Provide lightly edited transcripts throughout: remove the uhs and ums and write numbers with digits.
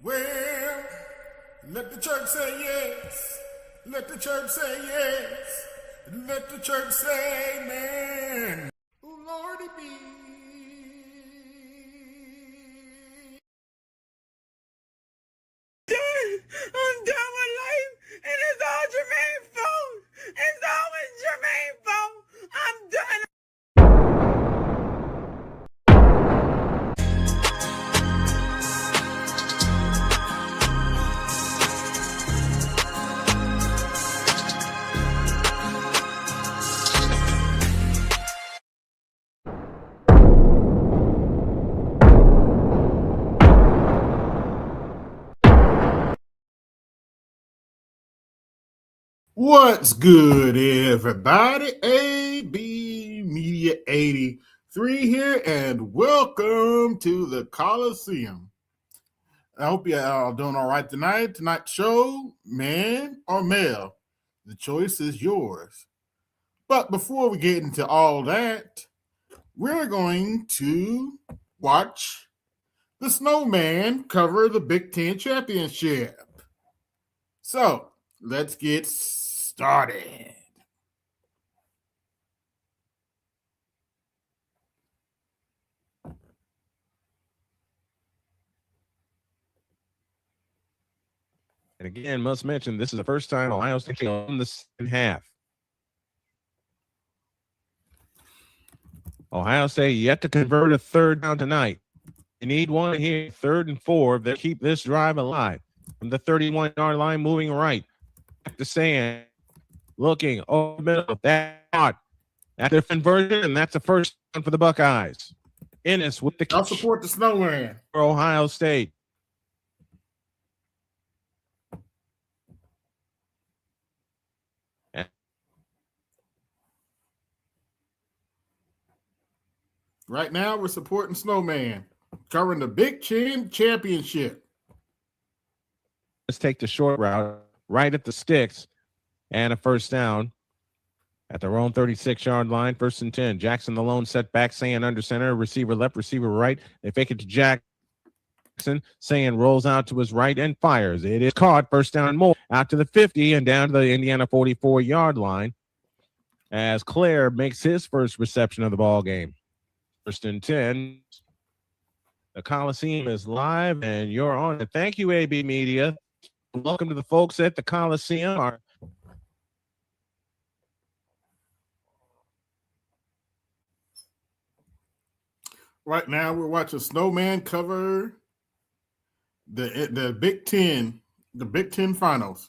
Well, let the church say yes. Let the church say yes. Let the church say amen. Oh, Lordy be. I'm done with life, and it's all Jermaine's fault. It's always Jermaine's fault. I'm done. What's good, everybody? AB Media 83 here, and welcome to the Colosseum. I hope you're all doing all right tonight. Tonight's show, man or male, the choice is yours. But before we get into all that, we're going to watch the Snowman cover the Big Ten Championship. So, let's get started. And again, must mention this is the first time Ohio State won the second half. Ohio State yet to convert a third down tonight. You need one here, 3rd and 4. They keep this drive alive from the 31-yard line, moving right. Back to Sand, looking over the middle. That's their conversion, and that's a first down for the Buckeyes. Ennis with the I'll catch support the Snowman. for Ohio State. Right now, we're supporting Snowman, covering the Big Ten Championship. Let's take the short route right at the sticks and a first down at their own 36-yard line. 1st and 10. Jackson the lone setback. Sand under center. Receiver left, receiver right. They fake it to Jackson. Sand rolls out to his right and fires. It is caught. First down more. Out to the 50 and down to the Indiana 44-yard line as Claire makes his first reception of the ball game. 1st and 10. The Coliseum is live, and you're on it. Thank you, AB Media. Welcome to the folks at the Coliseum. Right now, we're watching Snowman cover the Big Ten Finals.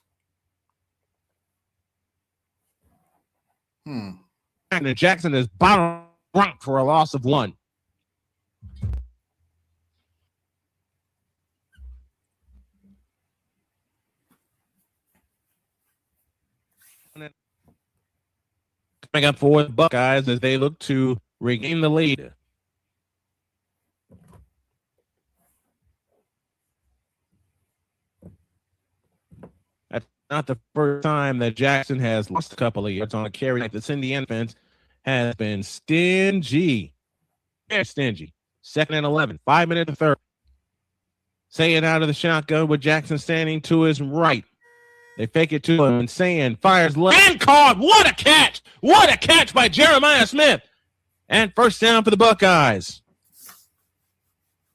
And Jackson is bottom rock for a loss of 1. Coming up for the Buckeyes as they look to regain the lead. That's not the first time that Jackson has lost a couple of yards on a carry. This Indiana defense has been stingy. Very stingy. 2nd and 11. 5 minutes to 3rd. Saying out of the shotgun with Jackson standing to his right. They fake it to him, and Sand fires left and caught. What a catch! What a catch by Jeremiah Smith! And first down for the Buckeyes.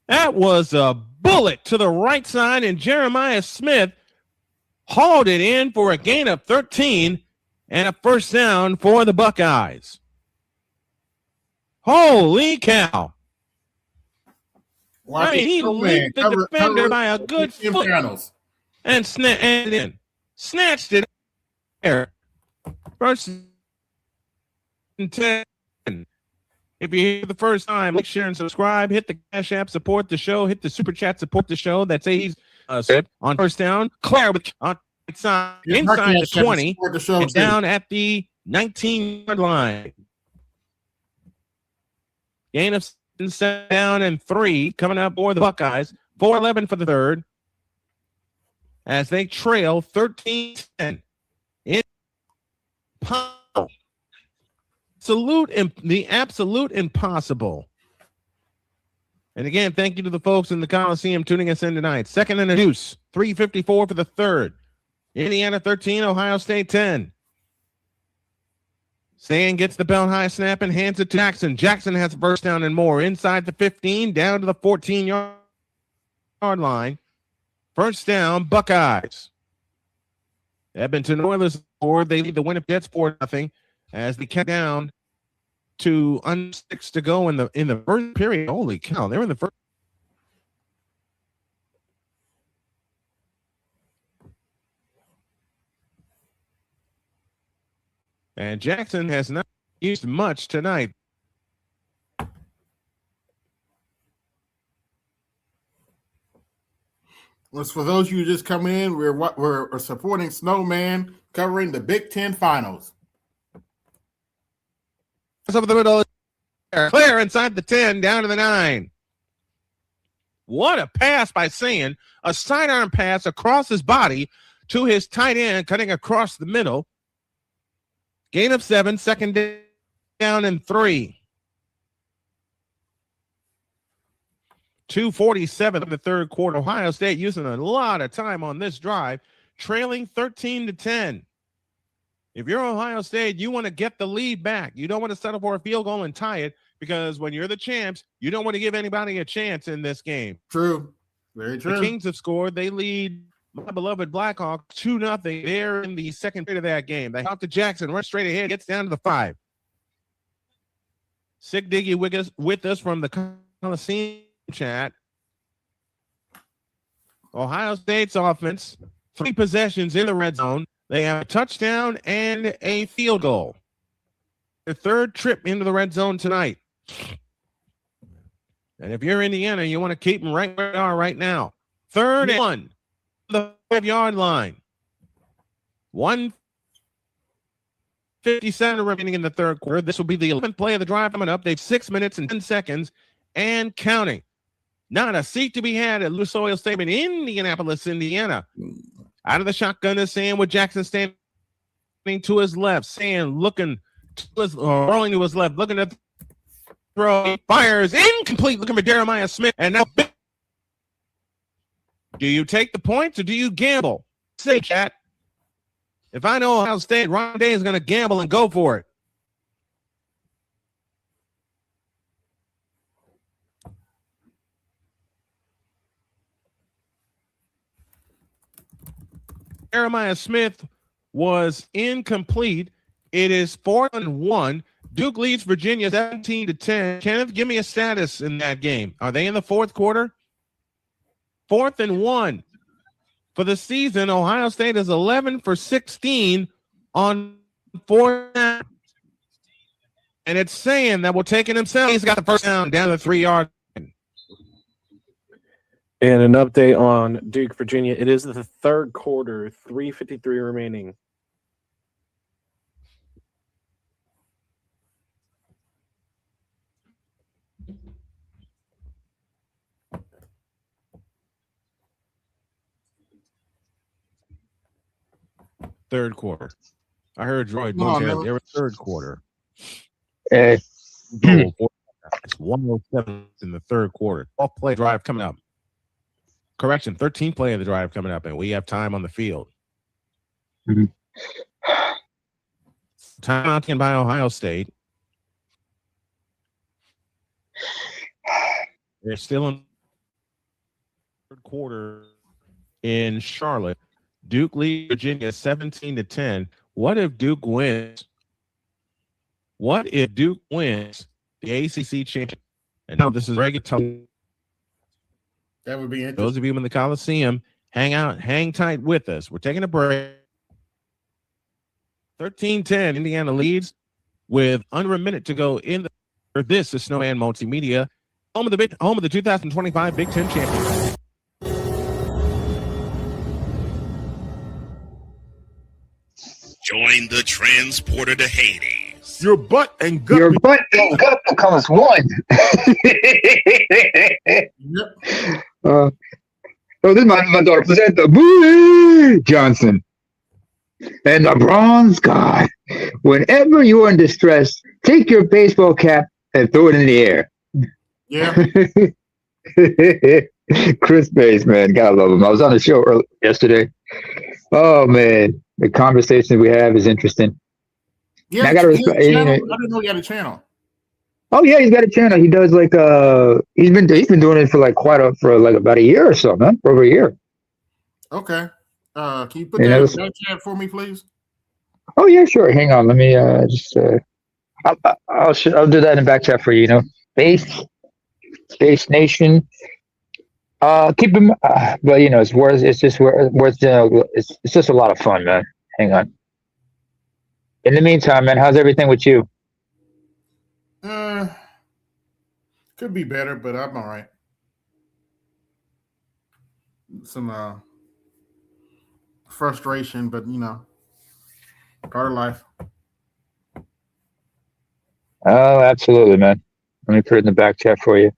That was a bullet to the right side, and Jeremiah Smith hauled it in for a gain of 13 and a first down for the Buckeyes. Holy cow. Well, he leaped the defender by a good foot and snatched it there. 1st and 10. If you're here for the first time, like, share, and subscribe. Hit the Cash App, support the show. Hit the Super Chat, support the show. That's he's on first down. Claire with on inside the 20 and down at the 19-yard line. Gain of 7 down and 3 coming up for the Buckeyes. 4-11 for the 3rd as they trail 13-10. The absolute impossible. And again, thank you to the folks in the Coliseum tuning us in tonight. Second and a deuce, 3:54 for the third. Indiana 13, Ohio State 10. Sand gets the belt high snap and hands it to Jackson. Jackson has a first down and more. Inside the 15, down to the 14-yard line. First down, Buckeyes. Edmonton Oilers scored. They lead the Winnipeg Jets 4-0 as they count down to under 6 to go in the first period. Holy cow, they're in the first. And Jackson has not used much tonight. Well, for those of you just coming in, we're supporting Snowman covering the Big Ten Finals. Over the middle, clear inside the 10, down to the 9. What a pass by Sand. A sidearm pass across his body to his tight end, cutting across the middle. Gain of 7, second down and 3. 2:47 of the third quarter. Ohio State using a lot of time on this drive, trailing 13-10. If you're Ohio State, you want to get the lead back. You don't want to settle for a field goal and tie it, because when you're the champs, you don't want to give anybody a chance in this game. True. Very true. The Kings have scored. They lead my beloved Blackhawks 2-0. They're in the second period of that game. They hop to Jackson, run straight ahead, gets down to the 5. Sick Diggy with us from the Colosseum chat. Ohio State's offense, 3 possessions in the red zone. They have a touchdown and a field goal. Their third trip into the red zone tonight. And if you're Indiana, you want to keep them right where they are right now. 3rd and 1, the 5-yard line. 1:57 remaining in the third quarter. This will be the 11th play of the drive coming up. They've 6 minutes and 10 seconds and counting. Not a seat to be had at Lucas Oil Stadium in Indianapolis, Indiana. Out of the shotgun is Sand with Jackson standing to his left. Sand looking to rolling to his left, looking at throw. He fires incomplete, looking for Jeremiah Smith. And now, do you take the points or do you gamble? Say, chat. If I know Ohio State, Ron Day is going to gamble and go for it. Jeremiah Smith was incomplete. It is 4th and 1. Duke leads Virginia 17-10. Kenneth, give me a status in that game. Are they in the fourth quarter? 4th and 1. For the season, Ohio State is 11 for 16 on 4th down. And it's saying that will take it himself. He's got the first down to the 3-yard. And an update on Duke, Virginia. It is the third quarter, 3:53 remaining. Third quarter. I heard Droid momentarily. They were third quarter. It's 107 in the third quarter. 12 play drive coming up. Correction, 13 play of the drive coming up, and we have time on the field. Mm-hmm. Timeout taken by Ohio State. They're still in third quarter in Charlotte. Duke leads Virginia 17-10. What if Duke wins? What if Duke wins the ACC championship? And now this is regular. That would be interesting. Those of you in the Coliseum, hang tight with us. We're taking a break. 13-10, Indiana leads with under a minute to go in the. This is Snowman Multimedia, home of the 2025 Big Ten Championship. Join the transporter to Hades. Your butt and gut. Your butt and gut becomes one. Yep. So this is my daughter presenter, Boo Johnson. And the bronze god. Whenever you are in distress, take your baseball cap and throw it in the air. Yeah. Chris Bass, man, gotta love him. I was on the show yesterday. Oh man, the conversation we have is interesting. Yeah, And I gotta respect. channel. You know, I didn't know he had a channel. oh yeah, he's got a channel. He does like he's been doing it for like for like about a year or so, man, for over a year. Okay. Can you put You that know, in the chat for me, please? oh yeah, sure. Hang on, let me just I'll do that in the back chat for you. You know, Space Nation. Keep him, but you know, it's just worth it's just a lot of fun, man. Hang on. In the meantime, man, how's everything with you? Could be better, but I'm all right. Some frustration, but you know, part of life. Oh, absolutely, man. Let me put it in the back chat for you.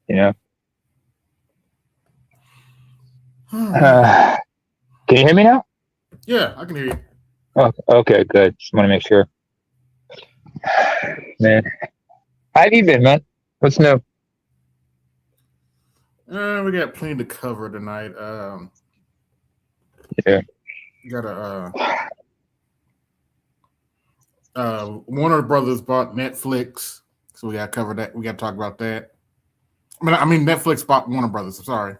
You know. Can you hear me now? Yeah, I can hear you. Oh, okay, good. Just want to make sure. Man, how have you been, man? What's new? We got plenty to cover tonight. Yeah. Got Warner Brothers bought Netflix, so we got to cover that. We got to talk about that. I mean, Netflix bought Warner Brothers. I'm sorry,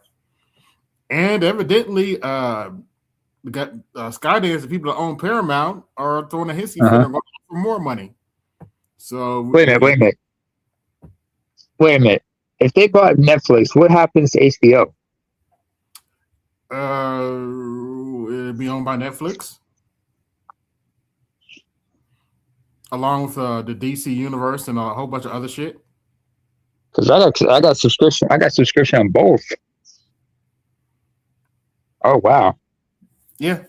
and evidently, we got Skydance. The people that own Paramount are throwing a hissy fit and going for more money. So wait a minute. If they bought Netflix, what happens to HBO? It'll be owned by Netflix, along with the DC universe and a whole bunch of other shit. Because I got subscription. I got subscription on both. Oh wow. Yeah.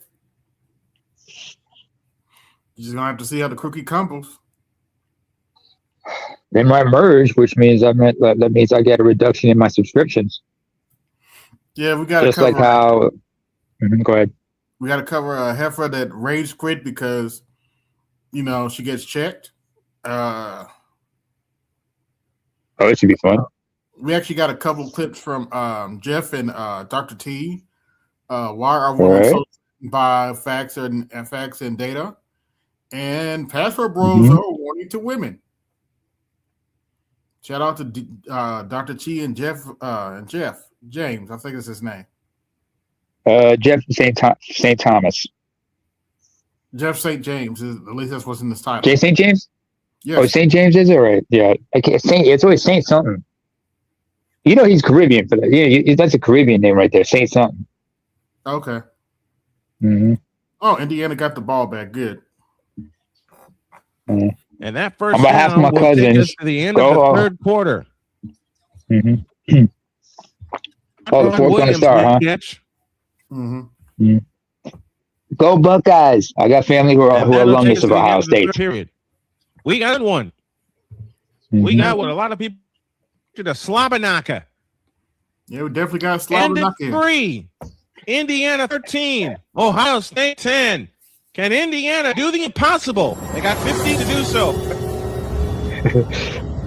You're just gonna have to see how the cookie crumbles. They might merge, which means that means I get a reduction in my subscriptions. Yeah, we got to just cover, like how. Go ahead. We got to cover a heifer that rage quit because, you know, she gets checked. Oh, it should be fun. We actually got a couple of clips from Jeff and Dr. T. Why are women so by facts and data? And password bros are warning to women. Shout out to Dr. Chi and Jeff James. I think it's his name. Jeff St. Thomas. Jeff St. James. At least that's what's in this title. J. St. James? Yes. Oh, St. James is it right? Yeah. It's always Saint something. You know he's Caribbean for that. Yeah, that's a Caribbean name right there. Saint something. Okay. Mm-hmm. Oh, Indiana got the ball back. Good. And that first on behalf of my cousins, take us to the end of the third quarter. Mm-hmm. Oh, the fourth on the star, huh? Mm-hmm. Go Buckeyes! I got family who are alumnus of Ohio State. Period. We got one. We got what a lot of people to the Slobberknocker. Yeah, we definitely got a Slobberknocker. 3. Indiana 13. Ohio State 10. Can Indiana do the impossible? They got 15 to do so.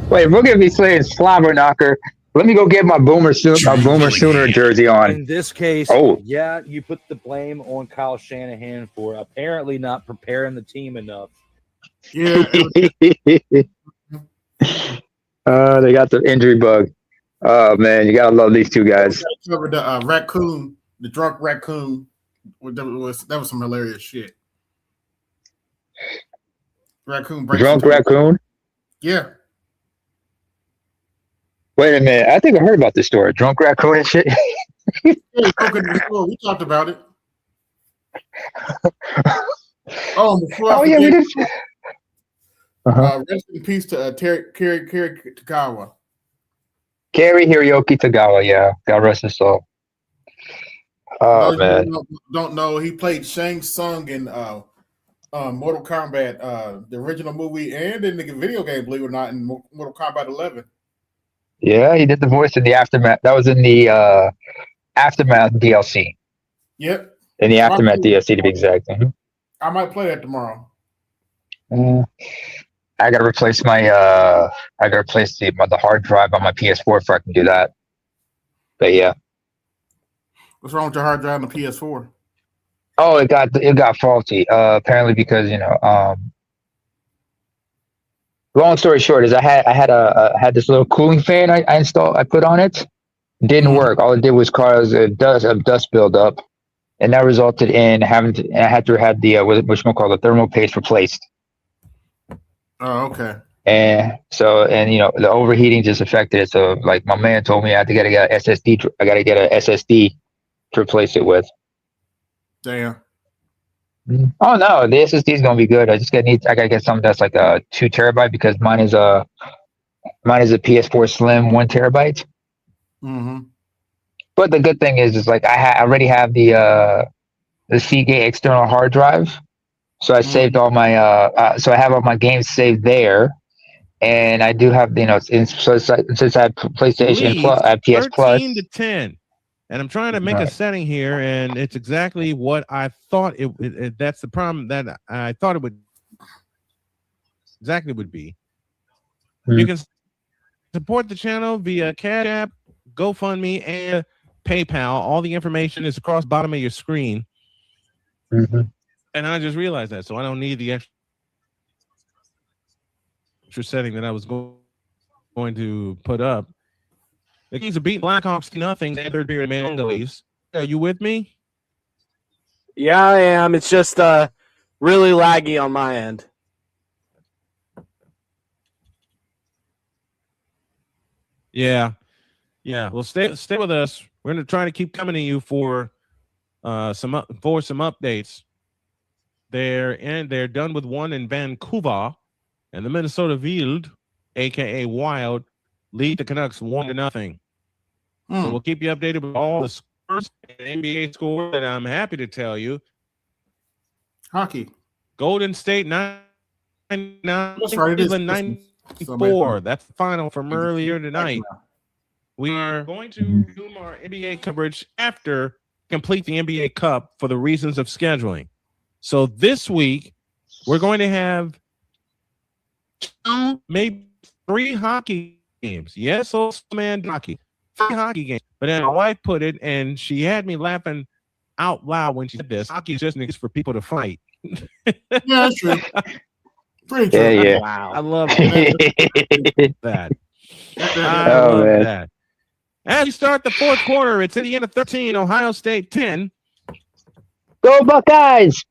Wait, we're gonna be saying Slobberknocker. Let me go get my Boomer Sooner jersey on. In this case, yeah, you put the blame on Kyle Shanahan for apparently not preparing the team enough. Yeah. They got the injury bug. Oh man, you gotta love these two guys. Covered the raccoon, the drunk raccoon. That was some hilarious shit. Drunk raccoon? Yeah. Wait a minute. I think I heard about this story. Drunk raccoon and shit. We talked about it. Yeah, we did. Rest in peace to Kerry Tagawa. Kerry Hiroki Tagawa, yeah. God rest his soul. Oh, man. Don't know, he played Shang Tsung in Mortal Kombat, the original movie, and in the video game, believe it or not, in Mortal Kombat 11. Yeah, he did the voice in the Aftermath. That was in the Aftermath DLC. Yep. In the Aftermath DLC, to be exact. I might play that tomorrow. I gotta replace my the hard drive on my PS4 before I can do that. But yeah. What's wrong with your hard drive on the PS4? Oh, it got faulty. Apparently because long story short is I had this little cooling fan I put on it. Didn't work. All it did was cause a dust buildup, and that resulted in I had to have the the thermal paste replaced. Oh, okay. And so the overheating just affected it. So like my man told me I gotta get an SSD. I gotta get an SSD to replace it with. Damn. Oh no, the SSD is gonna be good. I gotta get something that's like a 2 terabyte because mine is a PS4 Slim 1 terabyte. Mm-hmm. But the good thing is like I already have the Seagate external hard drive, so I saved all my so I have all my games saved there, and I do have so it's like, since I have PlayStation Plus, I have PS Plus. 13-10. And I'm trying to make a setting here, and it's exactly what I thought it that's the problem that I thought it would be. You can support the channel via Cash App, GoFundMe, and PayPal. All the information is across the bottom of your screen. Mm-hmm. And I just realized that, so I don't need the extra setting that I was going to put up. The Kings are beating Blackhawks 2-0 in third period. Mangalis. Are you with me? Yeah, I am. It's just really laggy on my end. Yeah. Well, stay with us. We're going to try to keep coming to you for some updates. They're done with one in Vancouver, and the Minnesota Wild, aka Wild, lead the Canucks 1-0. So we'll keep you updated with all the scores and NBA scores, and I'm happy to tell you. Hockey. Golden State 99, That's right, it is Cleveland 94. That's the final from earlier tonight. We are going to resume our NBA coverage after complete the NBA Cup for the reasons of scheduling. So this week, we're going to have 2, maybe 3 hockey games. Yes, old man hockey. 3 hockey games. But then my wife put it, and she had me laughing out loud when she said this. Hockey is just an excuse for people to fight. Yeah, that's true. Pretty true. Yeah. Wow. I love that. I love that. As we start the fourth quarter, it's Indiana 13, Ohio State 10. Go Buckeyes!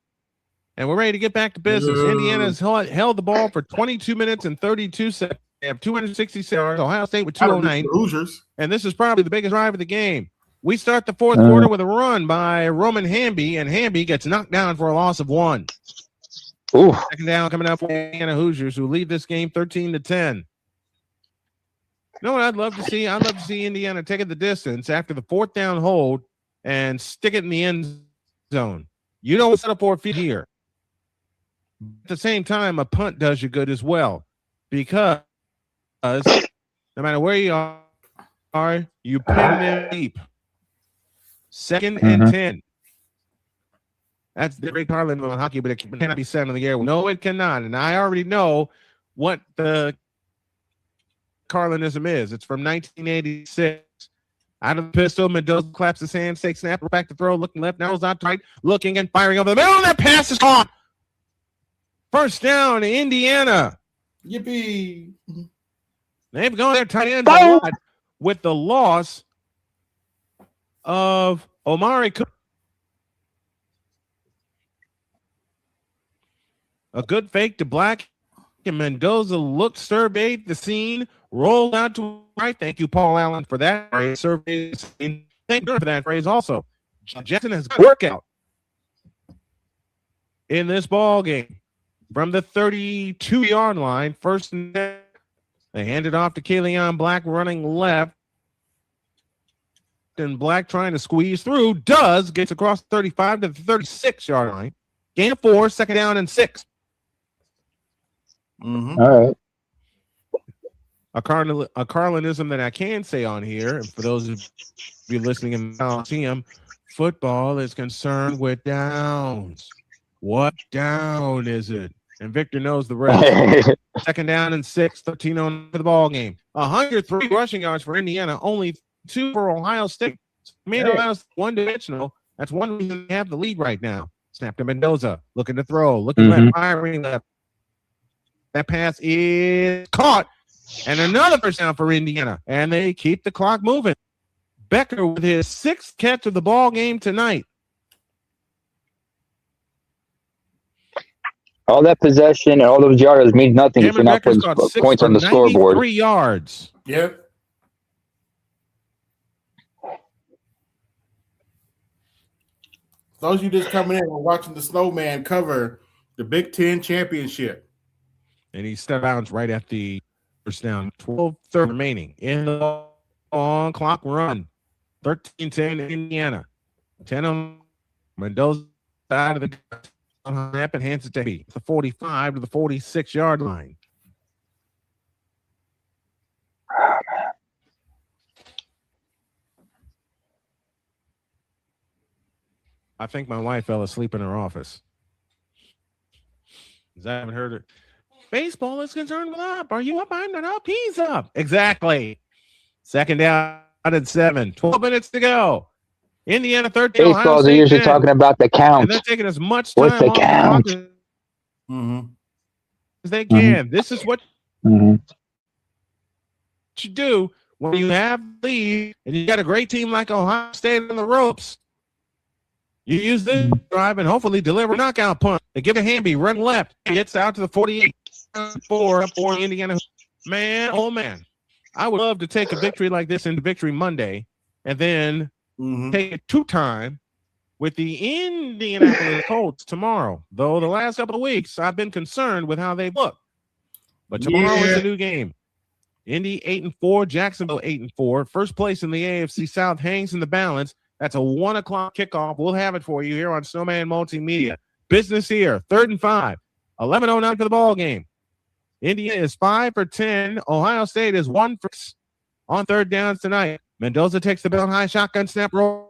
And we're ready to get back to business. Indiana's held the ball for 22 minutes and 32 seconds. They have 266 yards. Ohio State with 209. Hoosiers. And this is probably the biggest drive of the game. We start the fourth quarter with a run by Roman Hamby, and Hamby gets knocked down for a loss of 1. Ooh. Second down coming up for the Indiana Hoosiers, who lead this game 13-10. You know what I'd love to see? I'd love to see Indiana taking the distance after the 4th down hold and stick it in the end zone. You don't set up 4 feet here. At the same time, a punt does you good as well, because no matter where you are, you pin them deep. 2nd and 10. That's the great Carlin on hockey, but it cannot be said on the air. No, it cannot. And I already know what the Carlinism is. It's from 1986. Out of the pistol, Mendoza claps his hands, takes snap, back to throw, looking left, narrows out tight, looking and firing over the middle. That pass is caught. First down, Indiana. Yippee. They've gone their tight ends a lot with the loss of Omari Cook. A good fake to Black, and Mendoza looked, surveyed the scene, rolled out to right. Thank you, Paul Allen, for that. Surveyed the scene. Thank you for that phrase also. Jackson has got a workout in this ball game. From the 32-yard line, first and 10. They hand it off to Kaleon Black running left. And Black trying to squeeze through. Gets across 35 to the 36-yard line. Gain of 4, second down and 6. Mm-hmm. All right. A Carlinism that I can say on here, and for those of you listening in the Coliseum, football is concerned with downs. What down is it? And Victor knows the rest. Second down and 6, 13-0 for the ball game. 103 rushing yards for Indiana, only 2 for Ohio State. Ohio's one-dimensional. That's one reason they have the lead right now. Snap to Mendoza, looking to throw, looking left, firing left. That pass is caught, and another first down for Indiana, and they keep the clock moving. Becker with his 6th catch of the ball game tonight. All that possession and all those yards means nothing if you're not putting points on the scoreboard. 3 yards. Yep. Those of you just coming in and watching the Snowman cover the Big Ten championship. And he step out right at the first down. 12:30 remaining in the long clock run. 13-10 Indiana. 10 on Mendoza out of the snap and hands it to the 45 to the 46-yard line. I think my wife fell asleep in her office. I haven't heard it. Baseball is concerned with up. Are you up? I'm not up. He's up. Exactly. Second down and 7. 12 minutes to go. Indiana 13. Baseballs are usually 10. talking about the count. And they're taking as much time What's the count? As they can. This is what you do when you have lead and you got a great team like Ohio State on the ropes. You use this drive and hopefully deliver a knockout punt. They give a Hamby, run left. Gets out to the 48. 4 Indiana. Man, oh man. I would love to take a victory like this into Victory Monday and then take it 2-time with the Indianapolis Colts tomorrow. Though the last couple of weeks, I've been concerned with how they look. But tomorrow is a new game. Indy 8-4, Jacksonville 8-4. First place in the AFC South hangs in the balance. That's a 1 o'clock kickoff. We'll have it for you here on Snowman Multimedia. Business here, 3rd and 5. 11:09 for the ball game. Indiana is 5 for 10. Ohio State is 1 for 6 on 3rd downs tonight. Mendoza takes the belt high, shotgun snap, rolls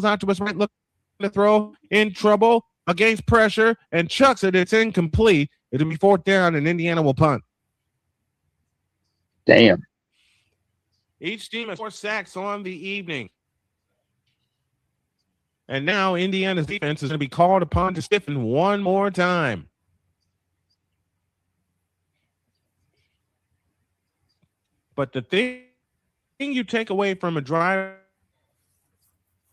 out to his right, looking to throw, in trouble, against pressure, and chucks it. It's incomplete. It'll be 4th down, and Indiana will punt. Damn. Each team has 4 sacks on the evening. And now Indiana's defense is going to be called upon to stiffen one more time. But the thing you take away from a drive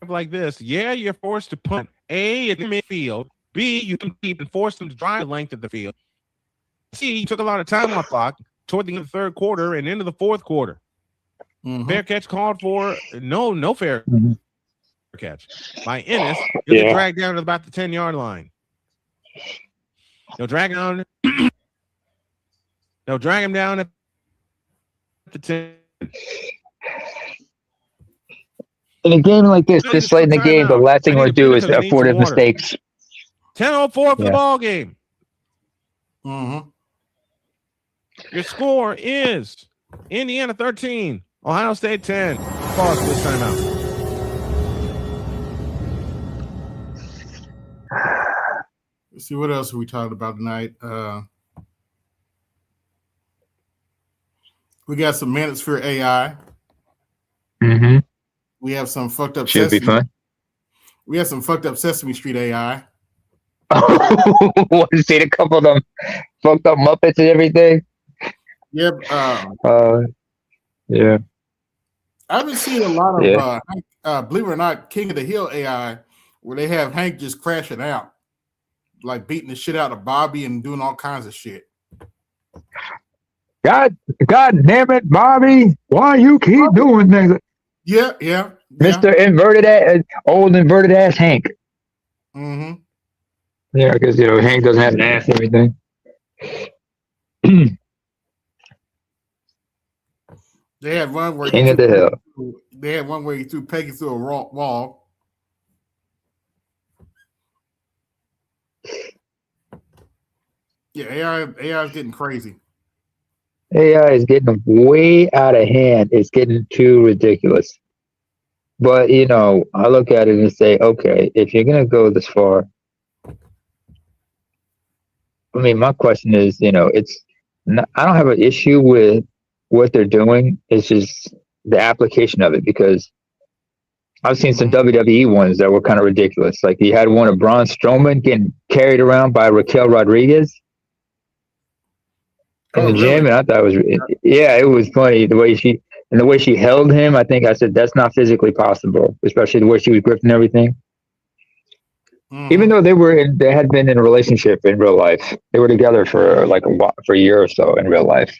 like this, you're forced to punt. A, at the midfield. B, you can keep and force them to drive the length of the field. C, you took a lot of time off clock toward the end of the 3rd quarter and into the 4th quarter. Fair catch called for. No fair catch by Ennis. He'll get dragged down to about the 10-yard line. They'll drag down. They'll drag him down at the 10. In a game like this late in the game, the last thing we'll do is afford mistakes. 10:04 for the ball game. Your score is Indiana 13, Ohio State 10. Pause this time out. Let's see what else we talked about tonight. We got some Manosphere AI. We have some fucked up. Should be fun. We have some fucked up Sesame Street AI. Want to see a couple of them fucked up Muppets and everything? Yep. Yeah. I've been seeing a lot of, believe it or not, King of the Hill AI, where they have Hank just crashing out, like beating the shit out of Bobby and doing all kinds of shit. God damn it, Bobby! Why you keep doing that? Yeah. Mr. Inverted ass, old inverted ass Hank. Yeah, because Hank doesn't have an ass and everything. They had one where King of the Hill. They had one where he threw Peggy through a wall. Yeah, AI is getting crazy. AI is getting way out of hand. It's getting too ridiculous. But, I look at it and say, okay, if you're going to go this far, I mean, my question is, it's not, I don't have an issue with what they're doing. It's just the application of it because I've seen some WWE ones that were kind of ridiculous. Like you had one of Braun Strowman getting carried around by Raquel Rodriguez in Oh, the gym, really? and I thought it was funny the way she held him. I think I said that's not physically possible, especially the way she was gripping everything. Even though they had been in a relationship in real life, they were together for like for a year or so in real life.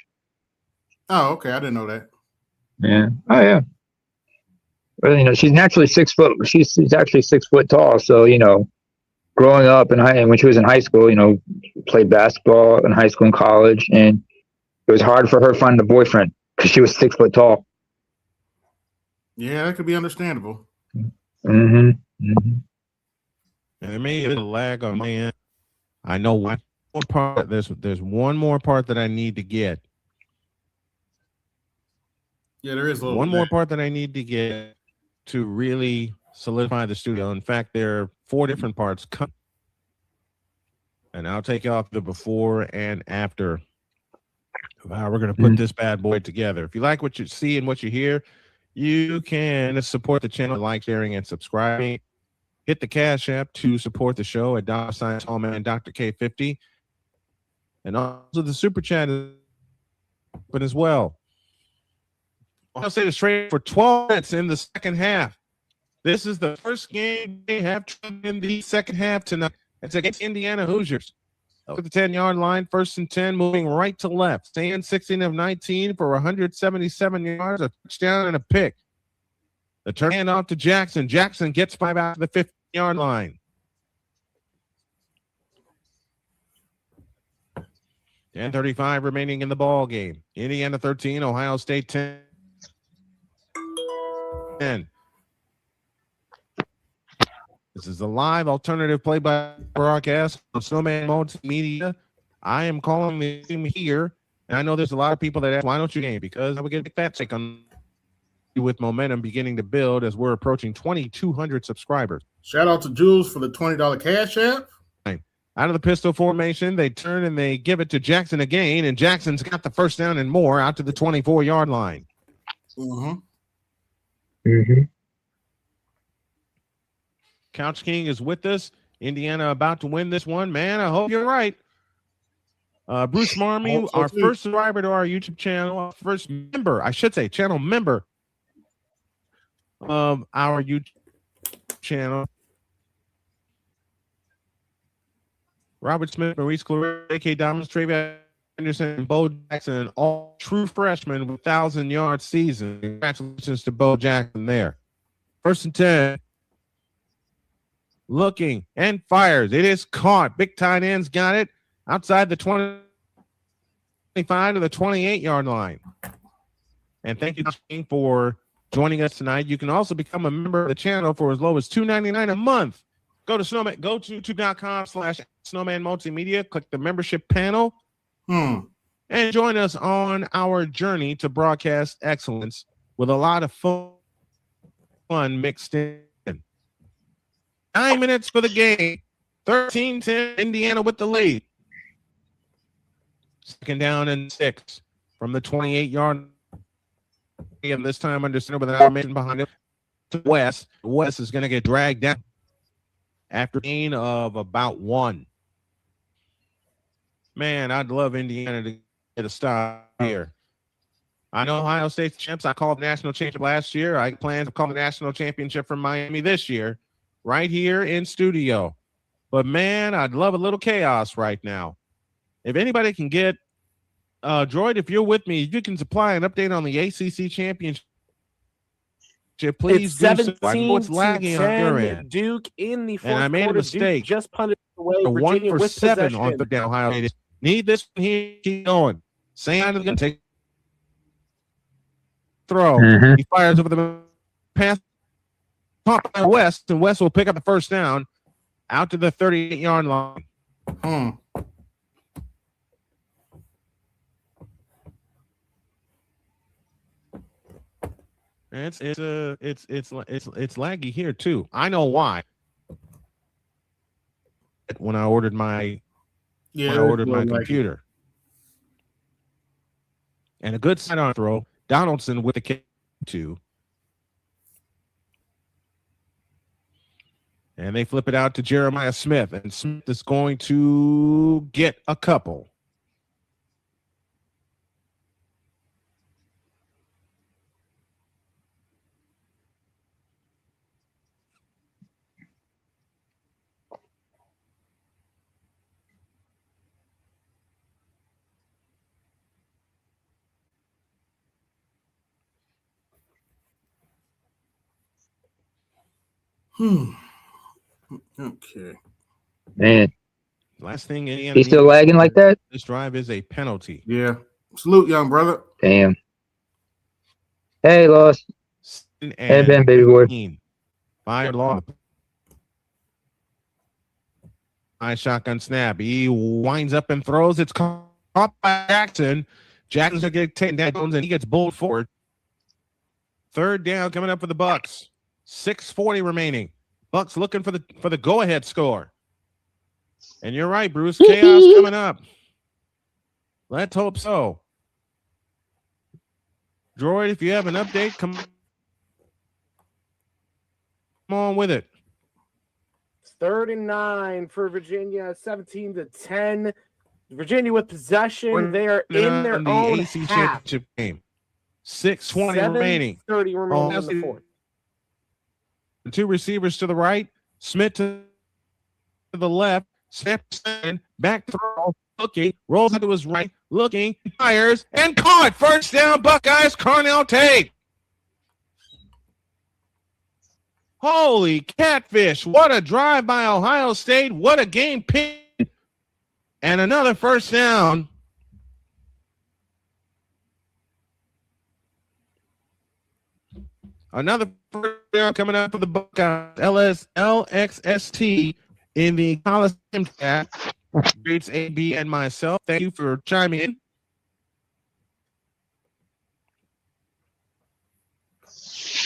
Oh, okay. I didn't know that. Yeah. Oh, yeah. Well, she's naturally 6 foot. She's actually 6 foot tall. So growing up and when she was in high school, played basketball in high school and college, and it was hard for her finding a boyfriend because she was 6 foot tall. Yeah, that could be understandable. Mm-hmm. Mm-hmm. And there may be a lag on my end. I know one more part. There's one more part that I need to get. Yeah, there is a little One bit more lag. part that I need to get to really solidify the studio. In fact, there are 4 different parts. And I'll take you off the before and after of how we're going to put this bad boy together. If you like what you see and what you hear, you can support the channel, like, sharing, and subscribing. Hit the Cash App to support the show at $, Dr. K50. And also the Super Chat is open as well. I'll say this straight for 12 minutes in the second half. This is the first game they have in the second half tonight. It's against Indiana Hoosiers. At the 10-yard line, 1st and 10, moving right to left. Staying 16 of 19 for 177 yards, a touchdown, and a pick. The turn handoff to Jackson. Jackson gets 5 out to the 50-yard line. 10:35 remaining in the ball game. Indiana 13, Ohio State 10. This is a live alternative play-by broadcast on Snowman Multimedia. I am calling the game here, and I know there's a lot of people that ask, why don't you game? Because I would get a big fat shake on with momentum beginning to build as we're approaching 2,200 subscribers. Shout out to Jules for the $20 Cash App. Out of the pistol formation, they turn and they give it to Jackson again, and Jackson's got the first down and more out to the 24-yard line. Couch King is with us. Indiana about to win this one. Man, I hope you're right. Bruce Marmy, our first subscriber to our YouTube channel, our first member, I should say, channel member of our YouTube channel. Robert Smith, Maurice Claret, A.K. Diamonds, Travion Anderson, and Bo Jackson, all true freshmen with 1,000-yard season. Congratulations to Bo Jackson there. 1st and 10. Looking and fires. It is caught. Big tight end's got it outside the 25 to the 28-yard line. And thank you for joining us tonight. You can also become a member of the channel for as low as $2.99 a month. Go to youtube.com/Snowman Multimedia. Click the membership panel and join us on our journey to broadcast excellence with a lot of fun mixed in. 9 minutes for the game. 13-10, Indiana with the lead. 2nd down and 6 from the 28-yard line. And this time under center with an animation behind it to West. West is going to get dragged down after a gain of about 1. Man, I'd love Indiana to get a stop here. I know Ohio State's champs. I called the national championship last year. I plan to call the national championship from Miami this year, right here in studio. But, man, I'd love a little chaos right now. If anybody can get Droid, if you're with me, if you can supply an update on the ACC championship, please it's do so. I know it's lagging on your end. Duke in the fourth And I made quarter. a mistake. Duke just punted away. One Virginia for with 7 possession. on the down. Ohio State need this one here. Keep going. Sand is going to take throw. He fires over the pass. Pop by West, and West will pick up the first down out to the 38-yard line. It's laggy here too. I know why. When I ordered my Yeah, when I ordered my like computer. And a good sidearm throw. Donaldson with the kick two. And they flip it out to Jeremiah Smith. And Smith is going to get a couple. Okay. Man, Last thing Indiana he's still needs lagging like that? this drive is a penalty. Yeah. Salute, young brother. Damn. Hey, Lost. Hey, Ben, baby boy. 15. Fired long. High shotgun snap. He winds up and throws. It's caught by Jackson. Jackson's going to get taken down, and he gets bowled forward. Third down coming up for the Bucks. 6:40 remaining. Bucks looking for the go-ahead score. And you're right, Bruce. Chaos coming up. Let's hope so. Droid, if you have an update, come on with it. 39 for Virginia, 17-10. Virginia with possession. They are in their the own AC half. championship game. 6:20 remaining. 30 remaining in the fourth. The two receivers to the right, Smith to the left, snap back throw, looking, rolls into his right, looking, fires, and caught. First down, Buckeyes, Carnell Tate. Holy catfish. What a drive by Ohio State. What a game pick. And another first down. Another first down coming up for the Buckeyes. LXST in the Colosseum chat. Greets AB and myself. Thank you for chiming in.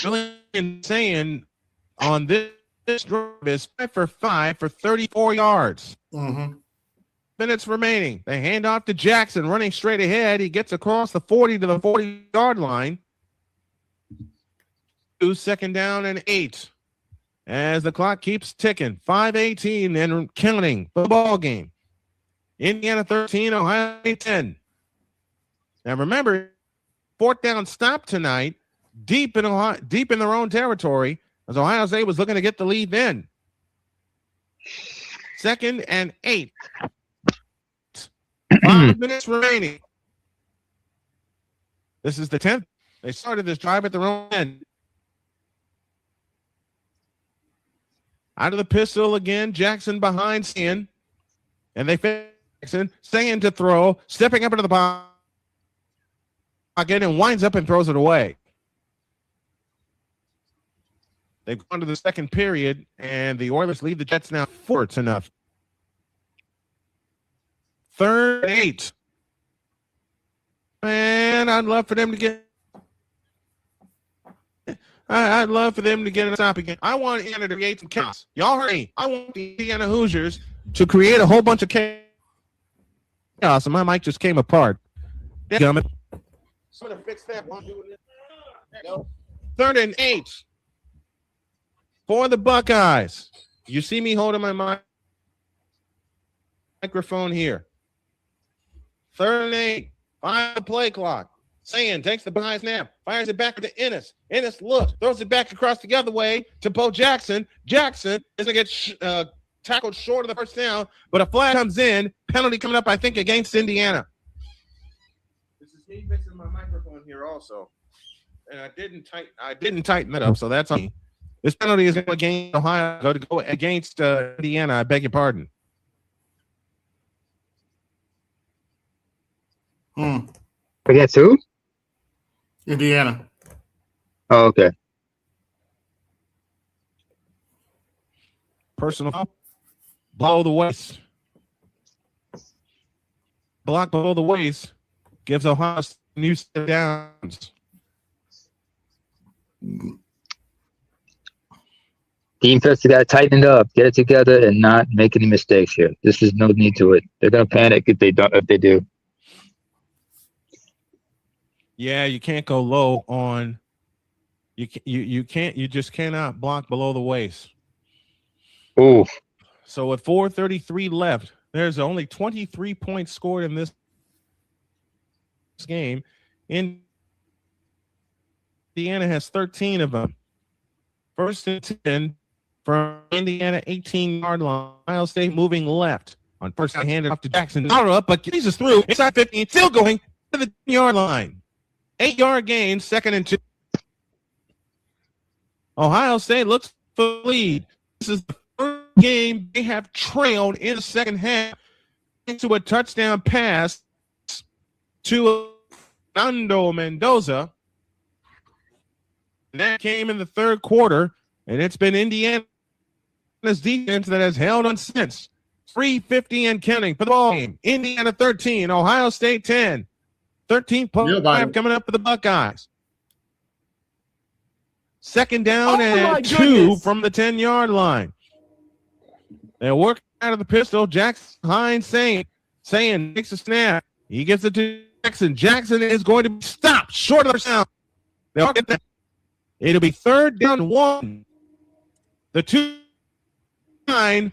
Really insane on this drive is 5 for 5 for 34 yards. Mm-hmm. Minutes remaining. They hand off to Jackson running straight ahead. He gets across the 40 to the 40-yard line. 2nd down and 8. As the clock keeps ticking. 5:18 and counting for the ball game. Indiana 13, Ohio State 10. Now remember, 4th down stop tonight, deep in their own territory, as Ohio State was looking to get the lead then. 2nd and 8. 5 minutes remaining. This is the 10th. They started this drive at their own end. Out of the pistol again, Jackson behind Sand. And they fix Jackson, Sand to throw, stepping up into the pocket and winds up and throws it away. They've gone to the second period, and the Oilers lead the Jets now 4-0. 3rd and 8. Man, I'd love for them to get a stop again. I want Indiana to create some chaos. Y'all heard me. I want the Indiana Hoosiers to create a whole bunch of chaos. And my mic just came apart. Damn it. So to fix that while doing this. 3rd and 8 for the Buckeyes. You see me holding my microphone here. 3rd and 8. 5 play clock. Sand takes the behind snap, fires it back to Ennis. Ennis looks, throws it back across the other way to Bo Jackson. Jackson is going to get tackled short of the first down, but a flag comes in. Penalty coming up, I think, against Indiana. This is me fixing my microphone here also, and I didn't tighten that up, so that's on me. This penalty is going to against Ohio, go against Indiana. I beg your pardon. Against who? Indiana. Oh, okay. Personal below the waist. Block below the waist gives Ohio new step downs. Defense got to tighten it up, get it together, and not make any mistakes here. This is no need to it. They're gonna panic if they don't. If they do, Yeah, you can't go low on. You can't. You just cannot block below the waist. ooh, So with 4:33 left, there's only 23 points scored in this game. Indiana has 13 of them. First and 10 from Indiana 18-yard line. Ohio State moving left on first down, handed off to Jackson. Not up, but Jesus through inside 15, still going to the 10-yard line. 8-yard gain, 2nd and 2. Ohio State looks for the lead. This is the first game they have trailed in the second half into a touchdown pass to Fernando Mendoza. And that came in the third quarter, and it's been Indiana's defense that has held on since. 3:50 and counting for the ball game. Indiana 13, Ohio State 10. 13.5 coming up for the Buckeyes. Second down and 2 from the 10-yard line. They're working out of the pistol. Jackson Hines saying takes a snap. He gets it to Jackson. Jackson is going to be stopped short of the sound. They'll get that. It'll be 3rd down and 1. The 2-9.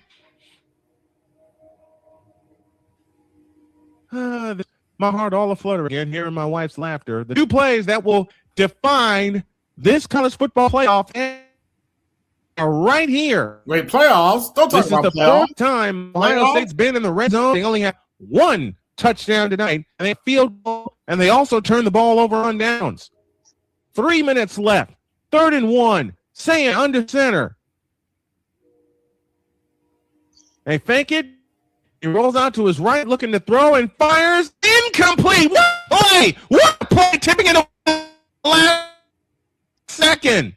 My heart all aflutter again, hearing my wife's laughter. The 2 plays that will define this college football playoff are right here. Wait, playoffs? Don't talk This is about the playoffs. first time Ohio Playoffs? State's been in the red zone. They only have 1 touchdown tonight, and they field goal, and they also turn the ball over on downs. 3 minutes left. 3rd and 1. Saying under center. They fake it. He rolls out to his right, looking to throw, and fires incomplete. What play? What play? Tipping it over last second.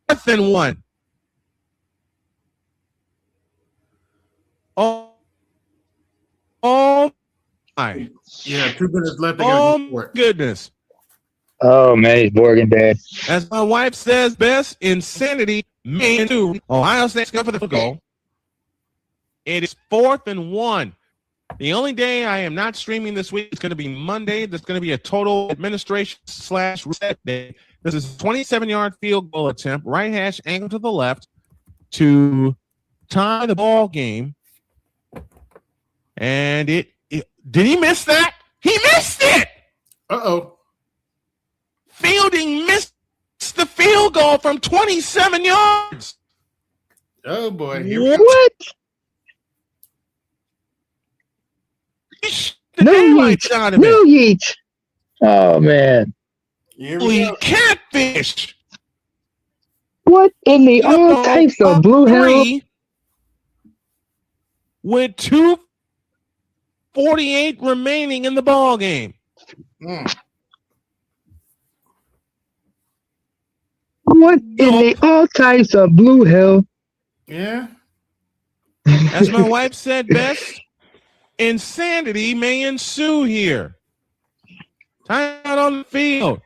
4th and 1. Oh my. Yeah, 2 minutes left. They Oh gotta go for it. goodness. oh man, he's Morgan bad. As my wife says best, insanity may do. Ohio State's going for the field goal. It is 4th and 1. The only day I am not streaming this week is going to be Monday. There's going to be a total administration / reset day. This is a 27-yard field goal attempt, right hash angle to the left to tie the ball game. And it did he miss that? He missed it. Uh-oh. Fielding missed the field goal from 27 yards. Oh, boy. Here we go. What? The daylights out of it. No yeet. Oh man. Here we Holy go. catfish. What in the all types of blue hell? 3 with 2:48 remaining in the ball game. Mm. What in the all types of blue hell? Yeah. As my wife said best, insanity may ensue here. Timeout on the field.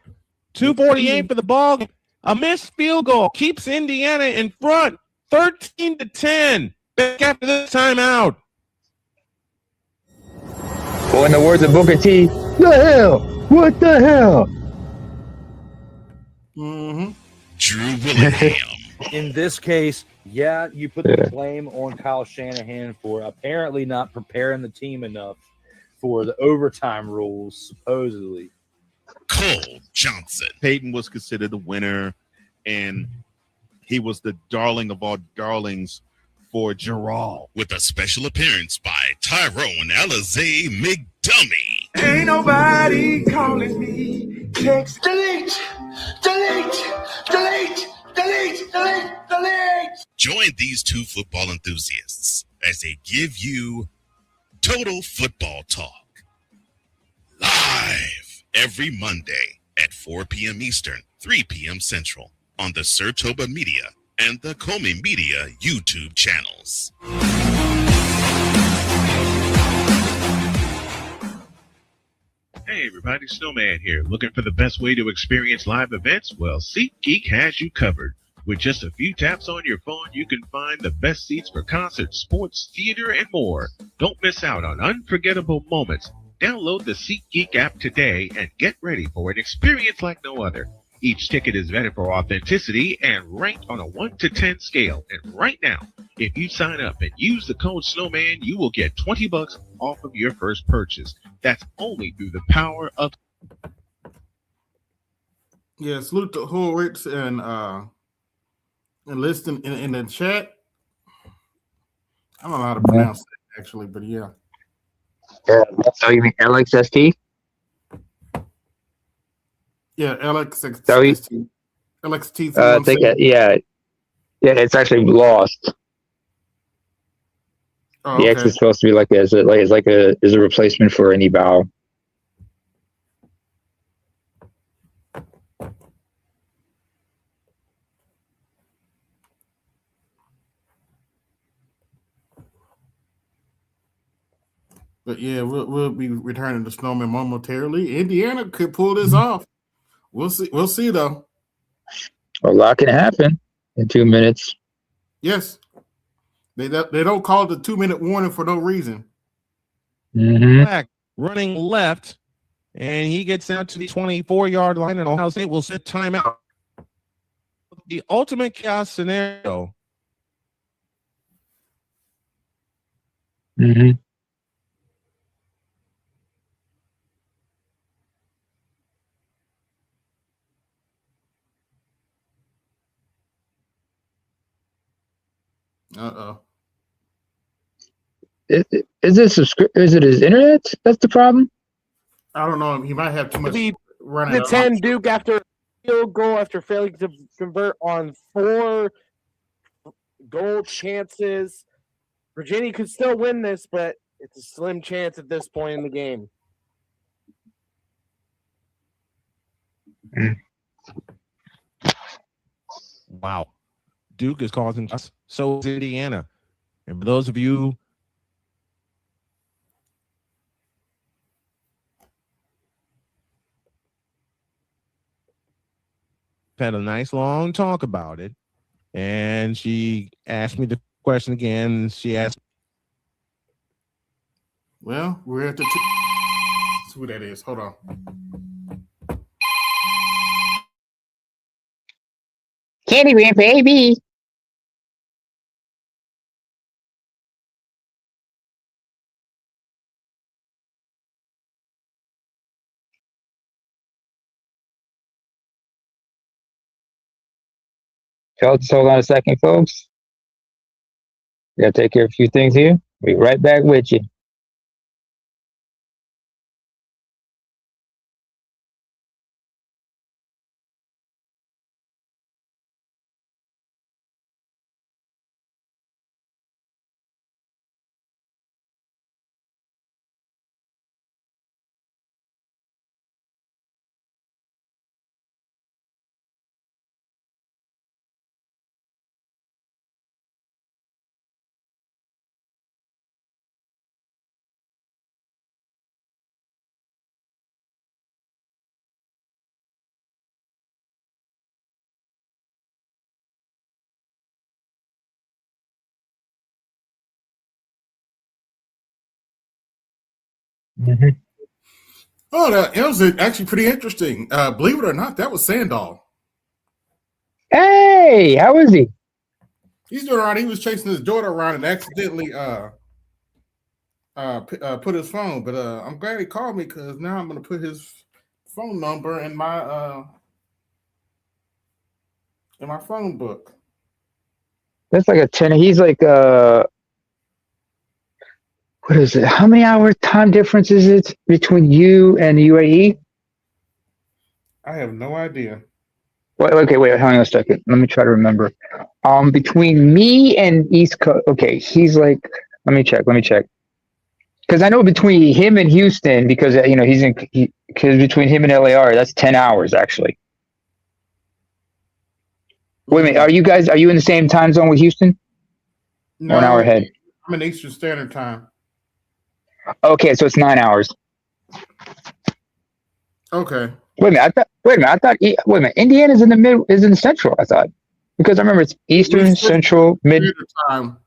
2:48 for the ball game. A missed field goal keeps Indiana in front, 13-10. Back after this timeout. Or in the words of Booker T, the hell? What the hell? Mm-hmm. Drew Willingham. In this case, yeah, you put the blame on Kyle Shanahan for apparently not preparing the team enough for the overtime rules, supposedly. Cole Johnson. Peyton was considered the winner, and he was the darling of all darlings for Gerald. With a special appearance by Tyrone Alizé McDummy. Ain't nobody calling me. Text delete, delete, delete, delete, delete, delete. Join these 2 football enthusiasts as they give you Total Football Talk. Live every Monday at 4 p.m. Eastern, 3 p.m. Central on the Sertoba Media and the Comey Media YouTube channels. Hey everybody, Snowman here. Looking for the best way to experience live events? Well, SeatGeek has you covered. With just a few taps on your phone, you can find the best seats for concerts, sports, theater, and more. Don't miss out on unforgettable moments. Download the SeatGeek app today and get ready for an experience like no other. Each ticket is vetted for authenticity and ranked on a 1 to 10 scale. And right now, if you sign up and use the code Snowman, you will get $20 off of your first purchase. That's only through the power of... Yeah, salute to Horwitz and listen in the chat. I don't know how to pronounce it actually, but yeah. So you mean LXST? Yeah, LXT. Sorry? LXT. I think yeah, it's actually lost. Oh, The okay. X is supposed to be like a replacement for any vowel. But yeah, we'll be returning to Snowman momentarily. Indiana could pull this off. We'll see. We'll see though. A lot can happen in 2 minutes. Yes, they don't call it the 2-minute warning for no reason. Mm-hmm. Back running left, and he gets out to the 24-yard line, and Ohio State will set timeout. The ultimate chaos scenario. Mm-hmm. Uh-oh. Is it his internet? That's the problem. I don't know. He might have too much running. The 10 Duke after field goal after failing to convert on 4 goal chances. Virginia could still win this, but it's a slim chance at this point in the game. Wow. Duke is causing us. So is Indiana. And for those of you had a nice long talk about it, and she asked me the question again. She asked, Well, we're at the. Let's see who that is. Hold on. Candy Green baby. Just hold on a second, folks. We gotta take care of a few things here. Be right back with you. Mm-hmm. Oh, it was actually pretty interesting. Believe it or not, that was Sandoll. Hey, how is he? He's doing all right. He was chasing his daughter around and accidentally put his phone. But I'm glad he called me because now I'm going to put his phone number in my phone book. That's like a 10. He's like what is it? How many hour time difference is it between you and UAE? I have no idea. Wait, hang on a second. Let me try to remember. Between me and East Coast, okay, he's like, let me check. Because I know between him and Houston, because because between him and LAR, that's 10 hours actually. Wait a minute, are you in the same time zone with Houston? No, 1 hour ahead. I'm in Eastern Standard Time. Okay, so it's 9 hours. Okay. Wait a minute. I thought. Indiana's in the central. I thought. Because I remember it's Eastern, Central, Mid. Time,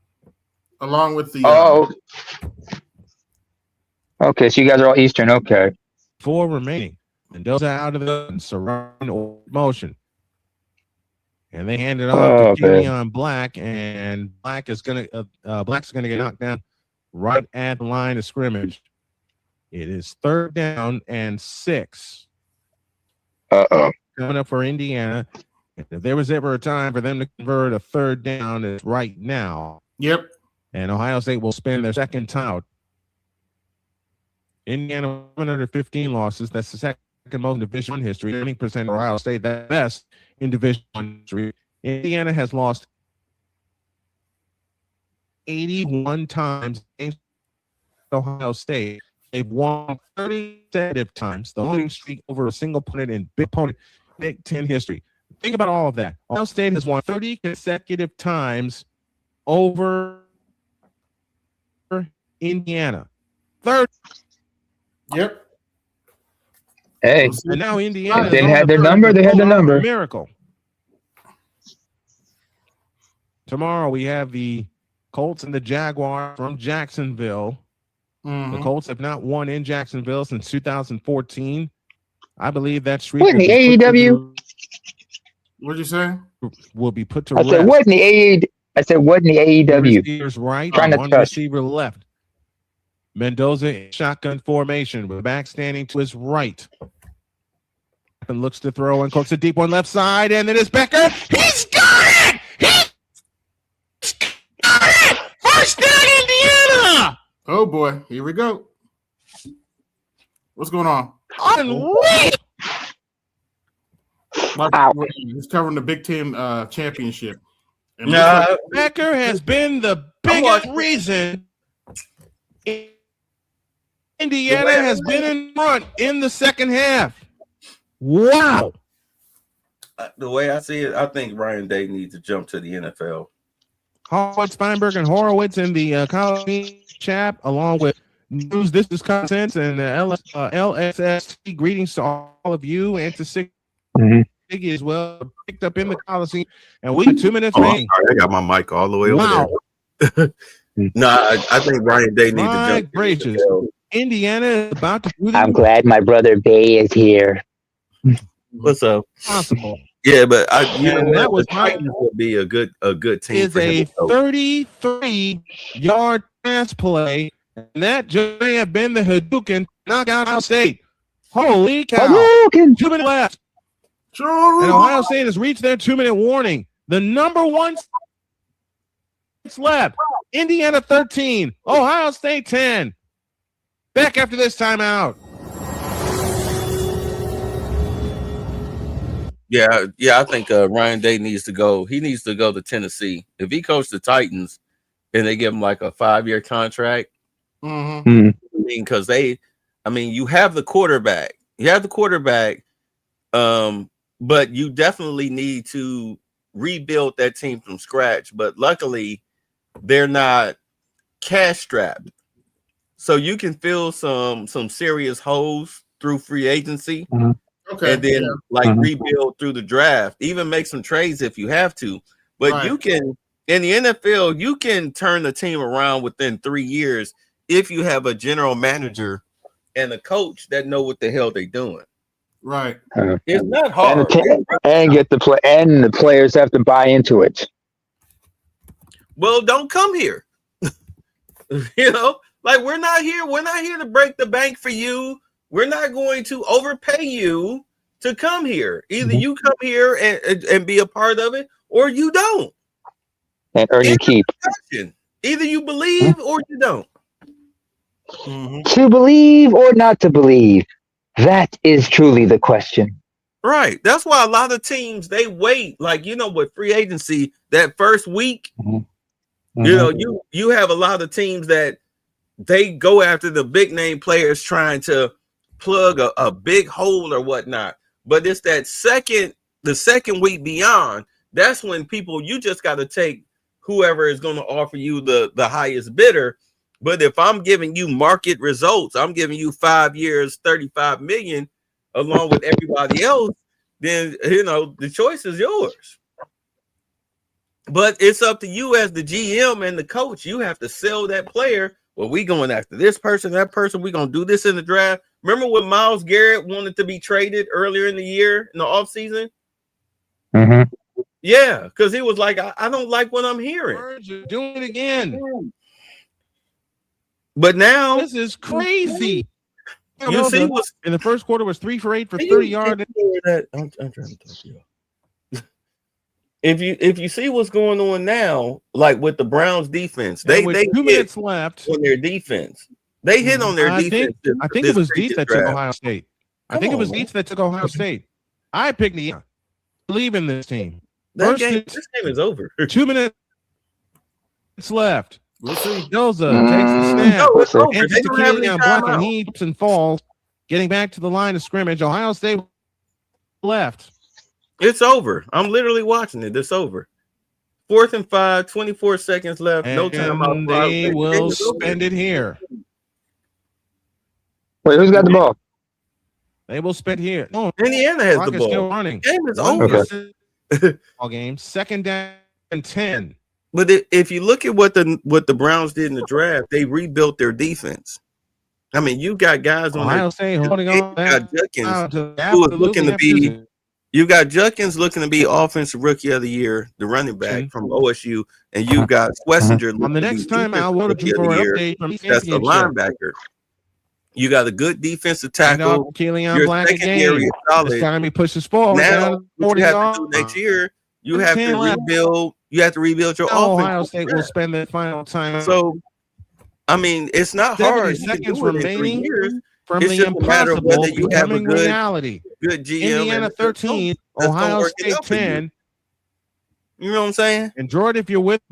along with the. Oh, okay. So you guys are all Eastern. Okay. 4 remaining. Mendoza out of the surround motion. And they hand it off to Kenyon Black, and Black's gonna get knocked down right at the line of scrimmage. It is 3rd down and 6. Coming up for Indiana. If there was ever a time for them to convert a 3rd down, it's right now. Yep. And Ohio State will spend their second timeout. Indiana 115 losses. That's the second most in Division I history. 20% Ohio State, the best in Division I history. Indiana has lost 81 times against Ohio State. They've won 30 consecutive times, the losing streak over a single opponent in Big Ten history. Think about all of that. Ohio State has won 30 consecutive times over Indiana. 30. Yep. Hey. And now Indiana. They had their number. They had the number. Miracle. Tomorrow we have the Colts and the Jaguars from Jacksonville. The Colts have not won in Jacksonville since 2014. I believe that streak. What in the AEW? What'd you say? Will be put to rest. I said, what in the AEW? I said, what in the AEW? Receivers right, trying to one touch. Receiver left. Mendoza in shotgun formation with back standing to his right. And looks to throw and cooks a deep one left side, and then it's Becker. He's got it! He's got it! First down, Indiana! Oh boy, here we go. What's going on? He's covering the Big Ten championship. And Becker has been the biggest reason Indiana has been in front in the second half. Wow. The way I see it, I think Ryan Day needs to jump to the NFL. Howard Feinberg and Horowitz in the Colosseum chat, along with News. This is Contents and LSST. Greetings to all of you and to Siggy as well. Picked up in the Colosseum, and we got 2 minutes remaining. I got my mic all the way over there. No, I think Ryan Day needs to jump. Gracious. Indiana is about to do the I'm glad my brother Bay is here. What's up? Possible. Yeah, but that was Titans would be a good team. Is a 33-yard pass play, and that just may have been the Hadouken knockout Ohio State. Holy cow! Hadouken. 2 minutes left. And Ohio State has reached their 2-minute warning. The number one left. Indiana 13. Ohio State 10. Back after this timeout. Yeah, I think Ryan Day needs to go. He needs to go to Tennessee. If he coached the Titans and they give him like a 5-year contract, I mean, because you have the quarterback. But you definitely need to rebuild that team from scratch. But luckily, they're not cash strapped, so you can fill some serious holes through free agency. Okay. And then rebuild through the draft, even make some trades if you have to. But you can, in the NFL, you can turn the team around within 3 years if you have a general manager and a coach that know what the hell they're doing. Right. It's not hard. And get the players have to buy into it. Well, don't come here. We're not here. We're not here to break the bank for you. We're not going to overpay you to come here. Either you come here and be a part of it, or you don't. And earn your keep. Either you believe or you don't. To believe or not to believe, that is truly the question. Right. That's why a lot of teams, they wait. With free agency, that first week, you have a lot of teams that they go after the big name players trying to plug a big hole or whatnot. But it's the second week beyond, that's when you just got to take whoever is going to offer you the highest bidder. But if I'm giving you market results, I'm giving you 5 years, $35 million along with everybody else, then the choice is yours. But it's up to you as the GM and the coach. You have to sell that player. Well, we going after this person, that person. We're going to do this in the draft. Remember when Myles Garrett wanted to be traded earlier in the year in the offseason? Mm-hmm. Yeah, because he was like, I don't like what I'm hearing. You're doing it again. But now This is crazy. you see what's in the first quarter was 3 for 8 for 30 yards. I'm trying to talk to you. If you see what's going on now, like with the Browns defense, they 2 minutes left on their defense. They hit on their defense. I think it was Dietz that took Ohio State. I think it was Dietz that took Ohio State. I picked the believe in this team. This game is over. 2 minutes left. We'll see. Doza takes the snap. No, it's over. Empties They to don't have any Keely on block, and timeout. he heaps and falls. Getting back to the line of scrimmage. Ohio State left. It's over. I'm literally watching it. It's over. 4th and 5, 24 seconds left. No timeout. And they will spend it here. Wait, who's got the ball? They will spend here. No, Indiana has clock the is still ball. running. Game is One over. ball game. 2nd down and 10. But if you look at what the Browns did in the draft, they rebuilt their defense. I mean, you got guys on Ohio State holding on. You got Judkins, who is Absolutely looking to be. You got Judkins looking to be offensive rookie of the year, the running back from OSU, and you got Schlesinger. On the next time, I'll load rookie you of for the an year. update from That's the linebacker. You got a good defensive tackle. Keely on Your Black secondary again. is solid. This time he pushes forward. Now, Down what 40 you have yards. to do next year, you have to 10 left. rebuild. You have to rebuild your Now offense. Ohio State will spend the final time. So, I mean, it's not 70 hard. You can seconds do it in 3 remaining years. from It's the just a matter of impossible whether you have a becoming good reality. GM. Indiana and 13, that's gonna Ohio work it State out for you. 10. You know what I'm saying? And Jordan, if you're with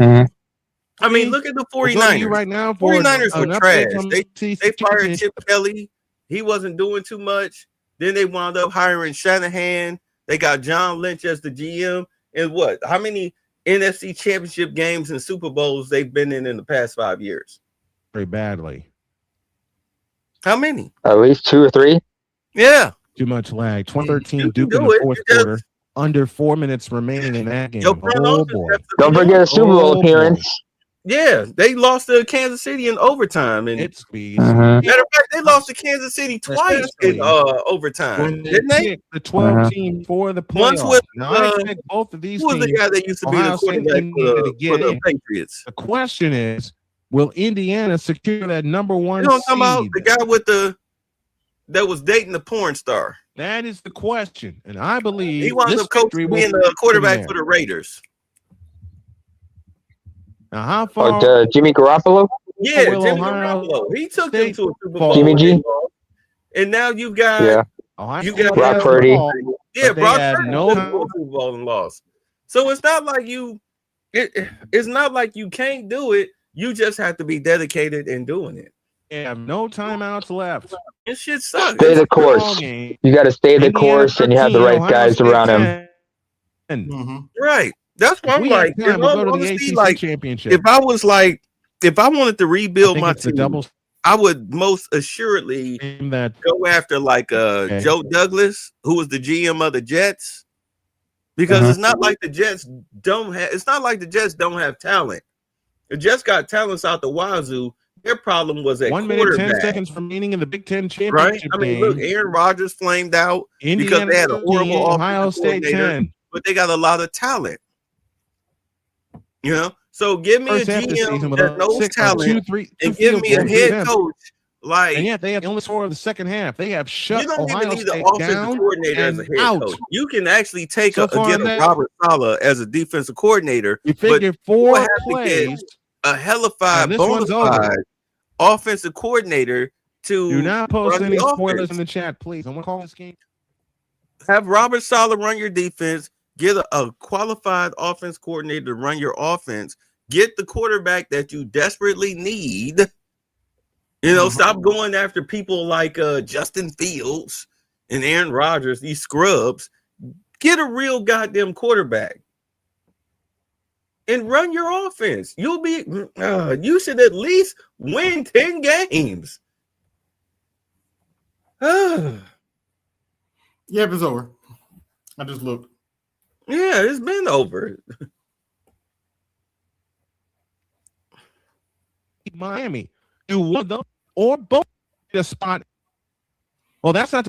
I mean, look at the we'll go to you 49ers. right now for 49ers an were update trash. from They CC fired Chip Kelly. He wasn't doing too much. Then they wound up hiring Shanahan. They got John Lynch as the GM. And what? How many NFC championship games and Super Bowls they've been in the past 5 years? very badly. How many? At least 2 or 3. Yeah. Too much lag. 2013 You can Duke in do the it. fourth You just- quarter. Under 4 minutes remaining in that game. Your front Oh office boy. has to Don't be forget on. a Super Bowl Oh, appearance. Yeah, they lost to Kansas City in overtime. And It's speed. Mhm. matter of fact, they lost to Kansas City twice in overtime, When they didn't they? picked the 12 team for the Once playoffs. with, Now I expect both of these Who was the teams. guy that used to be Ohio the State quarterback and Indiana to for get the in. Patriots? The question is, will Indiana secure that number one You know what I'm talking seed? about? The guy that was dating the porn star. That is the question, and I believe He wound this up coaching victory will being be the quarterback there. for the Raiders. Now, how far? Oh, Jimmy Garoppolo? Yeah, will Jimmy Ohio Garoppolo. He took them State to a Super fall? Bowl. Jimmy G? and lost. And now you got Yeah. Ohio you State got Brock has Purdy. the ball, yeah, but they Brock had Purdy no- took them to a Super Bowl and lost. So it's not like it's not like you can't do it. You just have to be dedicated in doing it. They have no timeouts left. It shit sucks. Stay the Ball course. game. You got to stay the Indiana course, and you have the 13, right Ohio guys State around him. 10. Mm-hmm. Right. That's what If I'm we like. have time, In we'll all go to the honesty, ACC like, championship. if I wanted to I rebuild think my it's the team, double I would most assuredly team that go after like Okay. Joe Douglas, who was the GM of the Jets, because it's not like the Jets don't have. It's not like the Jets don't have talent. The Jets got talents out the wazoo. Their problem was at 1 minute 10 quarterback, seconds remaining in the Big Ten right? championship I mean, game. look, Aaron Rodgers flamed out Indiana because they had a horrible 13, Ohio offensive State coordinator, 10. but they got a lot of talent. You know, so give me First a half of the season GM with that knows talent, two and give field me a goals head against. coach like. And yet they have the only score of the second half. They have shut You don't Ohio even need State an offensive down coordinator as a and head out. coach. You can actually take So far get in a that- Robert Saleh as a defensive coordinator, You but figure you 4 have to get plays. a hellified, And this bona one's over. fide offensive coordinator to Do not post run any the spoilers offense. in the chat, please. I'm gonna call this game. Have Robert Saleh run your defense. Get a qualified offense coordinator to run your offense. Get the quarterback that you desperately need. You know, stop going after people like Justin Fields and Aaron Rodgers, these scrubs. Get a real goddamn quarterback and run your offense. You'll be, you should at least win 10 games. Yep, it's over. I just looked. Yeah, it's been over. Miami. Do one of them or both the spot. Well, that's not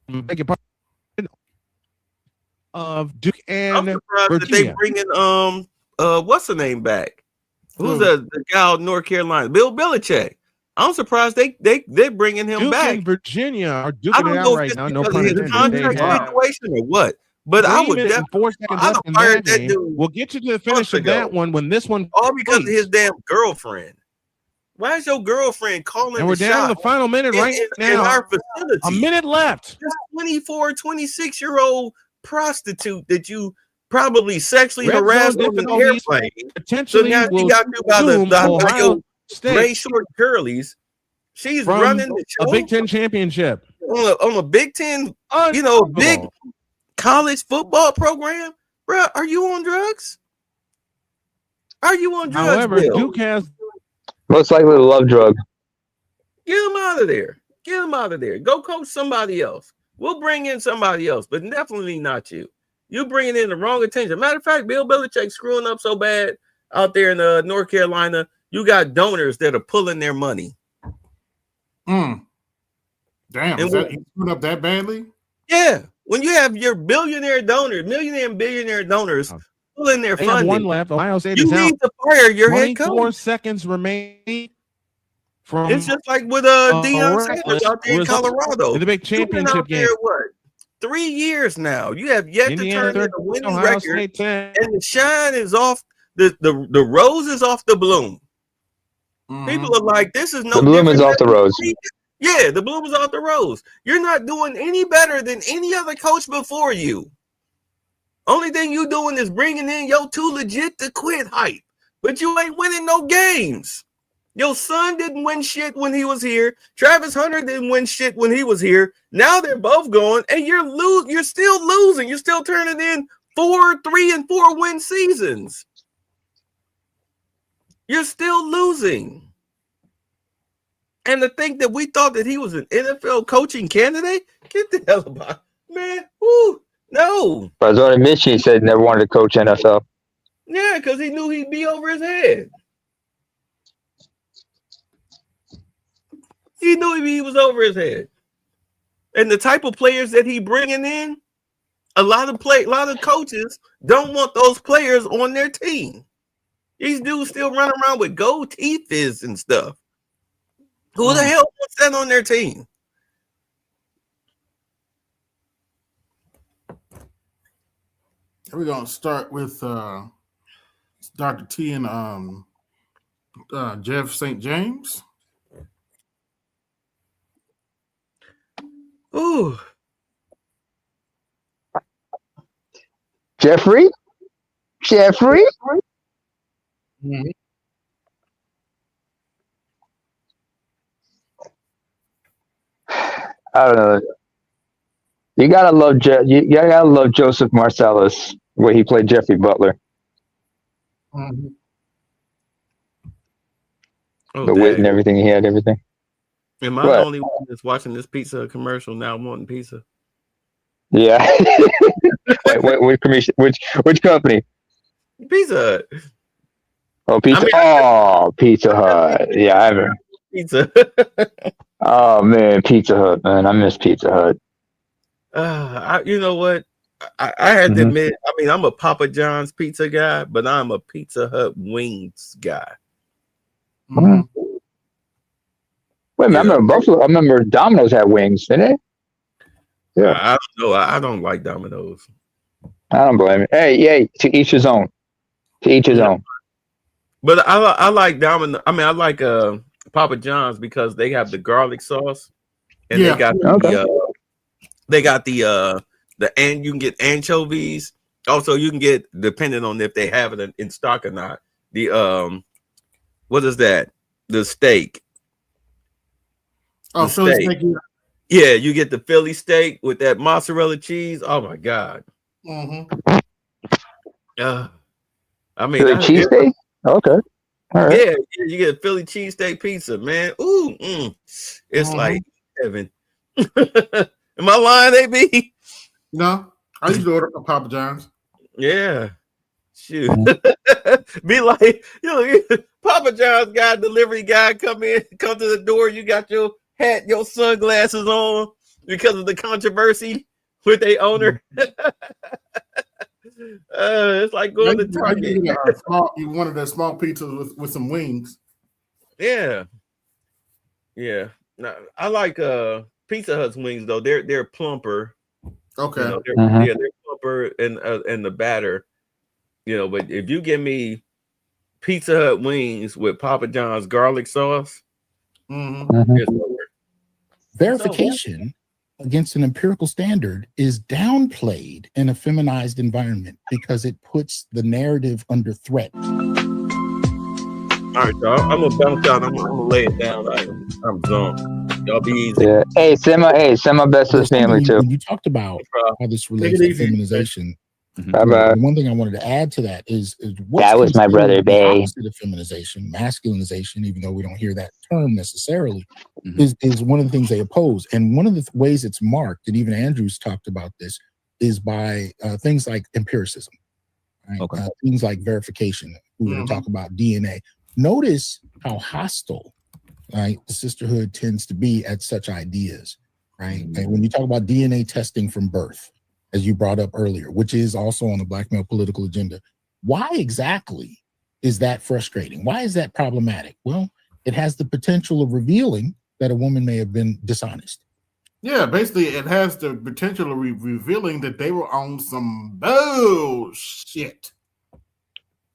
the beg your pardon, of Duke I'm and surprised that they Virginia. bringing what's the name back? Who's the guy out of North Carolina? Bill Belichick. I'm surprised they're bringing him Duke back. and Virginia are I duking don't it know out if right it's now. No because pun of his intended. They contract have situation or what. But I 3 would minutes and definitely 4 seconds I'd left have in fired that that game. dude We'll get you to the finish months of ago. that one when this one all because of completes. his damn girlfriend. Why is your girlfriend calling And we're the down to shot the final minute right in now. our facility? A minute left. This 24, 26-year-old prostitute that you probably sexually Red harassed zone on the difficulties airplane. So potentially now she will got you by zoom by Ohio your gray State short curlies. She's from running the a show Big Ten championship. on a Big Ten, big Unbelievable. college football program. Bro, are you on drugs? Are you on drugs, However, Bill? Duke has Most likely the love drug. Get him out of there. Get him out of there. Go coach somebody else. We'll bring in somebody else, but definitely not you. You bringing in the wrong attention. Matter of fact, Bill Belichick screwing up so bad out there in North Carolina. You got donors that are pulling their money. Damn, And is that he screwed up that badly? Yeah, when you have your millionaire and billionaire donors pulling their they have funding, one left. Ohio State you is out. need to fire your head 24 coach. seconds remaining from It's just like with Deion Sanders out there in Colorado. in the big You've been championship out game. there, what, 3 years now? You have yet Indiana to turn in 30, a winning Ohio record, State 10. and the shine is off. The rose is off the bloom. People are like, this is no The bloom is different off the than- rose. Yeah, the bloom is off the rose. You're not doing any better than any other coach before you. Only thing you doing is bringing in your too legit to quit hype, but you ain't winning no games. Your son didn't win shit when he was here. Travis Hunter didn't win shit when he was here. Now they're both going, and you're still losing. You're still turning in 4, 3, and 4 win seasons. You're still losing. And to think that we thought that he was an NFL coaching candidate, get the hell about, man. Woo, no. But as already mentioned, he said he never wanted to coach NFL. Yeah, because he knew he'd be over his head. He knew he was over his head. And the type of players that he bringing in, a lot of coaches don't want those players on their team. These dudes still run around with gold teeth and stuff. Who the hell wants that on their team? We're gonna start with Dr. T and Jeff St. James. Ooh. Jeffrey? I don't know. You gotta love you gotta love Joseph Marcellus, where he played Jeffrey Butler. Oh, The wit and everything he had, everything. Am I the only one that's watching this pizza commercial now wanting pizza? Yeah. Which company? Pizza Hut. Oh, Pizza Hut. Yeah, I haven't. Pizza. Oh man, Pizza Hut, man. I miss Pizza Hut. You know what? I had to admit, I mean, I'm a Papa John's pizza guy, but I'm a Pizza Hut wings guy. Wait a minute, I remember Domino's had wings, didn't it? Yeah. I don't know. I don't like Domino's. I don't blame it. Hey, to each his own. To each his own. But I like Domino. I mean, I like Papa John's because they have the garlic sauce, and they got and you can get anchovies. Also, you can get, depending on if they have it in stock or not, the what is that? The steak. Oh, Philly steak. Yeah, you get the Philly steak with that mozzarella cheese. Oh my god. Mm-hmm. I mean, Philly cheesesteak? Okay. All right. Yeah, you get a Philly cheesesteak pizza, man. Ooh, it's like heaven. Am I lying, AB? No, I used to order a Papa John's. Yeah. Shoot. Be like, Papa John's guy, delivery guy, come to the door. You got your hat, your sunglasses on because of the controversy with their owner. It's like going to Target. You wanted a small pizza with some wings. Yeah. Now, I like Pizza Hut's wings though. They're plumper. Okay. You know, they're plumper and the batter. You know, but if you give me Pizza Hut wings with Papa John's garlic sauce, it's over. Verification against an empirical standard is downplayed in a feminized environment because it puts the narrative under threat. All right, y'all. I'm gonna bounce out. I'm gonna lay it down. I'm drunk. Y'all be easy. Yeah. Hey, send my best to the family too. When you talked about how this relates to feminization, one thing I wanted to add to that is that was my brother Bay. Opposite of feminization, masculinization, even though we don't hear that term necessarily, is one of the things they oppose. And one of the ways it's marked, and even Andrews talked about this, is by things like empiricism, right? Things like verification. We were to talk about DNA. Notice how hostile, right, the sisterhood tends to be at such ideas, right? And when you talk about DNA testing from birth, as you brought up earlier, which is also on the Black male political agenda. Why exactly is that frustrating? Why is that problematic? Well, it has the potential of revealing that a woman may have been dishonest. Yeah, basically it has the potential of revealing that they were on some bullshit.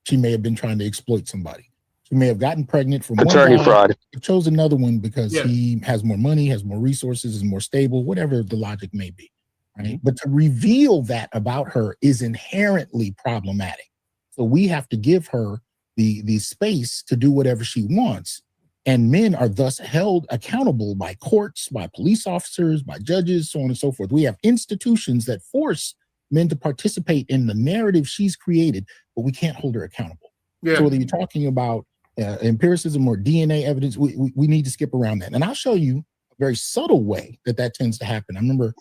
She may have been trying to exploit somebody. She may have gotten pregnant from attorney fraud. Chose another one because he has more money, has more resources, is more stable, whatever the logic may be. Right? But to reveal that about her is inherently problematic. So we have to give her the space to do whatever she wants. And men are thus held accountable by courts, by police officers, by judges, so on and so forth. We have institutions that force men to participate in the narrative she's created, but we can't hold her accountable. Yeah. So whether you're talking about empiricism or DNA evidence, we need to skip around that. And I'll show you a very subtle way that tends to happen. I remember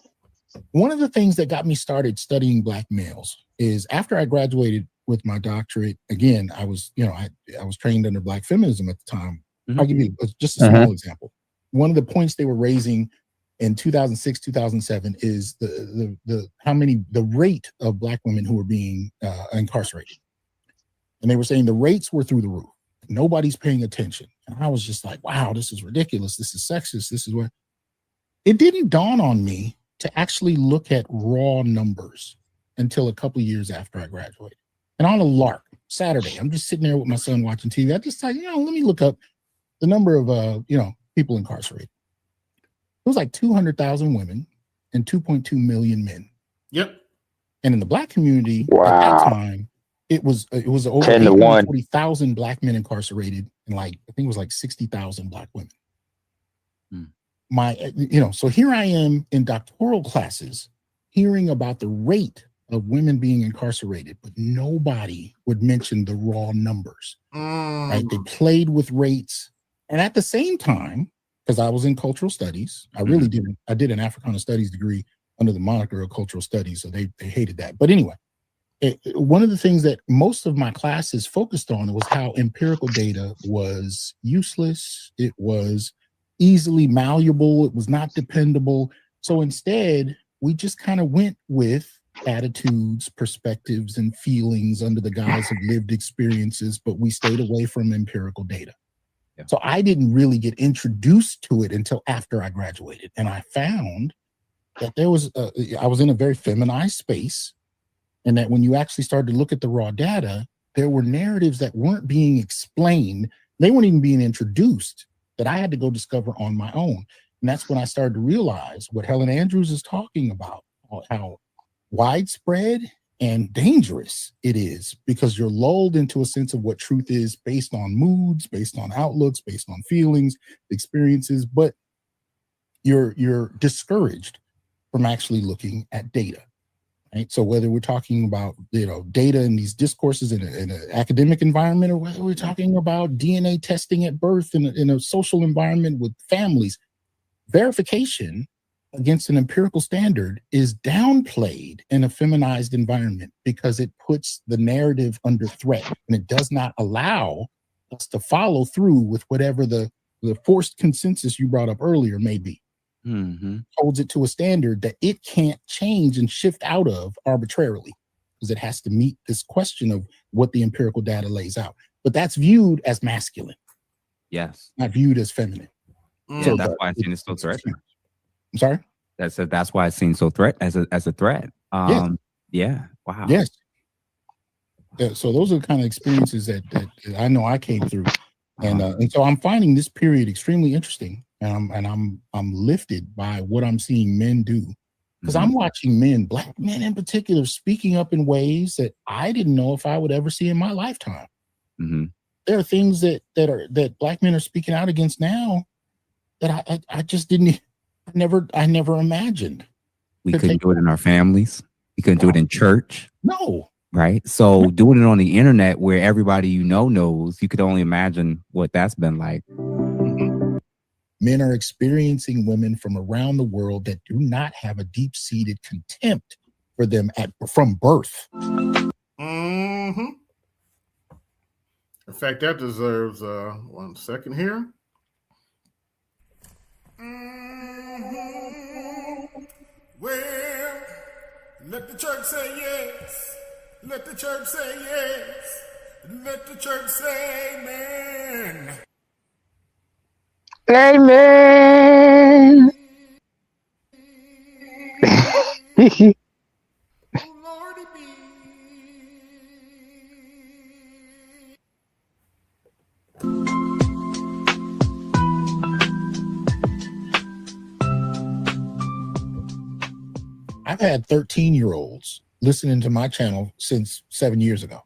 one of the things that got me started studying Black males is after I graduated with my doctorate, again, I was trained under Black feminism at the time. I'll give you just a small example. One of the points they were raising in 2006, 2007 is the rate of Black women who were being incarcerated. And they were saying the rates were through the roof. Nobody's paying attention. And I was just like, wow, this is ridiculous. This is sexist. This is what it didn't dawn on me to actually look at raw numbers until a couple years after I graduated. And on a lark, Saturday, I'm just sitting there with my son watching TV. I just thought, let me look up the number of, people incarcerated. It was like 200,000 women and 2.2 million men. Yep. And in the Black community at that time, it was over 40,000 Black men incarcerated and I think it was like 60,000 Black women. So here I am in doctoral classes hearing about the rate of women being incarcerated, but nobody would mention the raw numbers. Right? They played with rates. And at the same time, because I was in cultural studies, I did an Africana studies degree under the moniker of cultural studies. So they hated that. But anyway, one of the things that most of my classes focused on was how empirical data was useless. It was easily malleable. It was not dependable. So instead, we just kind of went with attitudes, perspectives, and feelings under the guise of lived experiences, but we stayed away from empirical data. Yeah. So I didn't really get introduced to it until after I graduated. And I found that I was in a very feminized space, and that when you actually started to look at the raw data, there were narratives that weren't being explained. They weren't even being introduced, that I had to go discover on my own. And that's when I started to realize what Helen Andrews is talking about, how widespread and dangerous it is, because you're lulled into a sense of what truth is based on moods, based on outlooks, based on feelings, experiences, but you're discouraged from actually looking at data. Right? So whether we're talking about data in these discourses in an academic environment, or whether we're talking about DNA testing at birth in a social environment with families, verification against an empirical standard is downplayed in a feminized environment because it puts the narrative under threat, and it does not allow us to follow through with whatever the forced consensus you brought up earlier may be. Holds it to a standard that it can't change and shift out of arbitrarily, because it has to meet this question of what the empirical data lays out. But that's viewed as masculine. Yes. Not viewed as feminine. Yeah, So that's why I seen it so threatening. I'm sorry? That's why it seems so as a threat. Yeah. Wow. Yes. Yeah, so those are the kind of experiences that I know I came through. And so I'm finding this period extremely interesting. And I'm lifted by what I'm seeing men do. Because I'm watching men, black men in particular, speaking up in ways that I didn't know if I would ever see in my lifetime. There are things that black men are speaking out against now that I just didn't, I never imagined. We couldn't do it in our families. We couldn't do it in church. No. Right. So doing it on the internet where everybody you know knows, you could only imagine what that's been like. Men are experiencing women from around the world that do not have a deep-seated contempt for them from birth. In fact, that deserves 1 second here. Well, let the church say yes. Let the church say yes. Let the church say amen. Amen. I've had 13-year-olds listening to my channel since 7 years ago.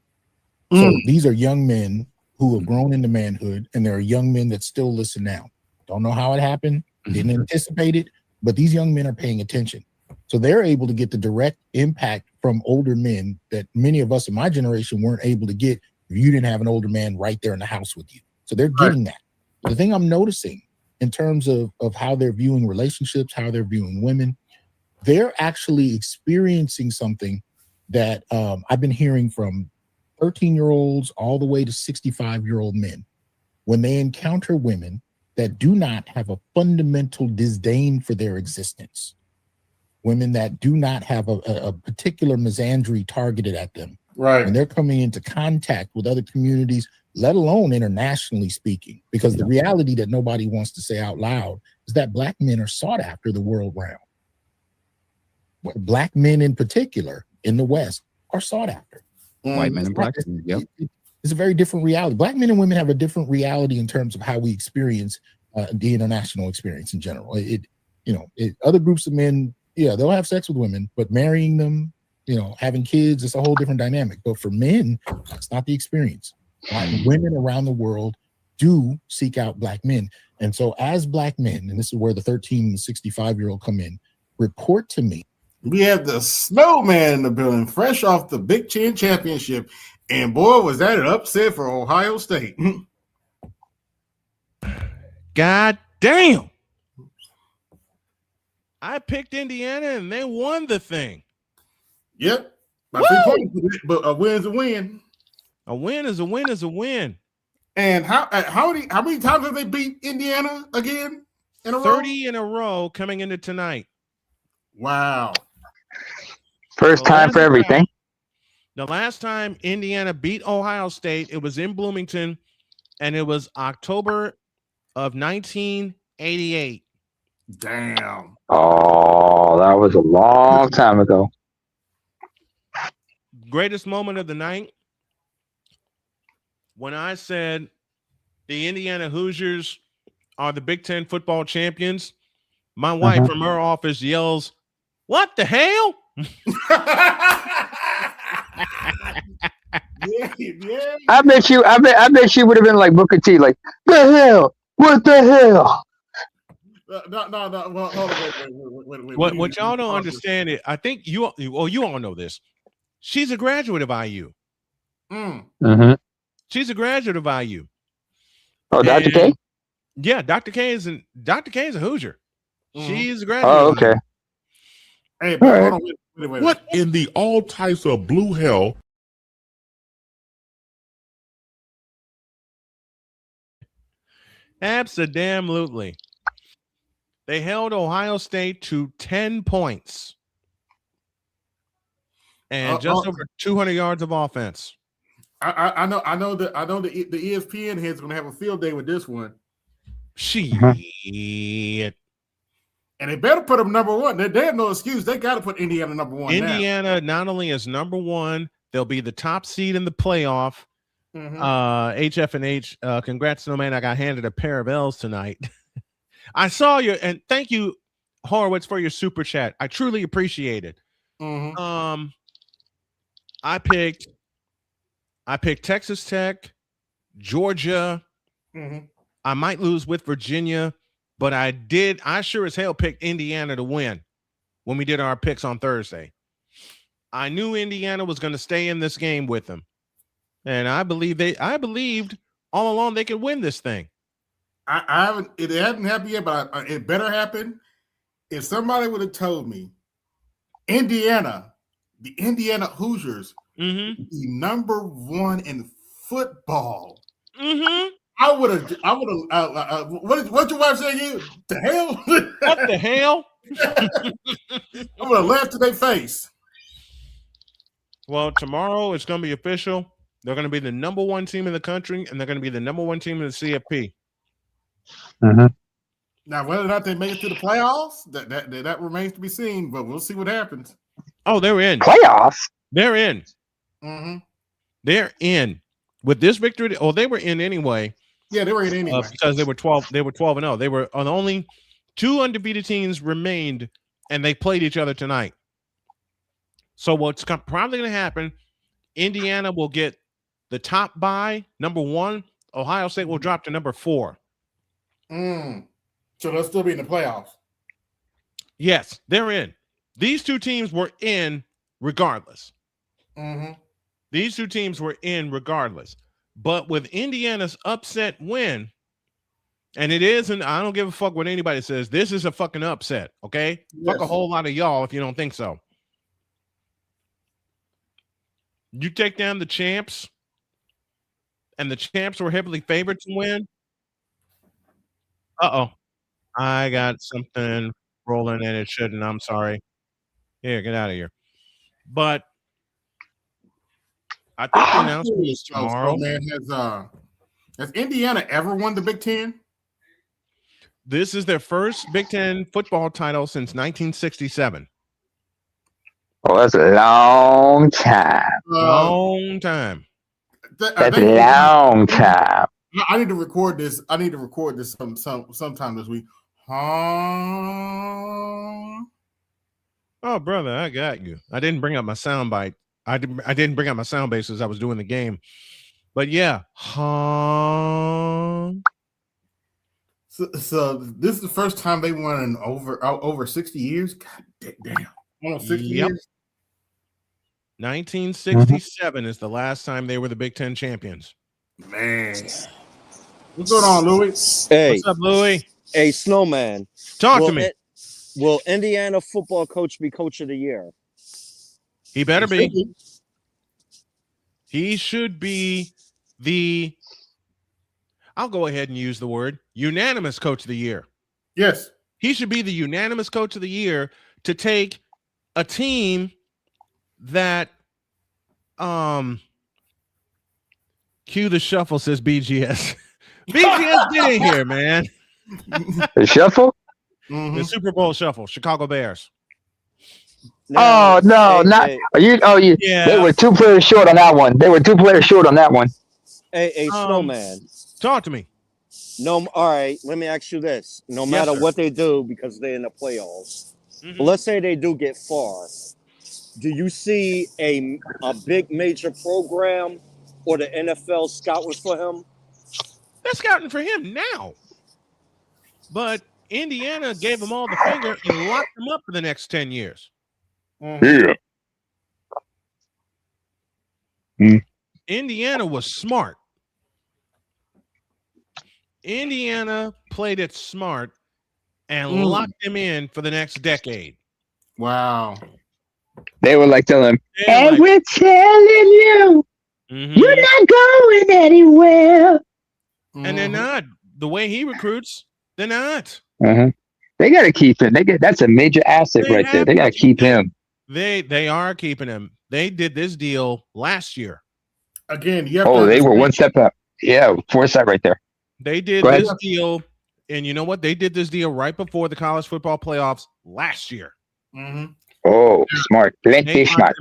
So these are young men who have grown into manhood, and there are young men that still listen now. Don't know how it happened, didn't anticipate it, but these young men are paying attention. So they're able to get the direct impact from older men that many of us in my generation weren't able to get if you didn't have an older man right there in the house with you. So they're getting that. The thing I'm noticing in terms of how they're viewing relationships, how they're viewing women, they're actually experiencing something that I've been hearing from 13-year-olds all the way to 65-year-old men. When they encounter women that do not have a fundamental disdain for their existence, women that do not have a particular misandry targeted at them, when they're coming into contact with other communities, let alone internationally speaking, because the reality that nobody wants to say out loud is that black men are sought after the world round. Black men in particular in the West are sought after. White men and black men. Yep. It's a very different reality. Black men and women have a different reality in terms of how we experience the international experience in general. Other groups of men, they'll have sex with women, but marrying them, having kids, it's a whole different dynamic. But for men, that's not the experience. Women around the world do seek out black men. And so as black men, and this is where the 13 and 65-year-old come in, report to me. We have the Snowman in the building, fresh off the Big Ten championship. And boy, was that an upset for Ohio State. God damn. I picked Indiana and they won the thing. Yep. By 3 points, but a win's a win. A win is a win is a win. And how many times have they beat Indiana again in a row? 30 in a row coming into tonight. Wow. First time for everything. The last time Indiana beat Ohio State, it was in Bloomington, and it was October of 1988. Damn. Oh, that was a long time ago. Greatest moment of the night, when I said the Indiana Hoosiers are the Big Ten football champions, my wife from her office yells, "What the hell?" Yeah. I bet you would have been like Booker T, like, the hell? What the hell? No. Well, hold on, wait. What y'all don't understand it. I think you all know this. She's a graduate of IU. She's a graduate of IU. Oh, Dr. K? Yeah, Dr. K is a Hoosier. She's a graduate. Oh, okay. Hey, but hold on, wait. What in the all types of blue hell Absolutely. They held Ohio State to 10 points and just over 200 yards of offense. I know the ESPN head's going to have a field day with this one. Shit. And they better put them number one. They have no excuse. They got to put Indiana number one. Indiana not only is number one, they'll be the top seed in the playoff. HF&H, congrats, Snowman. I got handed a pair of L's tonight. I saw you, and thank you, Horowitz, for your super chat. I truly appreciate it. I picked Texas Tech, Georgia. I might lose with Virginia, but I sure as hell picked Indiana to win when we did our picks on Thursday. I knew Indiana was going to stay in this game with them. And I believed all along they could win this thing. It hasn't happened yet, but it better happen. If somebody would have told me the Indiana Hoosiers, the number one in football, I would have. What your wife saying? You the hell? What the hell? I would have laughed in their face. Well, tomorrow it's going to be official. They're going to be the number one team in the country, and they're going to be the number one team in the CFP. Now, whether or not they make it to the playoffs, that remains to be seen. But we'll see what happens. Oh, they're in playoffs. They're in. They're in with this victory. Oh, they were in anyway. Yeah, they were in anyway because they were 12. They were 12-0. They were on only 2 undefeated teams remained, and they played each other tonight. So what's probably going to happen? Indiana will get the top bye, number 1. Ohio State will drop to number 4. So they'll still be in the playoffs. Yes, they're in. These 2 teams were in regardless. These 2 teams were in regardless. But with Indiana's upset win, and it isn't, I don't give a fuck what anybody says. This is a fucking upset, okay? Yes. Fuck a whole lot of y'all if you don't think so. You take down the champs, and the champs were heavily favored to win. I got something rolling and it shouldn't. I'm sorry. Here, get out of here. But I think the announcement is tomorrow. Has Indiana ever won the Big Ten? This is their first Big Ten football title since 1967. Oh, that's a long time. Long time. That's a long time. I need to record this. Sometime this week. Oh, brother, I got you. I didn't bring up my sound bite. I didn't bring up my sound base as I was doing the game. But yeah. So this is the first time they won in over 60 years. God damn. 60 years. 1967 is the last time they were the Big Ten champions. Man. What's going on, Louis? Hey. What's up, Louis? Hey, Snowman. Talk to me. Will Indiana football coach be coach of the year? He better be. He should be I'll go ahead and use the word unanimous coach of the year. Yes. He should be the unanimous coach of the year to take a team that cue the shuffle, says BGS. BGS, get in here, man. The shuffle? The Super Bowl shuffle, Chicago Bears. No, Yeah. They were 2 players short on that one. Hey, Snowman. Talk to me. No, all right. Let me ask you this: no matter what they do, because they're in the playoffs, but let's say they do get far, do you see a big major program or the NFL scouting for him? They're scouting for him now, but Indiana gave them all the finger and locked them up for the next 10 years. Yeah. Indiana was smart. Indiana played it smart and locked him in for the next decade. Wow. They were like telling him, and we're telling you, you're not going anywhere. And they're not. the way he recruits, they're not. They got to keep him. That's a major asset right there. They got to keep him. They are keeping him. They did this deal last year. Again, you have to they were one step up. Yeah, foresight right there. They did this deal, and you know what? They did this deal right before the college football playoffs last year. Oh, smart. Plenty smart.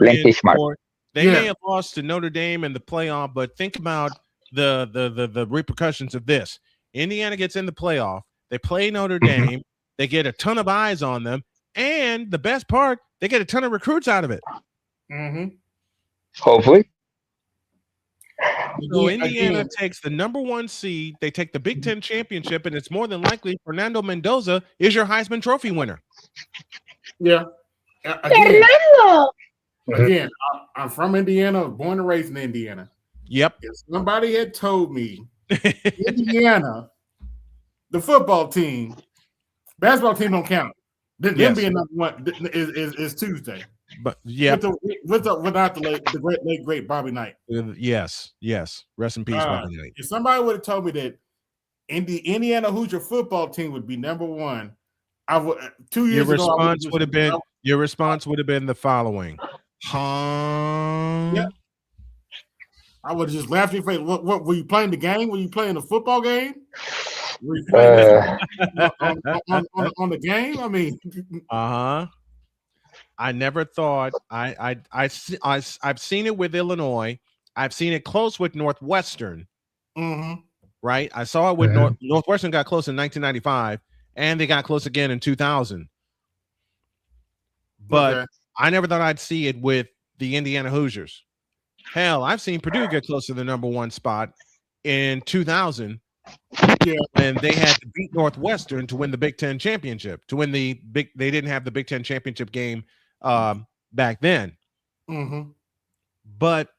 They may have lost to Notre Dame in the playoff, but think about the repercussions of this. Indiana gets in the playoff. They play Notre Dame. They get a ton of eyes on them. And the best part, they get a ton of recruits out of it. Hopefully. So Indiana takes the number 1 seed. They take the Big Ten championship, and it's more than likely Fernando Mendoza is your Heisman Trophy winner. Yeah. Again, I'm from Indiana, born and raised in Indiana. Yep. If somebody had told me Indiana, the football team, basketball team don't count. Them being number 1 is Tuesday. But yeah, without the great Bobby Knight. Yes. Rest in peace, Bobby Knight. If somebody would have told me that Indiana Hoosier football team would be number 1, I would 2 years ago. Your response would have been the following. Yeah. I would have just laughed in your face. What were you playing the game? Were you playing a football game? Were you playing on the game? I mean, I never thought I've seen it with Illinois. I've seen it close with Northwestern. Right? I saw it with Northwestern got close in 1995, and they got close again in 2000. But I never thought I'd see it with the Indiana Hoosiers. Hell, I've seen Purdue get close to the number 1 spot in 2000. And they had to beat Northwestern to win the Big Ten championship. They didn't have the Big Ten championship game back then. But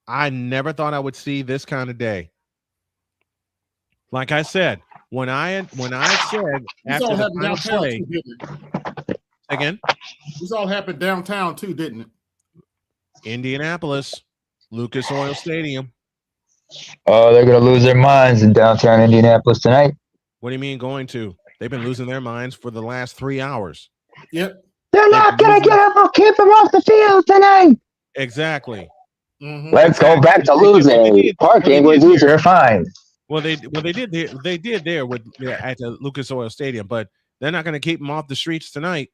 I never thought I would see this kind of day. Like I said, when I said after the final play, again, this all happened downtown too, didn't it? Indianapolis, Lucas Oil Stadium. Oh, they're gonna lose their minds in downtown Indianapolis tonight. What do you mean going to? They've been losing their minds for the last 3 hours. Yep. They're not gonna keep them off the field tonight. Exactly. Let's go back to losing. Parking was user fine. Well, they did there with at the Lucas Oil Stadium, but they're not going to keep them off the streets tonight.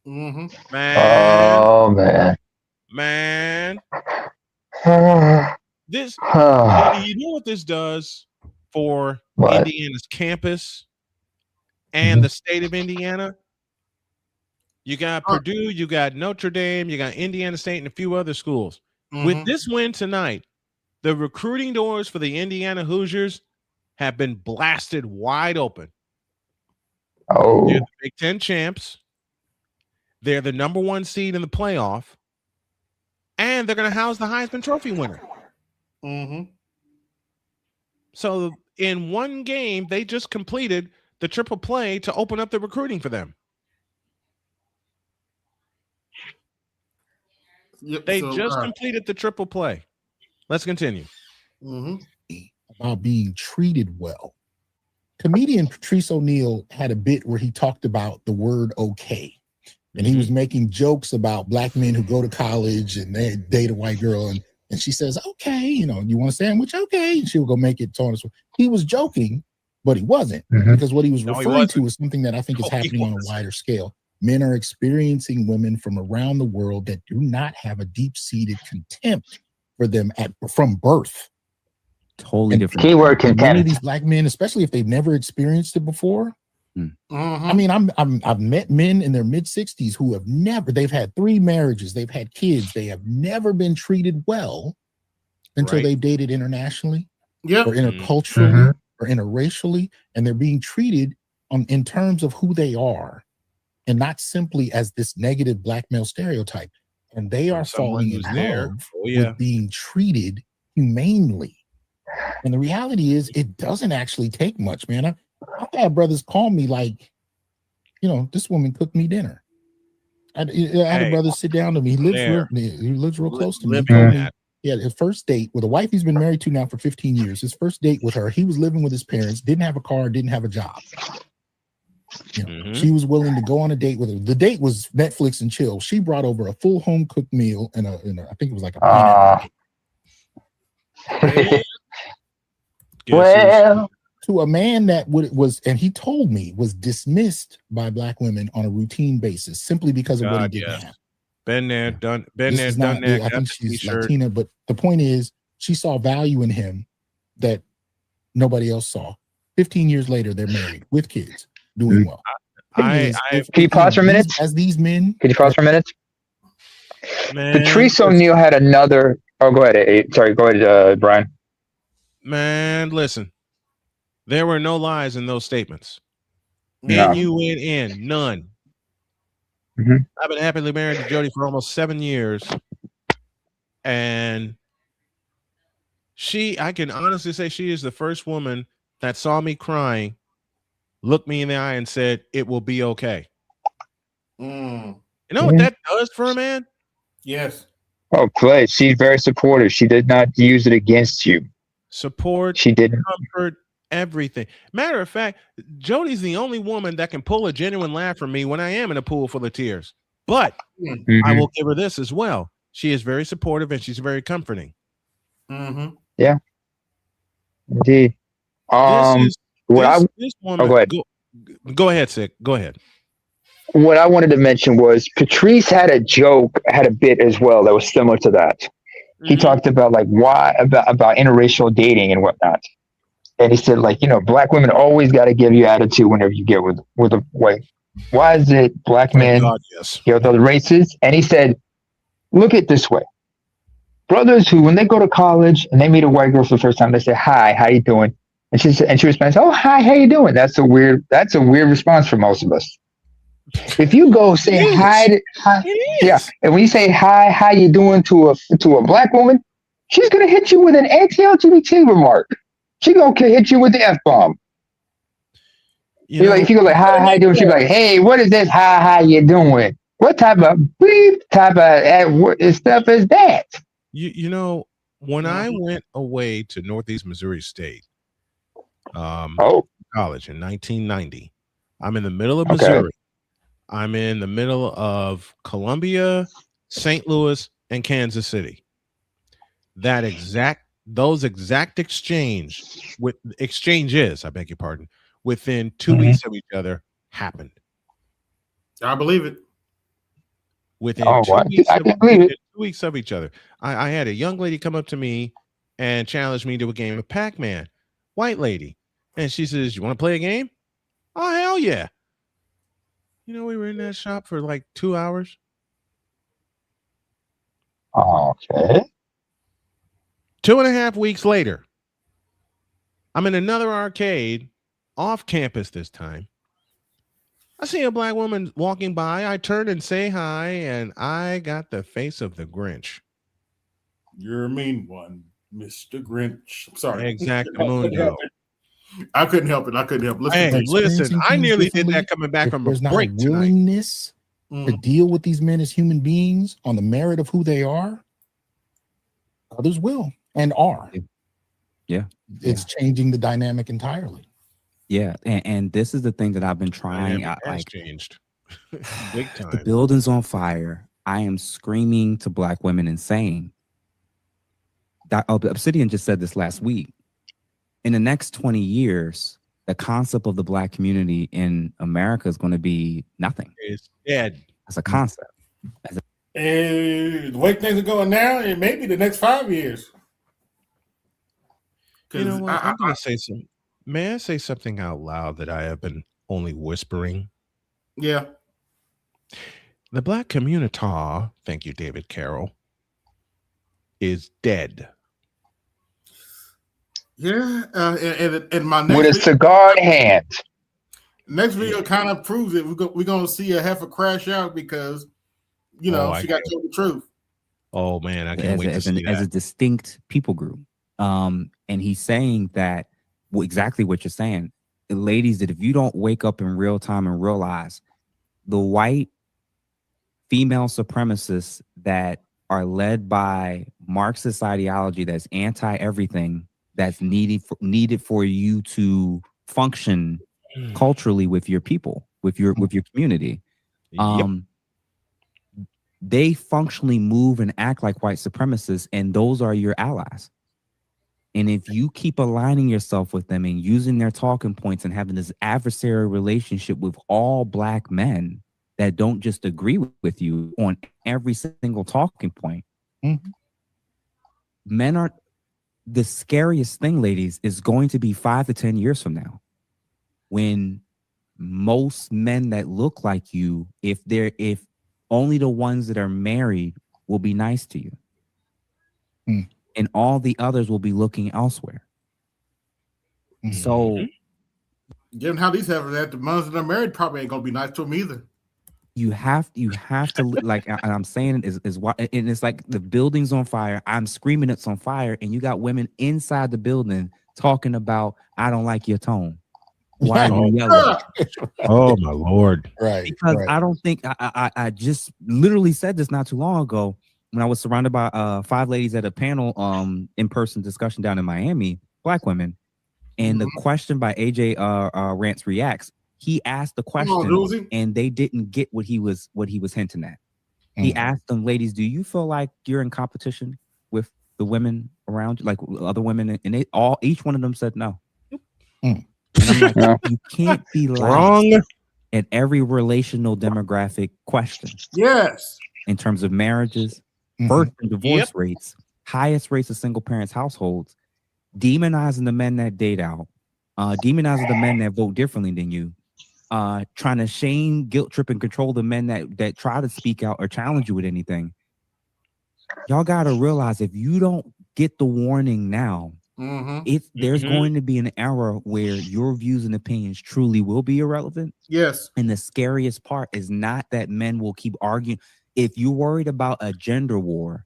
Man. Oh man. This you know what this does for Indiana's campus and the state of Indiana? You got Purdue, you got Notre Dame, you got Indiana State, and a few other schools. With this win tonight, the recruiting doors for the Indiana Hoosiers have been blasted wide open. Oh. They're the Big Ten champs. They're the number 1 seed in the playoff. And they're going to house the Heisman Trophy winner. So in one game, they just completed the triple play to open up the recruiting for them. They just completed the triple play. Let's continue. About being treated well. Comedian Patrice O'Neal had a bit where he talked about the word okay. And he was making jokes about black men who go to college and they date a white girl. And she says, okay, you want a sandwich? Okay. And she'll go make it. So on and so. He was joking, but he wasn't. Because what he was referring to is something that I think is happening on a wider scale. Men are experiencing women from around the world that do not have a deep-seated contempt for them from birth. Totally different. Keyword contempt. Many of these black men, especially if they've never experienced it before. I mean, I've met men in their mid-60s who they've had 3 marriages, they've had kids, they have never been treated well until they've dated internationally, or interculturally, or interracially, and they're being treated in terms of who they are, and not simply as this negative black male stereotype. And they are falling in love with being treated humanely. And the reality is, it doesn't actually take much, man. I've had brothers call me like, this woman cooked me dinner. I had a brother sit down to me. He lives real close to me. He had his first date with a wife he's been married to now for 15 years. His first date with her, he was living with his parents, didn't have a car, didn't have a job. You know, she was willing to go on a date with her. The date was Netflix and chill. She brought over a full home cooked meal and I think it was like a pineapple. Well, to a man that was, and he told me, was dismissed by black women on a routine basis simply because of what he didn't have. Been there, done that. I think she's Latina, but the point is, she saw value in him that nobody else saw. 15 years later, they're married with kids, doing well. Can you pause for a minute? As these men, can you pause for a minute? Man, Patrice O'Neal had another. Oh, go ahead. Sorry, go ahead, Brian. Man, listen. There were no lies in those statements. No. N-U-N-N, none. I've been happily married to Jody for almost 7 years. And I can honestly say she is the first woman that saw me crying, looked me in the eye and said, "It will be okay." You know what that does for a man? Yes. Oh, Clay, she's very supportive. She did not use it against you. Support, she didn't. Comfort, everything. Matter of fact, Jody's the only woman that can pull a genuine laugh from me when I am in a pool full of tears. But I will give her this as well. She is very supportive and she's very comforting. Yeah. Indeed. This woman, go ahead. Go ahead, Sick. Go ahead. What I wanted to mention was Patrice had a bit as well that was similar to that. He talked about like about interracial dating and whatnot. And he said, like, black women always got to give you attitude whenever you get with a white. Why is it black men get with other races? And he said, look at it this way. Brothers who, when they go to college and they meet a white girl for the first time, they say, "Hi, how you doing?" And she responds, "Oh, hi, how you doing?" That's a weird response for most of us. If you go say hi, and when you say hi, how you doing to a black woman, she's gonna hit you with an anti-LGBT remark. She gonna hit you with the F-bomb. If you go like, "Hi, how you doing?" She'll be like, "Hey, what is this? Hi, how you doing? What type of stuff is that?" When I went away to Northeast Missouri State, college in 1990, I'm in the middle of Missouri. I'm in the middle of Columbia, St. Louis, and Kansas City. Those exact exchanges, I beg your pardon, within 2 weeks of each other happened. I believe it. Within 2 weeks of each other. I had a young lady come up to me and challenge me to a game of Pac-Man. White lady. And she says, "You want to play a game?" Oh, hell yeah. We were in that shop for like 2 hours. Okay. 2.5 weeks later, I'm in another arcade off campus this time. I see a black woman walking by. I turn and say hi, and I got the face of the Grinch. You're a mean one, Mr. Grinch. I'm sorry. Exactamundo. I couldn't help it. Listen, I nearly did that coming back from a break. There's not a willingness to deal with these men as human beings on the merit of who they are. Others will and are. Yeah. It's changing the dynamic entirely. Yeah, and this is the thing that I've been trying. Changed big time. The building's on fire. I am screaming to black women and saying, Obsidian just said this last week. In the next 20 years, the concept of the black community in America is going to be nothing. It's dead as a concept. And the way things are going now, it may be the next 5 years. You know what? I'm going to say something. May I say something out loud that I have been only whispering? Yeah. The black community, thank you, David Carroll, is dead. Yeah, and my next with a cigar in hand. Next video kind of proves it. We're gonna see a heifer crash out because she got told the truth. Oh man, I can't wait to see that. As a distinct people group. And he's saying that exactly what you're saying, ladies, that if you don't wake up in real time and realize the white female supremacists that are led by Marxist ideology that's anti everything that's needed for you to function culturally with your people, with your community. They functionally move and act like white supremacists, and those are your allies. And if you keep aligning yourself with them and using their talking points and having this adversarial relationship with all Black men that don't just agree with you on every single talking point, men are the scariest thing, ladies, is going to be 5 to 10 years from now when most men that look like you, if only the ones that are married will be nice to you. And all the others will be looking elsewhere. So, given how these have that, the ones that are married probably ain't gonna be nice to them either. you have to like, and I'm saying is why, and it's like the building's on fire. I'm screaming it's on fire, and you got women inside the building talking about, I don't like your tone. Why are you yelling? Oh my Lord! Right, because I don't think I just literally said this not too long ago when I was surrounded by 5 ladies at a panel in-person discussion down in Miami, Black women, and the question by AJ Rants Reacts, he asked the question and they didn't get what he was hinting at. He asked them, ladies, do you feel like you're in competition with the women around you, like other women? And each one of them said no. And I'm like, you can't be wrong at every relational demographic question. Yes. In terms of marriages, birth and divorce rates, highest rates of single parents households, demonizing the men that date out, demonizing the men that vote differently than you, trying to shame, guilt trip, and control the men that try to speak out or challenge you with anything. Y'all gotta realize if you don't get the warning now, there's going to be an era where your views and opinions truly will be irrelevant. Yes. And the scariest part is not that men will keep arguing. If you're worried about a gender war,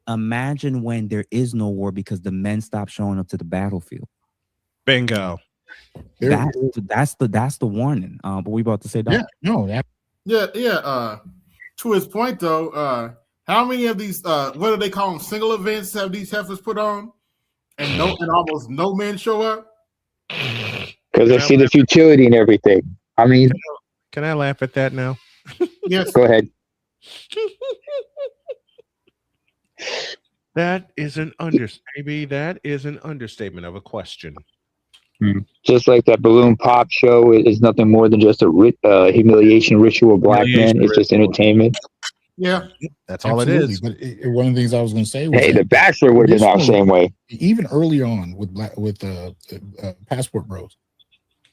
imagine when there is no war because the men stop showing up to the battlefield. Bingo. That's the warning. But we about to say that. To his point though, how many of these what do they call them, single events have these heifers put on? And almost no men show up? Because they see the futility and everything. I mean, can I laugh at that now? Yes. Go ahead. That is an understatement of a question. Just like that balloon pop show is nothing more than just a humiliation ritual of Black men. It's just entertainment. Yeah, that's all it is. But one of the things I was going to say was, the Bachelor would have been the same way. Even early on with Passport Bros,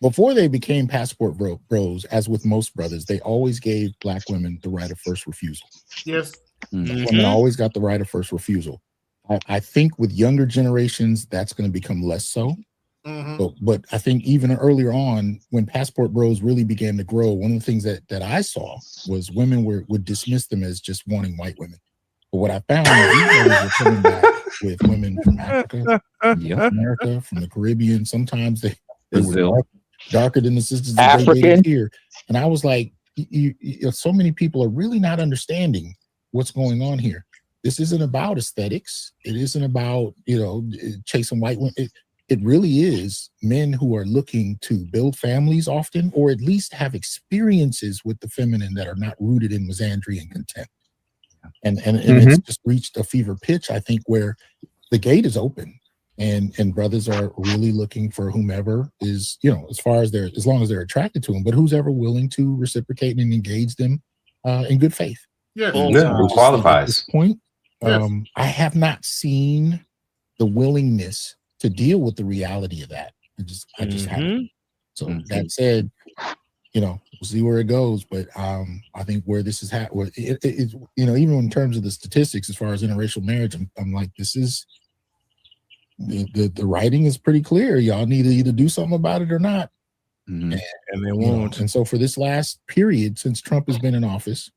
before they became Passport Bros, as with most brothers, they always gave Black women the right of first refusal. Yes, women always got the right of first refusal. I think with younger generations, that's going to become less so. But I think even earlier on, when Passport Bros really began to grow, one of the things that I saw was women would dismiss them as just wanting white women. But what I found is these guys were coming back with women from Africa, America, from the Caribbean. Sometimes they were darker than the sisters that they dated here. And I was like, so many people are really not understanding what's going on here. This isn't about aesthetics. It isn't about, chasing white women. It really is men who are looking to build families often, or at least have experiences with the feminine that are not rooted in misandry and contempt. And it's just reached a fever pitch, I think, where the gate is open and brothers are really looking for whomever is, as long as they're attracted to them, but who's ever willing to reciprocate and engage them in good faith. Yeah, who qualifies. At this point, I have not seen the willingness to deal with the reality of that. I just haven't. So that said, we'll see where it goes. But I think where this is even in terms of the statistics as far as interracial marriage, I'm like, this is the writing is pretty clear. Y'all need to either do something about it or not. And they won't. And so for this last period since Trump has been in office,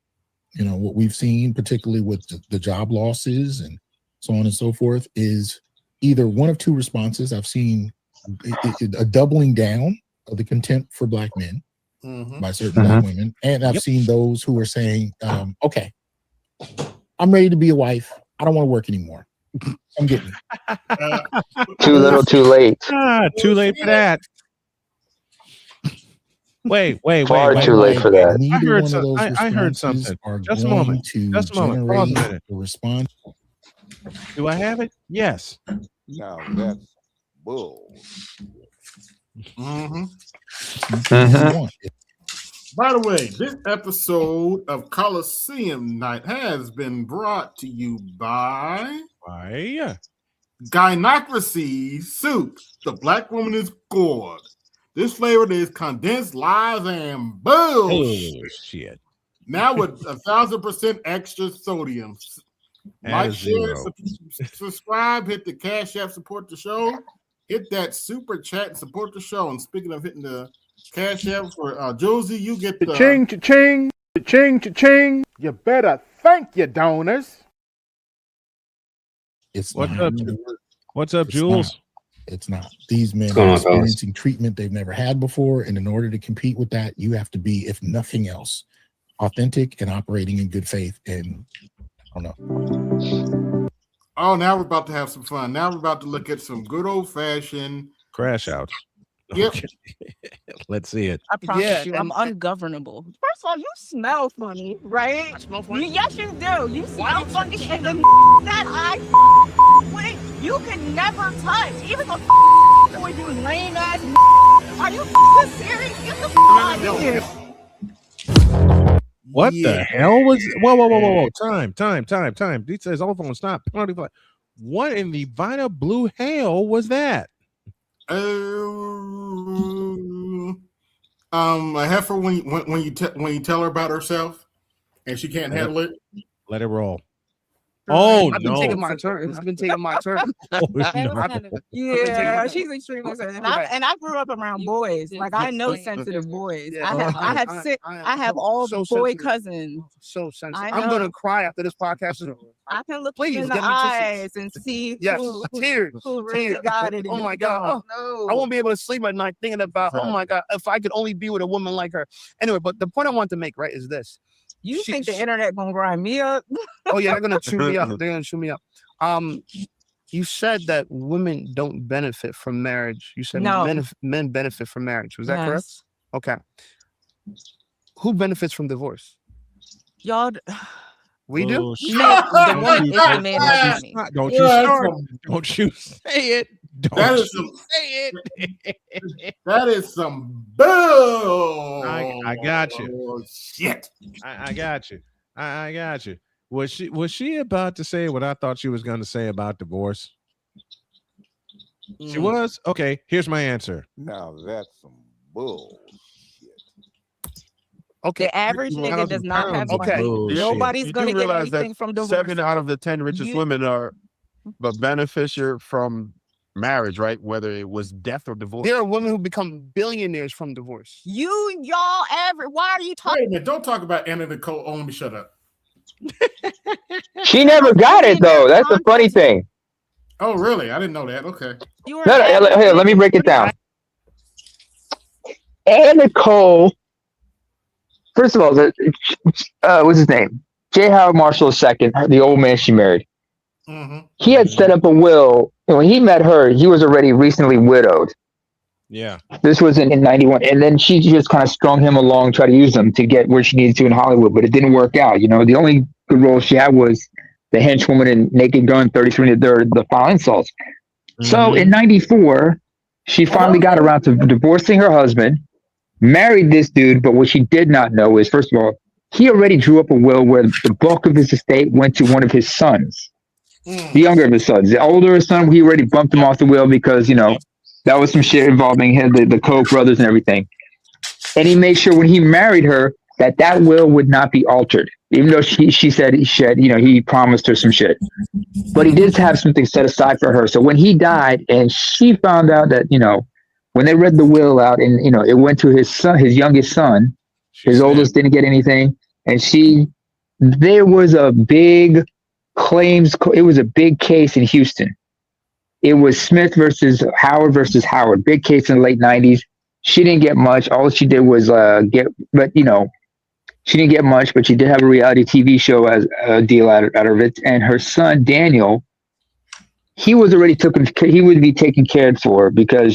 what we've seen, particularly with the job losses and so on and so forth, is either one of two responses. I've seen a doubling down of the contempt for Black men by certain Black women. And I've seen those who are saying, okay, I'm ready to be a wife. I don't want to work anymore. Come get me. Too little, too late. Too late for that. Wait. Far too late for that. Neither one of those I heard responses something. are Just a going moment. to Just a moment. Pause a generate minute. the response. Do I have it? Yes. Now that's bull. Mm-hmm. Mhm. By the way, this episode of Colosseum Night has been brought to you by Gynocracy Soup. The black woman is good. This flavor is condensed lies and bullshit. Now with 1,000% extra sodium. Like, share, subscribe, hit the Cash App, support the show. Hit that super chat and support the show. And speaking of hitting the Cash App for Josie, you get the Cha-ching, cha-ching, cha-ching, cha-ching. You better thank your donors. It's What's not. up? What's up, Jules? It's not. These men What's going are on, fellas? experiencing treatment they've never had before. And in order to compete with that, you have to be, if nothing else, authentic and operating in good faith. And I don't know. Oh, now we're about to have some fun. Now we're about to look at some good old-fashioned Crash outs. Yep. Let's see it. I promise you, I'm ungovernable. First of all, you smell funny, right? I smell funny? Yes, you do. You smell funny, and the that I with, you can never touch. Even the with you lame ass. Are you serious? Get the out of here. What the hell was? Whoa! Time. He says, "All phone stop." Penalty flag. What in the Vita blue hell was that? A heifer when you tell her about herself and she can't handle it. Let it roll. I've been taking my turn. I've been taking my turn. Yeah, she's extremely sensitive. And I grew up around boys. Like I know sensitive boys. I have all boy cousins. So sensitive. I'm gonna cry after this podcast is over. I can look Please you in the get me tissues. eyes and see tears. who really got it. Oh my god. No. I won't be able to sleep at night thinking about, oh my god, if I could only be with a woman like her. Anyway, but the point I want to make, right, is this. You think the internet gonna grind me up? Oh yeah, they're gonna chew me up. They're gonna chew me up. You said that women don't benefit from marriage. You said No. men benefit from marriage. Was that Yes. correct? Okay. Who benefits from divorce? Y'all. We do. The woman is the man that's money. Don't you start. Don't you say it. That is some, that is some bull. I got you. Shit. I got you. I got you. Was she about to say what I thought she was going to say about divorce? She was? Okay, here's my answer. Now that's some bull. Okay. The average nigga does not have money. Nobody's You gonna do get realize anything that from divorce. 7 out of the 10 richest women are the beneficiary from marriage, right? Whether it was death or divorce. There are women who become billionaires from divorce. Y'all why are you talking? Wait a minute, don't talk about Anna Nicole. Oh, let me shut up. She never got it though. That's the funny thing. Oh, really? I didn't know that. Okay. No, here, let me break it down. Anna Nicole. First of all, what's his name? J. Howard Marshall II, the old man she married. He had set up a will. And when he met her, he was already recently widowed. Yeah. This was in 91. And then she just kind of strung him along, tried to use him to get where she needed to in Hollywood, but it didn't work out. You know, the only good role she had was the henchwoman in Naked Gun, 33 the Foul Insults. So in 94, she finally got around to divorcing her husband, married this dude, but what she did not know is, first of all, he already drew up a will where the bulk of his estate went to one of his sons. The younger of his sons. The older son, he already bumped him off the will because, you know, that was some shit involving him, the Koch brothers and everything. And he made sure when he married her that will would not be altered. Even though she said he promised her some shit. But he did have something set aside for her. So when he died and she found out that, you know, when they read the will out and, you know, it went to his son, his youngest son, his oldest didn't get anything. And there was a big claims. It was a big case in Houston. It was Smith versus Howard, big case in the late 90s. She didn't get much. All she did was she didn't get much, but she did have a reality TV show as a deal out of it. And her son, Daniel, he was already he would be taken cared for because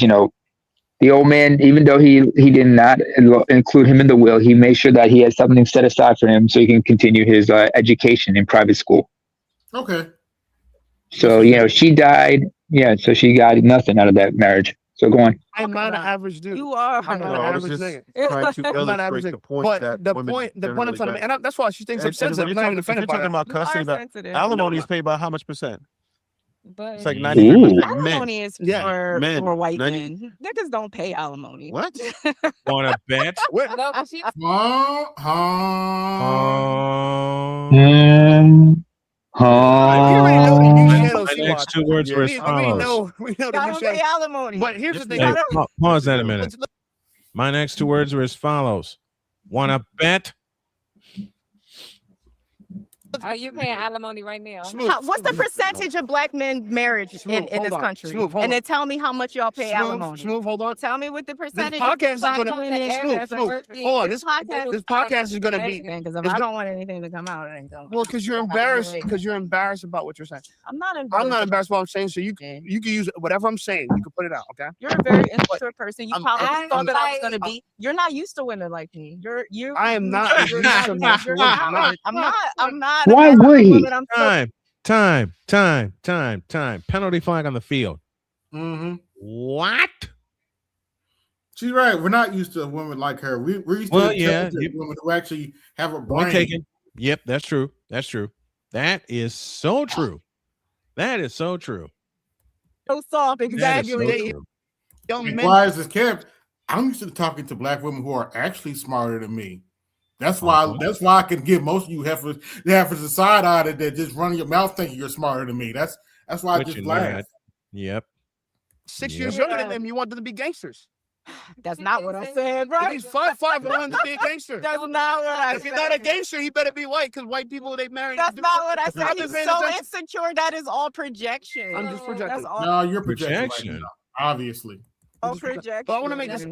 the old man, even though he did not include him in the will, he made sure that he had something set aside for him so he can continue his education in private school. Okay. So she died. Yeah, so she got nothing out of that marriage. So go on. I'm not an average dude. You are. I'm not No, an I was average just nigga. trying to I'm not an average illustrate the nigga. point But that the women point I'm generally trying to make, benefit. and that's why she thinks I'm And sensitive. when I'm you're not even talking, if you're offended by talking that. about custody, that sensitive. alimony is paid by how much percent? But It's like 93% men. alimony is for Men. white 90 men. Niggas don't pay alimony. What? Want to bet? We already know the new channel My she next watched. two words were as We follows. know the new Gotta pay channel. alimony. But here's the thing. Hey, pause that a minute. My next two words were as follows. Want to bet? Are you paying alimony right now? What's the percentage of black men marriage in this country? Smooth, hold And then on. tell me how much y'all pay alimony. Smooth, hold on. Tell me what the This percentage. podcast is going to Smooth. hold on. This podcast is going to be Because if I don't want anything to come out, it ain't going. well because you're embarrassed about what you're saying. I'm not embarrassed. I'm not embarrassed about what I'm saying. So you can use whatever I'm saying. You can put it out. Okay. You're a very insecure person. You I'm- probably I'm- thought that I was I'm- gonna be. You're not used to women like me. I am not You're used to most you're women. not. I'm not. Why would he? Time. Penalty flag on the field. Mm-hmm. What? She's right. We're not used to women like her. We're used to intelligent women who actually have a brain. Point taken. Yep, that's true. That is so true. So soft, exactly. Young men. Why is this kept? I'm used to talking to black women who are actually smarter than me. That's why. That's why I can give most of you heifers a side eye that just run your mouth thinking you're smarter than me. That's why I just laugh. Yep. 6 years younger than them, you want them to be gangsters. That's not what I said, bro. If he's 5'5" and wants to be a gangster. That's not what I said. If he's not a gangster, he better be white because white people they marry. That's not what I said. I've been He's paying so attention. insecure. That is all projection. I'm just projecting. That's all. No, you're projecting. Right now, obviously. All projection. But I want to make this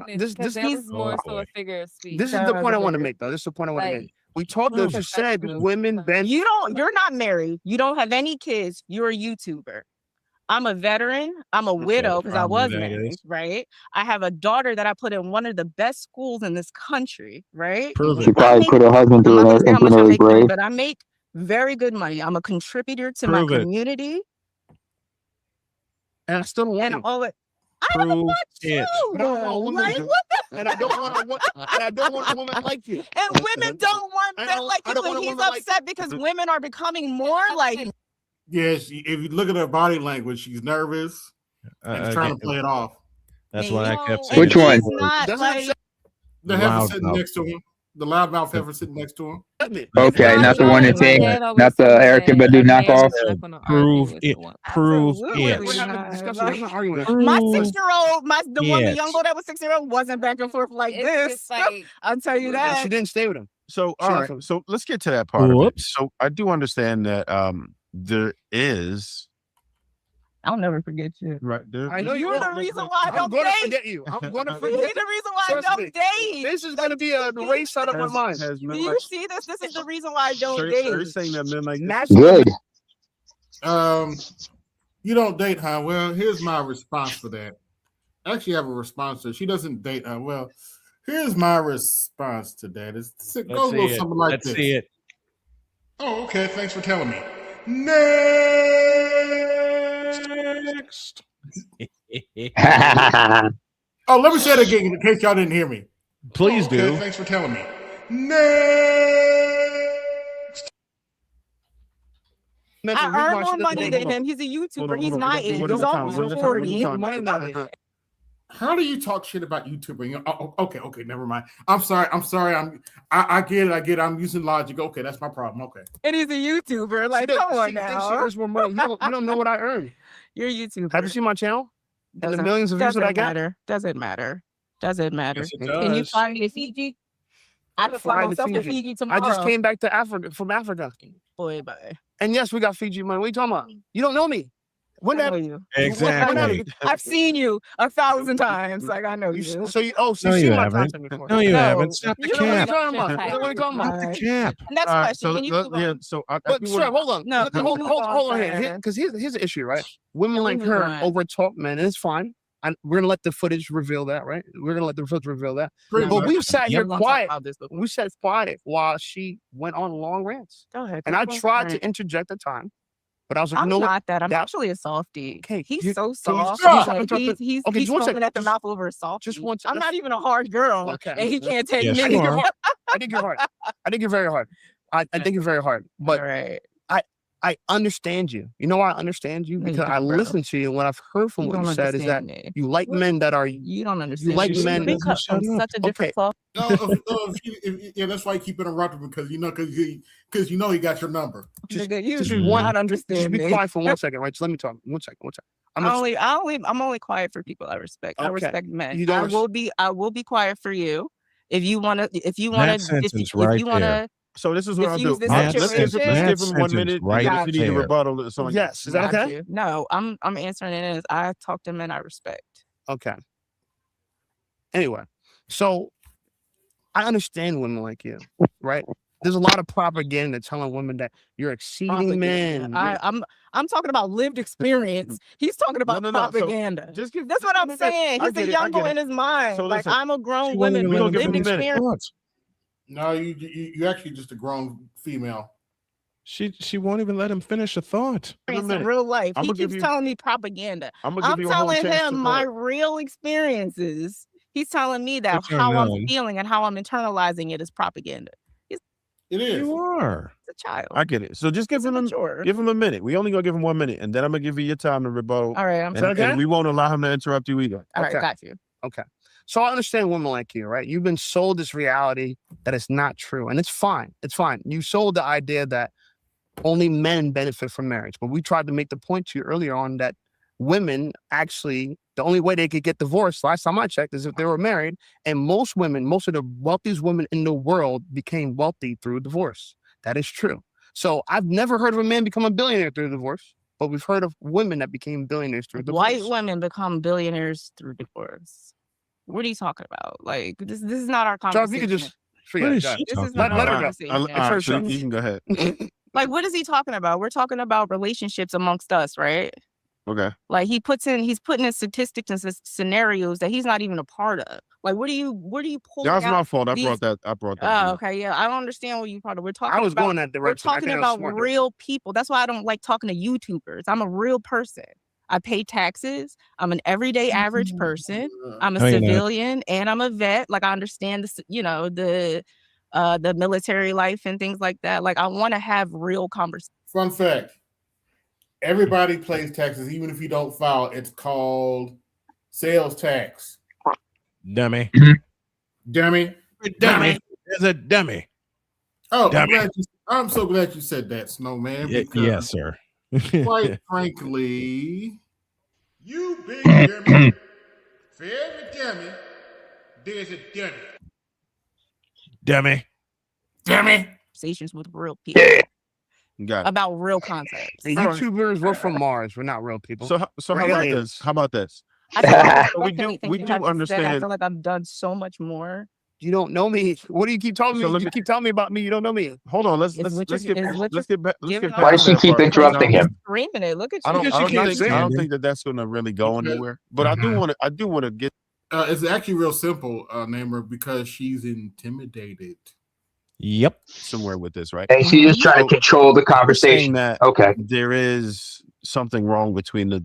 He's more so a figure of speech. This is the point I want to make, though. This is the point I want to make. We talked. You said women bend. You're not married. You don't have any kids. You're a YouTuber. I'm a veteran. I'm a widow because I was married, right? I have a daughter that I put in one of the best schools in this country, right? She probably put her husband through an grave. But I make very good money. I'm a contributor to my community. And I still don't want and all it. I Prove don't want it. you. Like, what the? And I don't want a woman like you. And women don't want men like you. So he's upset because women are becoming more like. Yes, if you look at her body language, she's nervous and trying to play it off. That's what I kept saying. Which one? The heifer sitting next to him. The loudmouth heifer sitting next to him. Okay, not the one that thing, not the Erica Badu knockoff. Prove it. Prove it. My 6-year-old, the young girl that was 6-year-old wasn't back and forth like this. I'll tell you that. She didn't stay with him. So all right, so let's get to that part of it. So I do understand that there is. I'll never forget you. Right there. I know you're the reason why I don't date. I'm going to forget you. I'm going to forget. You're the reason why I don't date. This is going to be a race out of my mind. Do you see this? This is the reason why I don't date. You're saying that men like good. You don't date, huh? Well, here's my response for that. I actually have a response to it. She doesn't date, huh? Well, here's my response to that. It goes a little something like this. Let's see it. Oh, okay. Thanks for telling me. Next. Oh, let me say it again in case y'all didn't hear me. Please do. Okay, thanks for telling me. Next. I earn more money than him. He's a YouTuber. He's my age. He's almost 40. How do you talk shit about YouTubing? Oh, okay, never mind. I'm sorry. I get it. I'm using logic. Okay, that's my problem. Okay. And he's a YouTuber. Like, come on now. She earns more money. You don't know what I earn. You're a YouTuber. Have you seen my channel? And the millions of views that I got? Doesn't matter. Yes, it Can you does. fly me to Fiji? I'd fly myself to Fiji I tomorrow. just came back to Africa from Africa. Boy, bye. And yes, we got Fiji money. What are you talking about? You don't know me. When I know that you. Exactly. I've seen you 1,000 times. Like I know you. so you so No, you you seen my haven't. content before. No, you haven't. Stop the you know what What cap. are you talking about? Type. What are you talking about? Stop the cap. Next question. So Can you move yeah, on? so I But think sir, hold on. No, can you move on, Hold on sir? here. Because here's the issue, right? Women Can we like move her on? over talk men, and it's fine. And we're gonna let the footage reveal that, right? We're gonna let the footage reveal that. Pretty But much. we've sat here We're gonna talk quiet. about this before. We sat quiet while she went on long rants. Go ahead. And go I for it. tried to interject at time, but I was like, I'm you know what? not that. I'm That- actually a softie. Okay, He's you- so can we soft. just- Like, he's okay, he's just one foaming second. at the mouth over a softie. Just one I'm not even a hard girl, Okay. and he can't take Yes, me. I you think you're are. hard. I think you're hard. I think you're very hard. I think you're very hard. But right. I understand you. You know why I understand you? No, you Because I don't, bro. listen to you. And what I've heard from You what you don't said is that understand me. you like men that are You don't understand. like me. men- We cut from such a different cloth. No, yeah, that's why you keep interrupting because you know he got your number. Nigga, you just do one- not Just understand be me. quiet for 1 second, right? Just let me talk. 1 second. I'm only quiet for people I respect. I Okay. respect men. You don't I will be quiet for you. If you wanna That sentence if right you wanna there. So this is what I'll do. diffuse this That Let's give situation. him 1 minute. right and if you need a there. rebuttal, it's on you. Yes. Is that Got okay? you. No, I'm answering it as I talk to men I respect. Okay. Anyway, so I understand women like you, right? There's a lot of propaganda telling women that you're exceeding men. I'm talking about lived experience. He's talking about No. So propaganda. just give. That's what I'm saying. I He's get a it, I young get boy it. in his mind. So like listen, I'm a grown She won't woman even with let him give lived him a minute. experience. Thoughts. No, you actually just a grown female. She won't even let him finish a thought. Give him a In minute. real life. I'ma He give keeps you- telling me propaganda. I'm gonna I'm give you a whole telling chance to him my talk. real experiences. He's telling me that Which are how I'm none. feeling and how I'm internalizing it is propaganda. He's It is. You are. a child. I get it. So just give He's him immature. a minute. We only gonna give him 1 minute, and then I'm gonna give you your time to rebuttal. All right, I'm and, sorry. and we won't allow him to interrupt you either. All right, Okay. got you. Okay. So I understand women like you, right? You've been sold this reality that it's not true. And it's fine. It's fine. You sold the idea that only men benefit from marriage. But we tried to make the point to you earlier on that women actually, the only way they could get divorced, last time I checked, is if they were married. And most women, most of the wealthiest women in the world became wealthy through divorce. That is true. So I've never heard of a man become a billionaire through divorce, but we've heard of women that became billionaires through divorce. White women become billionaires through divorce. What are you talking about? Like this is not our Charles, conversation. you could just What is go ahead. she This is talking not Let our her go. conversation. All right, so you can go ahead. Like, what is he talking about? We're talking about relationships amongst us, right? Okay. Like he's putting in statistics and scenarios that he's not even a part of. Like, what are you pulling That's out my fault. I these- brought that. Oh, okay, yeah. I don't understand what you part of. We're talking. I was about, going that We're direction. I talking think I was about smart. real people. That's why I don't like talking to YouTubers. I'm a real person. I pay taxes. I'm an everyday average person. I'm a No, you're not. civilian and I'm a vet. Like I understand the military life and things like that. Like I want to have real conversations. Fun fact: everybody pays taxes, even if you don't file. It's called sales tax. Dummy. Dummy. Dummy. There's a dummy. Oh, Dummy. I'm so glad you said that, Snowman. Because Yes, sir. quite frankly, You big dummy. For every dummy, there's a dummy. Dummy. Conversations with real people Got it. about real concepts. The YouTubers were from Mars. We're not real people. So how about Aliens. this? How about this? I don't respect we anything do you have to say. I understand. feel like I've done so much more. You don't know me. What do you keep telling So me? let You me- keep telling me about me. You don't know me. Hold on. Let's Is what let's you're- get is what let's you're get back. Let's giving get off. back. Why does to she that keep part, 'cause interrupting him? Screaming it. Look at you. I don't Because she can't think I don't stand think that's going to really go Okay. anywhere. But I do want to get. it's actually real simple, Namer, because she's intimidated. Yep. somewhere with this, right? And she's just trying to control the You're saying conversation. that Okay. there is something wrong between the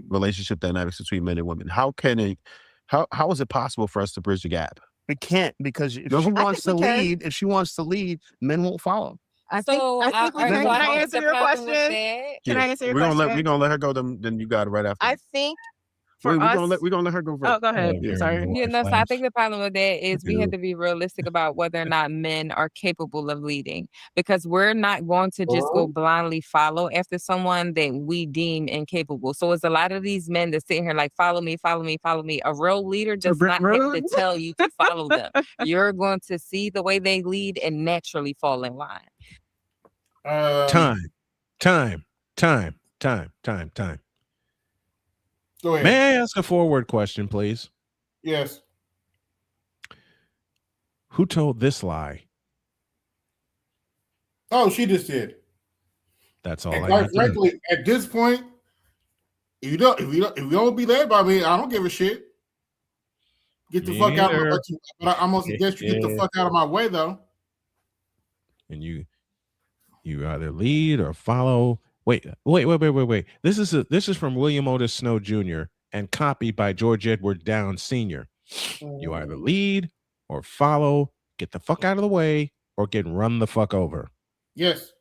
relationship dynamics between men and women. How is it possible for us to bridge the gap? We can't because if No. she I wants to think we can. lead, if she wants to lead, men won't follow. I think we can. Can I answer your question? Can I answer your question? We're gonna let her go. Then you got it right after. I think for We're us. gonna let her go first. Oh, go ahead. Sorry. Yeah, no, so I think the problem with that is we do. have to be realistic about whether or not men are capable of leading, because we're not going to just go blindly follow after someone that we deem incapable. So it's a lot of these men that sit here like, follow me, follow me, follow me. A real leader does not have to tell you to follow them. You're going to see the way they lead and naturally fall in line. Time. Go ahead. May I ask a forward question, please? Yes. Who told this lie? Oh, she just did. That's all And I quite need to know. frankly, at this point, if you don't be led by me, I don't give a shit. Get the Me fuck out of my neither. but I'm gonna suggest you get the fuck out of my way though. And you either lead or follow. Wait. This is from William Otis Snow Jr. and copied by George Edward Downs Sr. You either lead or follow, get the fuck out of the way, or get run the fuck over. Yes.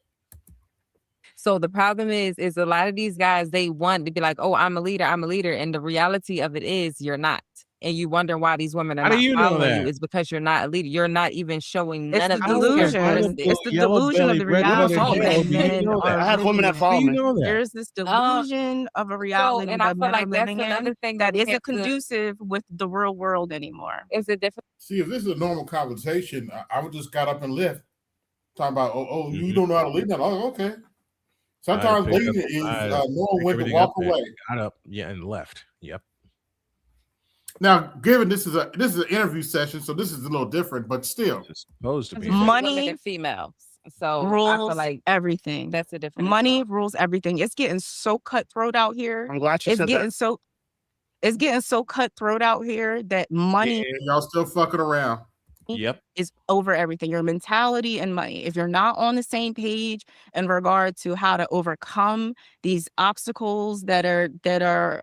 So the problem is a lot of these guys, they want to be like, oh, I'm a leader. And the reality of it is you're not. And you wonder why these women are How do not you know following you that? is because you're not a leader. You're not even showing It's none the of these delusion. characteristics. It's the delusion of the reality that men are I had women that follow me. There's this delusion of a reality and I that feel men are like that's living another in thing that that we isn't have to- conducive with the real world anymore. It's a different. See, if this is a normal conversation, I would just got up and left. Talking about, you don't know how to lead now. Oh, okay. Sometimes leading is knowing when to walk away. Got up, and left. Yep. Now, given this is an interview session, so this is a little different, but still, it's supposed to be money women and females. So rules I feel like everything. that's a different. Money rules everything. It's getting so cutthroat out here. I'm glad you it's said getting that. so it's getting so cutthroat out here that money yeah, y'all still fucking around. Yep. is over everything. Your mentality and money. If you're not on the same page in regard to how to overcome these obstacles that are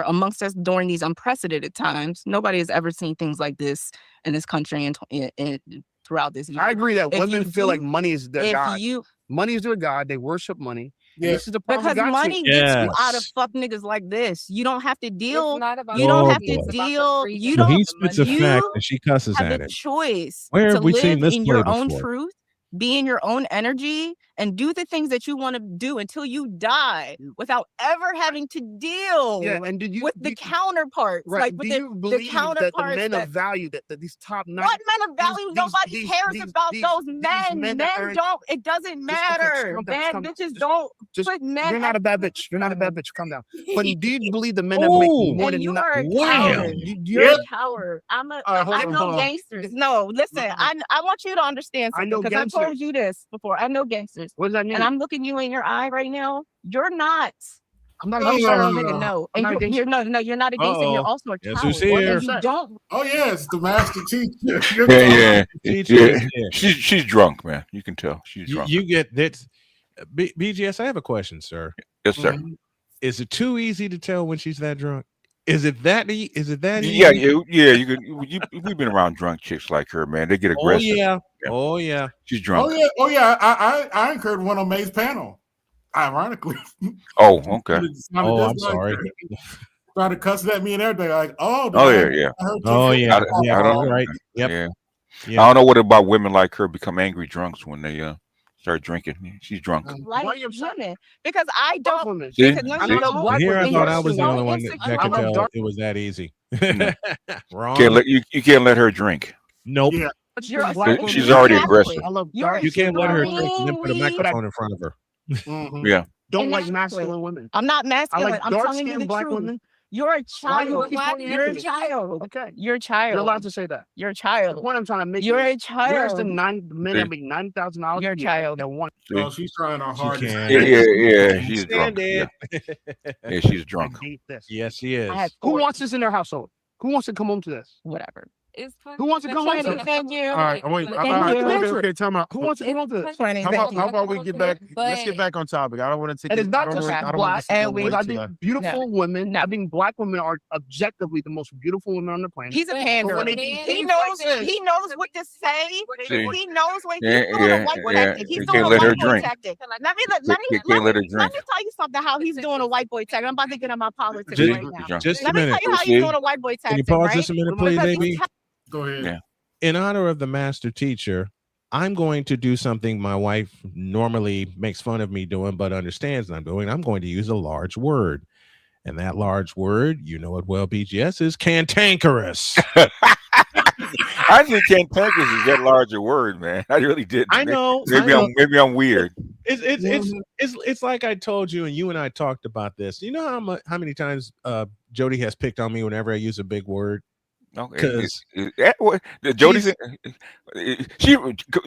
amongst us during these unprecedented times, nobody has ever seen things like this in this country and throughout this year. I agree that If women you feel do- like money is their if god. you- Money is their god. They worship money. Yeah. This is the problem. Because money gets you out of Yes. fuck niggas like this. You don't have to deal. It's not about You don't Oh, have to boy. deal. You So he don't. spits a you fact and she cusses have at the it. choice Where to have we live seen this in play your own before? truth, be in your own energy, and do the things that you want to do until you die without ever having to deal and with the counterparts. Right. Like with do you the believe that the counterparts men that of value that these top nine? what men of value? Nobody cares about those men. Men don't. It doesn't matter. Bad bitches don't put men. You're not a bad bitch. You're not a bad bitch. Calm down. But do you believe the men that Ooh. make more And than you not? are a Wow. coward. You're You're a coward. I hold know on. gangsters. No, listen. I want you to understand I something know because I gangsters. told you this before. I know gangsters. What does that mean? And I'm looking you in your eye right now. You're not. I'm not a I'm gangster. sorry, nigga, no. I'm And not a you're no, you're not a gangster. Uh-oh. You're also a Guess coward. who's here? And you don't. Oh yes, the master teacher. You're Yeah, Teacher yeah. is here. She's drunk, man. You can tell she's drunk. You get that. BGS, I have a question, sir. Yes, sir. Is it too easy to tell when she's that drunk? Is it that easy? Yeah. You can. We've been around drunk chicks like her, man. They get aggressive. Oh yeah. She's drunk. Oh yeah. I incurred one on May's panel. Ironically. Oh, okay. Oh, I'm sorry. Trying to cuss at me and everything. Like, Oh I yeah. heard Oh you- yeah. I don't You're right. Yep. Yeah. Yeah. I don't know what about women like her become angry drunks when they start drinking. She's drunk. Like women, because I don't. See? Because no, See? you don't. Here, I and thought you're I was the so only one that insecure. could tell it was that easy. Wrong. You can't let her drink. Nope. Yeah. You're She's already aggressive. I love You're You can't let her drink and then put a extremely- microphone in front of her. Yeah. Don't like Exactly. masculine women. I'm not I masculine. like I'm telling you dark-skinned the black truth. women. You're a Why do child. you keep calling me You're a Anthony? child. Okay. You're a child. You're allowed to say that. You're a The child. point I'm trying to make. You're is, a child. Where's the men that make $9,000? You're a child. That want. Oh, she's trying her hardest. Yeah. She's drunk. Stand Yeah. it. Yeah, she's drunk. I hate this. Yes, she is. Who wants this in their household? Who wants to come home to this? Whatever. It's Who wants to come home to this? Thank you. All right, wait. Thank All right, you. okay, time out. Who wants to come home to this? How about we get back? Let's get back on topic. I don't want to take. And it's not just black black and we. I think beautiful women. I think black women are objectively the most beautiful women on the planet. He's a panderer. But when He knows what to say. See? He knows when Yeah, he's doing yeah, a white boy yeah. tactic. He's You doing can't a let her white boy drink. tactic. Let me You can't let her let drink. me tell you something how he's doing a white boy tactic. I'm about to get in my politics Just- right now. just a Let me minute. tell you how he's doing a white boy Can you tactic. pause right? this a minute, please, Because baby? Go ahead. Yeah. In honor of the master teacher, I'm going to do something my wife normally makes fun of me doing, but understands I'm doing. I'm going to use a large word. And that large word, you know it well, BGS, is cantankerous. I think cantankerous is that large a word, man. I really didn't. I know. Maybe I'm weird. It's like I told you, and you and I talked about this. You know how many times Jody has picked on me whenever I use a big word. Okay, Jody's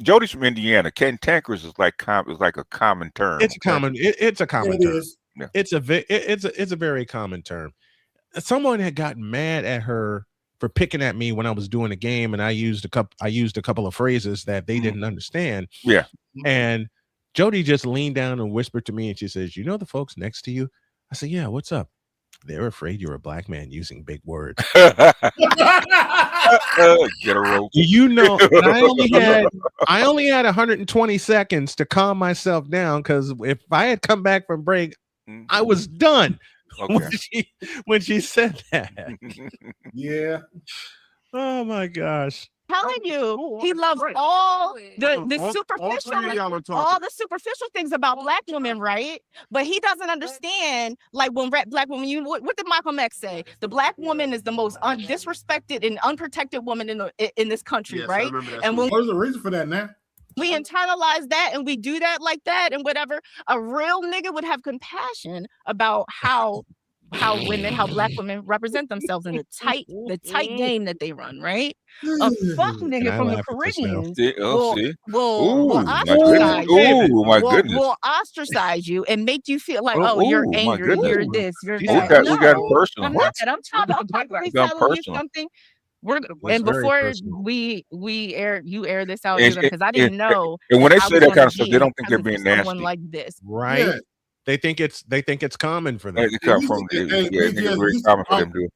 Jody's from Indiana. Cantankerous is like a common term. It's a common. It's a common term. Yeah. It's a very common term. Someone had gotten mad at her for picking at me when I was doing a game, and I used a couple of phrases that they didn't understand. Yeah, and Jody just leaned down and whispered to me, and she says, "You know the folks next to you?" I said, "Yeah, what's up?" "They're afraid you're a black man using big words." Get a rope. You know, and I only had 120 seconds to calm myself down, because if I had come back from break, I was done. Okay. when she said that. Yeah. Oh my gosh. Telling you, he loves all the superficial things about black women, right? But he doesn't understand, like when black women. What did Malcolm X say? The black woman is the most disrespected and unprotected woman in this country, Yes, right? And what is the reason for that now? we internalize that and we do that like that and whatever, a real nigga would have compassion about how black women represent themselves in the tight game that they run, right? A fuck nigga from the Caribbean will ostracise you and make you feel like, you're angry, you're this, you're that. We got personal. I'm not. I'm telling you something. And before we air this out, because I didn't know. And when they say that kind of stuff, they don't think they're being nasty. Someone like this, right? Yeah. They think it's common for them. It's very common for them to do.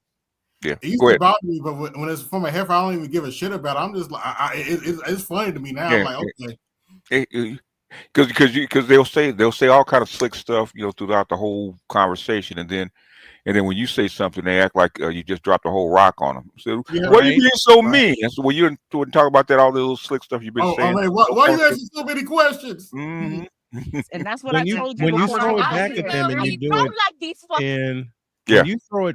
Yeah, it used to bother me, but when it's from a heifer, I don't even give a shit about it. I'm just like, it's funny to me now. I'm like, okay. Because they'll say all kind of slick stuff, throughout the whole conversation, and then when you say something, they act like you just dropped a whole rock on them. So, why are you being so mean? And so, you wouldn't talk about that, all the little slick stuff you've been saying. Why you asking so many questions? Mm-hmm. And that's what I told you. When you throw it back at them and you do it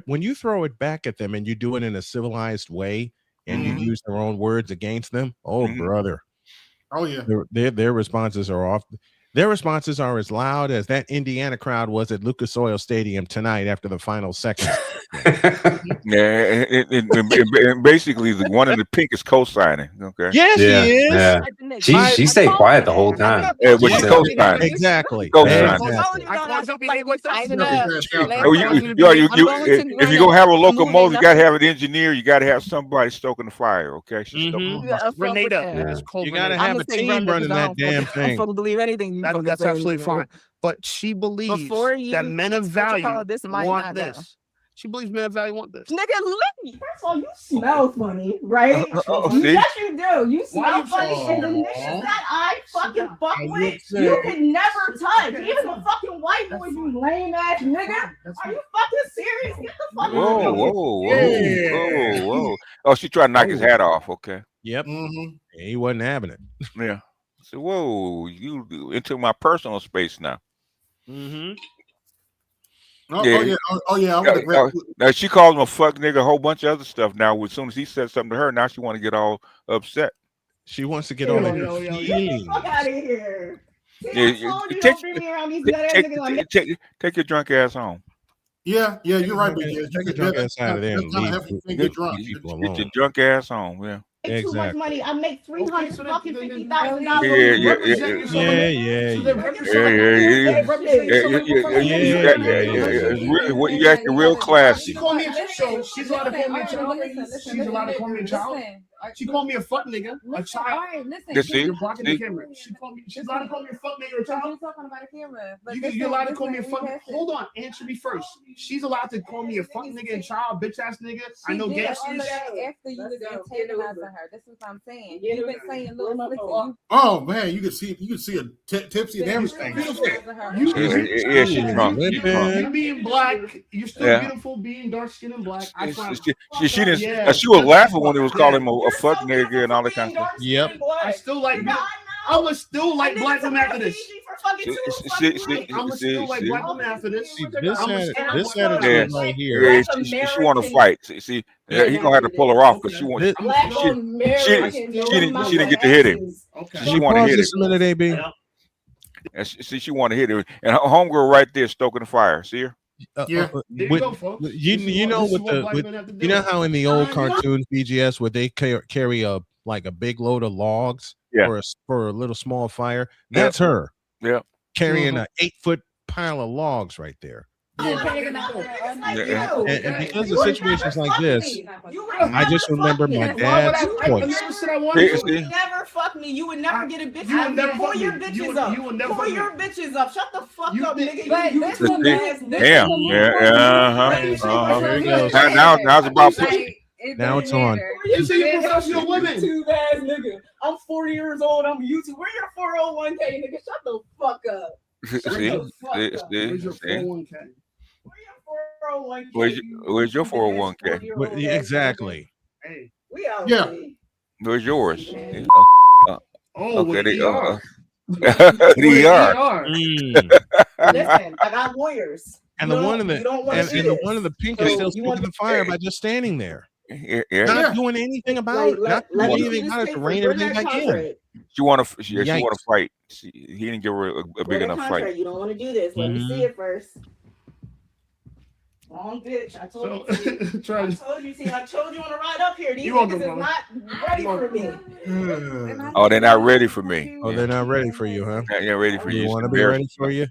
when you throw it back at them and you do it in a civilized way and you use their own words against them, brother. Oh yeah. Their responses are off. Their responses are as loud as that Indiana crowd was at Lucas Oil Stadium tonight after the final second. Yeah, and basically the one in the pink is co-signing. Okay. Yes, she is. Yeah. She stayed quiet the whole time. Yeah, but she co-signing. Exactly. Co-signing. If you're gonna have a locomotive, you gotta have an engineer. You gotta have somebody stoking the fire. Okay. Renata. You gotta have a team running that damn thing. I believe anything. That's absolutely fine. But she believes that men of value want this. She believes men of value want this. Nigga, first of all, you smell funny, right? Yes, you do. You smell funny, and the niggas that I fucking fuck with, you can never touch. Even the fucking white boys, you lame ass nigga. Are you fucking serious? Get the fuck out of here. Whoa. Oh, she tried to knock his hat off. Okay. Yep. He wasn't having it. Yeah. So, whoa, you into my personal space now. Now she called him a fuck nigga, a whole bunch of other stuff. Now, as soon as he said something to her, now she want to get all upset. She wants to get all in her feelings. Fuck out of here. Take your drunk ass home. Yeah, you're right. Take your drunk ass out of there and get drunk. Get your drunk ass home. Yeah. Too much money. I make $350,000. You acting real classy. She called me she's allowed to call me a child. She's allowed to call me a child. She called me a fuck nigga, a child. You're blocking the camera. She's allowed to call me a fuck nigga, a child. You're talking about a camera. You're allowed to call me a fuck. Hold on, answer me first. She's allowed to call me a fuck nigga and child, bitch ass nigga. I know gangsters. After you was antagonizing her, that's what I'm saying. You've been saying little flicks. Oh man, you can see a tipsy and everything. Yeah, she's drunk. You being black, you're still beautiful. Being dark skinned and black. She didn't. She was laughing when it was calling him a fuck nigga and all that kind of stuff. Yep. I still like. I would still like black women after this. for fucking two. I'm gonna still like black women after this. This attitude right here. Yeah, she want to fight. See, he gonna have to pull her off because she wants. She didn't get to hit him. Can She you want to pause hit this him. a minute, AB? And she want to hit him. And her homegirl right there stoking the fire. See her? Yeah. There you go, folks. You know you know how in the old cartoons BGS where they carry a big load of logs for a little small fire. That's her. Yeah. Carrying an 8-foot pile of logs right there. And because of situations like this, I just remember my dad's voice. You would never fuck me. You would never get a bitch. Pull your bitches up. Pull your bitches up. Shut the fuck up, nigga. Damn. Here he goes. Now it's about pussy. Now it's on. You say you're professional women. YouTube ass nigga. I'm 40 years old. I'm YouTube. Where your 401k, nigga? Shut the fuck up. Where's your 401k? Where's your 401k? Exactly. Hey, we out. Yeah. Where's yours? Okay, they are. Listen, I got lawyers. And the one in the pink is still stoking the fire by just standing there. Not doing anything about it. Not doing anything about it to rein everything back in. She want to fight. He didn't give her a big enough fight. You don't want to do this. Let me see it first. Wrong bitch. I told you. See, I told you on the ride up here. These niggas is not ready for me. Oh, they're not ready for me. Oh, they're not ready for you, huh? Yeah, ready for you. You want to be ready for you?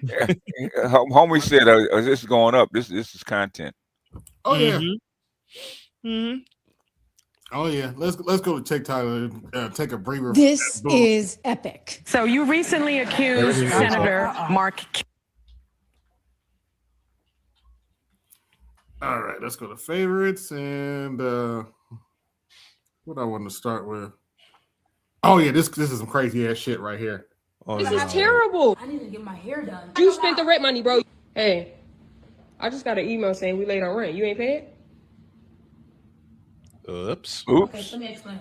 Homie said, "This is going up. This is content." Oh yeah. Oh yeah. Let's go to TikTok and take a breather. This is epic. So you recently accused Senator Mark. All right, let's go to favorites and what I want to start with. Oh yeah, this is some crazy ass shit right here. Oh, this is terrible. I need to get my hair done. You spent the rent money, bro. Hey, I just got an email saying we late on rent. You ain't paid? Oops. Okay, let me explain.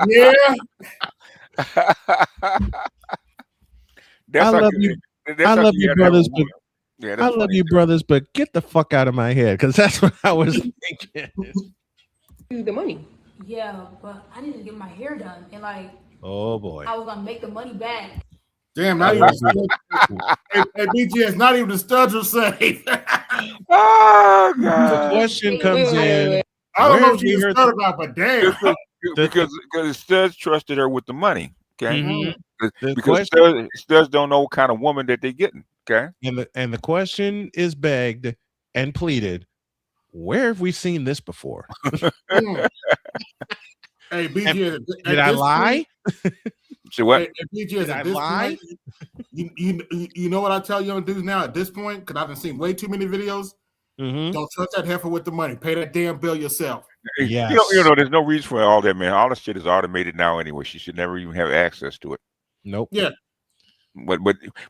Yeah. I love you. I love you, brothers, but I love you, brothers, but get the fuck out of my head because that's what I was thinking. The money. Yeah, but I need to get my hair done and oh boy, I was gonna make the money back. Damn, not even hey, BGS, not even the studs are safe. Oh god. The question comes in. I don't know what you heard about, but damn. because studs trusted her with the money. Okay. Mm-hmm. Because studs don't know what kind of woman that they're getting. Okay. And the question is begged and pleaded. Where have we seen this before? Hey, BGS, did I lie? So what? Hey, BGS, at this point, you know what I tell young dudes now at this point, because I've seen way too many videos. Don't trust that heifer with the money. Pay that damn bill yourself. Yes. You know, there's no reason for all that, man. All the shit is automated now anyway. She should never even have access to it. Nope. Yeah. But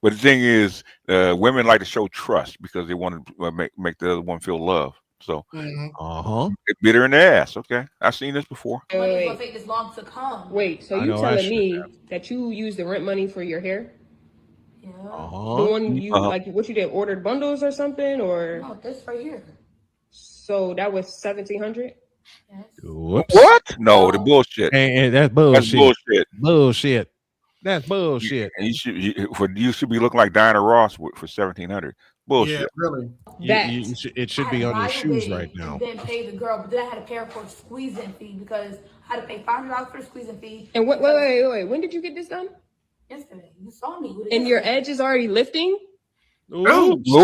the thing is, women like to show trust because they want to make the other one feel love. So, it bit her in the ass. Okay, I've seen this before. It's gonna take this long to come. Wait, so you telling me that you used the rent money for your hair? Yeah. The one you like, what you did, ordered bundles or something, or? No, this right here. So that was $1,700. Whoops. What? No, the bullshit. And that's bullshit. That's bullshit. Bullshit. That's bullshit. And you should be looking like Diana Ross for $1,700. Bullshit. Yeah, really. It should be on your shoes right now. Then pay the girl, but then I had to pay her for a squeezing fee because I had to pay $500 for a squeezing fee. And wait. When did you get this done? Yesterday. You saw me with it. And your edge is already lifting? Oh yeah.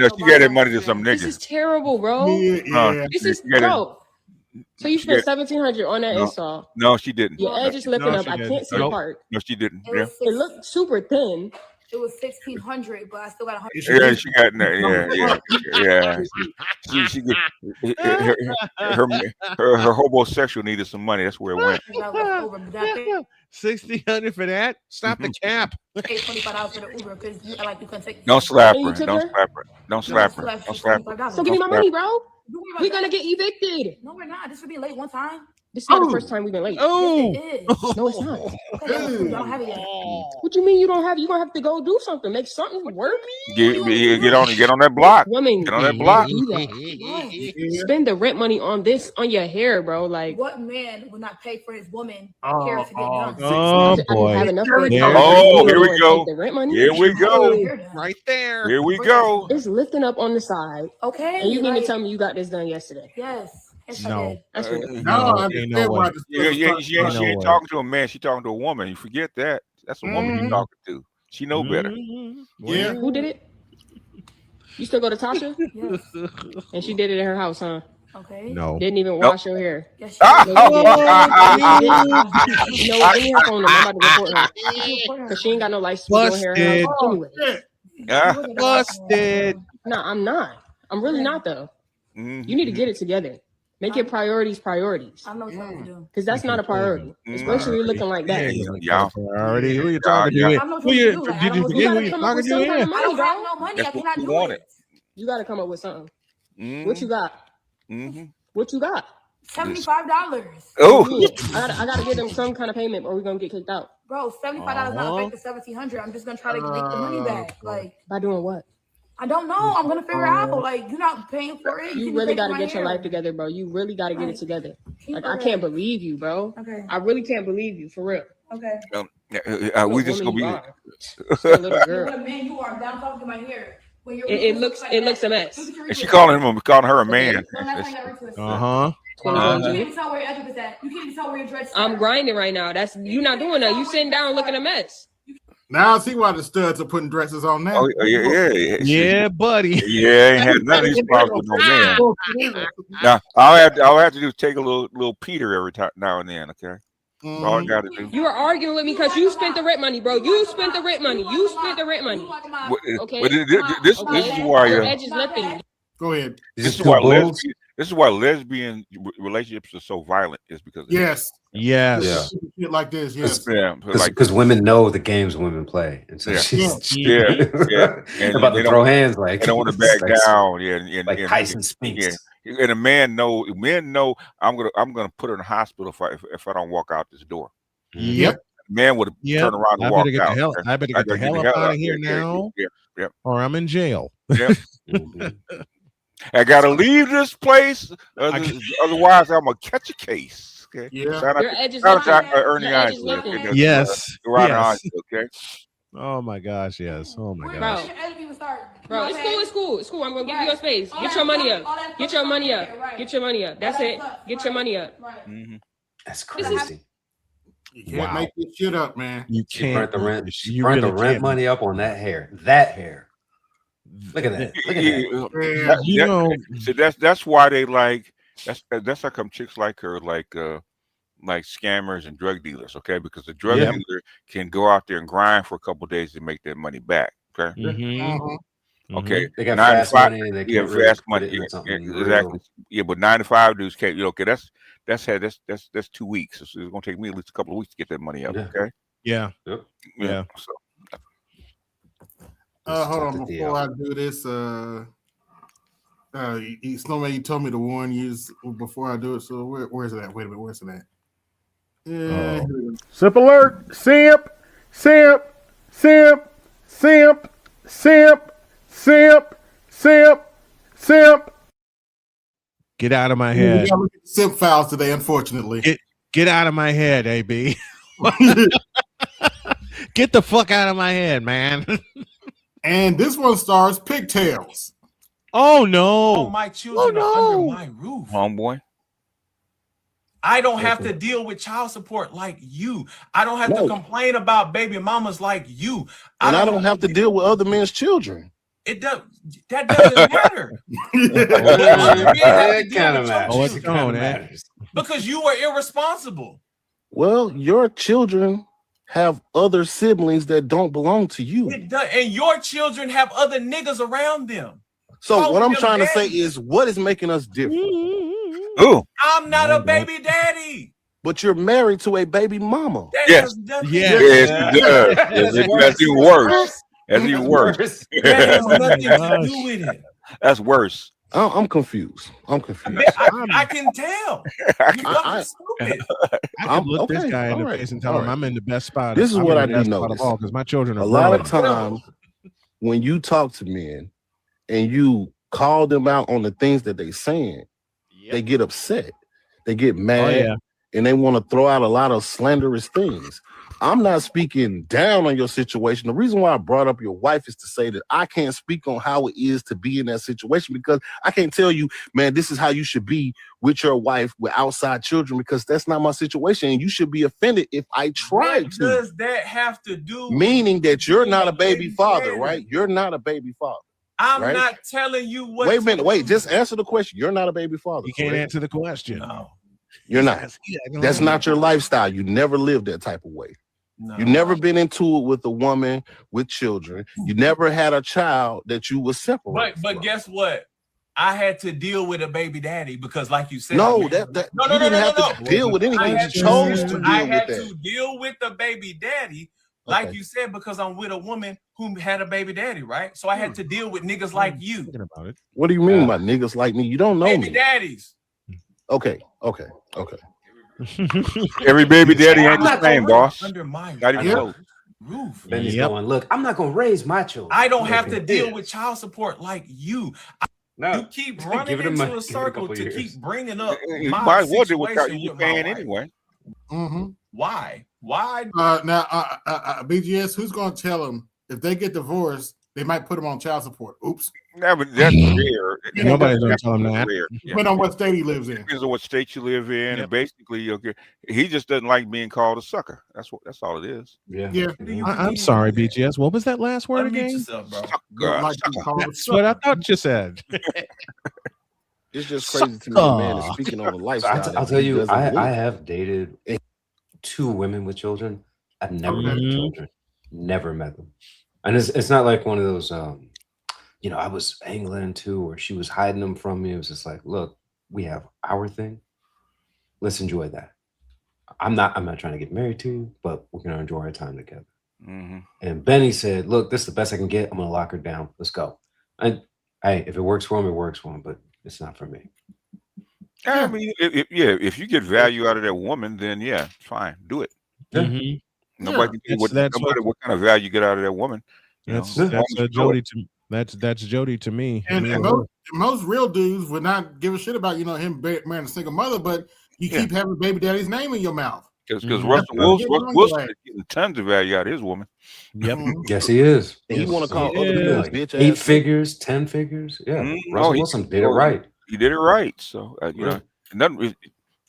She got that money to some niggas. This is terrible, bro. This is bro. So you spent $1,700 on that install? No, she didn't. Your edge is lifting up. I can't see the part. No, she didn't. It looked super thin. It was $1,600, but I still got $100. Yeah, she got yeah. She her homosexual needed some money. That's where it went. $1,600 for that? Stop the cap. Pay $25 for the Uber because you can take. Don't slap her. Don't slap her. Don't slap her. Don't slap her. So give me my money, bro. We're gonna get evicted. No, we're not. This should be late one time. This is not the first time we've been late. Yes, it is. No, it's not. Okay, I don't have it yet. What you mean you don't have? You're gonna have to go do something, make something work. Get on that block. Woman, Get on that block. do that. Spend the rent money on this on your hair, bro. Like, what man would not pay for his woman hair to get done? Oh boy! I have enough There- Here we go. The rent money. Here we go. Right there. Here we go. It's lifting up on the side. Okay. And you need to tell me you got this done yesterday. Yes. Yes, I No. did. That's ridiculous. She ain't talking to a man. She talking to a woman. You forget that. That's a woman you're talking to. She know better. Yeah. Who did it? You still go to Tasha? Yes. And she did it in her house, huh? Okay. No. Didn't even wash your hair. Yes, You know what? Give me her phone number. I'm about to report her. Because she ain't got no license to do hair in her house anyway. Busted. No, I'm not. I'm really not, though. You need to get it together. Make your priorities priorities. I know what to do. Because that's not a priority. Especially looking like that. Yeah. Already. Who you talking to? Who you? Did you forget who you talking to? I don't have no money. I cannot do it. You got to come up with something. What you got? What you got? $75. Oh, I gotta give them some kind of payment, or we're gonna get kicked out. Bro, $75 not a fake to $1,700. I'm just gonna try to make the money back. Like, by doing what? I don't know. I'm gonna figure out. Like, you're not paying for it. You really gotta get your life together, bro. You really gotta get it together. Like, I can't believe you, bro. Okay. I really can't believe you, for real. Okay. We just gonna be. Still a little girl. What a man you are. Down talking to my hair. It looks a mess. And she calling her a man. You can't even tell where your edge is at. You can't even tell where your dreads. I'm grinding right now. That's you not doing that. You sitting down looking a mess. Now I see why the studs are putting dresses on now. Oh, yeah, buddy. Yeah, ain't had none of these problems with no man. Now all I have to do is take a little Peter every time now and then. Okay. That's all I gotta do. You are arguing with me because you spent the rent money, bro. You spent the rent money. You spent the rent money. Okay. But this is why your edge is lifting. Go ahead. This is why lesbian relationships are so violent. Is because yes. Shit like this, yes. Because women know the games women play, and so and about to throw hands like they don't want to back down. Like Tyson speaks. And a men know I'm gonna put her in the hospital if I don't walk out this door. Yep. Man would turn around and walk out. I better get the hell up out of here now. Yep. Or I'm in jail. Yep. I gotta leave this place, otherwise I'm gonna catch a case. Okay. Yeah. Shout out to Ernie Isley. Yes. Okay. Oh my gosh, yes. Oh my Bro. gosh. Bro, it's cool. I'm gonna give you your space. Get your money up. Get your money up. Get your money up. That's it. Get your money up. That's crazy. You can't make this shit up, man. You can't. Burn the rent money up on that hair. Look at that. Look at that. So that's why they like. That's how come chicks like her, like scammers and drug dealers, okay? Because the drug dealer can go out there and grind for a couple of days to make that money back, okay? Okay, they got fast money. And they can fast money. Exactly. Yeah, but 9-to-5 dudes can't. Okay, that's 2 weeks. So it's gonna take me at least a couple of weeks to get that money up. Okay. Yeah. Yeah. So. Hold on, before I do this, Snowman, you told me to warn you before I do it. So where's it at? Wait a minute, where's it at? Yeah. Simp alert! Simp! Get out of my head. We gotta look at simp files today, unfortunately. Get out of my head, AB. Get the fuck out of my head, man. And this one stars pigtails. Oh no! All my children are under my roof. Homeboy. I don't have to deal with child support like you. I don't have to complain about baby mamas like you. And I don't have to deal with other men's children. It does. That doesn't matter. That kind of matters. Because you were irresponsible. Well, your children have other siblings that don't belong to you. It does, and your children have other niggas around them. So what I'm trying to say is, what is making us different? Ooh. I'm not a baby daddy. But you're married to a baby mama. Yes, it does. That's even worse. That's even worse. That has nothing to do with it. That's worse. I'm confused. I'm confused. I can tell. You fucking stupid. I could look this okay, guy in the all right, face and tell all him right. I'm in the best spot. This is I'm what in I the do best spot notice. of all because my children are A lot grown. of times when you talk to men and you call them out on the things that they saying, they get upset, they get mad, and they want to throw out a lot of slanderous things. I'm not speaking down on your situation. The reason why I brought up your wife is to say that I can't speak on how it is to be in that situation because I can't tell you, man, this is how you should be with your wife with outside children because that's not my situation. And you should be offended if I tried to. Does that have to do Meaning that you're not a baby baby father, daddy? right? You're not a baby father. I'm right? not telling you what. Wait a minute. Wait, just answer the question. You're not a baby father. You can't correct? answer the question. No. You're not. That's not your lifestyle. You never lived that type of way. No. You never been into it with a woman with children. You never had a child that you were separated. But guess what? I had to deal with a baby daddy because, like you said, No, man, that you didn't have to deal with anything. You chose to deal I with had that. to deal with the baby daddy, like you said, because I'm with a woman who had a baby daddy, right? So I had to deal with niggas like you. Thinking about it. What do you mean by niggas like me? You don't know Baby me. daddies. Okay. Every baby daddy ain't the same, boss. Under my Not even close. roof. Benny's going, look, I'm not gonna raise my children. I don't have to deal with child support like you. You keep running into a circle to keep bringing up You my might as well do what situation you with were my paying wife. anyway. Mm-hmm. Why? Why? Now, BGS, who's going to tell them if they get divorced, they might put them on child support? Oops. Yeah, but that's rare. Nobody's going to tell him that. Rare. Depending on what state he lives in. Depends on what state you live in, and basically, he just doesn't like being called a sucker. That's all it is. Yeah. I'm sorry, BGS. What was that last word again? Yourself, bro. That's what I thought you said. It's just crazy to me. The man is speaking on the lifestyle. I'll tell you, doesn't live. I have dated 2 women with children. I've never met the children. Never met them. And it's not like one of those, I was angling too, or she was hiding them from me. It was just like, look, we have our thing. Let's enjoy that. I'm not trying to get married to you, but we're gonna enjoy our time together. Mm-hmm. And Benny said, look, this is the best I can get. I'm gonna lock her down. Let's go. And hey, if it works for him, it works for him, but it's not for me. I mean, if you get value out of that woman, then yeah, fine, do it. Mm-hmm. Nobody can do what kind of value you get out of that woman. That's Jody to that's Jody to me. And most real dudes would not give a shit about him marrying a single mother, but you keep having baby daddy's name in your mouth. Because Russell Wilson is getting tons of value out of his woman. Yep. Yes, he is. And you want to call other people bitch 8 ass? figures, 10 figures. Yeah. Russell Wilson did it right. He did it right. So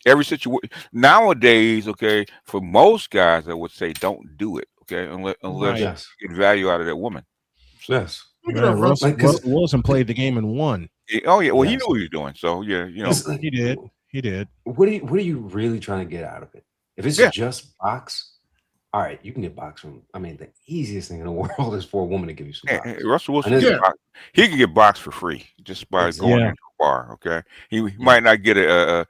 every situation nowadays, for most guys, I would say don't do it. Okay, unless you get value out of that woman. So, yes. Russell Wilson played the game and won. Well, he knew what he was doing. So he did. He did. What are you really trying to get out of it? If it's just box, all right, you can get box from. I mean, the easiest thing in the world is for a woman to give you some box. Russell Wilson, he can get box for free just by going into a bar. Okay, he might not get a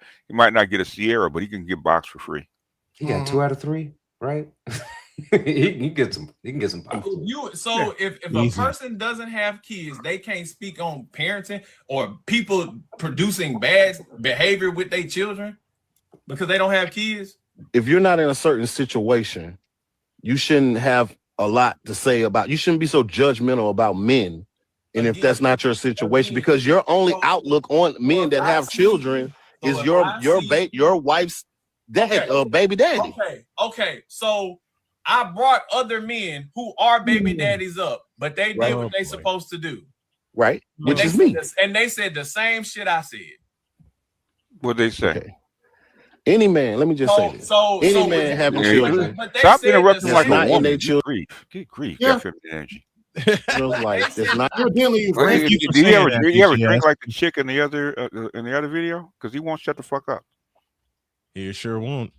Sierra, but he can get box for free. He got 2 out of 3, right? he can get some box. If a person doesn't have kids, they can't speak on parenting or people producing bad behavior with their children because they don't have kids. If you're not in a certain situation, you shouldn't have a lot to say about. You shouldn't be so judgmental about men. And if that's not your situation, because your only outlook on men that have children is your wife's baby daddy. Okay. So I brought other men who are baby daddies up, but they did what they supposed to do. Right. Which is me. And they said the same shit I said. What'd they say? Okay. Any man, let me just say this. Any man having children. Stop interrupting like not a woman. in their children. Get grief. Yeah. That feminine energy. Like it's not. Do you ever drink like the chick in the other video? Because he won't shut the fuck up. He sure won't.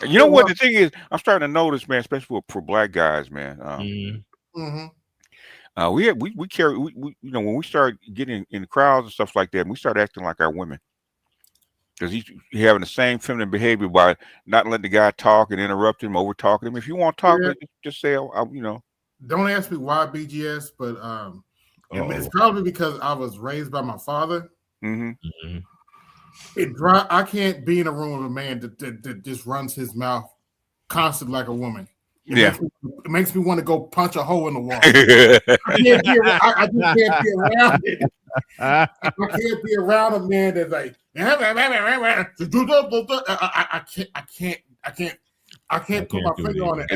You know what the thing is? I'm starting to notice, man, especially for black guys, man. We carry when we start getting in crowds and stuff like that, we start acting like our women. Because he's having the same feminine behavior by not letting the guy talk and interrupt him, over talking him. If you want to talk, just say, Don't ask me why BGS, but And it's probably because I was raised by my father. Mm-hmm. I can't be in a room with a man that just runs his mouth constantly like a woman. It makes me want to go punch a hole in the wall. I just can't be around it. I can't be around a man that's like I can't put my finger on it.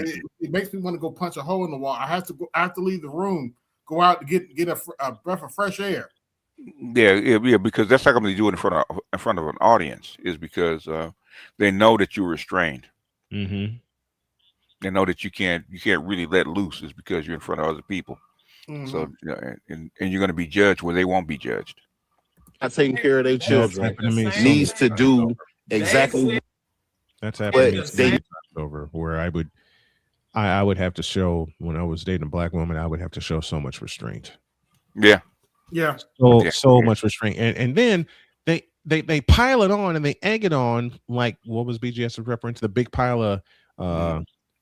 It makes me want to go punch a hole in the wall. I have to leave the room, go out to get a breath of fresh air. Yeah, because that's how come they do it in front of an audience, is because they know that you're restrained. Mm-hmm. They know that you can't really let loose, is because you're in front of other people. Mm-hmm. So and you're going to be judged where they won't be judged. Not taking care of their children needs to do exactly. That's happened over where I would have to show, when I was dating a black woman, I would have to show so much restraint. Yeah. Yeah. So much restraint. And then they pile it on and they egg it on, like what was BGS's reference, the big pile of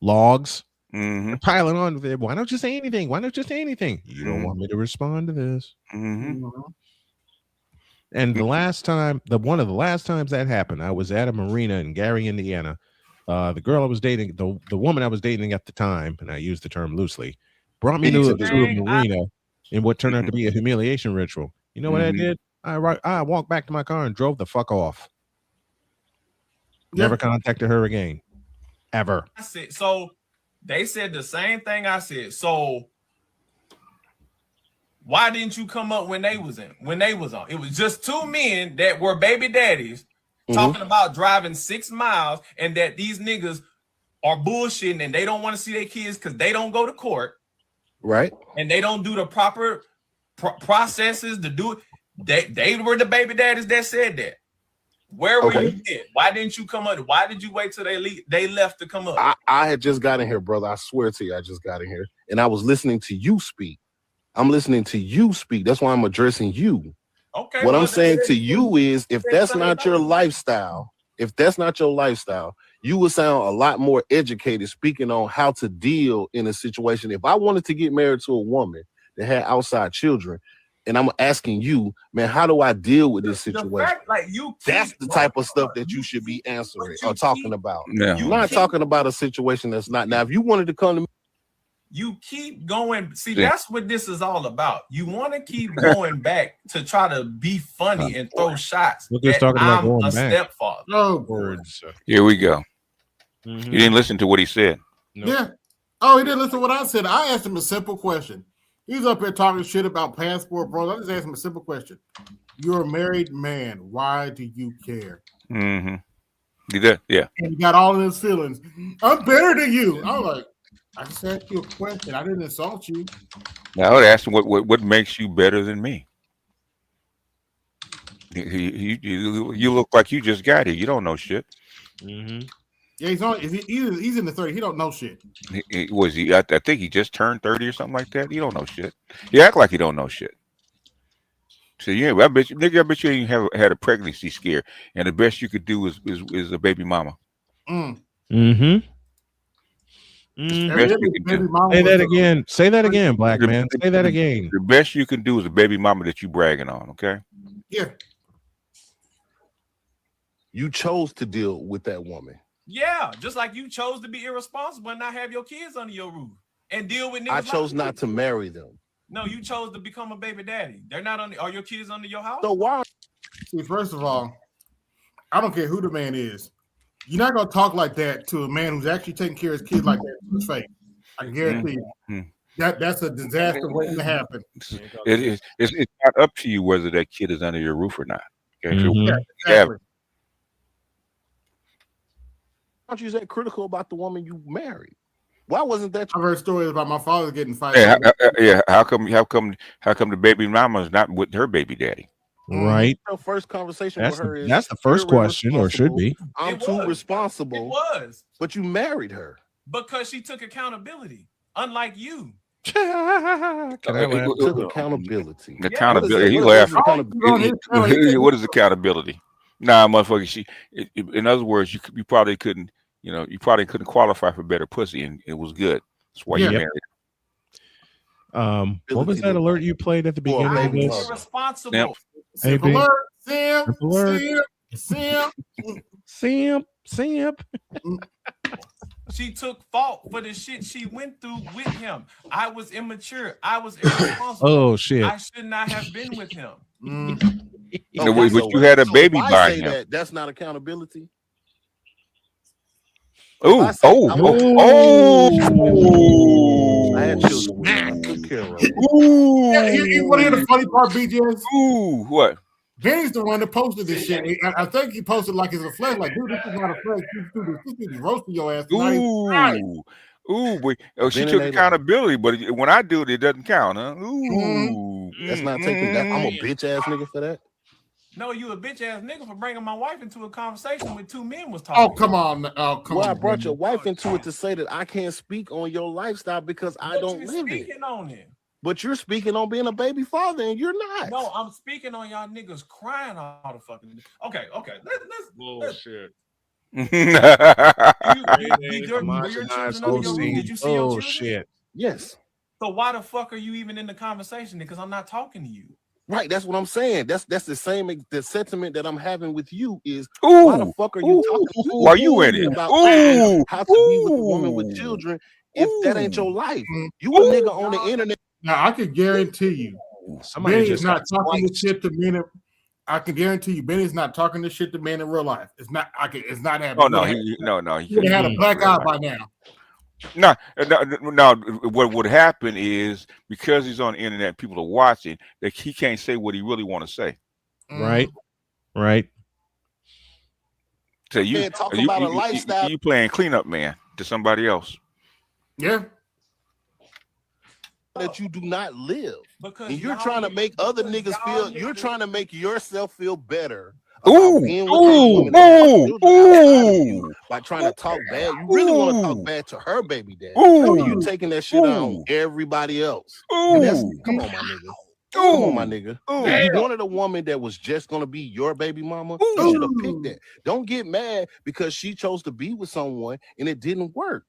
logs. Mm-hmm. Pile it on. Why don't you say anything? Why don't you say anything? You don't want me to respond to this. Mm-hmm. And one of the last times that happened, I was at a marina in Gary, Indiana. The girl I was dating, the woman I was dating at the time, and I use the term loosely, brought me to a marina in what turned out to be a humiliation ritual. You know what I did? I walked back to my car and drove the fuck off. Never contacted her again. Ever. I said, so they said the same thing I said. So why didn't you come up when they was on? It was just two men that were baby daddies talking about driving 6 miles and that these niggas are bullshitting and they don't want to see their kids because they don't go to court. Right. And they don't do the proper processes to do it. They were the baby daddies that said that. Where were you then? Why didn't you come up? Why did you wait till they left to come up? I had just got in here, brother. I swear to you, I just got in here. And I was listening to you speak. I'm listening to you speak. That's why I'm addressing you. Okay. What I'm saying to you is, if that's not your lifestyle, you would sound a lot more educated speaking on how to deal in a situation. If I wanted to get married to a woman that had outside children, and I'm asking you, man, how do I deal with this situation? That's the type of stuff that you should be answering or talking about. Yeah. You're not talking about a situation that's not. Now, if you wanted to come to me, you keep going. See, that's what this is all about. You want to keep going back to try to be funny and throw shots. We're just talking about going back. Stepfather. Oh, words. Here we go. You didn't listen to what he said. Nope. Yeah. Oh, he didn't listen to what I said. I asked him a simple question. He's up here talking shit about passport, bro. I just asked him a simple question. You're a married man. Why do you care? Mm-hmm. You did? Yeah. And he got all of his feelings. I'm better than you. I was like, I just asked you a question. I didn't insult you. Now I would ask him what makes you better than me. You look like you just got here. You don't know shit. Mm-hmm. Yeah, he's in the 30s. He don't know shit. I think he just turned 30 or something like that. He don't know shit. He act like he don't know shit. So yeah, I bet you ain't even had a pregnancy scare, and the best you could do is a baby mama. Mm-hmm. Say that again. Say that again, black man. Say that again. The best you can do is a baby mama that you bragging on. Okay. Yeah. you chose to deal with that woman. Yeah, just like you chose to be irresponsible and not have your kids under your roof and deal with niggas. I chose not to marry them. No, you chose to become a baby daddy. They're not on. Are your kids under your house? So why? See, first of all, I don't care who the man is. You're not gonna talk like that to a man who's actually taking care of his kids like that to his face. I can guarantee you. That's a disaster waiting to happen. It's not up to you whether that kid is under your roof or not. Okay? Yeah, exactly. Why don't you that critical about the woman you married? Why wasn't that? I've heard stories about my father getting fired. Yeah, how come the baby mama is not with her baby daddy? Right. Her first conversation with her is that's the first question, or should be. I'm too responsible. It was. But you married her because she took accountability, unlike you. Took accountability. Accountability. He laughing. What is accountability? Nah, motherfucker. In other words, you probably couldn't. You probably couldn't qualify for better pussy, and it was good. That's why you married. What was that alert you played at the beginning of this? Irresponsible. Simp AB. alert. Simp. Simp alert. Simp. Simp. Simp. She took fault for the shit she went through with him. I was immature. I was irresponsible. Oh, shit. I should not have been with him. But you had a baby if I by say him. that's not accountability. Oh, I say oh, I'm oh, I had children. Took care of. Yeah, you want to hear the funny part, BJ? Ooh, what? Benny's the one that posted this shit. I think he posted like it's a flex. Like, dude, this is not a flex. This is roasting your ass. Ooh, boy. Oh, she Benny took made accountability, but when I do it, it doesn't count, huh? Ooh, that's not taking that. I'm a bitch ass nigga for that. No, you a bitch ass nigga for bringing my wife into a conversation when two men was talking. Oh, come on. Oh, come Well, on. I brought your wife into it to say that I can't speak on your lifestyle because I don't live it. Speaking on it. But you're speaking on being a baby father, and you're not. No, I'm speaking on y'all niggas crying all the fucking. Okay. Let's bullshit. Did your children under your room? Did you see your children? Shit. Yes. So why the fuck are you even in the conversation? Because I'm not talking to you. Right, that's what I'm saying. That's the same. The sentiment that I'm having with you is, why the fuck are you talking? Why you in it? About how to be with a woman with children if that ain't your life? You a nigga on the internet. Now I can guarantee you, Benny is not talking this shit to men. I can guarantee you, Benny's not talking this shit to men in real life. It's not. It's not happening. Oh no, he would have had a black eye by now. No. What would happen is because he's on the internet, people are watching that he can't say what he really want to say. Right. So you about a lifestyle. You playing cleanup man to somebody else. Yeah. That you do not live, because and you're trying to make other niggas feel. You're trying to make yourself feel better. Ooh, by trying to talk bad. You really want to talk bad to her baby daddy. You taking that shit on everybody else. And that's, come on, my nigga. Come on, my nigga. If you wanted a woman that was just gonna be your baby mama, you should have picked that. Don't get mad because she chose to be with someone and it didn't work.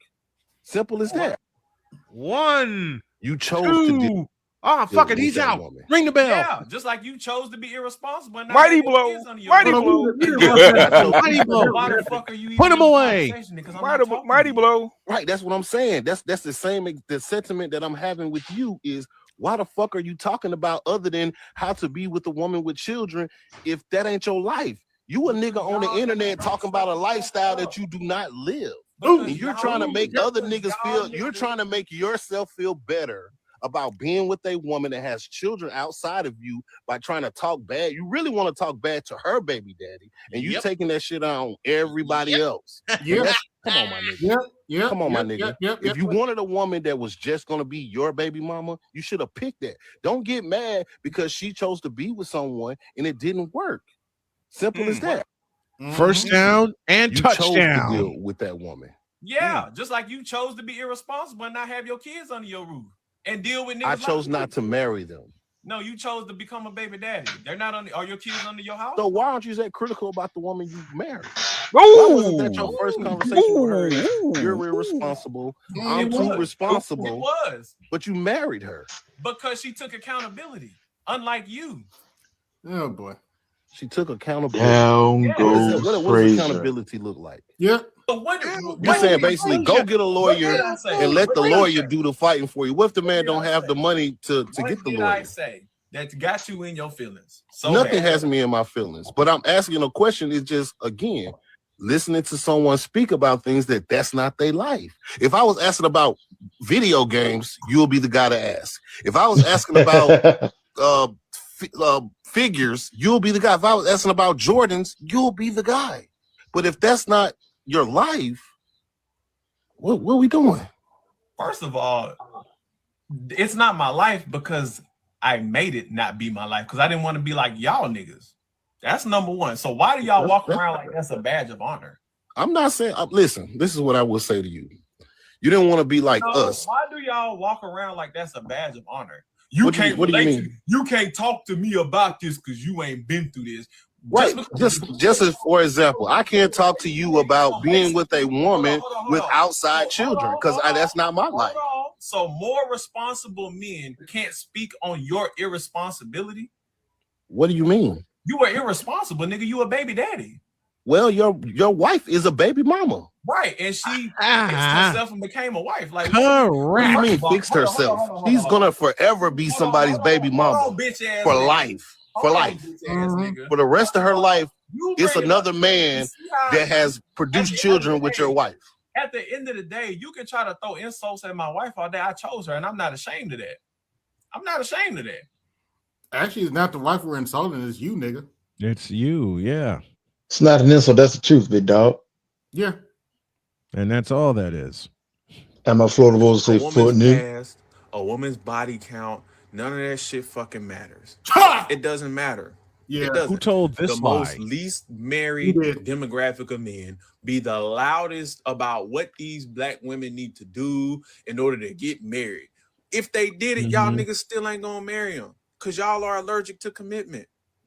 Simple as that. You chose to do. Oh, fuck it, he's out. Woman. Ring the bell. Yeah, just like you chose to be irresponsible. And Mighty blow. Mighty blow. Mighty blow. Why the fuck are you Put him away. Mighty blow. Right, that's what I'm saying. That's the same. The sentiment that I'm having with you is, why the fuck are you talking about other than how to be with a woman with children if that ain't your life? You a nigga on the internet talking about a lifestyle that you do not live. And you're trying to make other niggas feel, you're trying to make yourself feel better about being with a woman that has children outside of you by trying to talk bad. You really want to talk bad to her baby daddy, and you taking that shit on everybody else. Yeah. Come on, my nigga. Yeah. Come on, my nigga. If you wanted a woman that was just gonna be your baby mama, you should have picked that. Don't get mad because she chose to be with someone and it didn't work. Simple as that. First down and you chose touchdown. to deal with that woman. Yeah, just like you chose to be irresponsible and not have your kids under your roof and deal with niggas. I chose like not to marry them. No, you chose to become a baby daddy. They're not on. Are your kids under your house? So why aren't you that critical about the woman you married? Why wasn't that your first conversation with her? You're irresponsible. I'm too responsible. It was. But you married her. Because she took accountability, unlike you. Oh boy. She took accountability. Down goes what does Fraser. accountability look like? Yeah. You're saying basically go get a lawyer and let the lawyer do the fighting for you. What if the man don't have the money to get the lawyer? I say that got you in your feelings? So nothing bad. has me in my feelings, but I'm asking a question. Is just again listening to someone speak about things that's not their life. If I was asking about video games, you'll be the guy to ask. If I was asking about figures, you'll be the guy. If I was asking about Jordans, you'll be the guy. But if that's not your life, what are we doing? First of all, it's not my life because I made it not be my life because I didn't want to be like y'all niggas. That's number one. So why do y'all walk around like that's a badge of honor? I'm not saying. Listen, this is what I will say to you. You didn't want to be like us. Why do y'all walk around like that's a badge of honor? You what can't do you relate. mean? You can't talk to me about this because you ain't been through this. Right. Just as for example, I can't talk to you about being with a woman with outside children because that's not my life. So more responsible men can't speak on your irresponsibility. What do you mean? You were irresponsible, nigga. You a baby daddy. Well, your wife is a baby mama. Right, and she fixed herself and became a wife. Like, What do you mean fixed herself? She's gonna forever be somebody's baby mama for life. For life. For the rest of her life, it's another man that has produced children with your wife. At the end of the day, you can try to throw insults at my wife all day. I chose her, and I'm not ashamed of that. I'm not ashamed of that. Actually, it's not the wife we're insulting, it's you, nigga. It's you, yeah. It's not an insult. That's the truth, big dog. Yeah. And that's all that is. And my Florida Bulls say foot new. Past, a woman's body count, none of that shit fucking matters. It doesn't matter. Yeah. It doesn't. Who told this the lie? most least married demographic of men be the loudest about what these black women need to do in order to get married. If they did it, y'all niggas still ain't gonna marry them because y'all are allergic to commitment.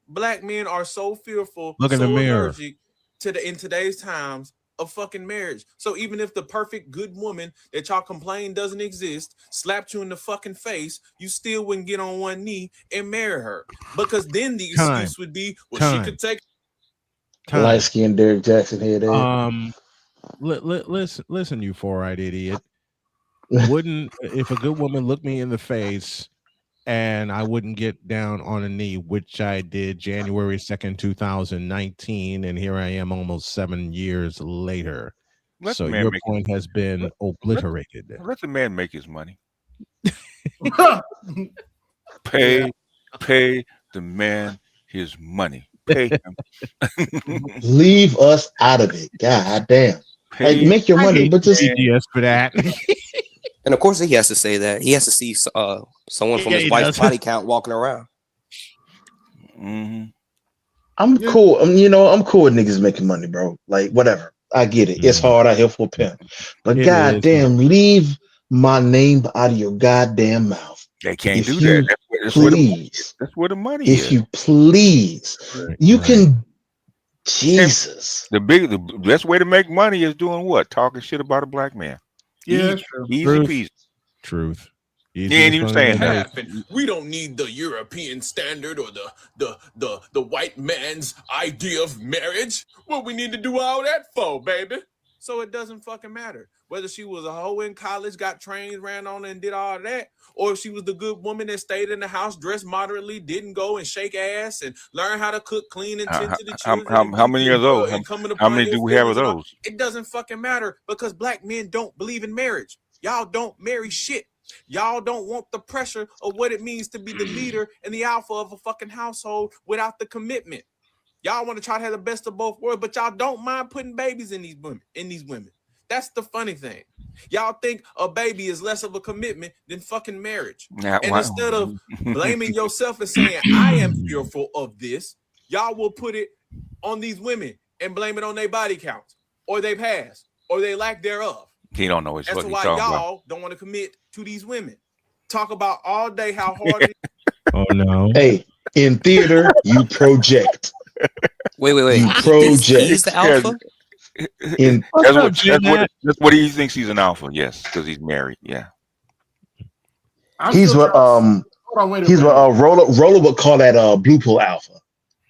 Black men are so fearful, Look in so the mirror. allergic to in today's times of fucking marriage. So even if the perfect good woman that y'all complain doesn't exist, slapped you in the fucking face, you still wouldn't get on one knee and marry her. Because then the excuse would be, well, she could take Light skinned Derek Jackson head. Listen, you four-eyed idiot. Wouldn't if a good woman looked me in the face and I wouldn't get down on a knee, which I did January 2nd, 2019, and here I am almost 7 years later. So your point has been obliterated. Let the man make his money. Pay the man his money. Pay him. Leave us out of it. God damn. Like, make your money, but just yes for that. And of course, he has to say that. He has to see someone from his wife's body count walking around. I'm cool. I'm cool with niggas making money, bro. Like, whatever. I get it. It's hard out here for a pimp. But goddamn, leave my name out of your goddamn mouth. They can't If do you that. Please. That's where the money If is. you please. You can. Jesus. The best way to make money is doing what? Talking shit about a black man. Yeah, easy Truth. peasy. Truth. You ain't even saying that. We don't need the European standard or the white man's idea of marriage. What we need to do all that for, baby? So it doesn't fucking matter whether she was a hoe in college, got trained, ran on and did all that, or if she was the good woman that stayed in the house, dressed moderately, didn't go and shake ass and learn how to cook, clean, and tend to the children. How many of those? How many do we have of those? It doesn't fucking matter because black men don't believe in marriage. Y'all don't marry shit. Y'all don't want the pressure of what it means to be the leader and the alpha of a fucking household without the commitment. Y'all want to try to have the best of both worlds, but y'all don't mind putting babies in these women. That's the funny thing. Y'all think a baby is less of a commitment than fucking marriage. Instead of blaming yourself and saying, I am fearful of this, y'all will put it on these women and blame it on their body counts or their past or their lack thereof. He don't know what That's he's why talking y'all about. don't want to commit to these women. Talk about all day how hard it is. Oh no. Hey, in theater, you project. Wait. You project. He's the alpha? That's what he thinks he's an alpha. Yes, because he's married. Yeah. He's what Roller would call that blue pill alpha.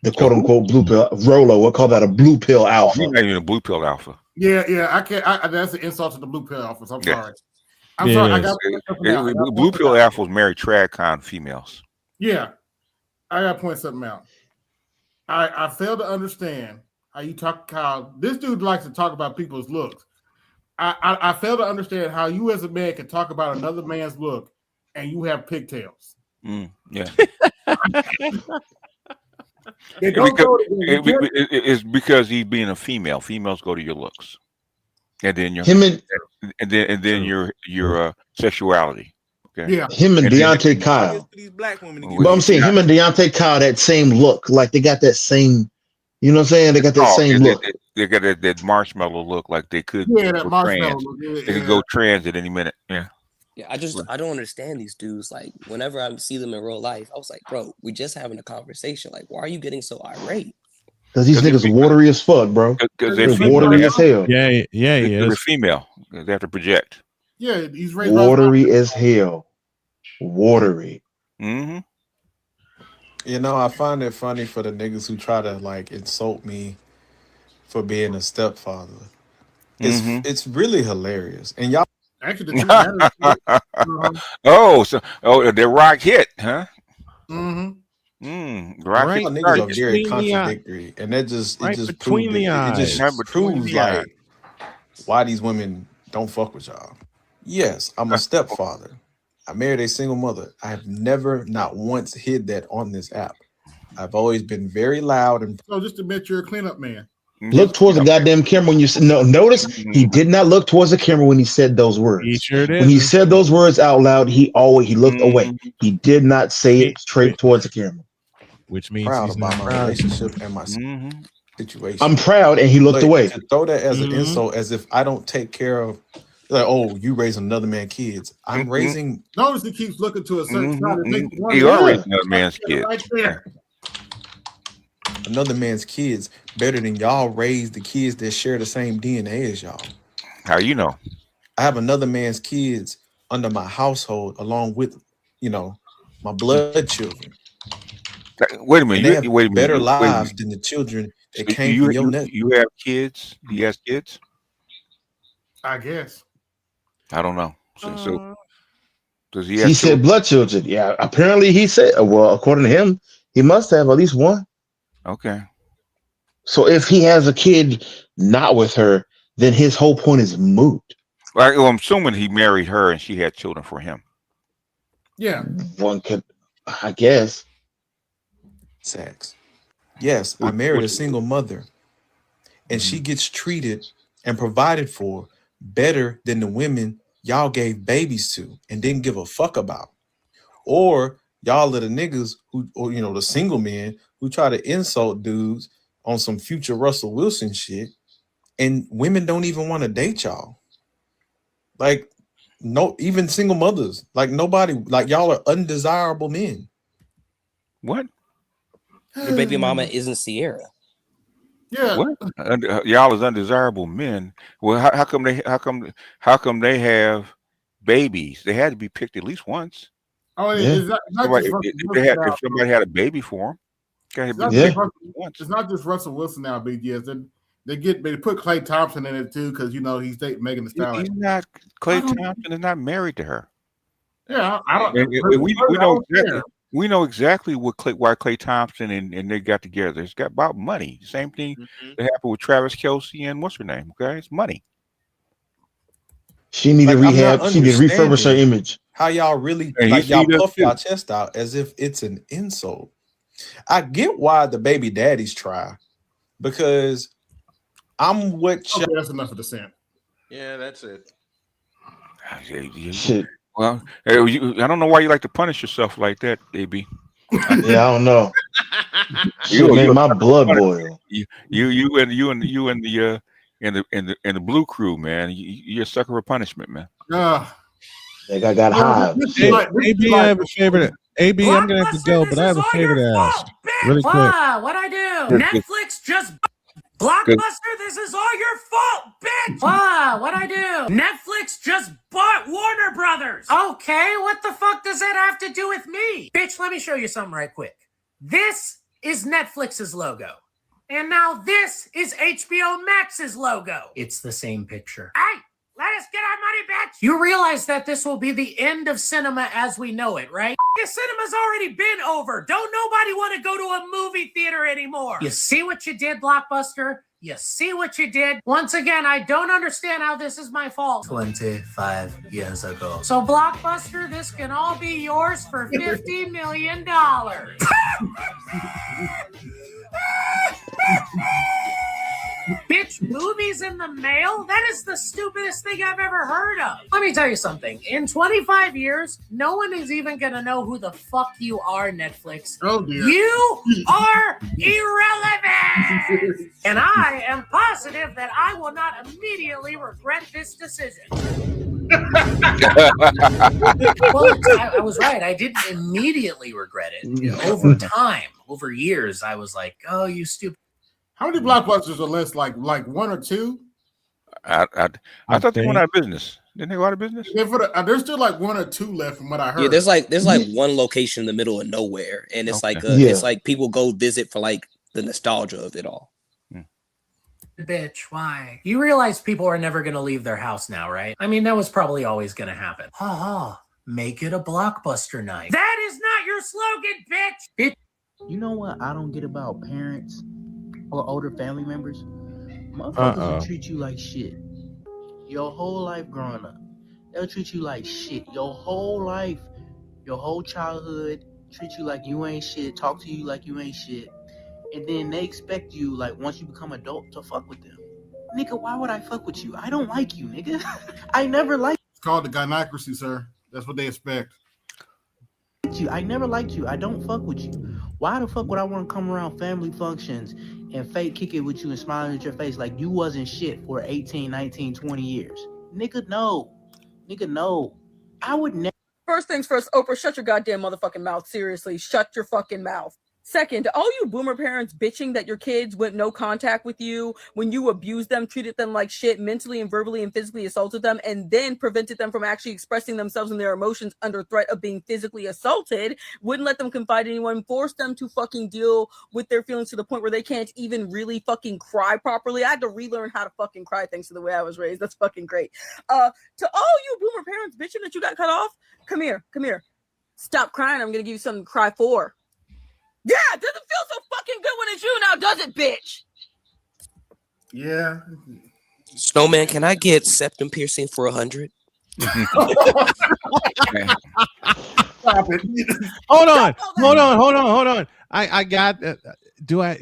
The quote unquote blue pill. Roller would call that a blue pill alpha. He's not even a blue pill alpha. Yeah. I can't. That's an insult to the blue pill alphas. I'm sorry. I'm Yeah. sorry. I got Blue pill alphas marry trad-con females. Yeah, I got to point something out. I fail to understand how you talk. How this dude likes to talk about people's looks. I fail to understand how you as a man can talk about another man's look and you have pigtails. Yeah. It's because he's being a female. Females go to your looks, and then your your sexuality. Okay. Yeah. Him and Deontay Kyle. But I'm saying him and Deontay Kyle, that same look, like they got that same. You know what I'm saying? They got that same look. They got that marshmallow look, like they could. Yeah, that marshmallow trans. look. They could go trans at any minute. Yeah. Yeah, I don't understand these dudes. Like, whenever I see them in real life, I was like, bro, we just having a conversation. Like, why are you getting so irate? Because these niggas watery as fuck, bro. Because they're watery as hell. Yeah. They're female. They have to project. Yeah, he's raised watery as hell. Watery. Mm-hmm. You know, I find it funny for the niggas who try to like insult me for being a stepfather. It's really hilarious. And y'all Actually, the two married. The Rock hit, huh? Mm-hmm. Rock right, hit. niggas are very contradictory, and that just right it just between proved the it eyes. just Between proves the eyes. like why these women don't fuck with y'all. Yes, I'm a stepfather. I married a single mother. I have never, not once, hid that on this app. I've always been very loud and. So just admit you're a cleanup man. Look towards the goddamn camera when you said no. Notice he did not look towards the camera when he said those words. He sure did. When he said those words out loud, he looked away. He did not say it straight towards the camera. Which means Proud he's about not my proud. relationship and my situation. I'm proud, and he looked away. To throw that as an insult, as if I don't take care of, like, oh, you raise another man's kids. I'm raising. Notice he keeps looking to a certain side. And make one He already another man's kid. right there. Another man's kids better than y'all raise the kids that share the same DNA as y'all. How you know? I have another man's kids under my household, along with, my blood children. Wait a minute. And they have wait a minute. better lives than the children that came from your neck. You have kids? He has kids? I guess. I don't know. So does he? He said blood children. Yeah, apparently he said. Well, according to him, he must have at least one. Okay. So if he has a kid not with her, then his whole point is moot. Well, I'm assuming he married her and she had children for him. Yeah. One could, I guess. Sex. Yes, I married a single mother, and she gets treated and provided for better than the women y'all gave babies to and didn't give a fuck about. Or y'all are the niggas who, or the single men who try to insult dudes on some future Russell Wilson shit, and women don't even want to date y'all. Like, no, even single mothers, like nobody, like y'all are undesirable men. What? Your baby mama isn't Sierra. Yeah. What? Y'all is undesirable men. Well, how come they have babies? They had to be picked at least onch. Oh, is that not Somebody, just Russell if Wilson now? somebody had a baby for him, It's not just Russell Wilson now, BGS. They put Klay Thompson in it too because he's dating Megan Thee Stallion. He's not. Klay Thompson is not married to her. Yeah, I don't. And we know exactly. We know exactly why Klay Thompson and they got together. It's got about money. Same thing that happened with Travis Kelce and what's her name? Okay, it's money. She needed rehab. She needed to refurbish her image. How y'all really y'all puff y'all chest out as if it's an insult. I get why the baby daddies try, because I'm what. Okay, that's enough of the sin. Yeah, that's it. Shit. Well, I don't know why you like to punish yourself like that, AB. Yeah, I don't know. Shit made my blood boil. You and the blue crew, man. You're a sucker for punishment, man. Like I got hives. AB, I have a favorite. AB, I'm gonna have to go, but I have a favor to ask. Really quick. Wow, what'd I do? Netflix just Blockbuster, this is all your fault, bitch! Wow, what'd I do? Netflix just bought Warner Brothers! Okay, what the fuck does that have to do with me? Bitch, let me show you something right quick. This is Netflix's logo. And now this is HBO Max's logo. It's the same picture. Hey, let us get our money back. You realize that this will be the end of cinema as we know it, right? Yeah, cinema's already been over. Don't nobody want to go to a movie theater anymore. You see what you did, Blockbuster? You see what you did? Once again, I don't understand how this is my fault. 25 years ago. So, Blockbuster, this can all be yours for $50 million. Bitch, movies in the mail? That is the stupidest thing I've ever heard of. Let me tell you something. In 25 years, no one is even going to know who the fuck you are, Netflix. Oh, dear. You are irrelevant! And I am positive that I will not immediately regret this decision. Well, I was right. I didn't immediately regret it. Over time, over years, I was like, oh, you stupid. How many Blockbusters are less? Like one or two? I thought they went out of business. Didn't they go out of business? There's still like 1 or 2 left from what I heard. Yeah, there's like one location in the middle of nowhere, and it's it's like people go visit for like the nostalgia of it all. Bitch, why? You realize people are never going to leave their house now, right? I mean, that was probably always going to happen. Make it a blockbuster night. That is not your slogan, bitch! You know what I don't get about parents or older family members? Motherfuckers will treat you like shit. Your whole life growing up. They'll treat you like shit. Your whole life, your whole childhood, treat you like you ain't shit, talk to you like you ain't shit. And then they expect you, like, once you become adult, to fuck with them. Nigga, why would I fuck with you? I don't like you, nigga. I never liked you. It's called the gynocracy, sir. That's what they expect. I never liked you. I don't fuck with you. Why the fuck would I want to come around family functions and fake kick it with you and smiling at your face like you wasn't shit for 18, 19, 20 years? Nigga, no. Nigga, no. I would never. First things first, Oprah, shut your goddamn motherfucking mouth. Seriously, shut your fucking mouth. Second, all you boomer parents bitching that your kids went no contact with you when you abused them, treated them like shit, mentally and verbally and physically assaulted them, and then prevented them from actually expressing themselves and their emotions under threat of being physically assaulted, wouldn't let them confide in anyone, forced them to fucking deal with their feelings to the point where they can't even really fucking cry properly. I had to relearn how to fucking cry thanks to the way I was raised. That's fucking great. To all you boomer parents bitching that you got cut off, come here. Stop crying. I'm gonna give you something to cry for. Yeah, it doesn't feel so fucking good when it's you now, does it, bitch? Yeah. Snowman, can I get septum piercing for 100? Hold on. I got. Do I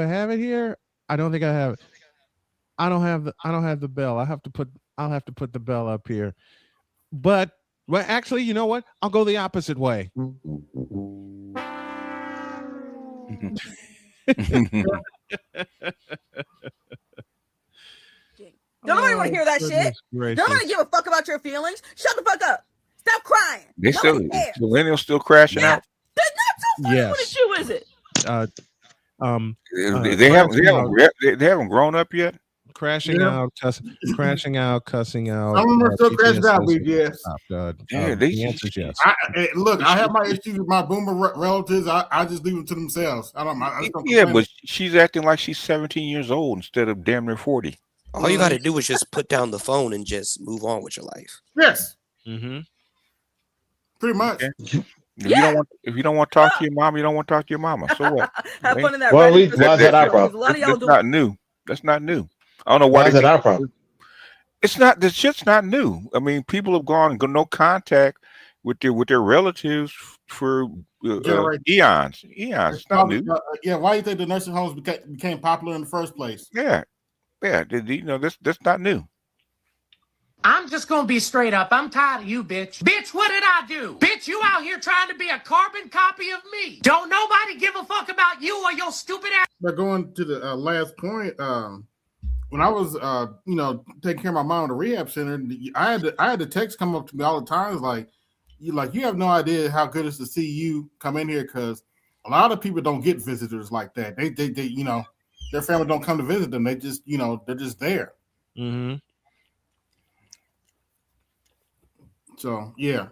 have it here? I don't think I have it. I don't have the bell. I'll have to put the bell up here. But actually, you know what? I'll go the opposite way. Don't nobody want to hear that shit. Don't nobody give a fuck about your feelings. Shut the fuck up. Stop crying. They still millennials still crashing out. That's not so funny when it's you, is it? They haven't grown up yet. Crashing out, cussing out. I remember still crashing out, BGS. The answer's yes. Look, I have my issues with my boomer relatives. I just leave them to themselves. I don't but she's acting like she's 17 years old instead of damn near 40. All you got to do is just put down the phone and just move on with your life. Yes. Mm-hmm. Pretty much. Okay. If you don't want to talk to your mom, you don't want to talk to your mama. So what? Have fun in that. Well, why is that our problem? That's not new. That's not new. I don't know why is that our problem. It's not. This shit's not new. I mean, people have gone no contact with their relatives for eons. It's not new. Why do you think the nursing homes became popular in the first place? Yeah. That's not new. I'm just gonna be straight up. I'm tired of you, bitch. Bitch, what did I do? Bitch, you out here trying to be a carbon copy of me. Don't nobody give a fuck about you or your stupid ass. But going to the last point, when I was, taking care of my mom at the rehab center, I had the text come up to me all the time, like you have no idea how good it is to see you come in here, because a lot of people don't get visitors like that. They their family don't come to visit them. They just, they're just there. Mm-hmm. So yeah.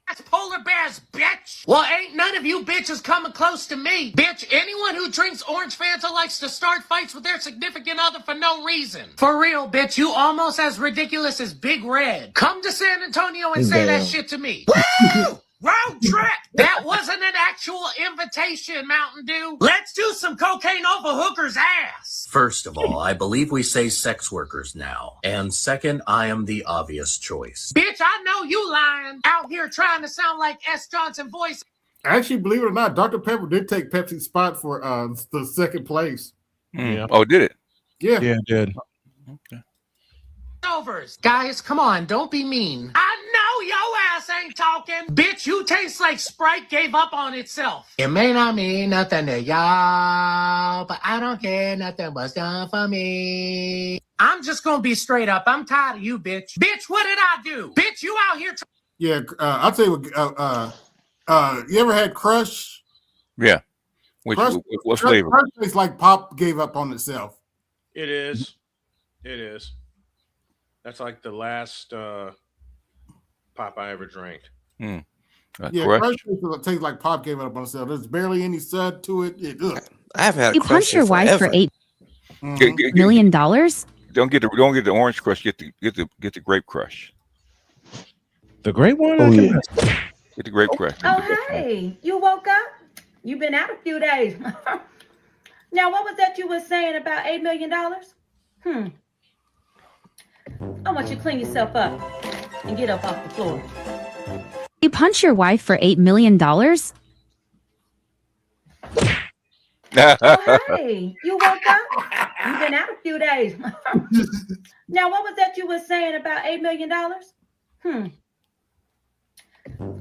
That's polar bears, bitch. Well, ain't none of you bitches coming close to me. Bitch, anyone who drinks orange Fanta likes to start fights with their significant other for no reason. For real, bitch, you almost as ridiculous as Big Red. Come to San Antonio and say that shit to me. Woo! Road trip! That wasn't an actual invitation, Mountain Dew. Let's do some cocaine off a hooker's ass. First of all, I believe we say sex workers now. And second, I am the obvious choice. Bitch, I know you lying. Out here trying to sound like S. Johnson voice. Actually, believe it or not, Dr. Pepper did take Pepsi's spot for the second place. Yeah. Oh, did it? Yeah. Yeah, it did. Okay. Overs. Guys, come on, don't be mean. I know your ass ain't talking. Bitch, you taste like Sprite gave up on itself. It may not mean nothing to y'all, but I don't care, nothing was done for me. I'm just gonna be straight up. I'm tired of you, bitch. Bitch, what did I do? Bitch, you out here. Yeah, I'll tell you what, you ever had Crush? Yeah. What flavor? Crush tastes like pop gave up on itself. It is. That's like the last pop I ever drank. Yeah, Crush. Crush tastes like pop gave it up on itself. There's barely any sud to it. I haven't had a You Crush punch your in wife for forever. $8 million? Don't get the orange Crush. Get the grape Crush. The grape one. Oh yeah. Get the grape Crush. Oh, hey, you woke up? You've been out a few days. Now, what was that you were saying about $8 million? I want you to clean yourself up and get up off the floor. You punch your wife for $8 million? Oh, hey, you woke up? You've been out a few days. Now, what was that you were saying about $8 million?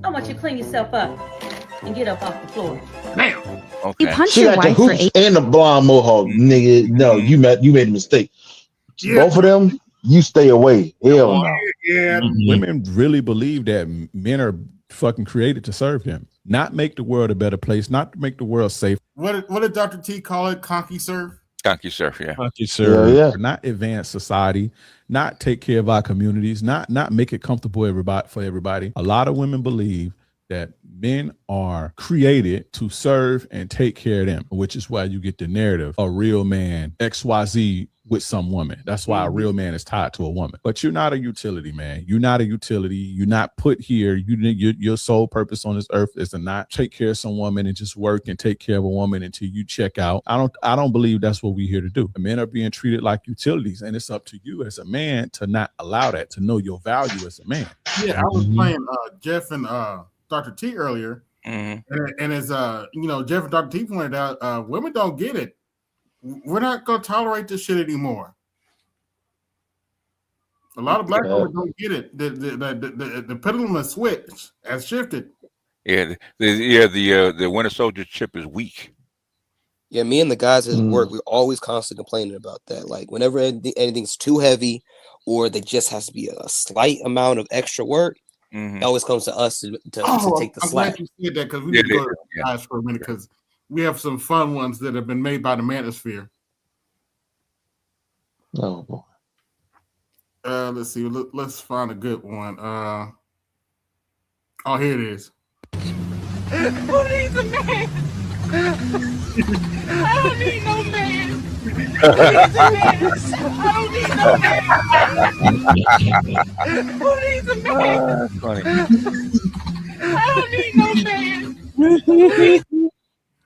I want you to clean yourself up and get up off the floor. Damn. You punch She your got the wife for hoops and the blonde mohawk, nigga. No, you made a mistake. Both of them, you stay away. Hell no. Yeah. Women really believe that men are fucking created to serve them, not make the world a better place, not to make the world safe. What did Dr. T call it? Conky surf? Conky surf, yeah. Conky serve, Yeah. not advance society, not take care of our communities, not make it comfortable for everybody. A lot of women believe that men are created to serve and take care of them, which is why you get the narrative, a real man, XYZ with some woman. That's why a real man is tied to a woman. But you're not a utility, man. You're not a utility. You're not put here. Your sole purpose on this earth is to not take care of some woman and just work and take care of a woman until you check out. I don't believe that's what we're here to do. Men are being treated like utilities, and it's up to you as a man to not allow that, to know your value as a man. Yeah, I was playing Jeff and Dr. T earlier, and as Jeff and Dr. T pointed out, women don't get it. We're not going to tolerate this shit anymore. A lot of black women don't get it. The pendulum has switched, has shifted. Yeah, the Winter Soldier chip is weak. Yeah, me and the guys at work, we're always constantly complaining about that. Like whenever anything's too heavy, or there just has to be a slight amount of extra work, it always comes to us to take the slack. I'm glad you said that, because we need to go to the guys for a minute, because we have some fun ones that have been made by the Manosphere. Oh boy. Let's see. Let's find a good one. Oh, here it is. Who needs a man? I don't need no man. Who needs a man? I don't need no man. Who needs a man? Funny. I don't need no man. Who needs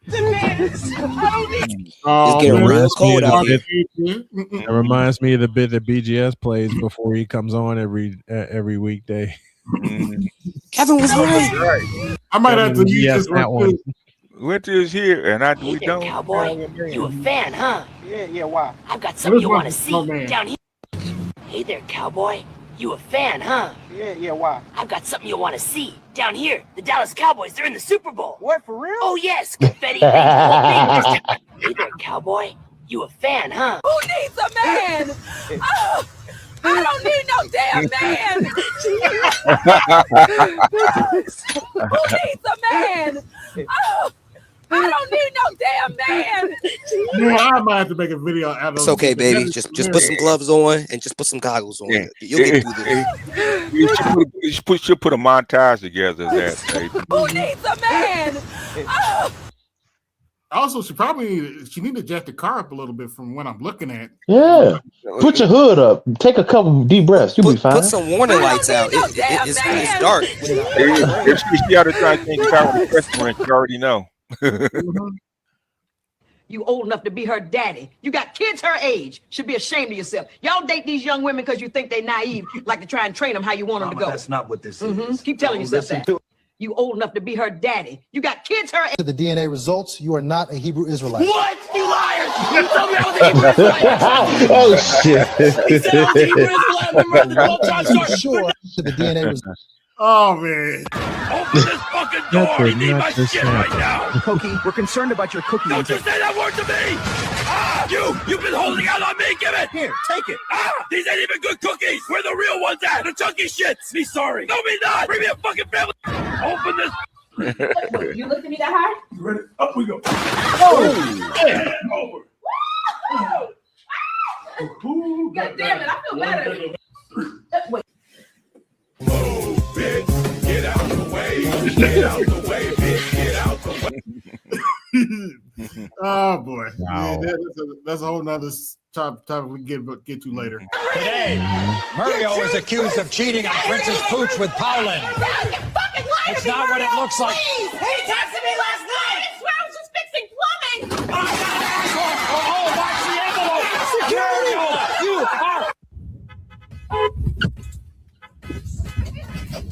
the man? I don't need. It's getting real cold out here. That reminds me of the bit that BGS plays before he comes on every weekday. Kevin was right. I might have to use that one. Winter is here, and we don't. Cowboy, you a fan, huh? Yeah, why? I've got something you want to see down here. Hey there, cowboy. You a fan, huh? Yeah, why? I've got something you want to see down here. The Dallas Cowboys, they're in the Super Bowl. What, for real? Oh, yes. Confetti. Hey there, cowboy. You a fan, huh? Who needs a man? Oh, I don't need no damn man. Who needs a man? Oh, I don't need no damn man. Yeah, I might have to make a video out of It's okay, baby. Just put some gloves on and just put some goggles on. Yeah. You'll get through this. You should put a montage together of that, baby. Who needs a man? Oh. Also, she need to jack the car up a little bit from what I'm looking at. Yeah. Put your hood up. Take a couple deep breaths. You'll be fine. Put some warning lights out. It's dark. If she out of trying to change the car with the restaurant, you already know. You old enough to be her daddy. You got kids her age. Should be ashamed of yourself. Y'all date these young women because you think they naive, like to try and train them how you want them to go. That's not what this is. Keep telling yourself that. You old enough to be her daddy. You got kids her age. To the DNA results, you are not a Hebrew Israelite. What? You liars! You told me I was a Hebrew Israelite. Oh shit! He said I was a Hebrew Israelite. I've been running the 12 times. Sure. To the DNA results. Oh man! Open this fucking door! You need my shit right now. Cookie, we're concerned about your cookie. Don't you say that word to me! Ah! You've been holding out on me. Give it Here, take it. Ah! These ain't even good cookies. Where the real ones at? The chunky shits. Be sorry. No, me not. Bring me a fucking family. Open this. Wait, you looked at me that hard? You ready? Up we go. Oh, Yeah, over. God damn it, I feel better. Wait. Move, bitch. Get out the way, bitch. Get out the way. Oh boy! Wow. Yeah, that's a whole nother topic we can get to later. Today, Mario is accused of cheating on Princess Pooch with Paulin. It's not what it looks like. He texted me last night. I swear I was just fixing plumbing. Oh, watch the envelope.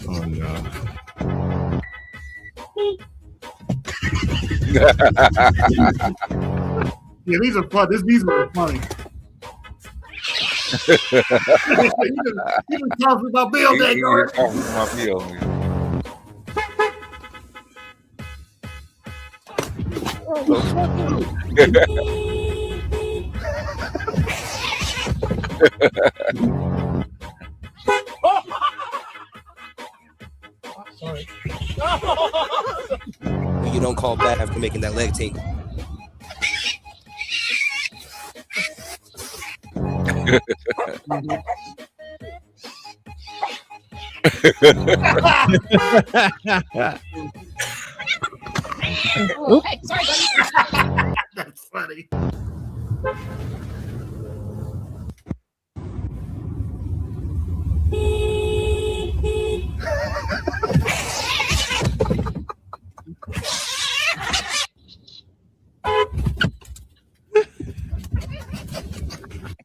Oh no. Yeah, these are fun. These are funny. You been talking about Bill that You're talking about Bill. Sorry. You don't call back after making that leg tingle. Oh, hey, sorry, buddy. That's funny.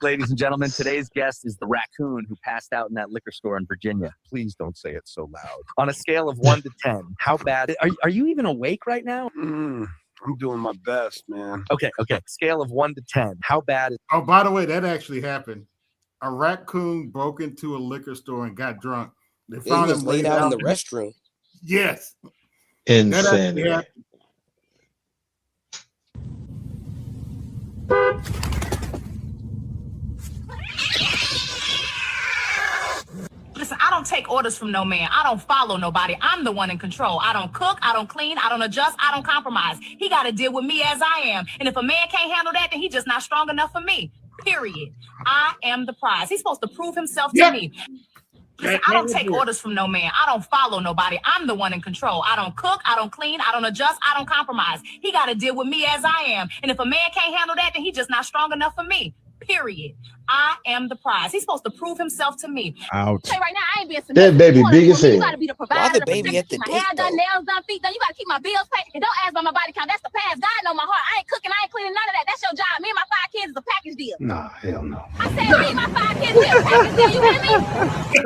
Ladies and gentlemen, today's guest is the raccoon who passed out in that liquor store in Virginia. Please don't say it so loud. On a scale of 1 to 10, how bad? Are you even awake right now? I'm doing my best, man. Okay. Scale of 1 to 10, how bad is? Oh, by the way, that actually happened. A raccoon broke into a liquor store and got drunk. They He found was him laid out in the restroom. Yes. Insanity. Listen, I don't take orders from no man. I don't follow nobody. I'm the one in control. I don't cook. I don't clean. I don't adjust. I don't compromise. He got to deal with me as I am. And if a man can't handle that, then he's just not strong enough for me. Period. I am the prize. He's supposed to prove himself to me. Listen, I don't take orders from no man. I don't follow nobody. I'm the one in control. I don't cook. I don't clean. I don't adjust. I don't compromise. He got to deal with me as I am. And if a man can't handle that, then he's just not strong enough for me. Period. I am the prize. He's supposed to prove himself to me. Ouch. Hey, right now, I ain't being submissive. That baby big as You hell. gotta be the provider. Why the baby at the my dick, hair done, though? nails done, feet done. You gotta keep my bills paid. And don't ask about my body count. That's the past. God know my heart. I ain't cooking. I ain't cleaning none of that. That's your job. Me and my 5 kids is a package deal. Nah, hell no. I said me and my 5 kids, we a package deal. You hear me?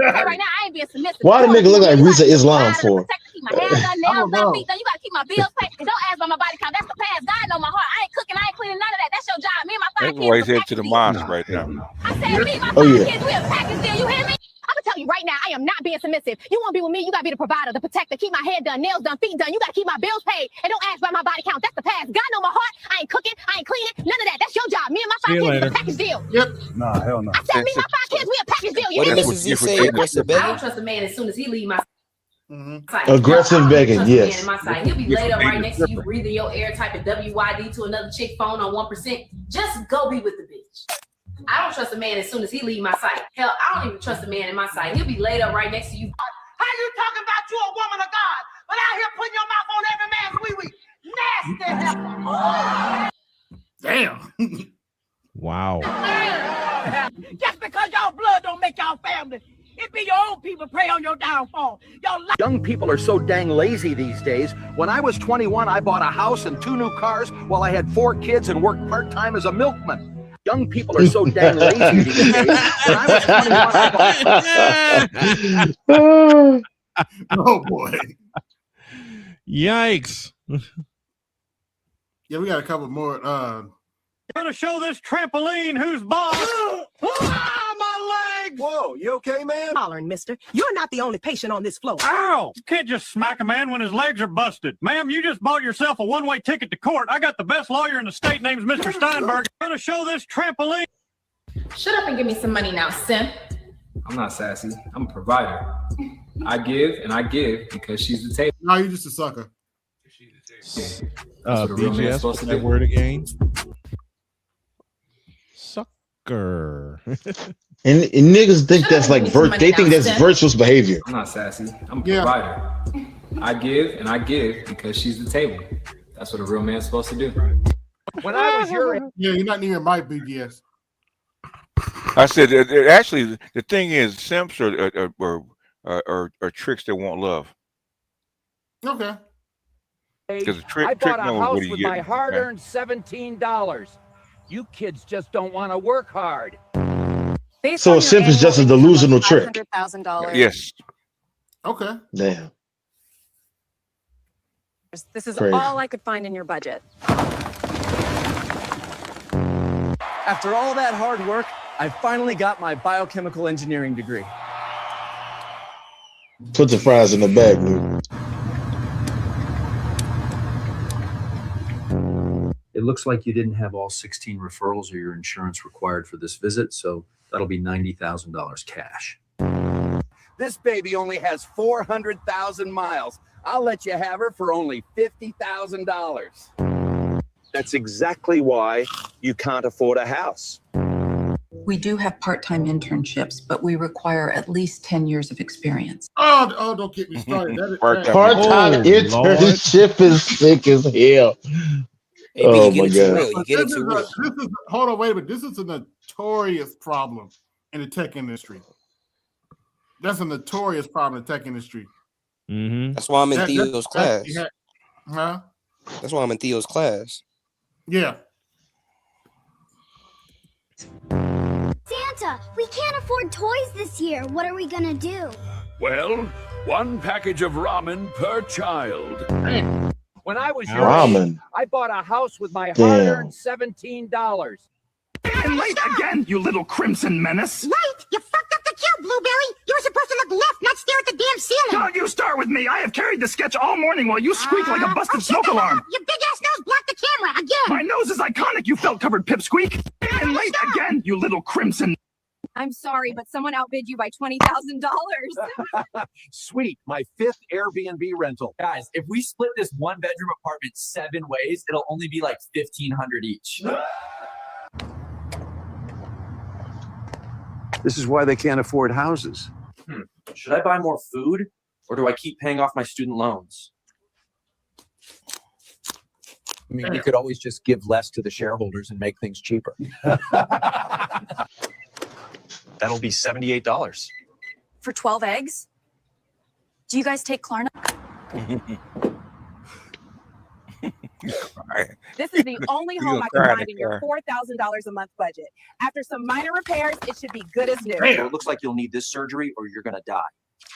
Hey, right now, I ain't being submissive. Why the nigga look like Risa Islam for? Keep my hair done, nails done, feet done. You gotta keep my bills paid. And don't ask about my body count. That's the past. God know my heart. I ain't cooking. I ain't cleaning none of that. That's your job. Me and my 5 That's kids why is he's a headed to the mosque right now. I said me and my 5 Oh, yeah. kids, we a package deal. You hear me? I'm gonna tell you right now, I am not being submissive. You want to be with me, you gotta be the provider, the protector, keep my hair done, nails done, feet done. You gotta keep my bills paid. And don't ask about my body count. That's the past. God know my heart. I ain't cooking, I ain't cleaning, none of that. That's your job. Me and my 5 kids is a package deal. Yep. Nah, hell no. I said me and my 5 kids, we a package deal. You What hear did me? Mrs. Z say? Aggressive I don't begging? trust a man as soon as he leave my side. Aggressive begging, I don't trust a man yes. in my side. He'll be laid up right next to you, breathing your air, typing WYD to another chick phone on 1%. Just go be with the bitch. I don't trust a man as soon as he leave my sight. Hell, I don't even trust a man in my sight. He'll be laid up right next to you. How you talking about you a woman of God, but out here putting your mouth on every man's wee-wee? Nasty heifer. Damn. Wow. Just because y'all blood don't make y'all family. It be your own people pray on your downfall. Young people are so dang lazy these days. When I was 21, I bought a house and 2 new cars while I had 4 kids and worked part-time as a milkman. Young people are so dang lazy these days. When I was 21, I bought... Oh boy. Yikes. Yeah, we got a couple more. Gonna show this trampoline who's boss. My leg! Whoa, you okay, man? Hollering, mister. You're not the only patient on this floor. Ow! You can't just smack a man when his legs are busted. Ma'am, you just bought yourself a one-way ticket to court. I got the best lawyer in the state, name's Mr. Steinberg. Gonna show this trampoline. Shut up and give me some money now, simp. I'm not sassy. I'm a provider. I give and I give because she's the table. No, you're just a sucker. BGS, what's that word again? Sucker. And niggas think that's like they think that's virtuous behavior. I'm not sassy. I'm a provider. I give and I give because she's the table. That's what a real man's supposed to do. When I was your age, Yeah, you're not near my BGS. I said actually the thing is simps are tricks that want love. Okay. Because the I trick bought a knows house what he with getting. my hard-earned $17. You kids just don't want to work hard. So a simp is just a delusional trick. $500,000. Yes. Okay. Damn. This is Crazy. all I could find in your budget. After all that hard work, I finally got my biochemical engineering degree. Put the fries in the bag, dude. It looks like you didn't have all 16 referrals or your insurance required for this visit, so that'll be $90,000 cash. This baby only has 400,000 miles. I'll let you have her for only $50,000. That's exactly why you can't afford a house. We do have part-time internships, but we require at least 10 years of experience. Oh, don't get me started. Part-time internship is sick as hell. Hey, Oh you get my it too god. real. You get it too real. Hold on, wait a minute. This is a notorious problem in the tech industry. That's a notorious problem in the tech industry. Mm-hmm. That's why I'm in Theo's class. Huh? That's why I'm in Theo's class. Yeah. Santa, we can't afford toys this year. What are we gonna do? Well, one package of ramen per child. When I was your Ramen. age, I bought a house with my Damn. hard-earned $17. And late again, you little crimson menace. Right, you fucked up the cue, Blueberry. You were supposed to look left, not stare at the damn ceiling. Don't you start with me. I have carried the sketch all morning while you squeak like a busted smoke alarm. Your big-ass nose blocked the camera again. My nose is iconic, you felt-covered pipsqueak. And late again, you little crimson. I'm sorry, but someone outbid you by $20,000. Sweet, my 5th Airbnb rental. Guys, if we split this one-bedroom apartment 7 ways, it'll only be like $1,500 each. This is why they can't afford houses. Should I buy more food, or do I keep paying off my student loans? I mean, you could always just give less to the shareholders and make things cheaper. That'll be $78. For 12 eggs? Do you guys take Klarna? This is the only home I can find in your $4,000 a month budget. After some minor repairs, it should be good as new. So it looks like you'll need this surgery or you're gonna die.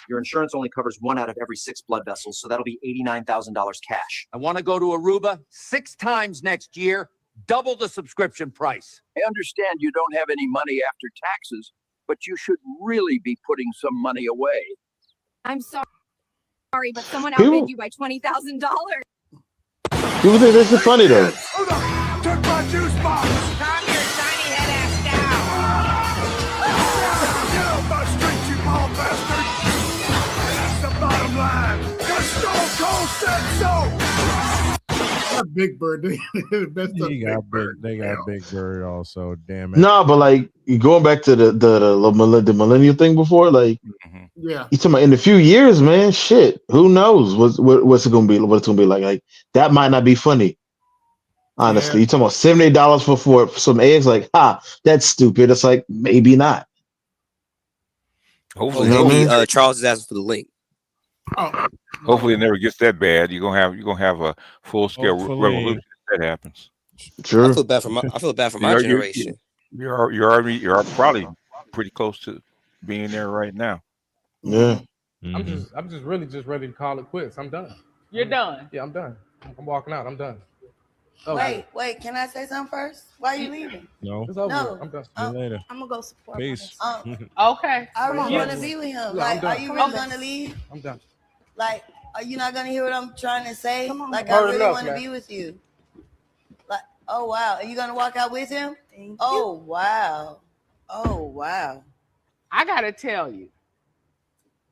Your insurance only covers 1 out of every 6 blood vessels, so that'll be $89,000 cash. I want to go to Aruba 6 times next year, double the subscription price. I understand you don't have any money after taxes, but you should really be putting some money away. I'm sorry, but someone People- outbid you by $20,000. People think this is funny though. Hold on. Took my juice box. Calm your tiny head ass Get off my street, you bald bastard. That's the bottom line. Cause Stone Cold said so. That Big Bird. They messed up They Big got Bird. They got Big Bird also. Damn it. No, but like you going back to the millennial thing before, like Yeah. you talking about in a few years, man. Shit, who knows what's it gonna be? What it's gonna be like? Like that might not be funny. Honestly, you talking about $78 for some eggs? Like, that's stupid. It's like maybe not. Hopefully, You know what I mean? Charles is asking for the link. Hopefully, it never gets that bad. You're gonna have a full scale revolution if that happens. Sure. I feel bad for my generation. You're probably pretty close to being there right now. Yeah. I'm just really ready to call it quits. I'm done. You're done. Yeah, I'm done. I'm walking out. I'm done. Oh, Wait, can I say something first? Why are you leaving? No. It's over. No. I'm done. See you later. I'm gonna go support. Peace. Okay. I really Yeah. want to be with him. Yeah, Like, I'm done. are you really gonna leave? I'm done. Like, are you not gonna hear what I'm trying to say? Like, I Heard really enough, want to man. be with you. Like, oh wow, are you gonna walk out with him? Oh wow, oh wow. I gotta tell you,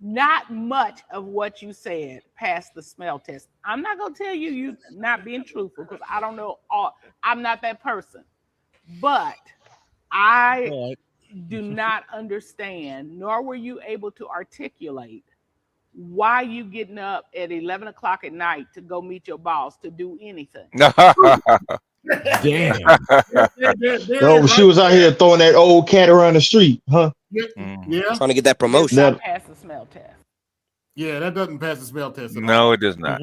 not much of what you said passed the smell test. I'm not gonna tell you you not being truthful because I don't know all. I'm not that person, but I do not understand, nor were you able to articulate why you getting up at 11 o'clock at night to go meet your boss to do anything? Damn. No, she was out here throwing that old cat around the street, huh? Yeah. Trying to get that promotion. That, Pass the smell test. Yeah, that doesn't pass the smell test at all. No, it does not.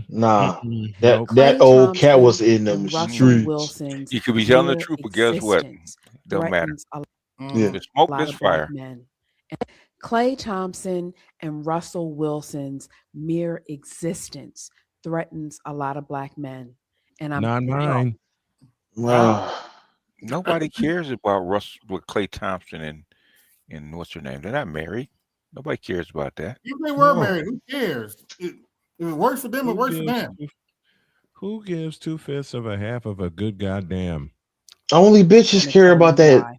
nah, Nope. that old cat was in them streets. Wilson's You could be telling the mere truth, but guess what? existence Don't matter. threatens a Yeah. The smoke, lot this of black fire. men. And Clay Thompson and Russell Wilson's mere existence threatens a lot of black men. And I'm Not mine. Wow. Nobody cares about with Clay Thompson and what's her name? They're not married. Nobody cares about that. If they were married, who cares? If it works for them, it works for them. Who gives 2/5 of a half of a good goddamn? Only bitches care about that.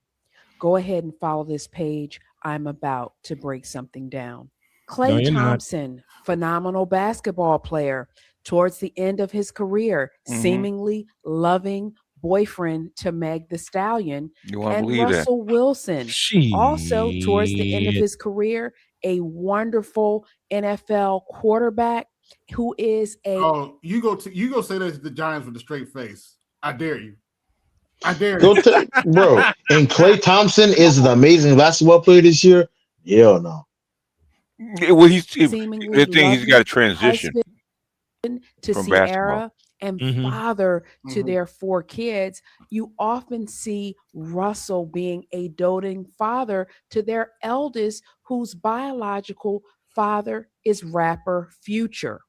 Go ahead and follow this page. I'm about to break something down. Clay No, you're not. Thompson, phenomenal basketball player, towards the end of his career, seemingly loving boyfriend to Meg Thee Stallion, You wanna and believe that? Russell Wilson, also towards the end of his career, a wonderful NFL quarterback who is a you go say that the Giants with a straight face. I dare you. I dare Go you. bro. And Clay Thompson is an amazing basketball player this year. Hell no. Yeah, well, the seemingly thing he's got to transition to from Sierra basketball. and father to their 4 kids. You often see Russell being a doting father to their eldest, whose biological father is rapper Future.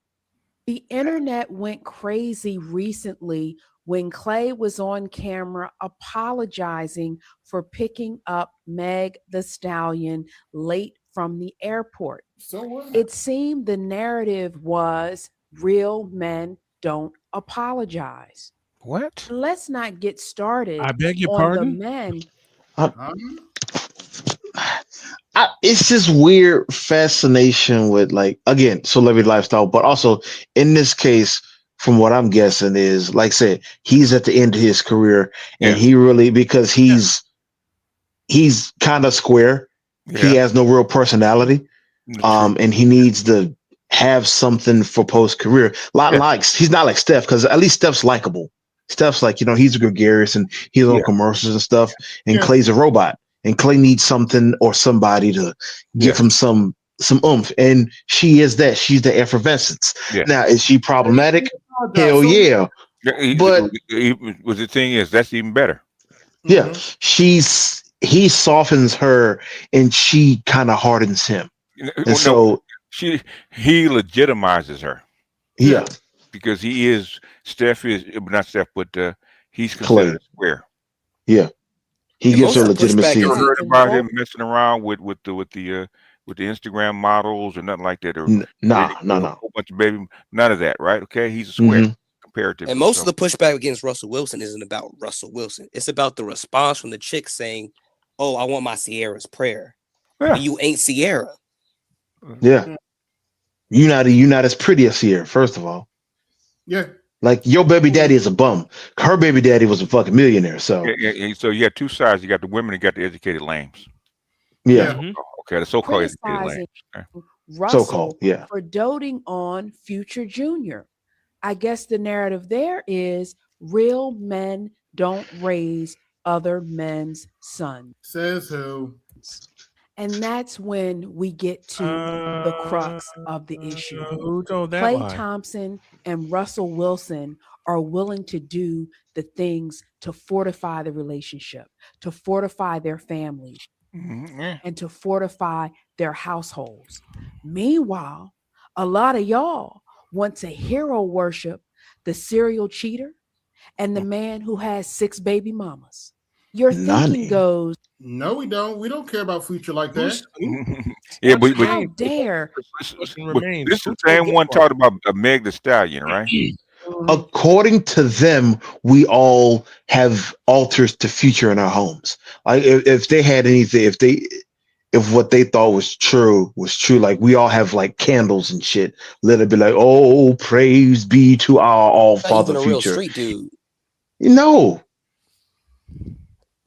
The internet went crazy recently when Clay was on camera apologizing for picking up Meg Thee Stallion late from the airport. So what? It seemed the narrative was real men don't apologize. What? Let's not get started I beg your on pardon? the men. It's just weird fascination with, like, again, celebrity lifestyle, but also in this case, from what I'm guessing is, like I said, he's at the end of his career, and he really, because he's kind of square. He has no real personality, and he needs to have something for post career. He's not like Steph, because at least Steph's likable. Steph's like, he's gregarious and he's on commercials and stuff, and Clay's a robot. And Clay needs something or somebody to give him some oomph. And she is that. She's the effervescence. Yeah. Now, is she problematic? Hell yeah. But the thing is, that's even better. Yeah. He softens her and she kind of hardens him. And so he legitimizes her. Yeah. Because he's considered Clay. square. Yeah. He gives her legitimacy. You heard about him messing around with the Instagram models or nothing like that? Or No. A whole bunch of baby, none of that, right? Okay, he's a square comparatively. And most of the pushback against Russell Wilson isn't about Russell Wilson. It's about the response from the chick saying, "Oh, I want my Sierra's prayer." Yeah. You ain't Sierra. Yeah. You're not as pretty as Sierra, first of all. Yeah. Like, your baby daddy is a bum. Her baby daddy was a fucking millionaire. So So you got two sides. You got the women and you got the educated lambs. Yeah. Okay, the so-called educated lambs. Okay. Russell yeah. for doting on Future Jr. I guess the narrative there is real men don't raise other men's sons. Says who? And that's when we get to the crux of the issue. Who told that Clay lie? Thompson and Russell Wilson are willing to do the things to fortify the relationship, to fortify their families, and to fortify their households. Meanwhile, a lot of y'all want to hero worship the serial cheater and the man who has 6 baby mamas. Your thinking goes, no, we don't. We don't care about Future like that. Yeah, but how dare this is the same one talked about Meg Thee Stallion, right? According to them, we all have altars to Future in our homes. Like, if they had anything, if what they thought was true, like, we all have like candles and shit. Let it be like, oh, praise be to our all Father Even a real Future. street dude. No.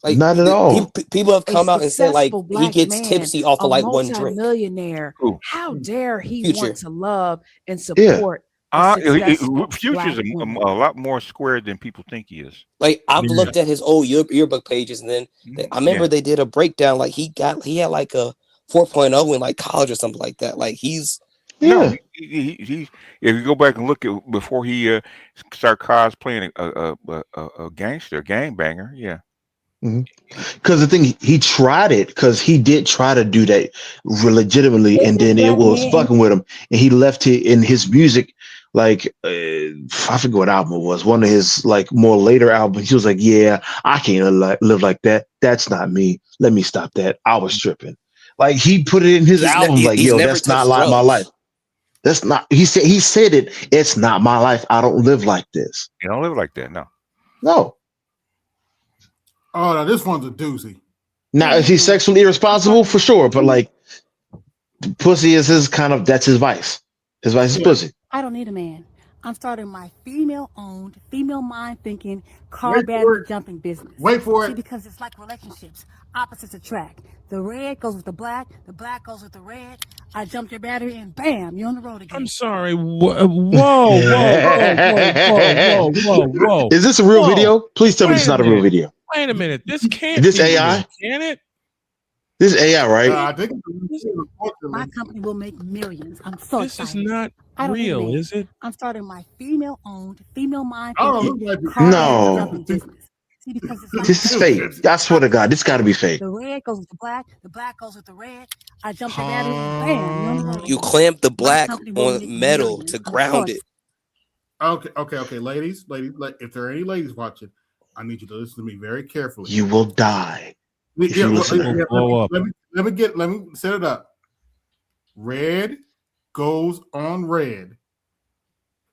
Like not at all. people have A come out and said like successful he black gets man, tipsy off a of like one drink. multimillionaire. Who? How dare he Future. want to love and Yeah. support a successful Future's black a woman? lot more square than people think he is. Like I've Yeah. looked at his old yearbook pages, and then I remember Yeah. they did a breakdown. Like he had like a 4.0 in like college or something like that. Like he's No, Yeah. he if you go back and look at before he started cosplaying a gangster, a gangbanger, yeah. Because the thing, he tried it because he did try to do that legitimately, and then it was fucking with him, and he left it in his music. Like I forget what album it was. One of his like more later albums. He was like, "Yeah, I can't live like that. That's not me. Let me stop that. I was tripping." Like he put it in his album. Like, "Yo, that's not like my life. That's not." He said it. It's not my life. I don't live like this. You don't live like that, no. No. Oh, no, this one's a doozy. Now, is he sexually irresponsible? For sure, but like, pussy is his kind of, that's his vice. His vice is pussy. I don't need a man. I'm starting my female-owned, female-mind-thinking, Wait car for battery it. jumping business. Wait for See, it. because it's like relationships. Opposites attract. The red goes with the black goes with the red. I jump your battery and bam, you're on the road again. I'm sorry. Whoa. Is this a real video? Please tell me this is not a real video. Wait a minute. This can't This be AI? real, can it? This is AI, right? I think My company will make millions. I'm so This excited. is not I don't need a real, man. is it? I'm starting my female-owned, female-mind I don't thinking, look like car No. battery jumping business. See, because it's like This is fake. I swear to God, this got to be fake. the red goes with the black goes with the red. I jump your battery and bam, you're on the road You again. clamp the My black company will on make metal millions. to I'm so ground it. Okay, ladies, if there are any ladies watching, I need you to listen to me very carefully. You will die if Yeah, you listen to Will him. blow up. let me set it up. Red goes on red.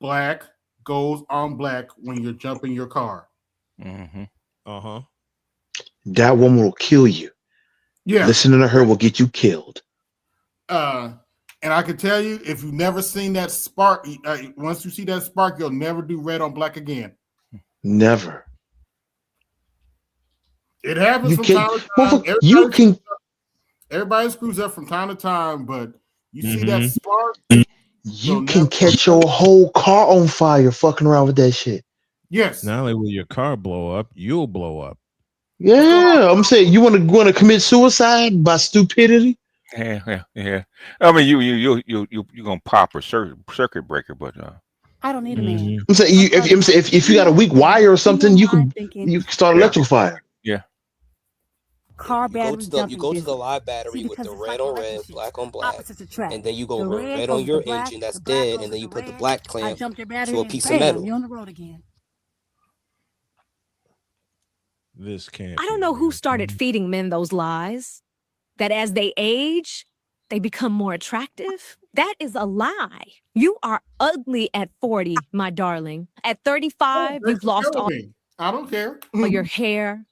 Black goes on black when you're jumping your car. Mm-hmm. Uh-huh. That woman will kill you. Yeah. Listening to her will get you killed. And I can tell you, if you've never seen that spark, once you see that spark, you'll never do red on black again. Never. It happens You from can. time to Well, time. you can. Everybody screws up from time to time, but you see that spark, You can catch your whole car on fire fucking around with that shit. Yes. Not only will your car blow up, you'll blow up. Yeah, I'm saying you want to commit suicide by stupidity. Yeah. I mean, you're gonna pop a circuit breaker, but I don't need a man. I'm saying if you got a weak wire or something, you can start electrical fire. Yeah. Car You battery jumping go to business. the live battery See, with because the it's red like on red, relationships. black on black, Opposites attract. and then you go The red red goes on with your the black, engine that's the black dead, goes and then with you the put the red. black I clamp jumped your battery to a and piece bam, of metal. you're on the road again. This can't. I don't know who started feeding men those lies that as they age, they become more attractive. That is a lie. You are ugly at 40, my darling. At 35, you've lost all I don't care. your hair.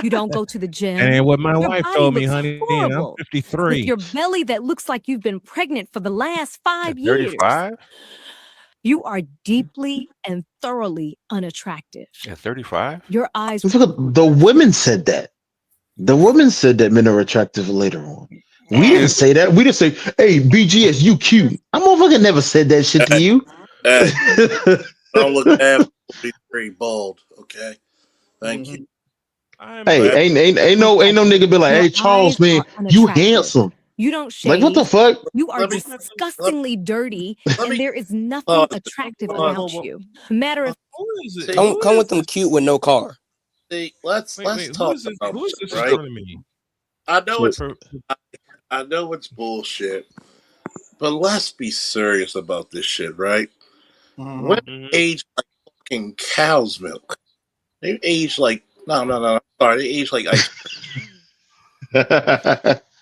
You don't go to the gym. And what my Your wife body told me, looks honey, and I'm horrible. 53. With your belly that looks like you've been pregnant for the last 5 years. 35? You are deeply and thoroughly unattractive. At 35? Your eyes. The women said that. The women said that men are attractive later on. We didn't say that. We didn't say, "Hey, BGS, you cute." I motherfucker never said that shit to you. Hey, don't look at me very bald. Okay, thank you. Hey, ain't no nigga be like, "Hey, Charles, man, you handsome." You don't shave. Like, what the fuck? You are disgustingly dirty, and there is nothing attractive about you. Matter of Come with them cute with no car. See, let's talk about who is this, this right? in front of me? I know it's bullshit, but let's be serious about this shit, right? Women age like fucking cow's milk. They age like no. Sorry, they age like ice.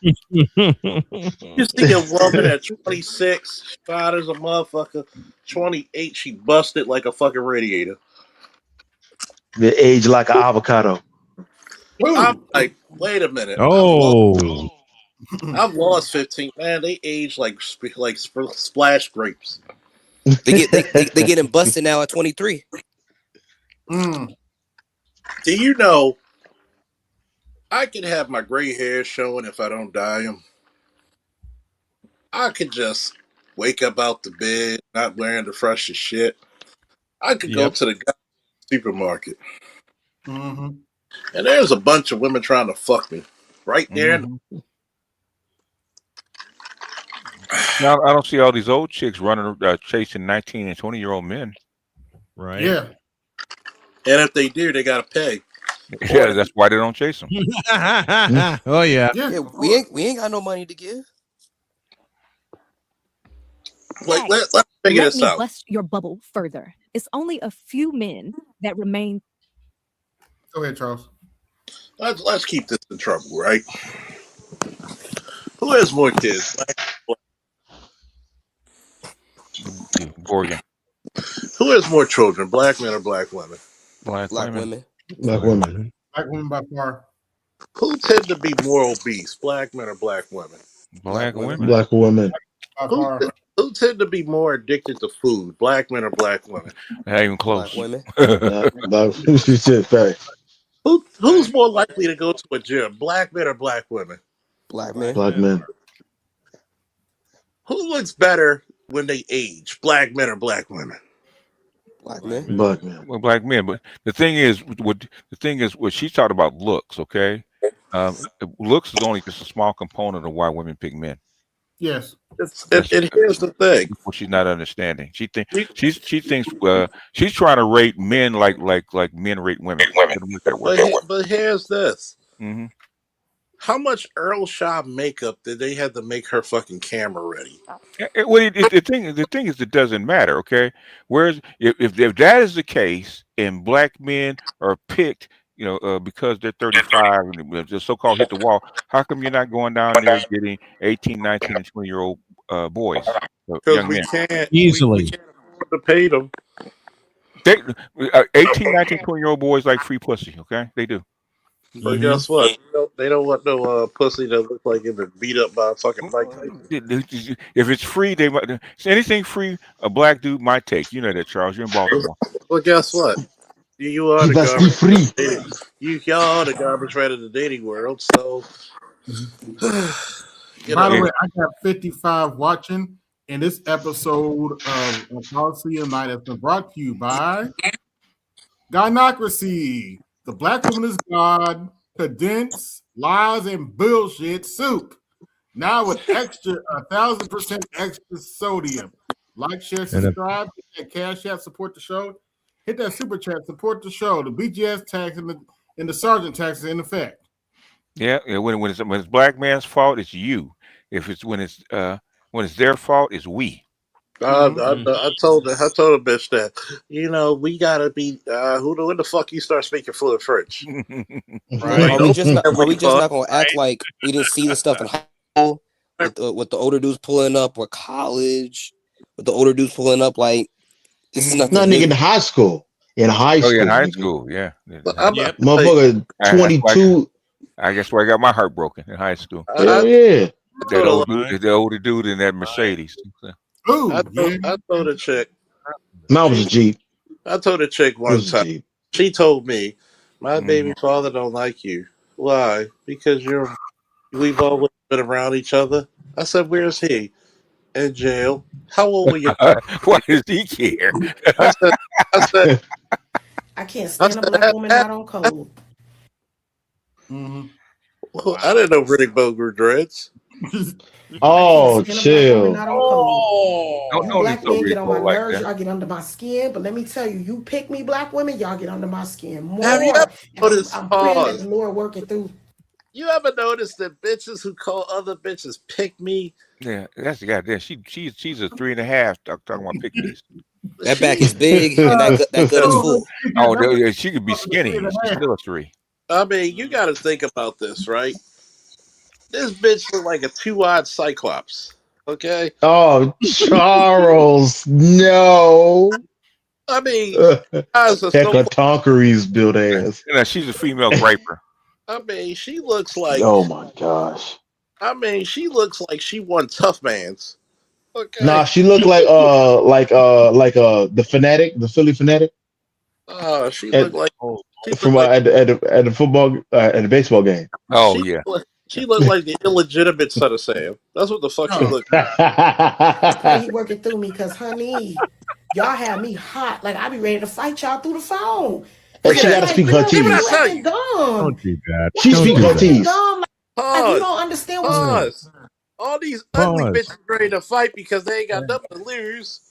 You see a woman at 26, fat as a motherfucker. 28, she busted like a fucking radiator. They age like an avocado. I'm like, wait a minute. Oh. I've lost 15. Man, they age like splash grapes. They getting busted now at 23. Do you know I could have my gray hair showing if I don't dye them. I could just wake up out the bed not wearing the freshest shit. I could go Yep. to the supermarket, Mm-hmm. and there's a bunch of women trying to fuck me right there. Mm-hmm. Now, I don't see all these old chicks running, chasing 19 and 20-year-old men. Right. Yeah. And if they do, they gotta pay. Yeah, that's why they don't chase them. Oh yeah. Yeah, we ain't got no money to give. Like, let's figure Let this me out. bust your bubble further. It's only a few men that remain. Go ahead, Charles. Let's keep this in trouble, right? Who has more kids? Oregon. Who has more children, black men or black women? Black women. Black women. Black women by far. Who tend to be more obese, black men or black women? Black women. Black women. By far. Who tend to be more addicted to food, black men or black women? Not even close. Black women. Facts. Who's more likely to go to a gym, black men or black women? Black men. Black men. Who looks better when they age, black men or black women? Black men. Black men. Well, black men. But the thing is, what she talked about looks. Okay, looks is only just a small component of why women pick men. Yes. And here's the thing. What she's not understanding. She thinks she's trying to rate men like men rate women. But here's this. Mm-hmm. How much Earl Shaw makeup did they have to make her fucking camera ready? Well, the thing is, it doesn't matter. Okay, whereas if that is the case, and black men are picked, because they're 35 and the so-called hit the wall, how come you're not going down there getting 18, 19, and 20-year-old boys, young men? Easily. We can't afford to pay them. 18, 19, 20-year-old boys like free pussy. Okay, they do. But guess what? They don't want no pussy that looks like it been beat up by a fucking Mike Tyson. If it's free, they might. Anything free, a black dude might take. You know that, Charles. You're in Baltimore. Well, guess what? You are the garbage. Y'all are the garbage right of the dating world. So, by the way, I got 55 watching, and this episode of Colosseum Night has been brought to you by Gynocracy. The Black Woman is God, condensed lies and bullshit soup. Now with 1,000% extra sodium. Like, share, subscribe, hit that Cash App, support the show. Hit that Super Chat, support the show. The BGS tax and the sergeant tax is in effect. Yeah, when it's black man's fault, it's you. If it's when it's their fault, it's we. I told the bitch that we gotta be when the fuck you start speaking fluent French? Right? Are we just not gonna act like we didn't see the stuff in high school with the older dudes pulling up, or college with the older dudes pulling up? Like, this is nothing. Not nigga in high school. In high school. Oh, yeah, in high school, yeah. Motherfucker, 22. I guess where I got my heart broken in high school. Yeah. The older dude in that Mercedes. I told a chick. Mine was a Jeep. I told a chick one time. She told me, "My baby father don't like you. Why? Because we've always been around each other." I said, "Where's he? In jail. How old were you?" Why does he care? I said, I can't stand a black woman not on code. Well, I didn't know Riddick Bowe grew dreads. Oh, chill. Black men get on my nerves, y'all get under my skin. But let me tell you, you pick me, black women, y'all get under my skin more. Have you ever noticed? I'm praying that the Lord working through. You ever noticed that bitches who call other bitches pick me? Yeah, that's the goddamn. She's a 3.5. Talking about pick me's. That back is big and that gut is full. Oh, she could be skinny. She's still a 3. I mean, you got to think about this, right? This bitch look like a 2-eyed cyclops. Okay. Oh, Charles, no. I mean, Hecatoncheires built ass. Yeah, she's a female griper. I mean, she looks like. Oh my gosh. I mean, she looks like she won Tough Man's. Okay. Nah, she looked like the Fanatic, the Philly Fanatic. She looked like from at the football at the baseball game. Oh yeah. She looked like the illegitimate son of Sam. That's what the fuck she looked like. Pray he working through me, cause honey, y'all have me hot. Like I be ready to fight y'all through the phone. And she gotta speak her Dumb. Don't do that. She speak her teeth. Like you don't understand what's going on. All these ugly bitches ready to fight because they ain't got nothing to lose.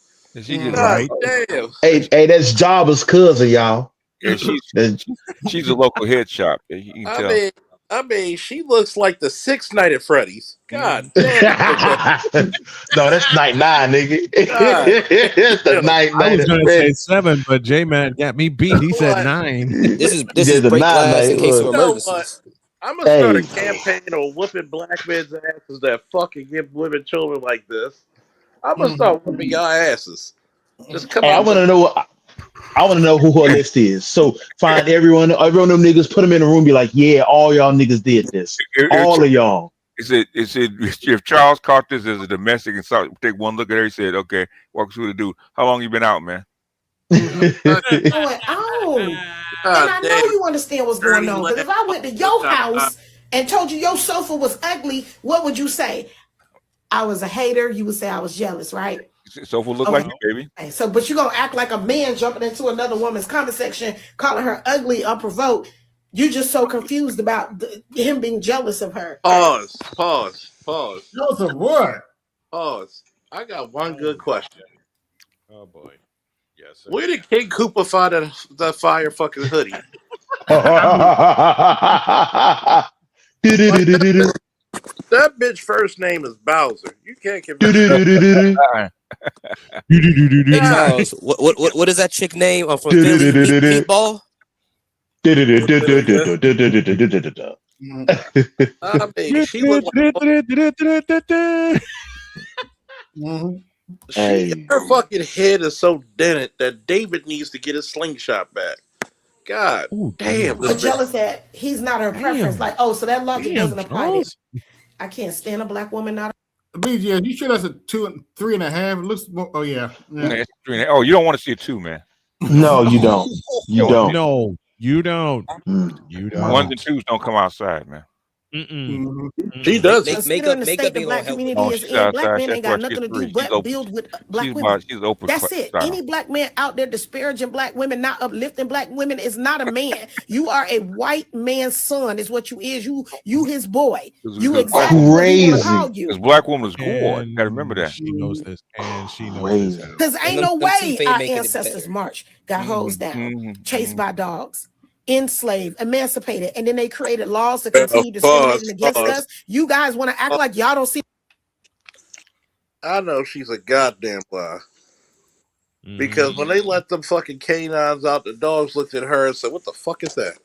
She just God damn. Hey, that's Jabba's cousin, y'all. Yeah, she's a local head shop. You can tell. I mean, she looks like the sixth night at Freddy's. God damn. No, that's night 9, nigga. That's the night I was at gonna say Freddy's. 7, but J-Man got me beat. He said 9. This is break glass in case of emergencies. I'm gonna start a campaign on whipping black men's asses that fucking give women children like this. I'm gonna start whipping y'all asses. Just come Hey, I want to know who her list is. So find everyone of them niggas, put them in a room, be like, yeah, all y'all niggas did this. All of y'all. It said if Charles caught this as a domestic and saw take one look at her, he said, okay, walk through the dude. How long you been out, man? And I know you understand what's going on. Because if I went to your house and told you your sofa was ugly, what would you say? I was a hater. You would say I was jealous, right? Sofa look like you, baby. Okay, so, but you're gonna act like a man jumping into another woman's comment section, calling her ugly, unprovoked. You're just so confused about him being jealous of her. Pause. Jealous of what? Pause. I got one good question. Oh boy. Yes. Sir. Where did King Koopa find that fire fucking hoodie? That bitch first name is Bowser. You can't convince me. Hey, Charles, what is that chick name from Philly? Meatball? I mean, she looked like her fucking head is so dented that David needs to get his slingshot back. God damn. But jealous that he's not her preference. Like, oh, so that logic doesn't apply. I can't stand a black woman not. Yeah, you sure that's a 2 3.5? It looks more, oh yeah. It's 3.5. Oh, you don't want to see a 2, man. No, you don't. You don't. No, you don't. You don't. 1s and 2s don't come outside, man. She does. Makeup the black community is in. Black men ain't got nothing to do but build with black women. That's it. Any black man out there disparaging black women, not uplifting black women, is not a man. You are a white man's son, is what you is. You his boy. You exactly crazy. Because black woman is God. Gotta remember that. She knows this, and she knows this. Because ain't no way our ancestors marched, got hosed down, chased by dogs, enslaved, emancipated, and then they created laws to continue discriminating against us. You guys want to act like y'all don't see. I know she's a goddamn lie. Because when they let them fucking canines out, the dogs looked at her and said, "What the fuck is that?"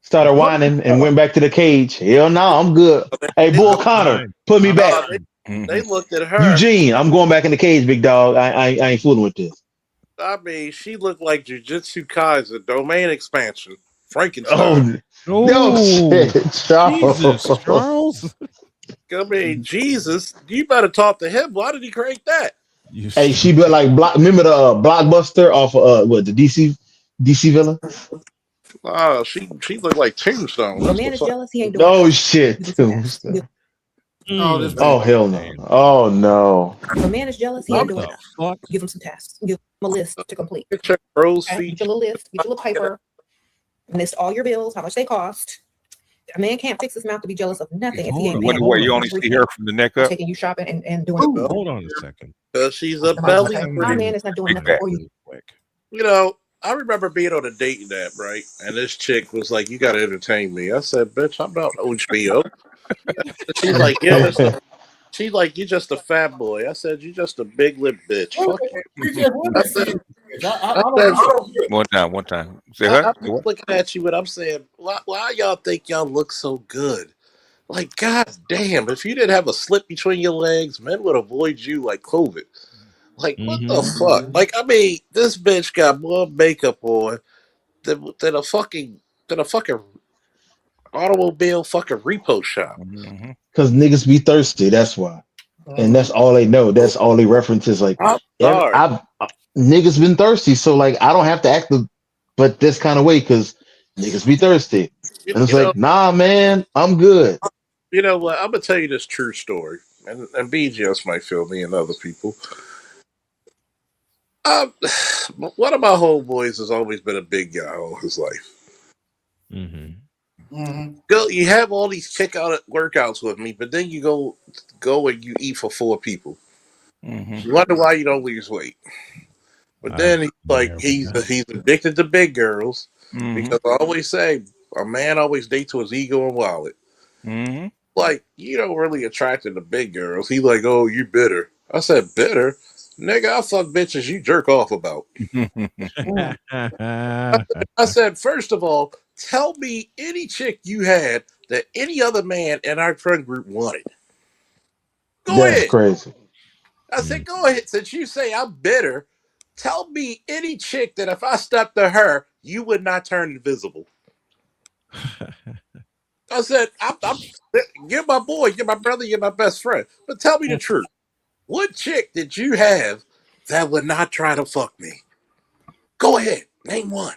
Started whining and went back to the cage. Hell no, I'm good. Hey, Bull Connor, put me back. They looked at her. Eugene, I'm going back in the cage, big dog. I ain't fooling with this. I mean, she looked like Jujutsu Kaisen, domain expansion, Frankenstein. Oh, shit, Charles. Jesus, Charles. I mean, Jesus, you better talk to him. Why did he create that? Hey, she built like remember the Blockbuster off of what the DC villain? Oh, she looked like Tombstone. The man is jealous. He ain't doing No shit. Tombstone. Oh hell no! Oh no! If a man is jealous, he ain't doing enough. Give him some tasks. Give him a list to complete. Get your crow's Okay? feet. Get your little list. Get your little paper. List all your bills, how much they cost. A man can't fix his mouth to be jealous of nothing if he ain't What paying. way you only see her from the neck up? Taking you shopping and doing it. Hold on a second. Because she's a belly. My man is not doing nothing for you. You know, I remember being on a dating app, right? And this chick was like, "You got to entertain me." I said, "Bitch, I'm not HBO." She's like, "Yeah." She's like, "You just a fat boy." I said, "You just a big lip bitch." Fuck you. I said, One time. Say her? I'm looking at you and I'm saying, why y'all think y'all look so good? Like, god damn, if you didn't have a slit between your legs, men would avoid you like COVID. Like, what the fuck? Like, I mean, this bitch got more makeup on than a fucking automobile fucking repo shop. Because niggas be thirsty. That's why, and that's all they know. That's all they references. Like, I'm sorry. niggas been thirsty, so like I don't have to act but this kind of way because niggas be thirsty. And it's You know, like, nah, man, I'm good. you know what? I'm gonna tell you this true story, and BGS might feel me and other people. Um, one of my homeboys has always been a big guy all his life. Go, you have all these workouts with me, but then you go and you eat for 4 people. You wonder why you don't lose weight. But then he's like, he's addicted to big girls because I always say a man always dates to his ego and wallet. Like, you don't really attracted to big girls. He like, oh, you bitter. I said, bitter? Nigga, I fuck bitches you jerk off about. I said, first of all, tell me any chick you had that any other man in our friend group wanted. Go That's ahead. crazy. I said, go ahead. Since you say I'm bitter, tell me any chick that if I stepped to her, you would not turn invisible. I said, you're my boy, you're my brother, you're my best friend. But tell me the truth. What chick did you have that would not try to fuck me? Go ahead. Name one.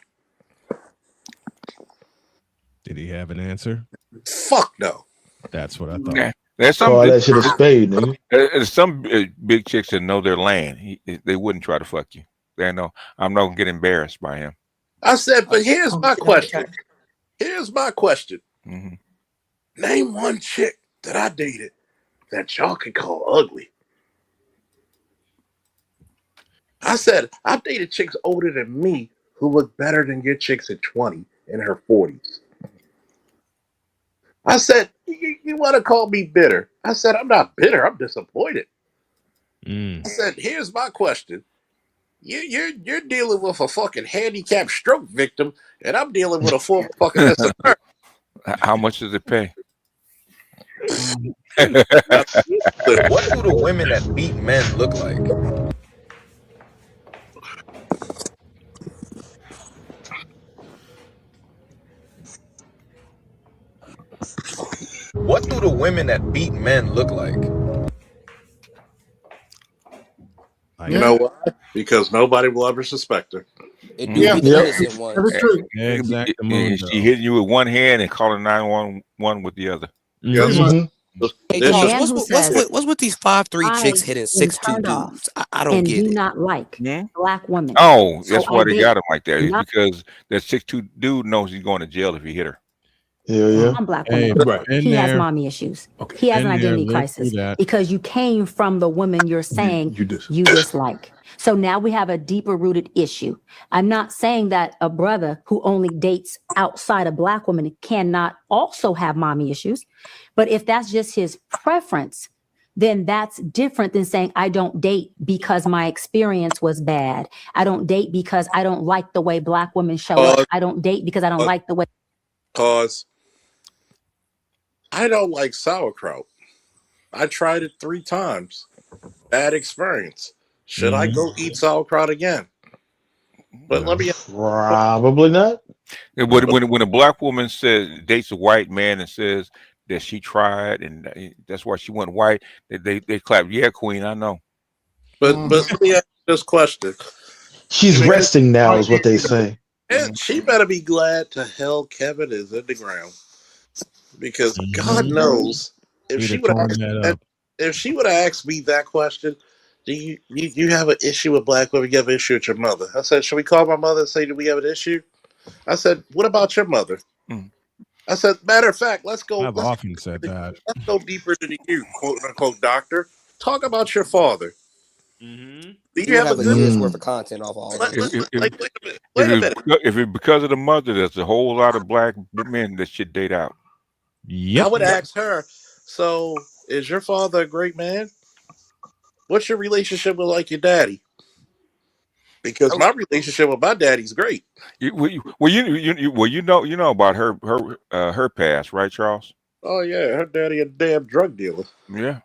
Did he have an answer? Fuck no. That's what I thought. There's some that shit a spade, nigga. There's some big chicks that know their lane. They wouldn't try to fuck you. They know I'm not gonna get embarrassed by him. I said, but here's my question. Here's my question. Name one chick that I dated that y'all can call ugly. I said, I've dated chicks older than me who look better than your chicks at 20 in her 40s. I said, you want to call me bitter? I said, I'm not bitter. I'm disappointed. I said, here's my question. You're dealing with a fucking handicapped stroke victim, and I'm dealing with a full fucking SMR. How much does it pay? What do the women that beat men look like? What do the women that beat men look like? You know why? Because nobody will ever suspect her. It do be the innocent ones. That's true. Exactly. She hitting you with one hand and calling 911 with the other. Hey, Charles, what's with these 5'3" chicks hitting 6'2" dudes? I don't get it. Not like black women. Oh, that's So why I they did got him like that. It's not- because that 6'2" dude knows he's going to jail if he hit her. I'm black woman. in He has there. mommy issues. He has an In there, identity let's do crisis that. because you came from the woman you're saying you dislike. So now we have a deeper rooted issue. I'm not saying that a brother who only dates outside of black women cannot also have mommy issues. But if that's just his preference, then that's different than saying, I don't date because my experience was bad. I don't date because I don't like the way black women show up. I don't date because I don't like the way. Cause I don't like sauerkraut. I tried it 3 times. Bad experience. Should I go eat sauerkraut again? But let me Probably not. And when a black woman says dates a white man and says that she tried and that's why she went white, they clap. Yeah, queen, I know. But let me ask you this question. She's resting now, is what they say. And she better be glad to hell Kevin is in the ground. Because God knows if she would have asked me that question, do you have an issue with black women? You have an issue with your mother? I said, should we call my mother and say, do we have an issue? I said, what about your mother? I said, matter of fact, let's go. I've often said that. Let's go deeper than you, quote unquote, doctor. Talk about your father. Do you have a good year's worth of content off all that? If it's because of the mother, there's a whole lot of black men that should date out. I would ask her, so is your father a great man? What's your relationship with like your daddy? Because my relationship with my daddy's great. You know about her past, right, Charles? Oh yeah, her daddy a damn drug dealer. Yeah.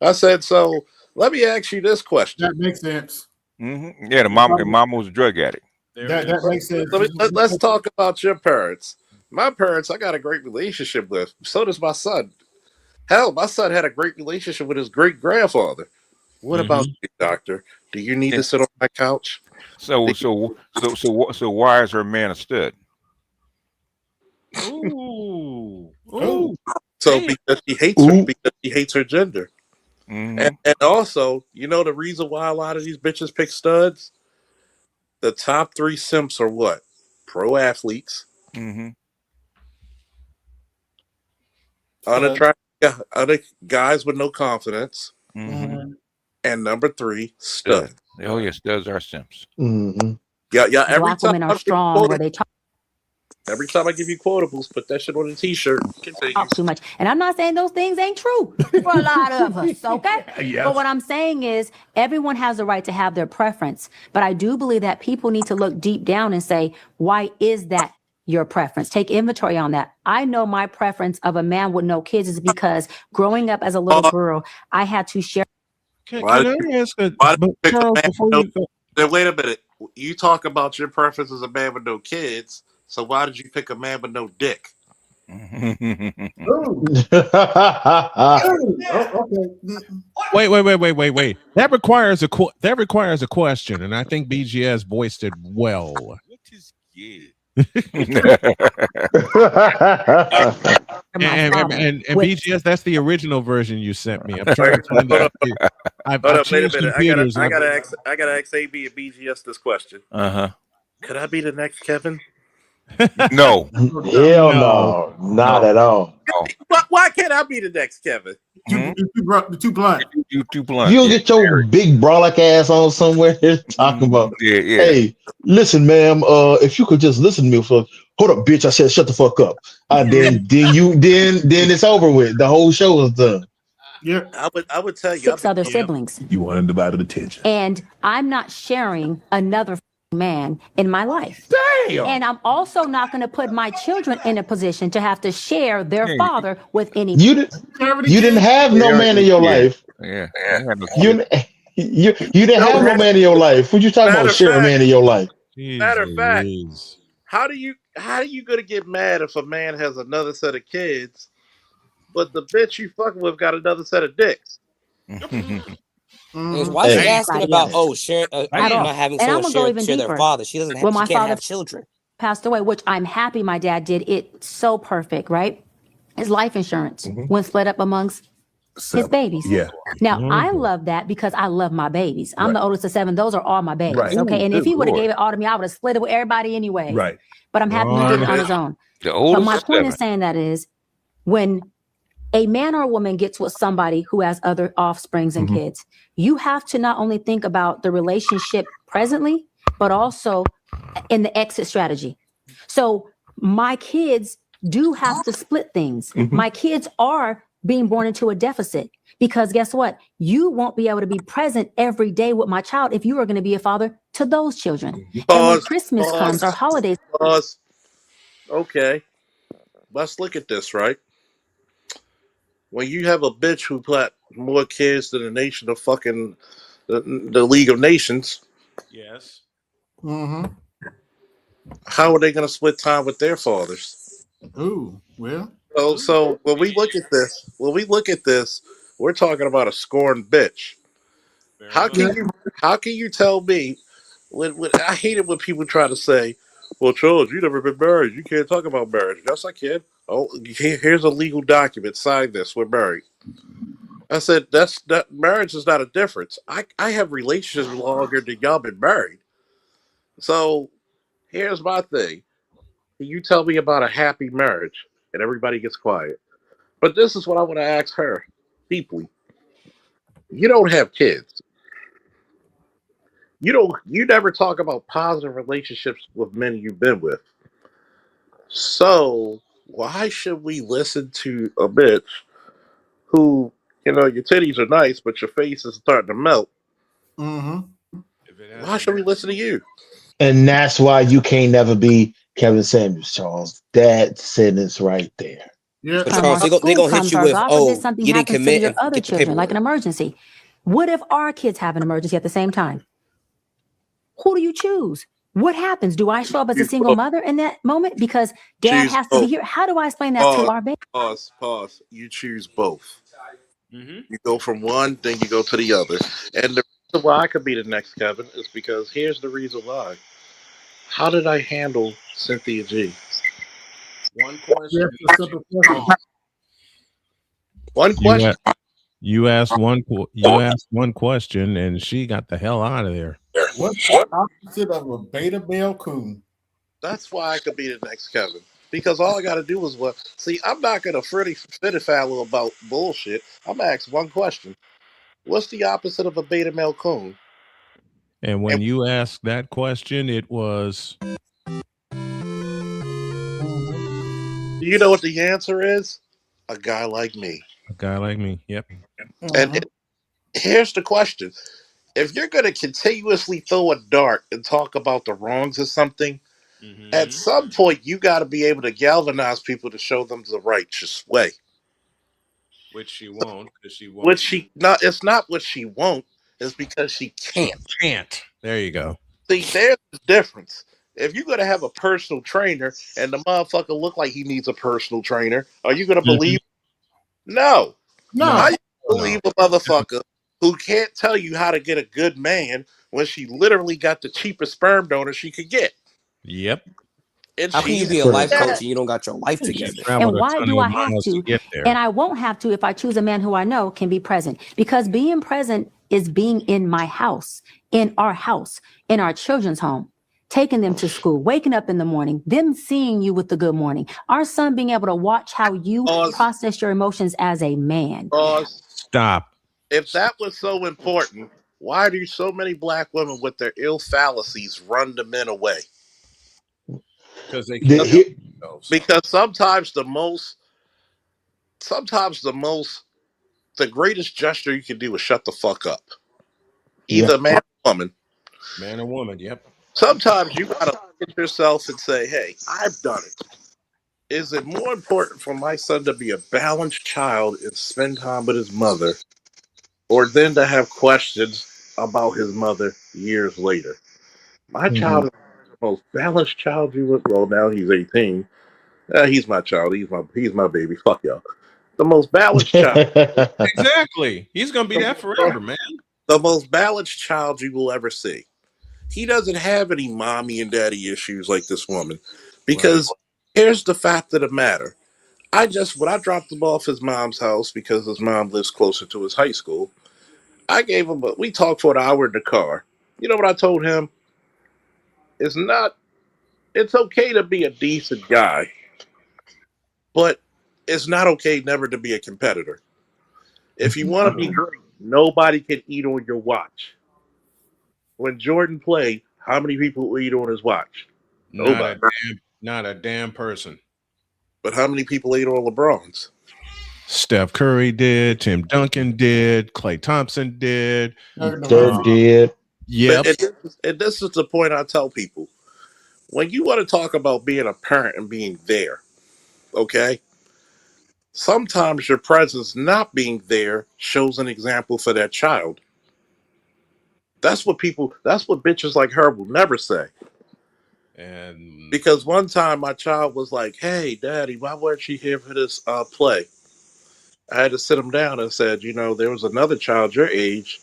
I said, so let me ask you this question. That makes sense. Yeah, the mom was a drug addict. That makes sense. Let's talk about your parents. My parents, I got a great relationship with. So does my son. Hell, my son had a great relationship with his great grandfather. What about you, doctor? Do you need to sit on my couch? So why is her man a stud? Ooh. Ooh. So because she hates her gender. Mm-hmm. And also, you know the reason why a lot of these bitches pick studs? The top 3 simps are what? Pro athletes. Mm-hmm. Unattractive other guys with no confidence. Mm-hmm. And number 3, studs. Oh yes, studs are simps. Mm-hmm. Yeah. Black women are strong where they every time I give you quotables, put that shit on a t-shirt. talk too much. And I'm not saying those things ain't true for a lot of us, okay? Yes. But what I'm saying is everyone has the right to have their preference. But I do believe that people need to look deep down and say, why is that your preference? Take inventory on that. I know my preference of a man with no kids is because growing up as a little girl, I had to share. Can I ask Charles, before you go? Then wait a minute. You talk about your preference as a man with no kids. So why did you pick a man with no dick? Okay. Wait. That requires a question, and I think BGS voiced it well. What is gay? and BGS, that's the original version you sent me. I'm trying to I've changed computers. I gotta ask AB and BGS this question. Could I be the next Kevin? No. Hell no. Not at all. Why can't I be the next Kevin? You're too blunt. You too blunt. You'll get your big brolic ass on somewhere talking about, hey, listen, ma'am, if you could just listen to me for, hold up, bitch. I said, shut the fuck up. Then it's over with. The whole show is done. Yeah. I would tell you. 6 other siblings. You want undivided attention. And I'm not sharing another man in my life. Damn. And I'm also not going to put my children in a position to have to share their father with any. You didn't have no man in your life. Yeah. You didn't have no man in your life. What you talking about? Share a man in your life. Matter of fact, how do you gonna get mad if a man has another set of kids, but the bitch you fucking with got another set of dicks? Why is she asking about share not having someone share their father? She doesn't have. She can't have children. Passed away, which I'm happy my dad did. It's so perfect, right? His life insurance went split up amongst his babies. Yeah. Now I love that because I love my babies. I'm the oldest of 7. Those are all my babies. Right. Okay. And if he would have gave it all to me, I would have split it with everybody anyway. Right. But I'm happy he did it on his own. But my point in saying that is when a man or a woman gets with somebody who has other offsprings and kids, you have to not only think about the relationship presently, but also in the exit strategy. So my kids do have to split things. My kids are being born into a deficit because guess what? You won't be able to be present every day with my child if you are going to be a father to those children. And when Christmas comes or holidays. Okay. Let's look at this, right? When you have a bitch who got more kids than the nation of fucking the League of Nations. Yes. How are they going to split time with their fathers? Ooh, well. So when we look at this, we're talking about a scorned bitch. How can you tell me? When I hate it when people try to say, "Well, Charles, you never been married. You can't talk about marriage." Yes, I can. Oh, here's a legal document. Sign this. We're married. I said that marriage is not a difference. I have relationships longer than y'all been married. So here's my thing. You tell me about a happy marriage, and everybody gets quiet. But this is what I want to ask her deeply. You don't have kids. You never talk about positive relationships with men you've been with. So why should we listen to a bitch who, your titties are nice, but your face is starting to melt? Why should we listen to you? And that's why you can't never be Kevin Samuels, Charles. That sentence right there. Yeah. But Charles, they're going to hit you with, something you didn't commit to your other children, like an emergency. What if our kids have an emergency at the same time? Who do you choose? What happens? Do I show up as a single mother in that moment because dad has to be here? How do I explain that to our baby? Pause. You choose both. You go from one, then you go to the other. And the reason why I could be the next Kevin is because here's the reason why. How did I handle Cynthia G? One question. One question. You asked one question, and she got the hell out of there. What's the opposite of a beta male coon? That's why I could be the next Kevin. Because all I got to do is what? See, I'm not going to fiddle about bullshit. I'm going to ask one question. What's the opposite of a beta male coon? And when you asked that question, it was. Do you know what the answer is? A guy like me. A guy like me. Yep. And here's the question. If you're going to continuously throw a dart and talk about the wrongs of something, at some point you got to be able to galvanize people to show them the righteous way. Which she won't. It's not what she won't. It's because she can't. There you go. See, there's the difference. If you're going to have a personal trainer and the motherfucker look like he needs a personal trainer, are you going to believe? No. How you believe a motherfucker who can't tell you how to get a good man when she literally got the cheapest sperm donor she could get? Yep. And how can you be a life coach and you don't got your life together? And why do I have to? And I won't have to if I choose a man who I know can be present. Because being present is being in my house, in our children's home, taking them to school, waking up in the morning, them seeing you with the good morning, our son being able to watch how you process your emotions as a man. Stop. If that was so important, why do so many black women with their ill fallacies run the men away? Because they can't help themselves. Because sometimes the greatest gesture you can do is shut the fuck up. Either man or woman. Man or woman, yep. Sometimes you gotta look at yourself and say, hey, I've done it. Is it more important for my son to be a balanced child and spend time with his mother, or then to have questions about his mother years later? My child is the most balanced child you would. Well, now he's 18. He's my child. He's my baby. Fuck y'all. The most balanced child. Exactly. He's gonna be that forever, man. The most balanced child you will ever see. He doesn't have any mommy and daddy issues like this woman. Because here's the fact of the matter. When I dropped him off his mom's house because his mom lives closer to his high school, we talked for an hour in the car. You know what I told him? It's okay to be a decent guy, but it's not okay never to be a competitor. If you want to be great, nobody can eat on your watch. When Jordan played, how many people eat on his watch? Nobody. Not a damn person. But how many people ate on LeBron's? Steph Curry did. Tim Duncan did. Klay Thompson did. Dirk did. Yep. And this is the point I tell people. When you want to talk about being a parent and being there, okay? Sometimes your presence not being there shows an example for that child. That's what bitches like her will never say. And because one time my child was like, hey, Daddy, why weren't you here for this play? I had to sit him down and said, there was another child your age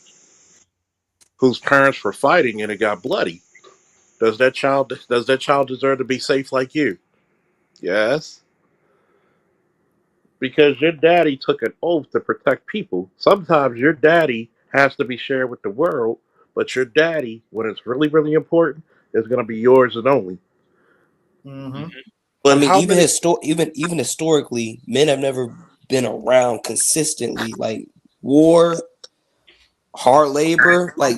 whose parents were fighting and it got bloody. Does that child deserve to be safe like you? Yes. Because your daddy took an oath to protect people. Sometimes your daddy has to be shared with the world, but your daddy, when it's really, really important, is going to be yours and only. But I mean, even historically, men have never been around consistently. Like war, hard labor, like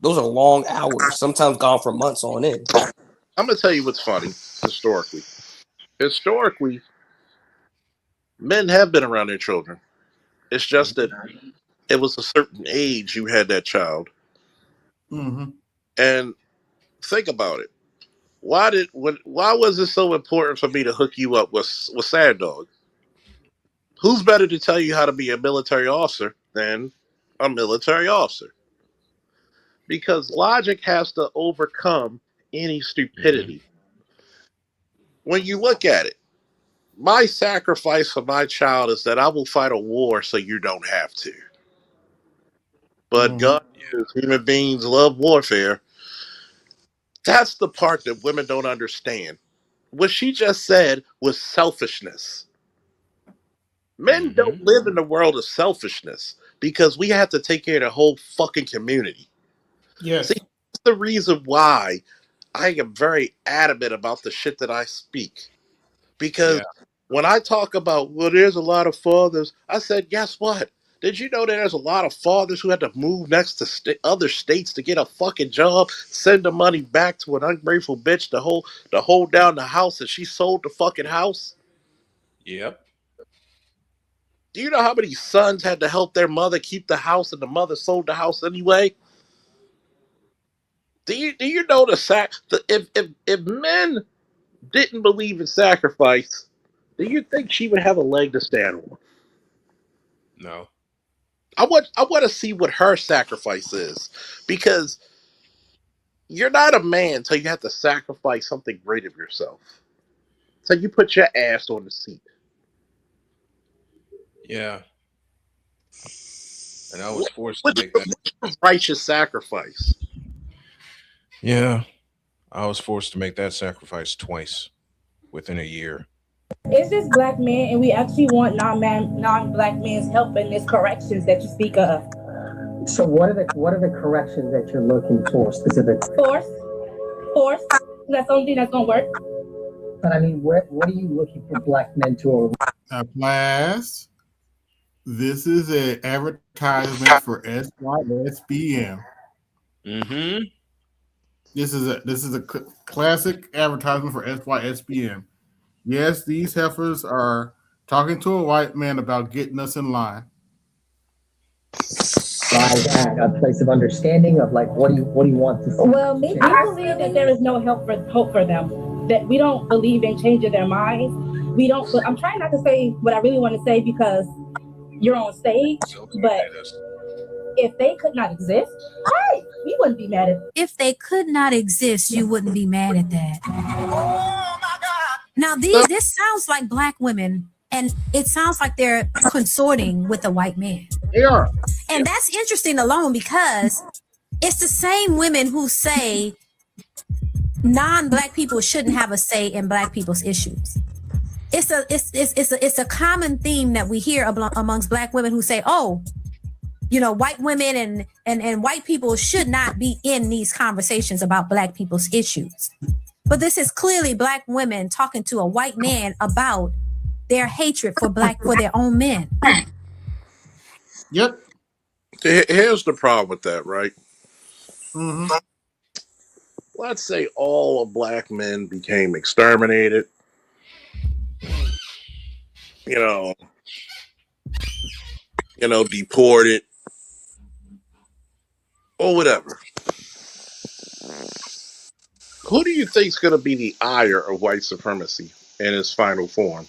those are long hours. Sometimes gone for months on end. I'm gonna tell you what's funny. Historically, men have been around their children. It's just that it was a certain age you had that child. And think about it. Why was it so important for me to hook you up with Sand Dog? Who's better to tell you how to be a military officer than a military officer? Because logic has to overcome any stupidity. When you look at it, My sacrifice for my child is that I will fight a war so you don't have to. But God knows human beings love warfare. That's the part that women don't understand. What she just said was selfishness. Men don't live in the world of selfishness because we have to take care of the whole fucking community. Yes. See, that's the reason why I am very adamant about the shit that I speak. Because when I talk about, well, there's a lot of fathers, I said, guess what? Did you know that there's a lot of fathers who had to move next to other states to get a fucking job, send the money back to an ungrateful bitch to hold down the house, and she sold the fucking house? Yep. Do you know how many sons had to help their mother keep the house, and the mother sold the house anyway? Do you know if men didn't believe in sacrifice, do you think she would have a leg to stand on? No. I want to see what her sacrifice is, because you're not a man until you have to sacrifice something great of yourself. So you put your ass on the seat. Yeah. And I was forced to make that. What's a righteous sacrifice? Yeah. I was forced to make that sacrifice twice within a year. It's just black men, and we actually want non-black men's help in these corrections that you speak of. So what are the corrections that you're looking for specifically? Force. That's the only thing that's gonna work. But I mean, what are you looking for black men to? Class, this is an advertisement for SYSBM. Mm-hmm. This is a classic advertisement for SYSBM. Yes, these heifers are talking to a white man about getting us in line. By that, a place of understanding of like what do you want to see? Well, me, I believe that there is no hope for them. That we don't believe in changing their minds. We don't. I'm trying not to say what I really want to say because you're on stage. But if they could not exist, we wouldn't be mad at. If they could not exist, you wouldn't be mad at that. Oh my God! Now this sounds like black women, and it sounds like they're consorting with a white man. They are. And that's interesting alone because it's the same women who say non-black people shouldn't have a say in black people's issues. It's a common theme that we hear amongst black women who say, oh, you know, white women and white people should not be in these conversations about black people's issues. But this is clearly black women talking to a white man about their hatred for their own men. Yep. Here's the problem with that, right? Mm-hmm. Let's say all of black men became exterminated. You know, deported, or whatever. Who do you think is going to be the ire of white supremacy in its final form?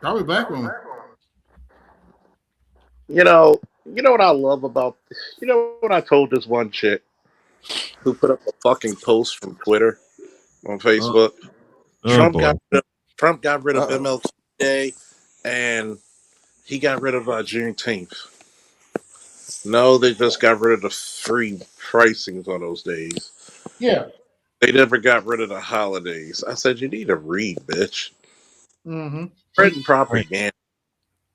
Probably black women. You know what I love about, what I told this one chick who put up a fucking post from Twitter on Facebook? Trump got rid of MLK Day, and he got rid of Juneteenth. No, they just got rid of the free pricings on those days. Yeah. They never got rid of the holidays. I said, you need to read, bitch. Mm-hmm. Spreading propaganda.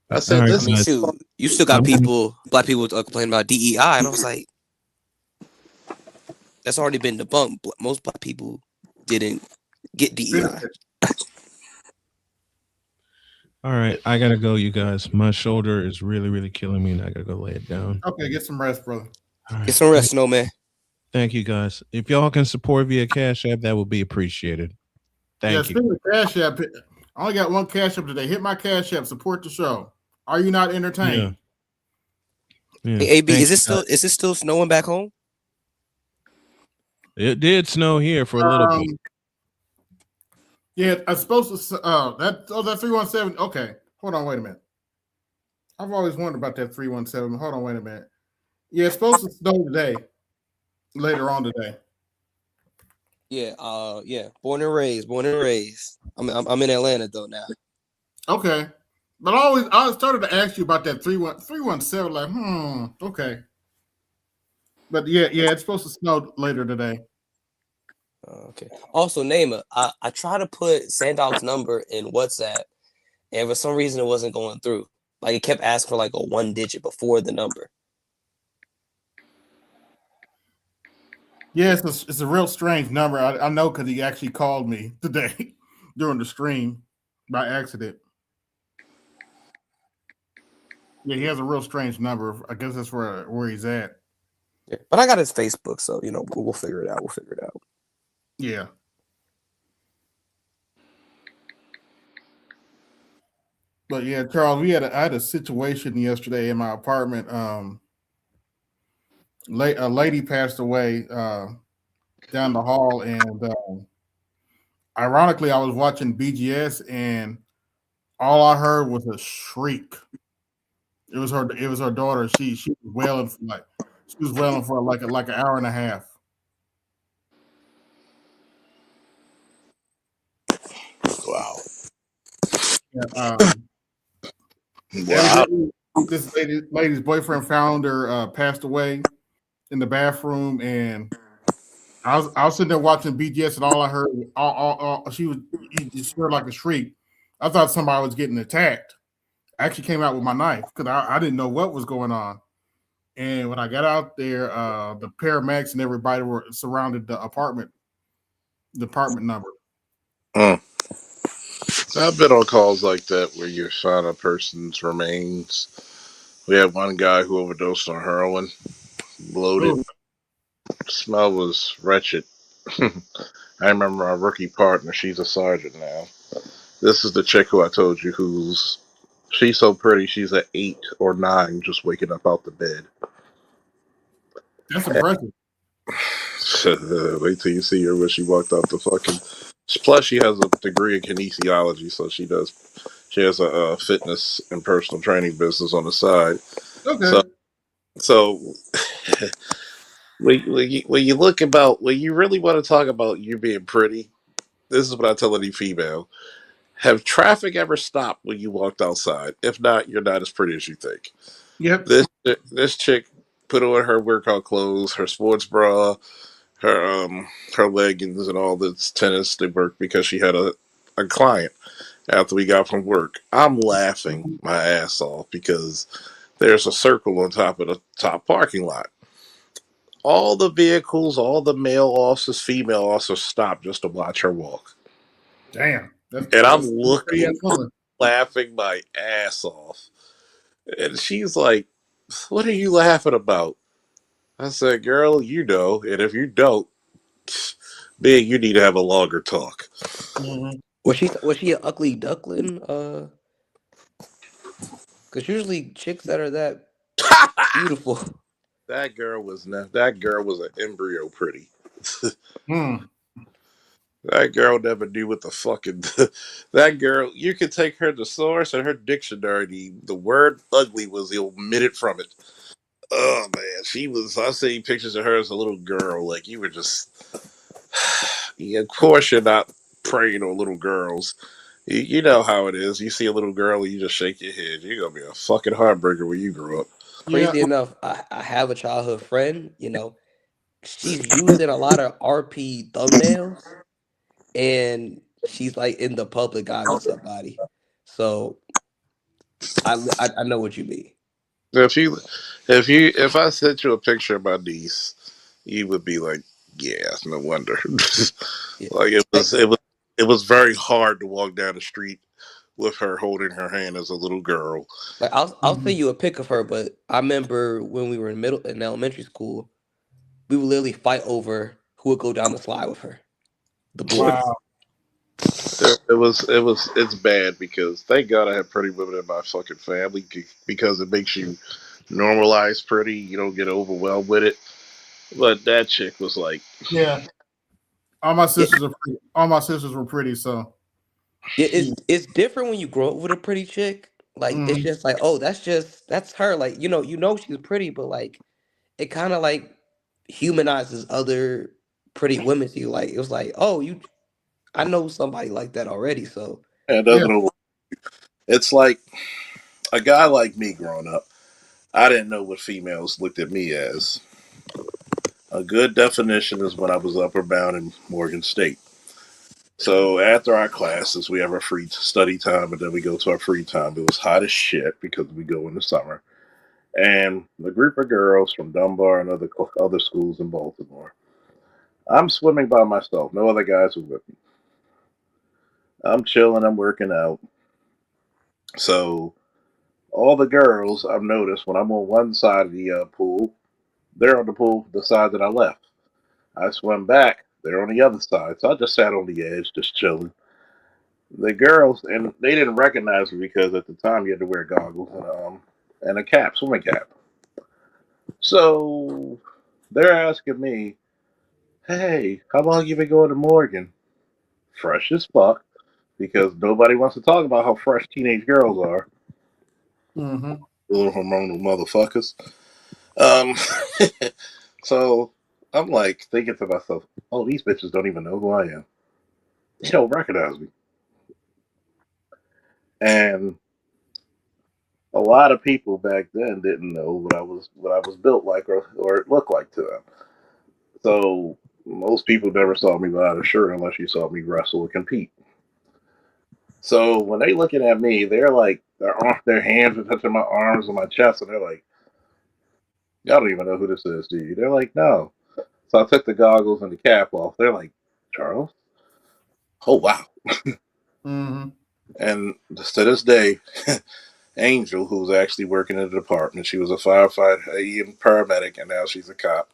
I said, I mean, shoot, you still got black people complaining about DEI, and I was like, that's already been debunked. Most black people didn't get DEI. All right, I gotta go, you guys. My shoulder is really, really killing me, and I gotta go lay it down. Okay, get some rest, brother. All right. Get some rest, Snowman. Thank you, guys. If y'all can support via Cash App, that would be appreciated. Thank you. Speaking of Cash App, I only got one Cash App today. Hit my Cash App. Support the show. Are you not entertained? Yeah. Hey, AB, is it still snowing back home? It did snow here for a little bit. Yeah, I'm supposed to. That 317. Okay, hold on. Wait a minute. I've always wondered about that 317. Hold on. Wait a minute. Yeah, it's supposed to snow today. Later on today. Yeah, yeah. Born and raised. I'm in Atlanta though now. Okay. But I started to ask you about that 317. Like, okay. But yeah, it's supposed to snow later today. Okay. Also, Naima, I try to put Sandog's number in WhatsApp, and for some reason it wasn't going through. Like it kept asking for like a 1 digit before the number. Yeah, it's a real strange number. I know because he actually called me today during the stream by accident. Yeah, he has a real strange number. I guess that's where he's at. Yeah. But I got his Facebook, so we'll figure it out. Yeah. But yeah, Charles, I had a situation yesterday in my apartment. A lady passed away down the hall, and ironically, I was watching BGS, and all I heard was a shriek. It was her daughter. She was wailing for like an hour and a half. Wow. Yeah, Wow. this lady's boyfriend found her passed away in the bathroom, and I was sitting there watching BGS, and all I heard, you just heard like a shriek. I thought somebody was getting attacked. I actually came out with my knife because I didn't know what was going on. And when I got out there, the paramedics and everybody were surrounded the apartment number. I've been on calls like that where you find a person's remains. We had one guy who overdosed on heroin, bloated. The smell was wretched. I remember our rookie partner. She's a sergeant now. This is the chick who I told you she's so pretty. She's an 8 or 9 just waking up out the bed. That's impressive. Wait till you see her when she walked out the fucking. Plus, she has a degree in kinesiology, so she has a fitness and personal training business on the side. Okay. So when you really want to talk about you being pretty, this is what I tell any female. Have traffic ever stopped when you walked outside? If not, you're not as pretty as you think. Yep. This chick put on her workout clothes, her sports bra, her leggings, and all this tennis to work because she had a client after we got from work. I'm laughing my ass off because there's a circle on top of the top parking lot. All the vehicles, all the male officers, female officers stopped just to watch her walk. Damn. And I'm looking, laughing my ass off. And she's like, "What are you laughing about?" I said, "Girl, you know, and if you don't, big, you need to have a longer talk." Mm-hmm. Was she an ugly duckling? Because usually chicks that are that beautiful. That girl was an embryo pretty. That girl never knew what the fucking. That girl, you could take her thesaurus and her dictionary. The word ugly was omitted from it. Oh man, she was. I see pictures of her as a little girl. Like you were just. Yeah, of course you're not preying on little girls. You know how it is. You see a little girl and you just shake your head. You're gonna be a fucking heartbreaker when you grow up. Crazy enough, I have a childhood friend. She's using a lot of RP thumbnails, and she's like in the public eye with somebody. So I know what you mean. If I sent you a picture of my niece, you would be like, yeah, no wonder. Like it was very hard to walk down the street with her holding her hand as a little girl. Like I'll send you a pic of her, but I remember when we were in elementary school, we would literally fight over who would go down the slide with her. The boys. Wow. It's bad because thank God I have pretty women in my fucking family because it makes you normalize pretty. You don't get overwhelmed with it. But that chick was like, yeah. All my sisters are pretty. All my sisters were pretty, so it's different when you grow up with a pretty chick. Like it's just like, oh, that's her. Like she's pretty, but like it kind of like humanizes other pretty women to you. Like it was like, oh, I know somebody like that already. So it doesn't over. It's like a guy like me growing up. I didn't know what females looked at me as. A good definition is when I was upper bound in Morgan State. So after our classes, we have our free study time, and then we go to our free time. It was hot as shit because we go in the summer. And a group of girls from Dunbar and other schools in Baltimore. I'm swimming by myself. No other guys are with me. I'm chilling. I'm working out. So all the girls, I've noticed when I'm on one side of the pool, they're on the pool the side that I left. I swim back. They're on the other side. So I just sat on the edge, just chilling. The girls, and they didn't recognize me because at the time you had to wear goggles and a cap, swimming cap. So they're asking me, hey, how long you been going to Morgan? Fresh as fuck, because nobody wants to talk about how fresh teenage girls are. Mm-hmm. Little hormonal motherfuckers. So I'm like thinking to myself, oh, these bitches don't even know who I am. They don't recognize me. And a lot of people back then didn't know what I was built like or it looked like to them. So most people never saw me without a shirt unless you saw me wrestle or compete. So when they looking at me, they're like their hands are touching my arms and my chest, and they're like, y'all don't even know who this is, do you? They're like, no. So I took the goggles and the cap off. They're like, Charles? Oh wow. Mm-hmm. And to this day, Angel, who's actually working in the department, she was a firefighter, a paramedic, and now she's a cop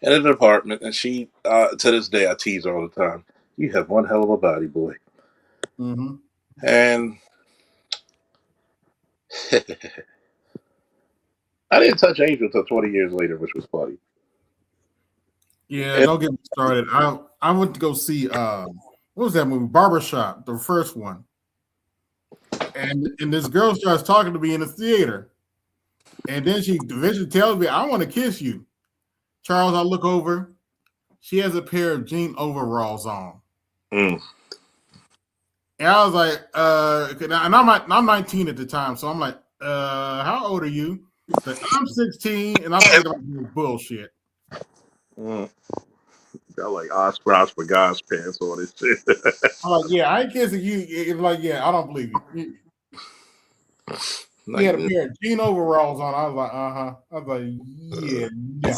in a department. And she, to this day, I tease her all the time. You have one hell of a body, boy. Mm-hmm. And I didn't touch Angel until 20 years later, which was funny. Yeah, don't get me started. I went to go see what was that movie? Barbershop, the first one. And this girl starts talking to me in the theater. And then she eventually tells me, I want to kiss you. Charles, I look over. She has a pair of jean overalls on. Mm. And I was like, and I'm 19 at the time, so I'm like, how old are you? So I'm 16, and I'm thinking like bullshit. Mm. Got like Oscar God's pants on his shit. I'm like, yeah, I ain't kissing you. It's like, yeah, I don't believe you. He had a pair of jean overalls on. I was like, uh-huh. I was like, yeah, no.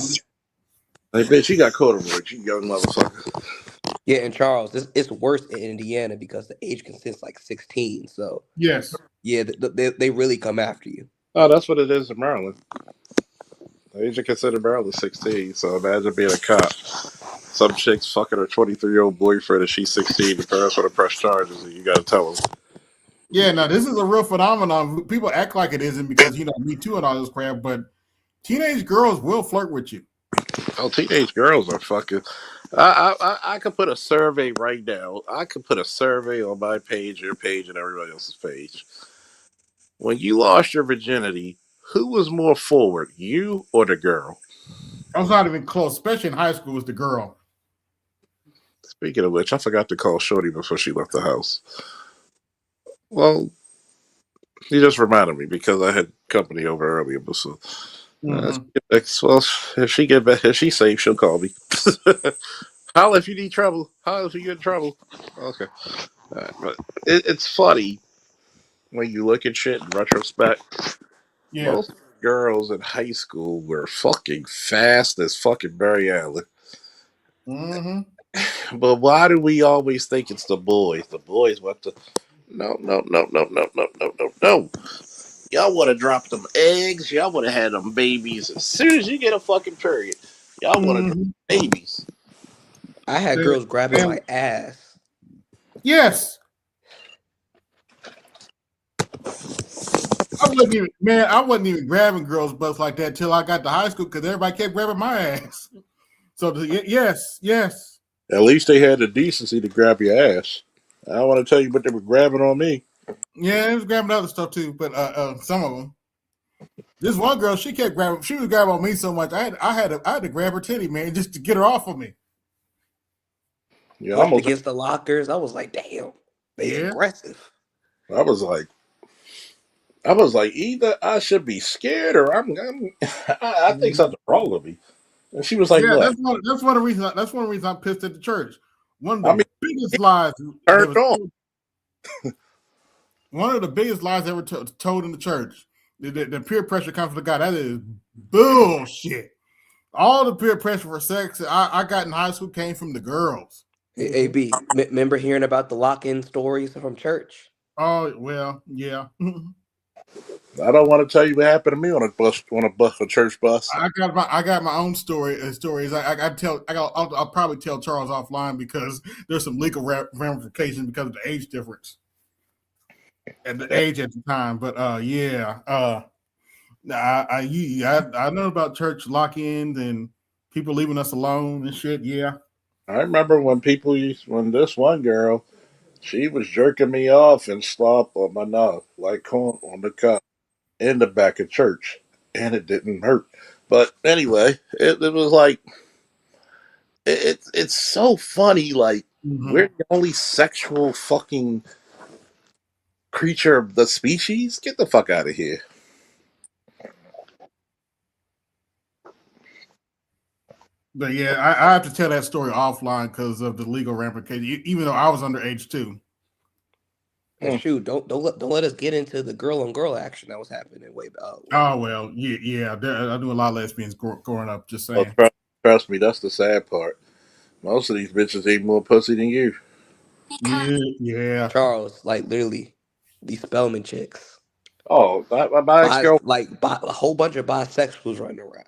Like, bitch, you got corduroy, you young motherfucker. Yeah, and Charles, it's worse in Indiana because the age consist's like 16. So yes, yeah, they really come after you. Oh, that's what it is in Maryland. The age of consent in Maryland is 16. So imagine being a cop. Some chick's fucking her 23-year-old boyfriend and she's 16. The parents want to press charges and you got to tell them. Yeah, now this is a real phenomenon. People act like it isn't because, Me Too and all this crap, but teenage girls will flirt with you. Oh, teenage girls are fucking. I could put a survey right now. I could put a survey on my page, your page, and everybody else's page. When you lost your virginity, who was more forward, you or the girl? I was not even close, especially in high school, was the girl. Speaking of which, I forgot to call Shorty before she left the house. Well, you just reminded me because I had company over earlier. But so, well, if she's safe, she'll call me. Holla if you need trouble. Holla if you get in trouble. Okay. But it's funny when you look at shit in retrospect. Yeah. Most girls in high school were fucking fast as fucking Barry Allen. Mm-hmm. But why do we always think it's the boys? The boys want to. No. Y'all want to drop them eggs. Y'all want to have them babies as soon as you get a fucking period. Y'all want to drop babies. I had girls grabbing my ass. Yes. I wasn't even grabbing girls' butts like that till I got to high school because everybody kept grabbing my ass. So yes. At least they had the decency to grab your ass. I don't want to tell you what they were grabbing on me. Yeah, they was grabbing other stuff too, but some of them. This one girl, she was grabbing on me so much. I had to grab her titty, man, just to get her off of me. Yeah, pushed against the lockers. I was like, damn, they aggressive. I was like, either I should be scared or I think something's wrong with me. And she was like, yeah, what? that's one of the reasons. That's one of the reasons I'm pissed at the church. One of the I mean, biggest lies turned that was on. one of the biggest lies ever told in the church. The peer pressure comes from the guy. That is bullshit. All the peer pressure for sex I got in high school came from the girls. Hey, AB, remember hearing about the lock-in stories from church? Oh well, yeah. I don't want to tell you what happened to me on a church bus. I got my own stories. I'll probably tell Charles offline because there's some legal ramifications because of the age difference and the age at the time. But yeah, I know about church lock-ins and people leaving us alone and shit. Yeah, I remember when when this one girl, she was jerking me off and slopped on my knob like corn on the cup in the back of church, and it didn't hurt. But anyway, it was like it's so funny. Like we're the only sexual fucking creature of the species. Get the fuck out of here. but yeah, I have to tell that story offline because of the legal ramifications. Even though I was underage too. And shoot, don't let us get into the girl on girl action that was happening way back. Oh well, yeah. I knew a lot of lesbians growing up. Just saying. Trust me, that's the sad part. Most of these bitches eat more pussy than you. Yeah. Charles, like literally, these Spelman chicks. Oh, my ex-girl, a whole bunch of bisexuals running around.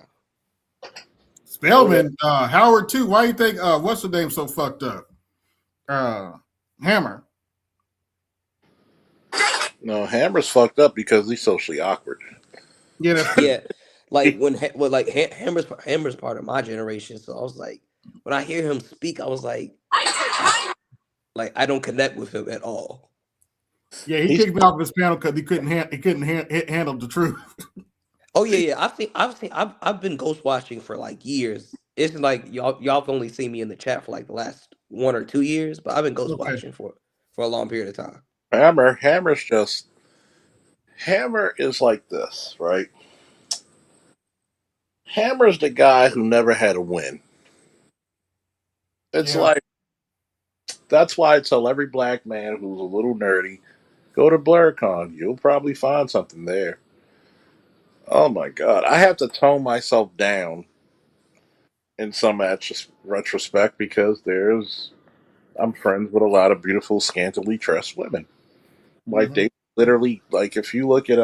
Spellman, Howard too. Why do you think what's the name so fucked up? Hammer. No, Hammer's fucked up because he's socially awkward. Yeah, yeah. Like Hammer's part of my generation, so I was like, when I hear him speak, I was like I don't connect with him at all. Yeah, he kicked me off his panel because he couldn't handle the truth. Oh yeah. I've been ghost watching for like years. It's like y'all have only seen me in the chat for like the last 1 or 2 years, but I've been ghost watching for a long period of time. Hammer is like this, right? Hammer's the guy who never had a win. It's like, that's why I tell every black man who's a little nerdy, go to BlurCon. You'll probably find something there. Oh my God. I have to tone myself down in some retrospect because I'm friends with a lot of beautiful, scantily dressed women. Like they literally, like if you look at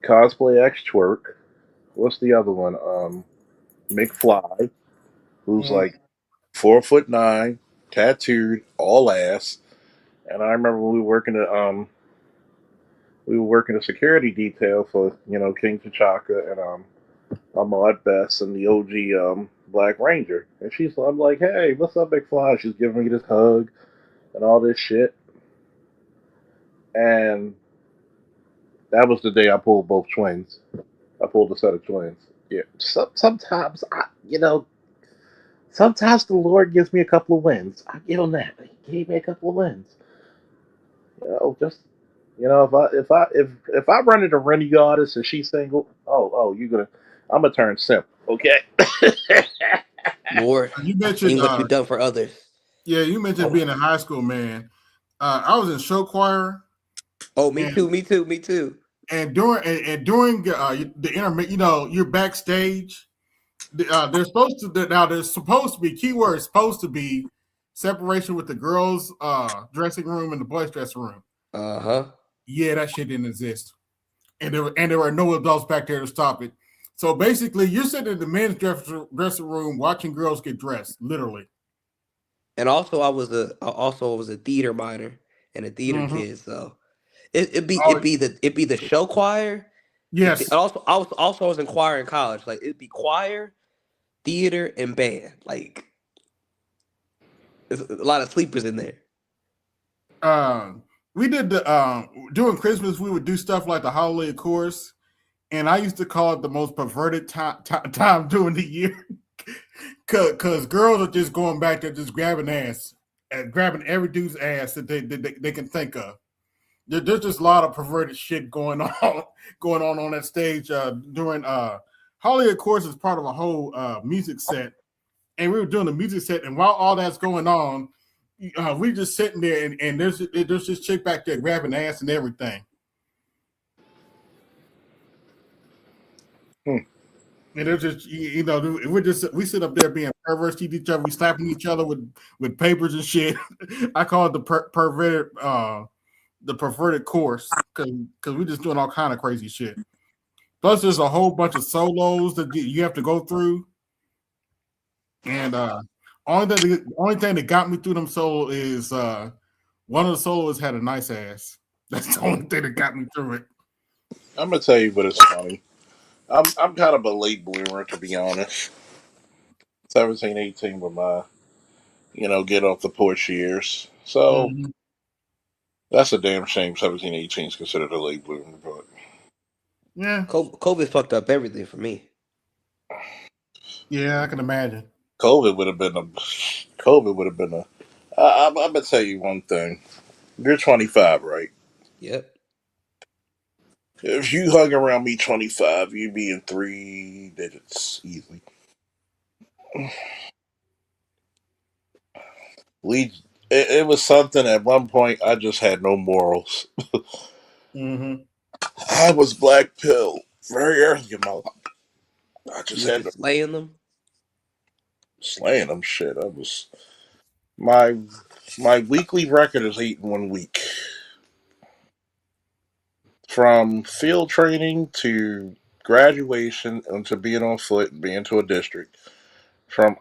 Cosplay X Twerk, what's the other one? McFly, who's like 4'9", tattooed, all ass. And I remember when we were working a security detail for King T'Chaka and Ahmad Best and the OG Black Ranger. And I'm like, hey, what's up, McFly? She's giving me this hug and all this shit. And that was the day I pulled both twins. I pulled a set of twins. Yeah. Sometimes sometimes the Lord gives me a couple of wins. I give him that. He gave me a couple of wins. If I run into Rennie Goddess and she's single, I'm gonna turn simp. Okay. Lord, you mentioned what you've done for others. Yeah, you mentioned being in high school, man. I was in show choir. Oh, me too. And during the intermission, you're backstage. There's supposed to be keyword supposed to be separation with the girls' dressing room and the boys' dressing room. Yeah, that shit didn't exist, and there were no adults back there to stop it. So basically, you're sitting in the men's dressing room watching girls get dressed, literally. And also, I was a theater minor and a theater kid, so it'd be the show choir. Yes. I was in choir in college. Like it'd be choir, theater, and band. Like there's a lot of sleepers in there. We did during Christmas we would do stuff like the holiday chorus, and I used to call it the most perverted time during the year Cause girls are just going back there, just grabbing ass, and grabbing every dude's ass that they can think of. There's just a lot of perverted shit going on that stage during Holly, of course, is part of a whole music set, and we were doing the music set, and while all that's going on, we just sitting there, and there's this chick back there grabbing ass and everything. And they're just, we sit up there being perverse to each other, we slapping each other with papers and shit. I call it the perverted course because we're just doing all kind of crazy shit. Plus, there's a whole bunch of solos that you have to go through, and only thing that got me through them solos is one of the solos had a nice ass. That's the only thing that got me through it. I'm gonna tell you, but it's funny. I'm kind of a late bloomer, to be honest. 17, 18 with my, get off the porch years. So that's a damn shame. 17, 18 is considered a late bloomer, but yeah, COVID fucked up everything for me. Yeah, I can imagine. COVID would have been a. I'm gonna tell you one thing. You're 25, right? Yep. If you hung around me 25, you'd be in 3 digits easily. It was something at one point. I just had no morals. I was black pill very early in my life. I just had to slaying them. Slaying them, shit. I was my weekly record is 8 in 1 week. From field training to graduation and to being on foot and being to a district. From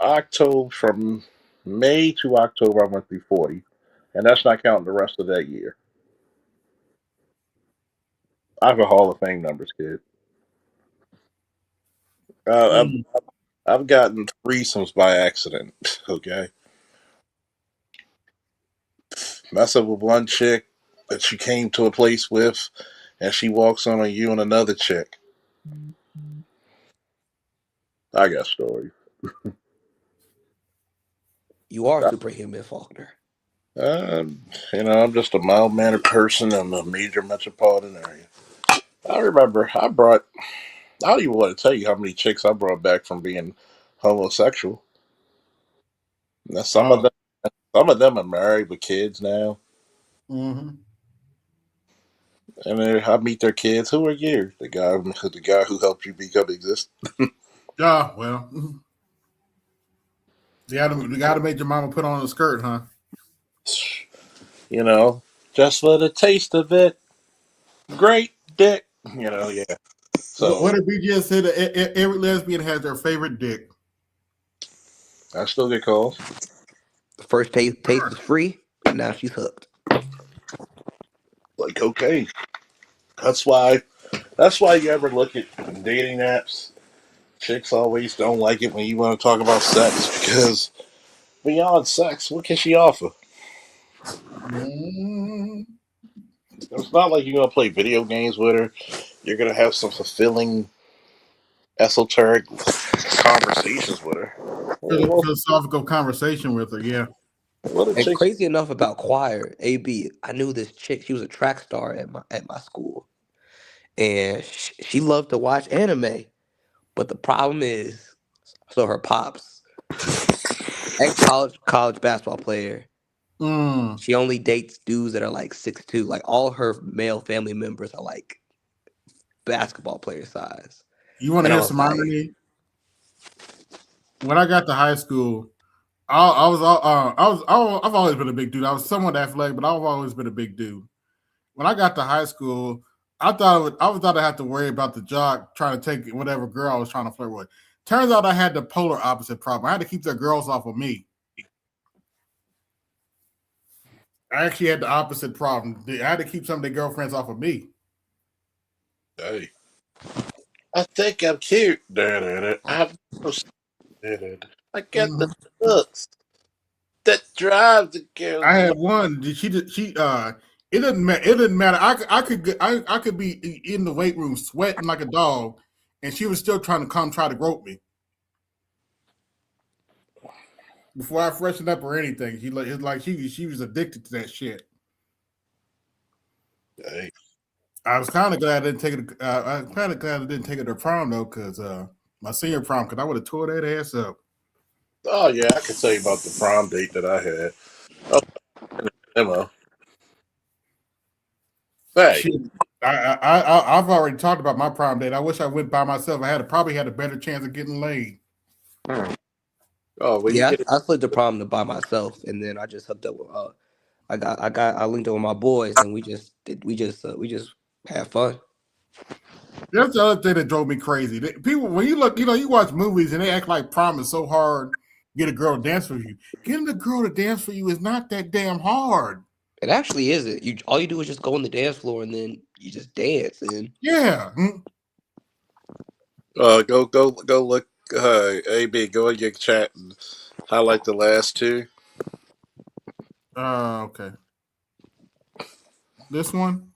May to October, I went through 40, and that's not counting the rest of that year. I have a Hall of Fame numbers, kid. I've gotten threesomes by accident. Okay, messing with one chick that you came to a place with, and she walks on you and another chick. I got stories. You are superhuman, Faulkner. I'm just a mild-mannered person in a major metropolitan area. I remember I don't even want to tell you how many chicks I brought back from being homosexual. Now, some of them are married with kids now. Mm-hmm. And I meet their kids. Who are you? The guy who helped you become exist. Yeah, well, you got to make your mama put on a skirt, huh? Just for the taste of it. Great dick. Yeah. So what if we just said that every lesbian has their favorite dick? I still get calls. The first taste was free, and now she's hooked. Like cocaine. That's why you ever look at dating apps. Chicks always don't like it when you want to talk about sex because beyond sex, what can she offer? It's not like you're going to play video games with her. You're going to have some fulfilling, esoteric conversations with her. Philosophical conversation with her, yeah. And crazy enough about choir, AB, I knew this chick. She was a track star at my school, and she loved to watch anime. But the problem is, so her pops, ex-college basketball player, she only dates dudes that are like 6'2". Like all her male family members are like basketball player size. You want to hear some irony? When I got to high school, I've always been a big dude. I was somewhat athletic, but I've always been a big dude. When I got to high school, I thought I had to worry about the jock trying to take whatever girl I was trying to flirt with. Turns out I had the polar opposite problem. I had to keep the girls off of me. I actually had the opposite problem. I had to keep some of their girlfriends off of me. Hey, I think I'm cute. I got the looks that drive the girl. I had one. It doesn't matter. It didn't matter. I could be in the weight room sweating like a dog, and she was still trying to try to grope me. before I freshened up or anything. It's like she was addicted to that shit. Hey. I was kind of glad I didn't take it. I was kind of glad I didn't take it to prom though, because my senior prom, because I would have tore that ass up. Oh yeah, I can tell you about the prom date that I had. Oh, Emma. Hey. Shit. I've already talked about my prom date. I wish I went by myself. I probably had a better chance of getting laid. Oh, well, yeah, I slid the prom by myself, and then I just hooked up with. I linked up with my boys, and we just had fun. That's the other thing that drove me crazy. People, when you look, you watch movies and they act like prom is so hard to get a girl to dance for you. Getting the girl to dance for you is not that damn hard. It actually isn't. All you do is just go on the dance floor and then you just dance. And yeah. Go look. AB, go in your chat and highlight the last two. Okay. This one.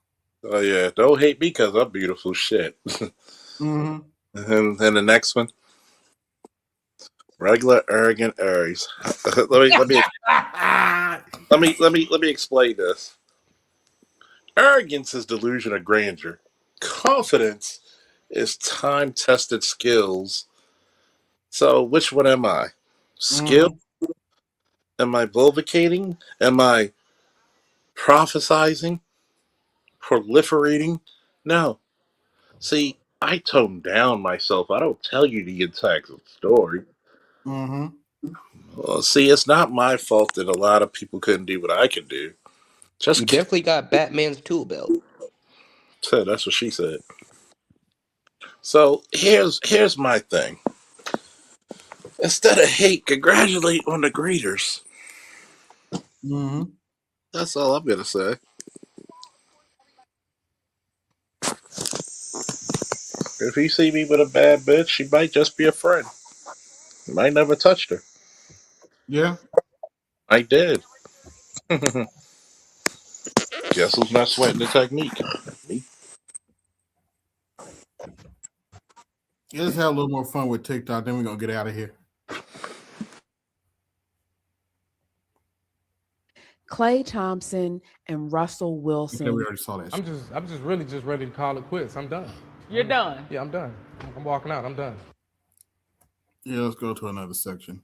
Oh yeah, don't hate me because I'm beautiful shit. Mm-hmm. And then the next one, regular arrogant Aries. let me explain this. Arrogance is delusion of grandeur. Confidence is time-tested skills. So which one am I? Skill? Mm-hmm. Am I vulvicating? Am I prophesizing? Proliferating? No. See, I tone down myself. I don't tell you the entire story. Mm-hmm. Well, see, it's not my fault that a lot of people couldn't do what I could do. You definitely got Batman's tool belt. So that's what she said. So here's my thing. Instead of hate, congratulate on the greeters. Mm-hmm. That's all I'm gonna say. If you see me with a bad bitch, she might just be a friend. You might never touched her. Yeah. I did. Guess who's not sweating the technique? Me. Yeah, let's have a little more fun with TikTok, then we're gonna get out of here. Klay Thompson and Russell Wilson. Okay, we already saw that. I'm just really ready to call it quits. I'm done. You're done. Yeah, I'm done. I'm walking out. I'm done. Yeah, let's go to another section.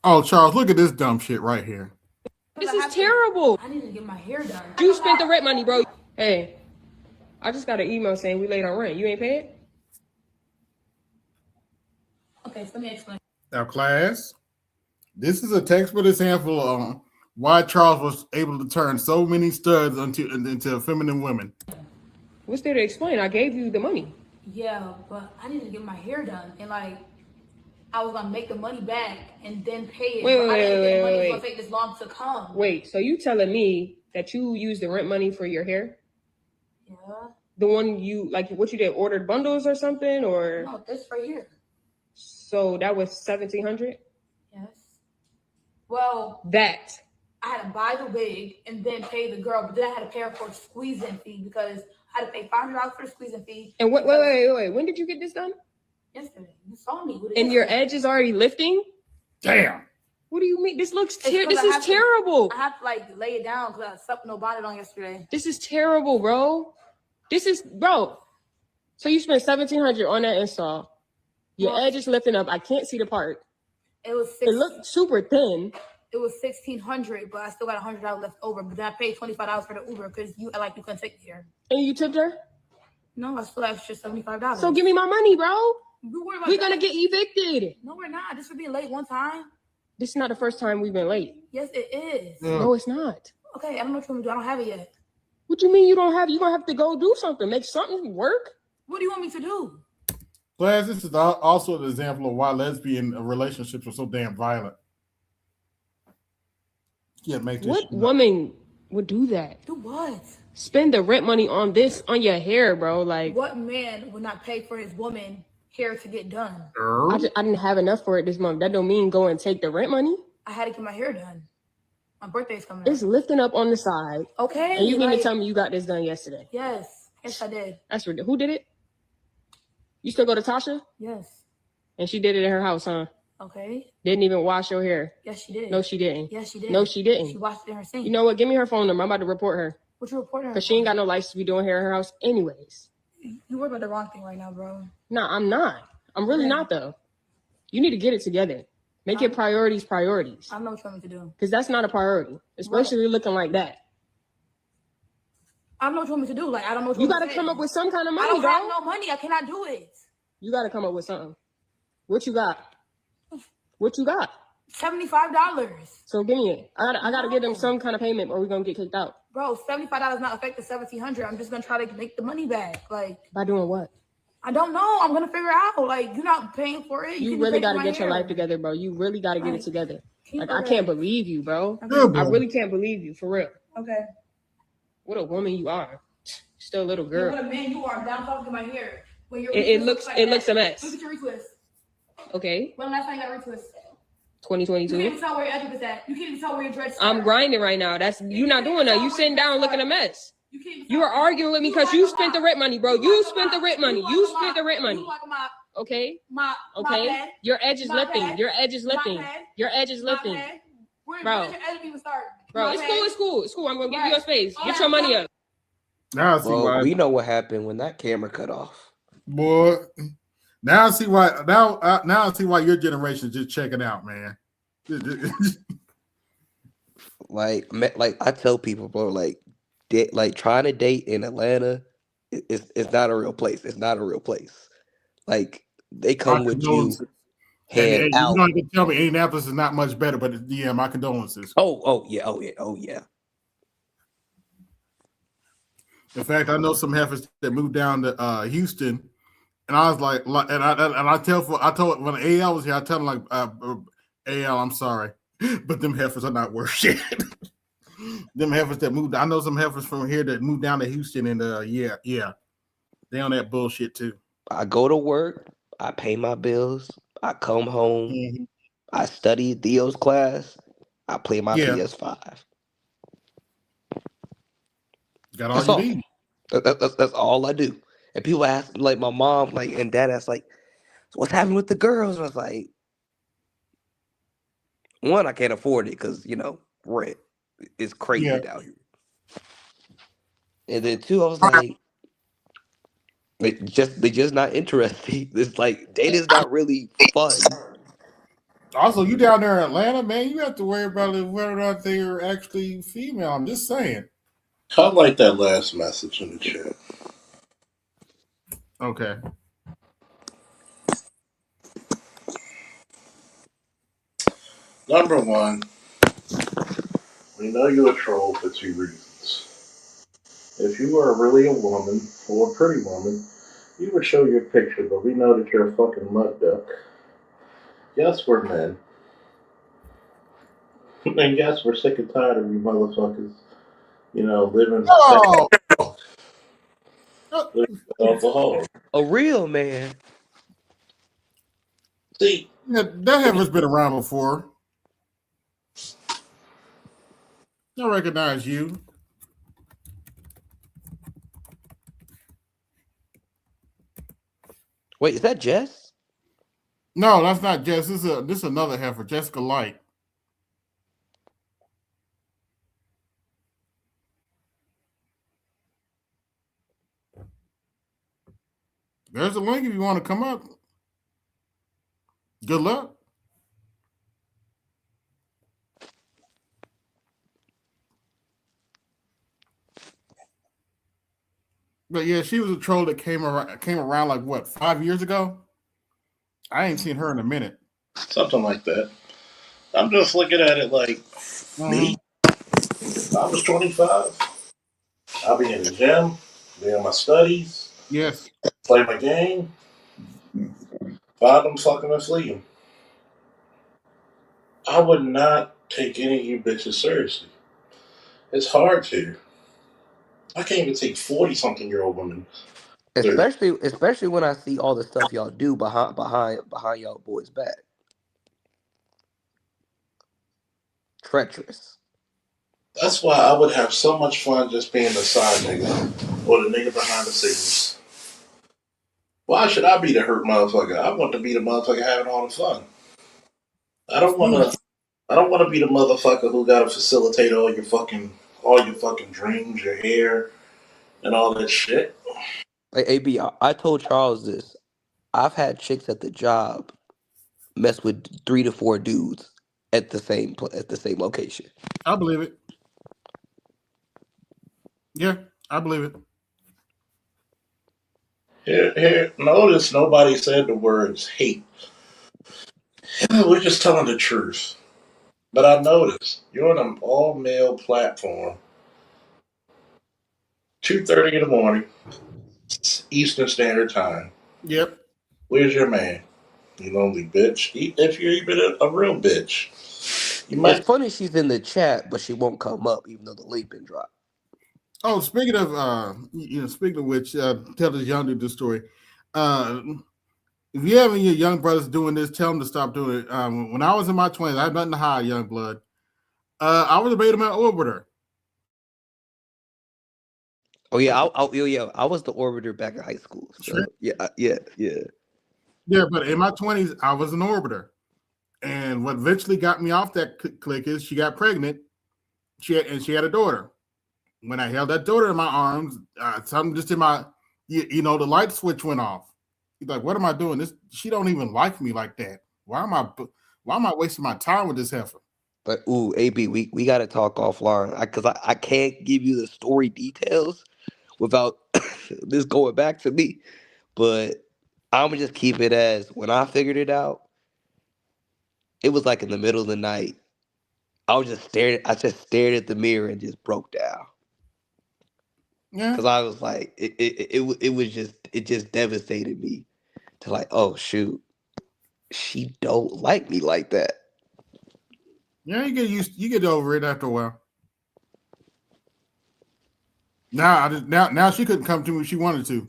Oh, Charles, look at this dumb shit right here. This is terrible. I need to get my hair done. You spent the rent money, bro. Hey, I just got an email saying we late on rent. You ain't paid? Okay, so let me explain. Now, class, this is a textbook example of why Charles was able to turn so many studs into feminine women. What's there to explain? I gave you the money. Yeah, but I need to get my hair done, and like I was gonna make the money back and then pay it. Wait, but I didn't think the money was wait. gonna take this long to come. Wait, so you telling me that you used the rent money for your hair? Yeah. The one you like, what you did, ordered bundles or something, or? No, this right here. So that was $1,700. Yes. Well, that I had to buy the wig and then pay the girl, but then I had to pay her for a squeezing fee because I had to pay $500 for the squeezing fee. And wait. When did you get this done? Yesterday. You saw me with it. And your edge is already lifting? Damn. What do you mean? This looks This is terrible. I have to like lay it down because I slept no bonnet on yesterday. This is terrible, bro. Bro. So you spent $1,700 on that install. Your edge is lifting up. I can't see the part. It was It looked super thin. It was $1,600, but I still got $100 left over. But then I paid $25 for the Uber because you couldn't take me here. And you tipped her? No, I still extra $75. So give me my money, bro. We're gonna get evicted. No, we're not. This for being late one time. This is not the first time we've been late. Yes, it is. No, it's not. Okay, I don't know what you want me to do. I don't have it yet. What you mean you don't have? You're gonna have to go do something. Make something work. What do you want me to do? Class, this is also an example of why lesbian relationships are so damn violent. Yeah, make this. What woman would do that? Do what? Spend the rent money on your hair, bro. Like, what man would not pay for his woman hair to get done? I didn't have enough for it this month. That don't mean go and take the rent money. I had to get my hair done. My birthday's coming It's lifting up on the side. Okay. And you mean to tell me you got this done yesterday? Yes, I did. That's ridiculous. Who did it? You still go to Tasha? Yes. And she did it in her house, huh? Okay. Didn't even wash your hair. Yes, she did. No, she didn't. Yes, she did. No, she didn't. She washed it in her sink. You know what? Give me her phone number. I'm about to report her. What you report her? Because she ain't got no license to be doing hair in her house anyways. You worry about the wrong thing right now, bro. No, I'm not. I'm really not, though. You need to get it together. Make it priorities. I know what you want me to do. Because that's not a priority. Especially looking like that. I don't know what you want me to do. Like, I don't know what you got to come up with some kind of money, I don't bro. have no money. I cannot do it. You got to come up with something. What you got? What you got? $75. So give me it. I got to give them some kind of payment or we're going to get kicked out. Bro, $75 not affect the $1,700. I'm just going to try to make the money back. Like, by doing what? I don't know. I'm going to figure out. Like, you're not paying for it. You really got to get your life together, bro. You really got to get it together. Like, I can't believe you, bro. I really can't believe you, for real. Okay. What a woman you are. Still a little girl. What a man you are. Down talking to my hair. When it looks a mess. Look at your retwist. Okay. When last time you got a retwist? 2022. You can't even tell where your edge is at. You can't even tell where your dreads are. I'm grinding right now. You're not doing that. You sitting down looking a mess. You are arguing with me because you spent the rent money, bro. You spent the rent money. You spent the rent money. Okay. Okay. Your edge is lifting. Your edge is lifting. Your edge is lifting. Bro. Bro, it's cool. It's cool. It's cool. I'm gonna give you your space. Get your money up. Now I see why. We know what happened when that camera cut off. Boy, now I see why. Now I see why your generation is just checking out, man. like I tell people, bro, like trying to date in Atlanta is not a real place. It's not a real place. Like they come with you. Hey, you don't even tell me Indianapolis is not much better, but yeah, my condolences. Oh yeah. In fact, I know some heifers that moved down to Houston, and I was like, and I told when AL was here, I tell them like, AL, I'm sorry, but them heifers are not worth shit. Them heifers that moved, I know some heifers from here that moved down to Houston, and yeah, they on that bullshit too. I go to work, I pay my bills, I come home, I study Theo's class, I play my PS5. Got all you need. That's all I do. And people ask, like my mom, like and dad asked, like, "What's happening with the girls?" And I was like, one, I can't afford it because rent is crazy down here. And then two, I was like, they just not interested. It's like dating's not really fun. Also, you down there in Atlanta, man, you have to worry about whether or not they're actually female. I'm just saying. I like that last message in the chat. Okay. Number one, we know you're a troll for two reasons. If you were really a woman or a pretty woman, you would show your picture, but we know that you're a fucking mud duck. Yes, we're men. And yes, we're sick and tired of you motherfuckers, living living alcohol. A real man. See, that heifer's been around before. I recognize you. Wait, is that Jess? No, that's not Jess. This is another heifer, Jessica Light. There's a link if you want to come up. Good luck. But yeah, she was a troll that came around like what, 5 years ago? I ain't seen her in a minute. Something like that. I'm just looking at it like me. If I was 25, I'll be in the gym, be in my studies. Yes. Play my game. Find them fucking and flee them. I would not take any of you bitches seriously. It's hard to. I can't even take 40-something-year-old women. Especially when I see all the stuff y'all do behind y'all boys' back. Treacherous. That's why I would have so much fun just being the side nigga or the nigga behind the scenes. Why should I be the hurt motherfucker? I want to be the motherfucker having all the fun. I don't want to be the motherfucker who got to facilitate all your fucking dreams, your hair, and all that shit. Like AB, I told Charles this. I've had chicks at the job mess with 3 to 4 dudes at the same location. I believe it. Yeah, I believe it. Here, notice nobody said the words hate. We're just telling the truth. But I noticed you're on an all-male platform, 2:30 in the morning, Eastern Standard Time. Yep. Where's your man? You lonely bitch. If you're even a real bitch. It's funny she's in the chat, but she won't come up even though the link been dropped. Oh, speaking of speaking of which, tell this young dude this story. If you have any young brothers doing this, tell them to stop doing it. When I was in my 20s, I had nothing to hide, young blood. I was a beta male orbiter. Oh yeah, I was the orbiter back in high school. So Sure. Yeah. Yeah, but in my 20s, I was an orbiter. And what eventually got me off that clique is she got pregnant. She had a daughter. When I held that daughter in my arms, something just in my, the light switch went off. He's like, "What am I doing? This she don't even like me like that. Why am I wasting my time with this heifer?" But AB, we got to talk offline because I can't give you the story details without this going back to me. But I'm gonna just keep it as when I figured it out. It was like in the middle of the night. I just stared at the mirror and just broke down. Yeah. Because I was like, it just devastated me to like, oh shoot, she don't like me like that. Yeah, you get over it after a while. Now she couldn't come to me if she wanted to.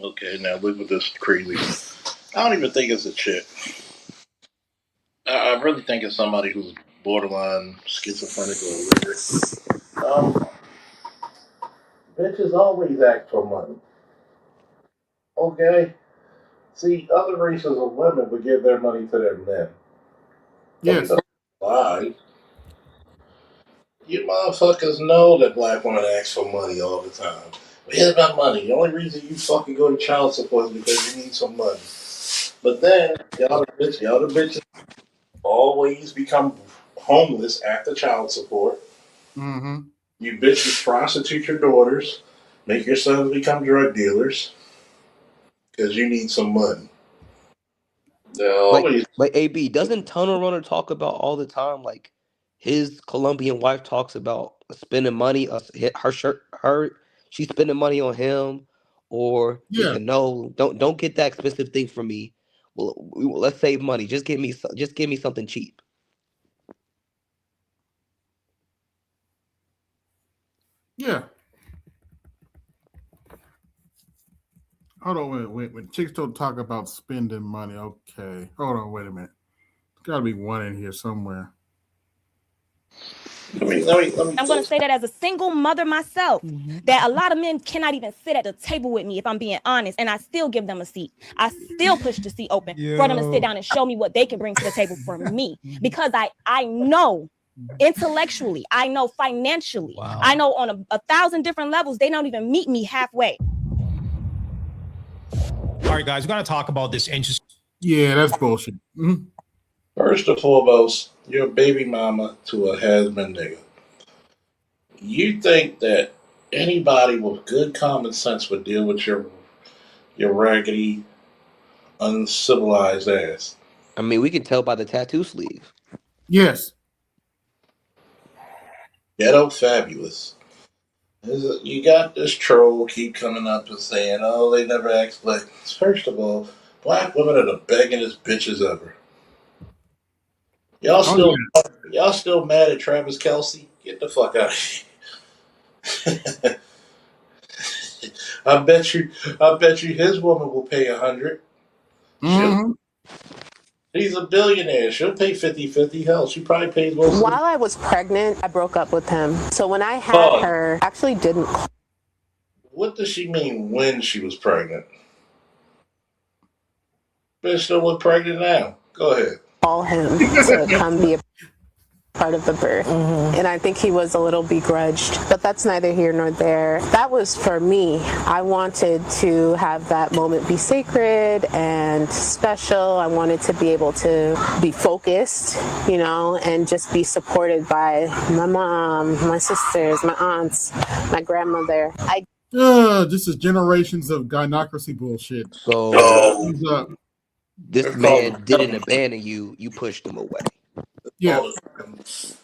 Okay, now look at this crazy. I don't even think it's a chick. I really think it's somebody who's borderline schizophrenic or illiterate. Bitches always act for money. Okay? See, other races of women would give their money to their men. Yes. Why? You motherfuckers know that black women ask for money all the time. Here's my money. The only reason you fucking go to child support is because you need some money. But then, y'all the bitches always become homeless after child support. Mm-hmm. You bitches prostitute your daughters, make your sons become drug dealers because you need some money. Like AB, doesn't Tunnel Runner talk about all the time? Like his Colombian wife talks about spending money. She's spending money on him, or Yeah. no, don't get that expensive thing from me. Well, let's save money. Just give me something cheap. Yeah. Hold on, wait. When chicks don't talk about spending money, okay. Hold on, wait a minute. There's got to be one in here somewhere. Let me I'm going to say that as a single mother myself, that a lot of men cannot even sit at the table with me if I'm being honest, and I still give them a seat. I still push the seat open for them to sit down and show me what they can bring to the table for me, because I know intellectually, I know financially, I know on a 1,000 different levels, they don't even meet me halfway. All right, guys, we got to talk about this interest. Yeah, that's bullshit. Mm-hmm. First and foremost, you're a baby mama to a has-been nigga. You think that anybody with good common sense would deal with your raggedy, uncivilized ass? I mean, we can tell by the tattoo sleeve. Yes. Ghetto fabulous. You got this troll keep coming up and saying, "Oh, they never asked black." First of all, black women are the beggingest bitches ever. Y'all still mad at Travis Kelce? Get the fuck out of here. I bet you his woman will pay 100. Mm-hmm. He's a billionaire. She'll pay 50-50. Hell, she probably pays most. While I was pregnant, I broke up with him. So when I had her, actually didn't. What does she mean when she was pregnant? Bitch still look pregnant now. Go ahead. Call him to come be a part of the birth. And I think he was a little begrudged, but that's neither here nor there. That was for me. I wanted to have that moment be sacred and special. I wanted to be able to be focused, you know, and just be supported by my mom, my sisters, my aunts, my grandmother. This is generations of gynocracy bullshit. So this They're man called- didn't abandon you. You pushed him away. Yeah. It's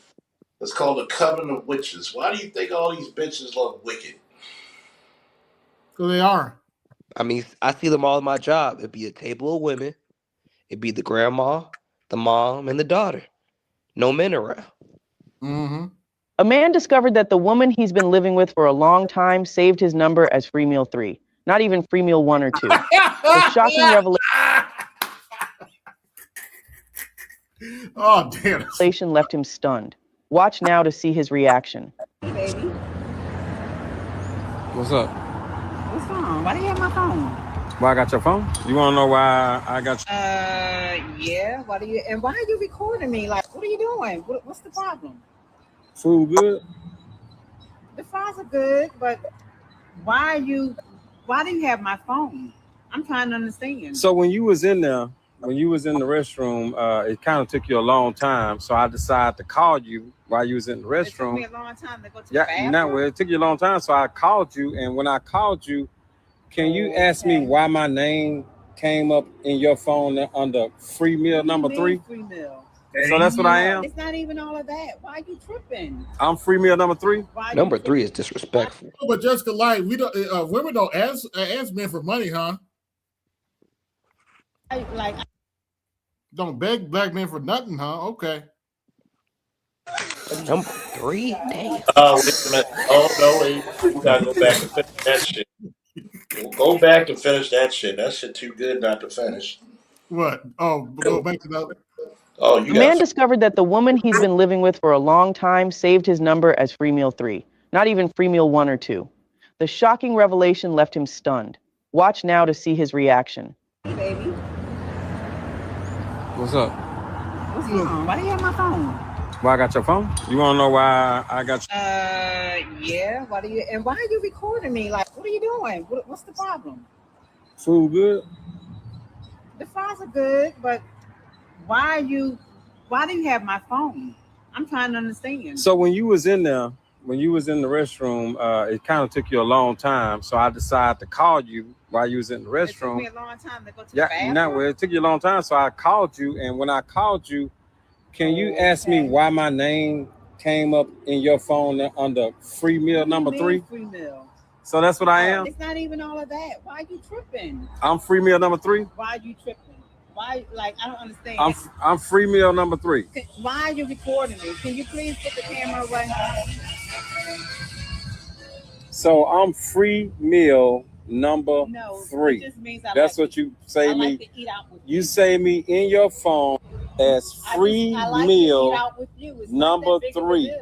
called the Coven of Witches. Why do you think all these bitches love Wicked? So they are. I mean, I see them all in my job. It'd be a table of women. It'd be the grandma, the mom, and the daughter. No men around. Mm-hmm. A man discovered that the woman he's been living with for a long time saved his number as free meal 3, not even free meal 1 or 2. The shocking revelation left him stunned. Watch now to see his reaction. Baby, What's up? what's wrong? Why do you have my phone? Why I got your phone? You want to know why I got? Yeah. Why do you? And why are you recording me? Like, what are you doing? What's the problem? Food good? The fries are good, but why do you have my phone? I'm trying to understand. So when you was in there, when you was in the restroom, it kind of took you a long time. So I decided to call you while you was in the restroom. It took me a long time to go to the bathroom. No, it took you a long time. So I called you, and when I called you, can you ask me why my name came up in your phone under free meal number 3? Free meal. So that's what I am. It's not even all of that. Why are you tripping? I'm free meal number 3. Number 3 is disrespectful. But Jessica Light, we don't. Women don't ask men for money, huh? Don't beg black men for nothing, huh? Okay. Number 3? Damn. Oh, wait a minute. Oh, no, wait. We gotta go back and finish that shit. Go back and finish that shit. That shit too good not to finish. What? Oh, go back to that. Oh, A man discovered that the woman he's been living with for a long time saved his number as free meal 3, not even free meal 1 or 2. The shocking revelation left him stunned. Watch now to see his reaction. Baby, What's up? what's wrong? Why do you have my phone? Why I got your phone? You want to know why I got? Yeah. Why do you? And why are you recording me? Like, what are you doing? What's the problem? Food good? The fries are good, but why do you have my phone? I'm trying to understand. So when you was in there, when you was in the restroom, it kind of took you a long time. So I decided to call you while you was in the restroom. It took me a long time to go to the bathroom. No, it took you a long time. So I called you, and when I called you, can you ask me why my name came up in your phone under free meal number 3? Free meal. So that's what I am. It's not even all of that. Why are you tripping? I'm free meal number 3. Why are you tripping? Why? Like, I don't understand. I'm free meal number 3. Why are you recording me? Can you please put the camera away? So I'm free meal number 3. It just means That's what you say me. To eat out with you say me in your phone as free meal number 3.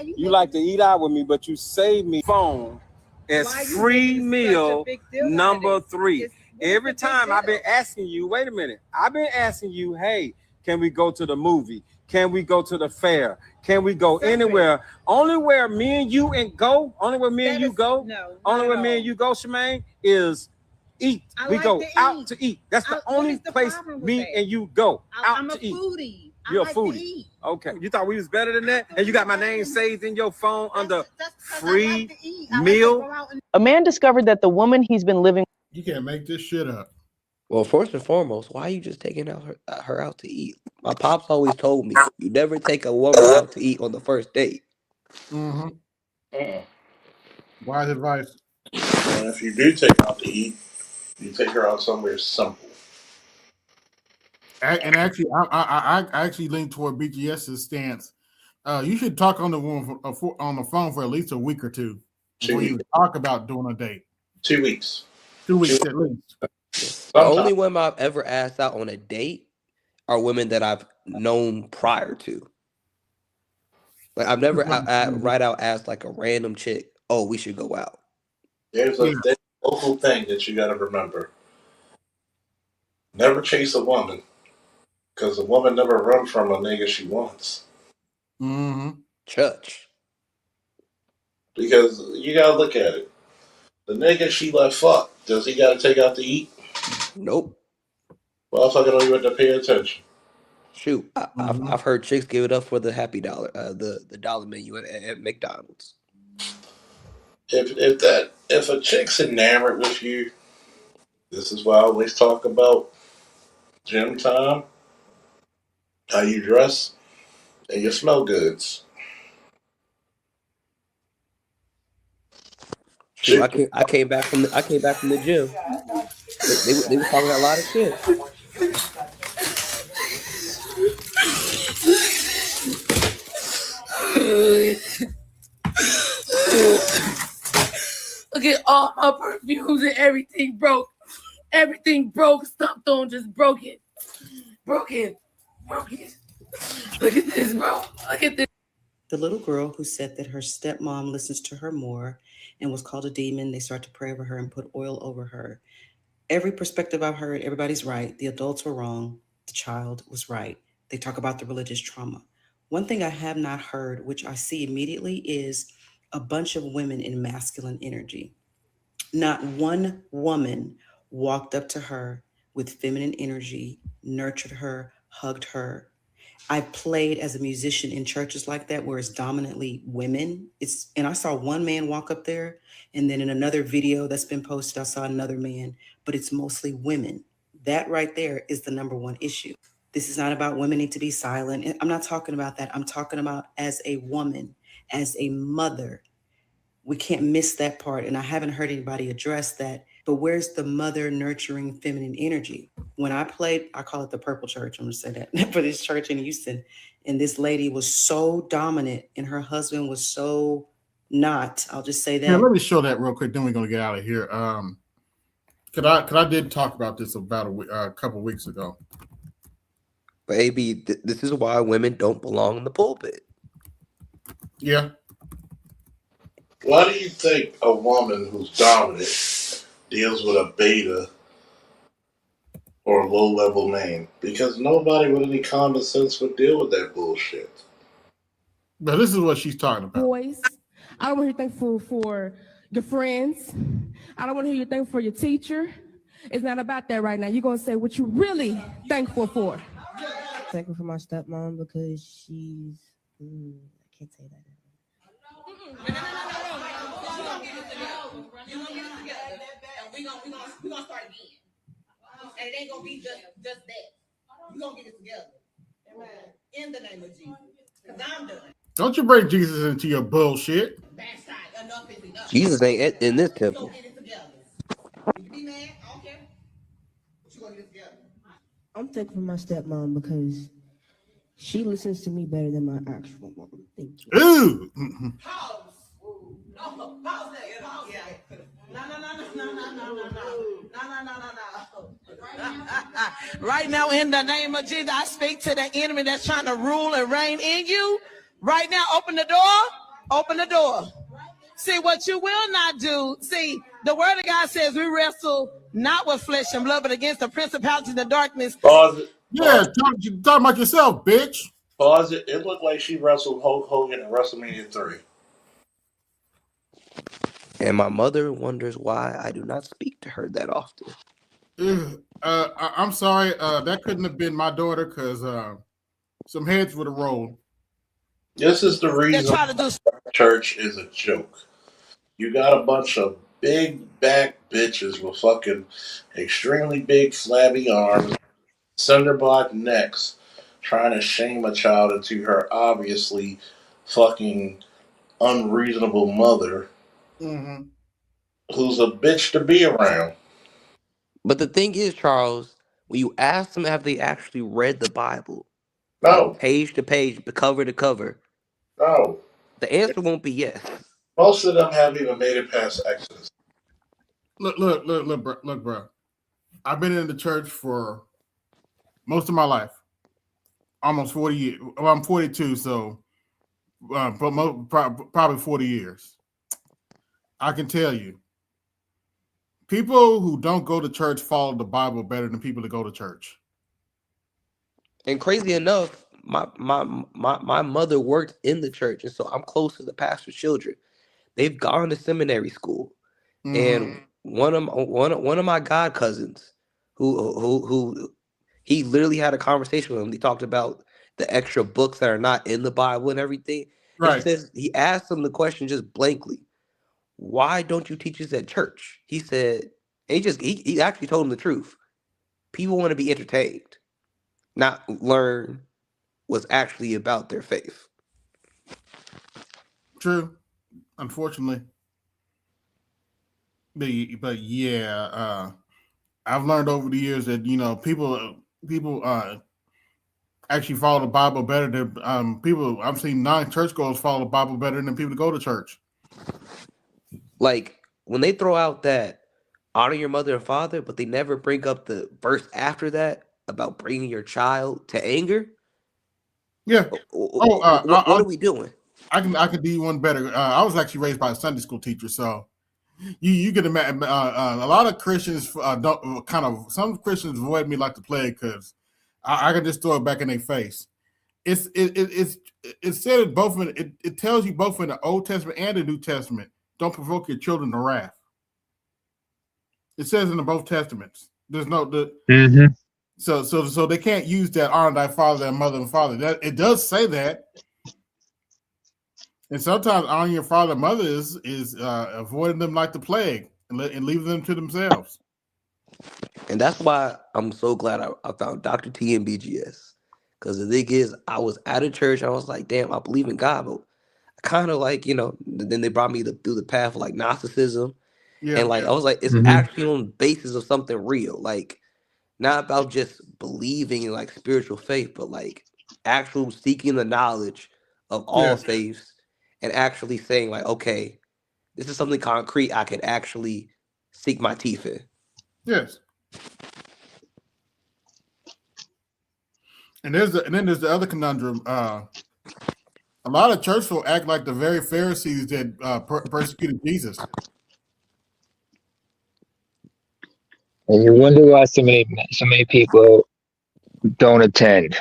You like to eat out with me, but you say me phone as free meal number 3. Every time I've been asking you, wait a minute, I've been asking you, hey, can we go to the movie? Can we go to the fair? Can we go anywhere? Only where me and you go, only where me and you go, Shemaine, is eat. We go out to eat. That's the only place me and you go out to eat. Foodie. You're a foodie. Okay. You thought we was better than that? And you got my name saved in your phone under free meal? A man discovered that the woman he's been living. You can't make this shit up. Well, first and foremost, why are you just taking her out to eat? My pops always told me you never take a woman out to eat on the first date. Mm-hmm. Wise advice. And if you do take her out to eat, you take her out somewhere simple. And actually, I actually lean toward BGS's stance. You should talk on the phone for at least a week or two before you talk about doing a date. 2 weeks. 2 weeks at least. The only women I've ever asked out on a date are women that I've known prior to. Like I've never right out asked like a random chick, oh, we should go out. There's a local thing that you got to remember. Never chase a woman, because a woman never run from a nigga she wants. Mm-hmm. Church. Because you gotta look at it. The nigga she let fuck, does he gotta take out to eat? Nope. Motherfucker don't even have to pay attention. Shoot, I've heard chicks give it up for the happy dollar, the dollar menu at McDonald's. If a chick's enamored with you, this is why I always talk about gym time, how you dress, and your smell Shoot, I came back from the gym. They were talking a lot of shit. Look at all my perfumes and everything broke. Everything broke. Stumped on, just broke it. Broke it. Broke it. Look at this, bro. Look at this. The little girl who said that her stepmom listens to her more and was called a demon, they start to pray over her and put oil over her. Every perspective I've heard, everybody's right. The adults were wrong. The child was right. They talk about the religious trauma. One thing I have not heard, which I see immediately, is a bunch of women in masculine energy. Not one woman walked up to her with feminine energy, nurtured her, hugged her. I played as a musician in churches like that where it's dominantly women. And I saw one man walk up there, and then in another video that's been posted, I saw another man, but it's mostly women. That right there is the number one issue. This is not about women need to be silent. I'm not talking about that. I'm talking about as a woman, as a mother. We can't miss that part. And I haven't heard anybody address that. But where's the mother nurturing feminine energy? When I played, I call it the Purple Church, I'm gonna say that, for this church in Houston. And this lady was so dominant and her husband was so not. I'll just say that. Yeah, let me show that real quick, then we're gonna get out of here. Cause I did talk about this about a couple weeks ago. But AB, this is why women don't belong in the pulpit. Yeah. Why do you think a woman who's dominant deals with a beta or a low-level man? Because nobody with any common sense would deal with that bullshit. But this is what she's talking about. Boys, I don't want to hear you thankful for your friends. I don't want to hear you thankful for your teacher. It's not about that right now. You're going to say what you're really thankful for. Thankful for my stepmom because she's, I can't say that. We're gonna start again. And it ain't gonna be just that. We're gonna get it together. Amen. In the name of Jesus. Because I'm done. Don't you bring Jesus into your bullshit. Enough is enough. Jesus ain't in this temple. Get it together. You be mad? I don't care. But you gonna get it together. I'm thankful for my stepmom because she listens to me better than my actual mom. Thank you. Ooh. Pause. No, pause that. Pause that. No. Right now, in the name of Jesus, I speak to the enemy that's trying to rule and reign in you. Right now, open the door. Open the door. See, what you will not do. See, the word of God says we wrestle not with flesh and blood, but against the principalities of the darkness. Pause it. Yeah, talk about yourself, bitch. Pause it. It looked like she wrestled Hulk Hogan at WrestleMania 3. And my mother wonders why I do not speak to her that often. I'm sorry. That couldn't have been my daughter because some heads would have rolled. This is the reason church is a joke. You got a bunch of big back bitches with fucking extremely big flabby arms, cinderblock necks, trying to shame a child into her obviously fucking unreasonable mother, who's a bitch to be around. But the thing is, Charles, when you ask them have they actually read the Bible, no, page to page, cover to cover, no, the answer won't be yes. Most of them haven't even made it past Exodus. Look, bro. I've been in the church for most of my life, almost 40 years. Well, I'm 42, so probably 40 years. I can tell you, People who don't go to church follow the Bible better than people that go to church. And crazy enough, my mother worked in the church, and so I'm close to the pastor's children. They've gone to seminary school, and one of my god cousins, who he literally had a conversation with him. He talked about the extra books that are not in the Bible and everything. And Right. he asked him the question just blankly, "Why don't you teach this at church?" He said, and he actually told him the truth. People want to be entertained, not learn what's actually about their faith. True, unfortunately. But yeah, I've learned over the years that people actually follow the Bible better than people. I've seen non-churchgoers follow the Bible better than people that go to church. Like when they throw out that honor your mother and father, but they never bring up the verse after that about bringing your child to anger. Yeah. What are we doing? I can do you one better. I was actually raised by a Sunday school teacher, so you can imagine. A lot of Christians some Christians avoid me like the plague because I can just throw it back in their face. It's said both it tells you both in the Old Testament and the New Testament. Don't provoke your children to wrath. It says in the both testaments. There's so they can't use that honor thy father and mother and father. That it does say that. And sometimes honoring your father and mother is avoiding them like the plague and leaving them to themselves. And that's why I'm so glad I found Dr. T and BGS. Because the thing is, I was at a church. I was like, damn, I believe in God. But I kind of like, then they brought me through the path of like Gnosticism. Yeah. And like, I was like, it's actually on the basis of something real. Like, not about just believing in like spiritual faith, but like actual seeking the knowledge of all faiths and actually saying like, okay, this is something concrete I could actually sink my teeth in. Yes. And then there's the other conundrum. A lot of church folk act like the very Pharisees that persecuted Jesus. And you wonder why so many people don't attend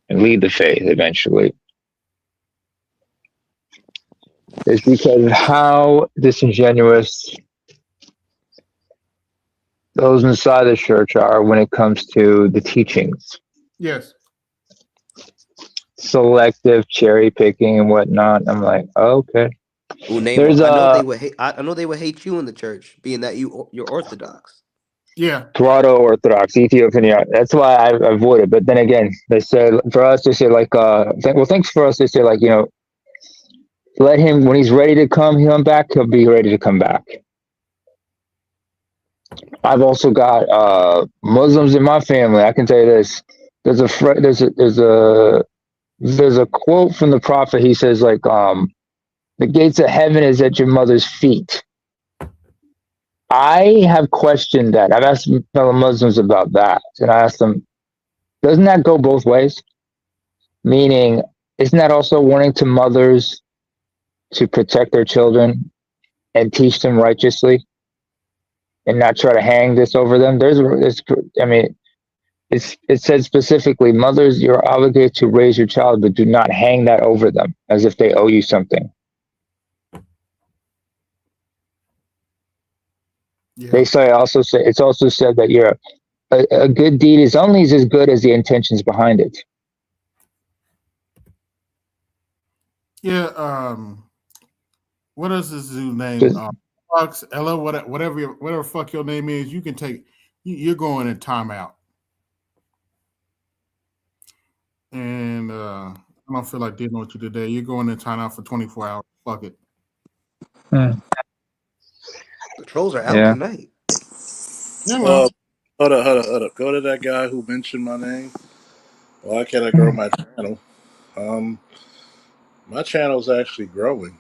and leave the faith eventually. It's because of how disingenuous those inside the church are when it comes to the teachings. Yes. Selective cherry picking and whatnot. I'm like, oh, okay. I know they would hate. I know they would hate you in the church, being that you're Orthodox. Yeah. Proto Orthodox, Ethiopian. Yeah, that's why I avoid it. But then again, they said for us, they say like, thanks for us. They say like, let him when he's ready to come back. He'll be ready to come back. I've also got Muslims in my family. I can tell you this. There's a quote from the prophet. He says like, the gates of heaven is at your mother's feet. I have questioned that. I've asked fellow Muslims about that. And I asked them, doesn't that go both ways? Meaning, isn't that also warning to mothers to protect their children and teach them righteously and not try to hang this over them? It said specifically, mothers, you're obligated to raise your child, but do not hang that over them as if they owe you something. Yeah. It's also said that a good deed is only as good as the intentions behind it. Yeah. What is this dude's name? Fox, Ella, whatever fuck your name is, you can take. You're going in timeout. And I don't feel like dealing with you today. You're going in timeout for 24 hours. Fuck it. The trolls are out tonight. Yeah, hold up. Go to that guy who mentioned my name. Why can't I grow my channel? My channel's actually growing.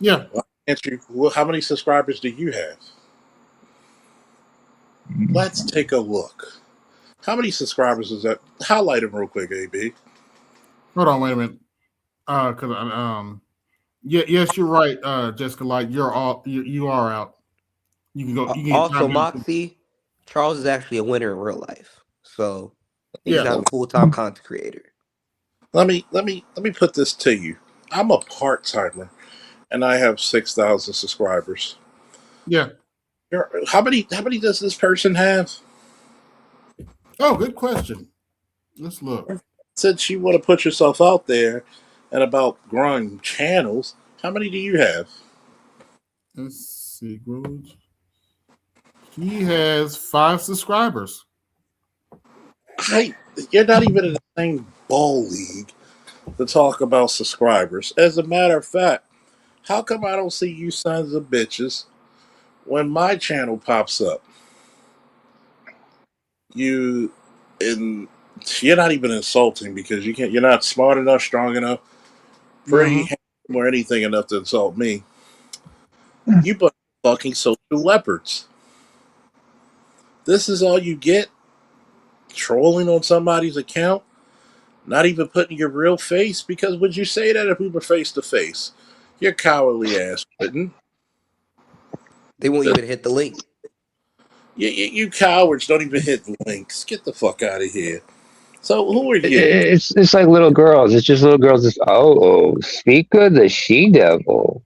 Yeah. Why can't you? How many subscribers do you have? Let's take a look. How many subscribers is that? Highlight them real quick, AB. Hold on, wait a minute. Because Yeah, yes, you're right, Jessica. Like you are out. You can go. You can Also, chime in. Moxie, Charles is actually a winner in real life. So he should Yeah. have a full-time content creator. Let me put this to you. I'm a part timer, and I have 6,000 subscribers. Yeah. How many does this person have? Oh, good question. Let's look. Since you want to put yourself out there and about growing channels, how many do you have? Let's see. He has 5 subscribers. You're not even in the same ball league to talk about subscribers. As a matter of fact, how come I don't see you sons of bitches when my channel pops up? You and you're not even insulting because you're not smart enough, strong enough, pretty handsome or anything enough to insult me. You bunch of fucking social leopards. This is all you get? Trolling on somebody's account? Not even putting your real face? Because would you say that if we were face to face? Your cowardly ass wouldn't. They won't even hit the link. You cowards don't even hit links. Get the fuck out of here. So who are you? It's like little girls. It's just little girls. Just speak of the she devil.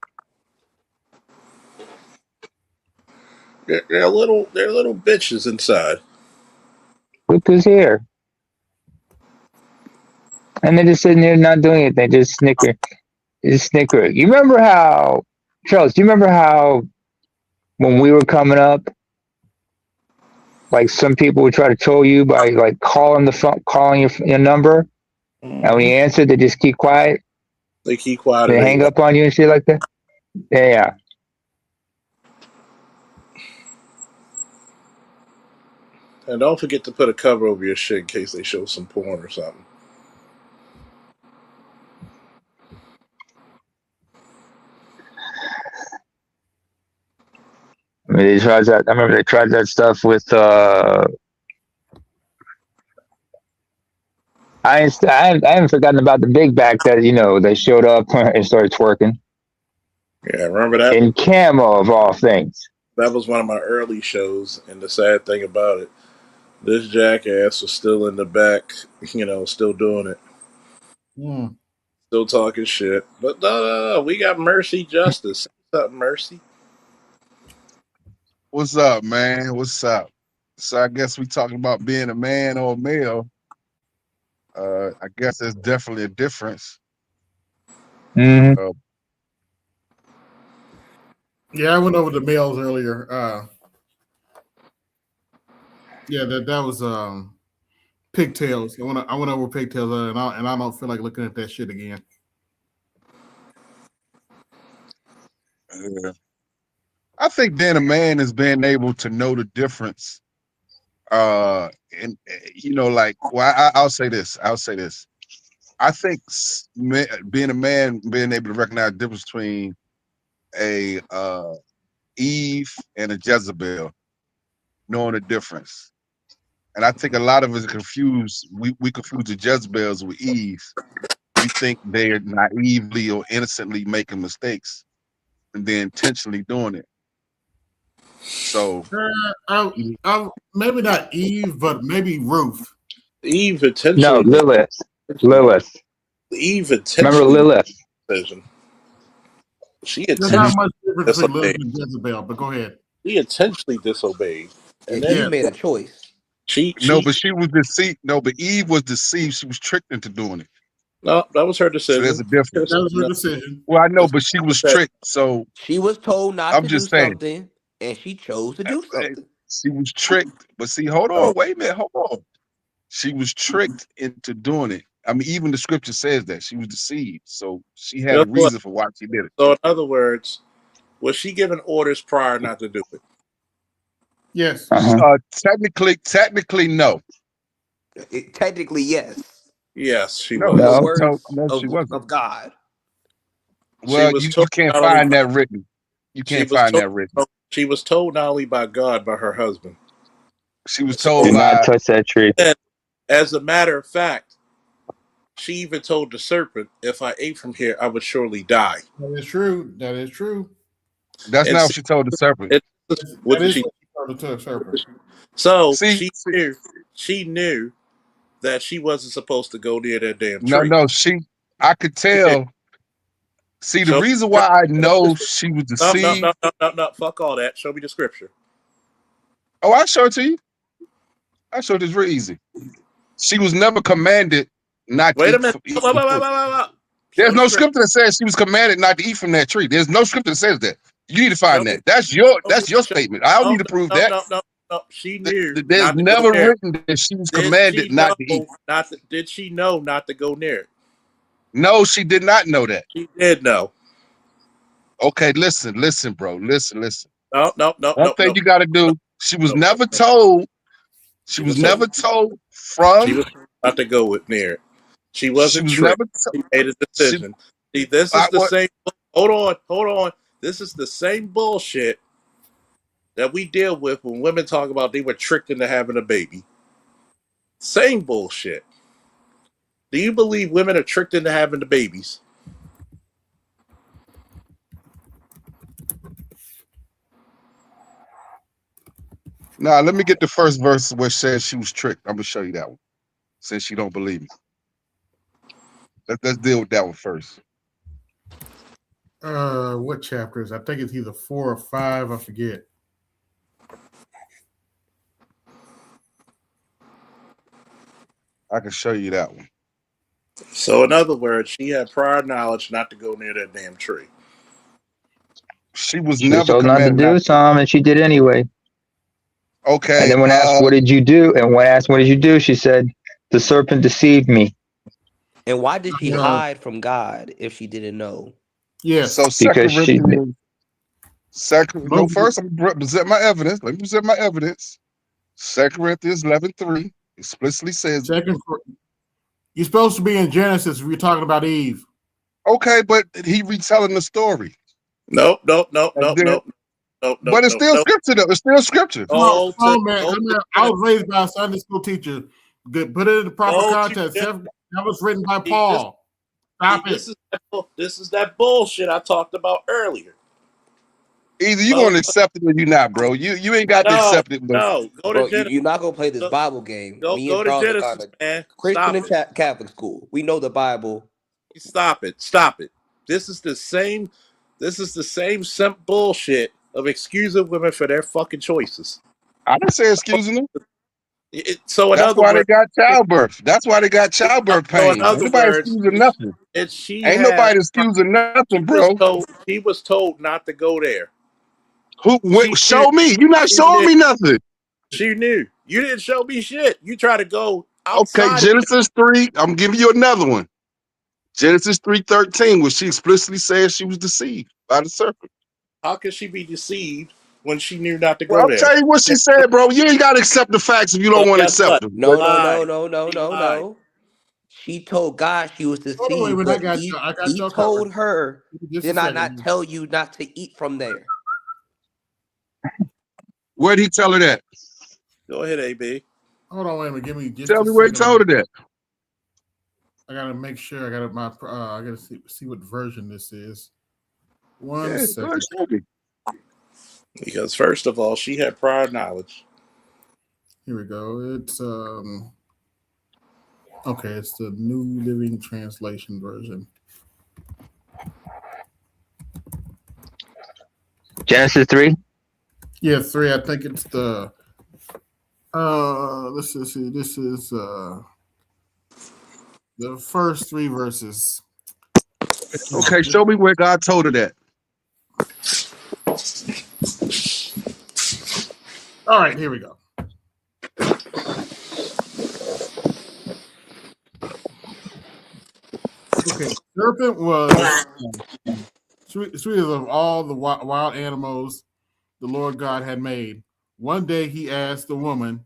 They're little bitches inside. Look who's here. And they're just sitting there not doing anything, just snicker. Just snicker. You remember how, Charles, do you remember how when we were coming up, like some people would try to troll you by like calling the phone, calling your number, and when you answer, they just keep quiet. They keep quiet. They hang up on you and shit like that. Yeah. And don't forget to put a cover over your shit in case they show some porn or something. I mean, they tried that. I remember they tried that stuff with. I haven't forgotten about the big back that they showed up and started twerking. Yeah, remember that? In camo of all things. That was one of my early shows, and the sad thing about it, this jackass was still in the back, still doing it. Still talking shit. But no, we got Mercy Justice. What's up, Mercy? What's up, man? What's up? So I guess we talking about being a man or a male. I guess there's definitely a difference. Mm-hmm. Yeah, I went over the males earlier. Yeah, that was pigtails. I went over pigtails, and I don't feel like looking at that shit again. Yeah. I think being a man is being able to know the difference. And I'll say this. I think being a man, being able to recognize the difference between a Eve and a Jezebel, knowing the difference. And I think a lot of us are confused. We confuse the Jezebels with Eves. We think they're naively or innocently making mistakes, and they're intentionally doing it. So, maybe not Eve, but maybe Ruth. Eve intentionally. No, Lilith. Eve intentionally. Remember Lilith? Decision. She There's not much difference between Lilith and Jezebel, but go ahead. She intentionally disobeyed, and then she made a choice. But she was deceived. No, but Eve was deceived. She was tricked into doing it. No, that was her decision. So there's a difference. That was her decision. Well, I know, but she was tricked. So she was told not to do something, and she chose to do something. She was tricked. But see, hold on, wait a minute, hold on. She was tricked into doing it. I mean, even the scripture says that she was deceived. So she had a reason for why she did it. So in other words, was she given orders prior not to do it? Yes. Technically, no. Technically, yes. Yes, she No, was. no, Words she wasn't. of God. Well, you can't find that written. You can't find that written. She was told not only by God, but her husband. She was told do not touch that tree. And as a matter of fact, she even told the serpent, "If I ate from here, I would surely die." That is true. That is true. That's And not see, what she told the serpent. what That did is she? what she told the serpent. So See, she knew that she wasn't supposed to go near that damn no, tree. no, I could tell. See, the Show me reason the why I know scripture. she was No, no, no, deceived. no, no. Fuck all that. Show me the scripture. Oh, I show it to you. I showed it real easy. She was never commanded not to Wait a eat minute. eat Wait, from wait, wait, fruit. wait, wait, wait. Show There's the no scripture. scripture that says she was commanded not to eat from that tree. There's no scripture that says that. You need to Show find me. that. That's your Show, statement. I don't no, need to prove no, that. no, no, no. She knew There's not to go never near it. written that she was Did commanded she not know to eat. not to, did she know not to go near it? No, she did not know that. She did know. Okay, listen, bro. Listen. No, no, no, One no, thing no, you got to do. She was no, no, never no. told. She She was was told. never told She from. was not to go with near it. She She wasn't was tricked. never. She made a She. decision. See, this is the What? same. Hold on. This is the same bullshit that we deal with when women talk about they were tricked into having a baby. Same bullshit. Do you believe women are tricked into having the babies? Nah, let me get the first verse where it says she was tricked. I'm gonna show you that one. Since you don't believe me, let's deal with that one first. What chapters? I think it's either 4 or 5. I forget. I can show you that one. So, in other words, she had prior knowledge not to go near that damn tree. She was She was never told not to commanded do not. some, and she did anyway. Okay. And then when asked, "What did you do?" and when asked, "What did you do?" she said, "The serpent deceived me." And why did she Yeah. hide from God if she didn't know? Yes. So Because she. Go first. I'm gonna present my evidence. Let me present my evidence. 2 Corinthians 11:3 explicitly says. You're supposed to be in Genesis. We're talking about Eve. Okay, but he retelling the story. Nope. But it's still scripture, though. It's still scripture. Oh, man. I was raised by a Sunday school teacher. Put it in the proper context. That was written by Paul. Stop it. This is that bullshit I talked about earlier. Either you're gonna accept it or you're not, bro. You ain't got to accept it. No, go to Genesis. You're not gonna play this Bible game. Me and Go to Charles Genesis, are kind man. of Christian Stop and Catholic school. We know the Bible. Stop it. This is the same simp bullshit of excusing women for their fucking choices. I didn't say excusing them. So in that's other why words, they got childbirth. That's why they got childbirth pain. So in Ain't other nobody words, excusing nothing. Ain't nobody excusing nothing, bro. He was told not to go there. Show me. You're not showing me nothing. She knew. You didn't show me shit. You try to go outside. Okay, Genesis 3. I'm giving you another one. Genesis 3:13, where she explicitly says she was deceived by the serpent. How could she be deceived when she knew not to go Well, I'll there? tell you what she said, bro. You ain't got to accept the facts if you don't want to accept them. No. She told God she was deceived, but he told her, "Did I not tell you not to eat from there?" Where'd he tell her that? Go ahead, AB. Hold on, wait a minute. Give me just tell me where he told her that. I gotta make sure. I gotta see what version this is. One second. Because first of all, she had prior knowledge. Here we go. It's okay. It's the New Living Translation version. Genesis 3. Yeah, 3. I think it's the. Let's see. This is the first 3 verses. Okay, show me where God told her that. All right, here we go. Okay, serpent was sweetest of all the wild animals the Lord God had made. One day he asked the woman,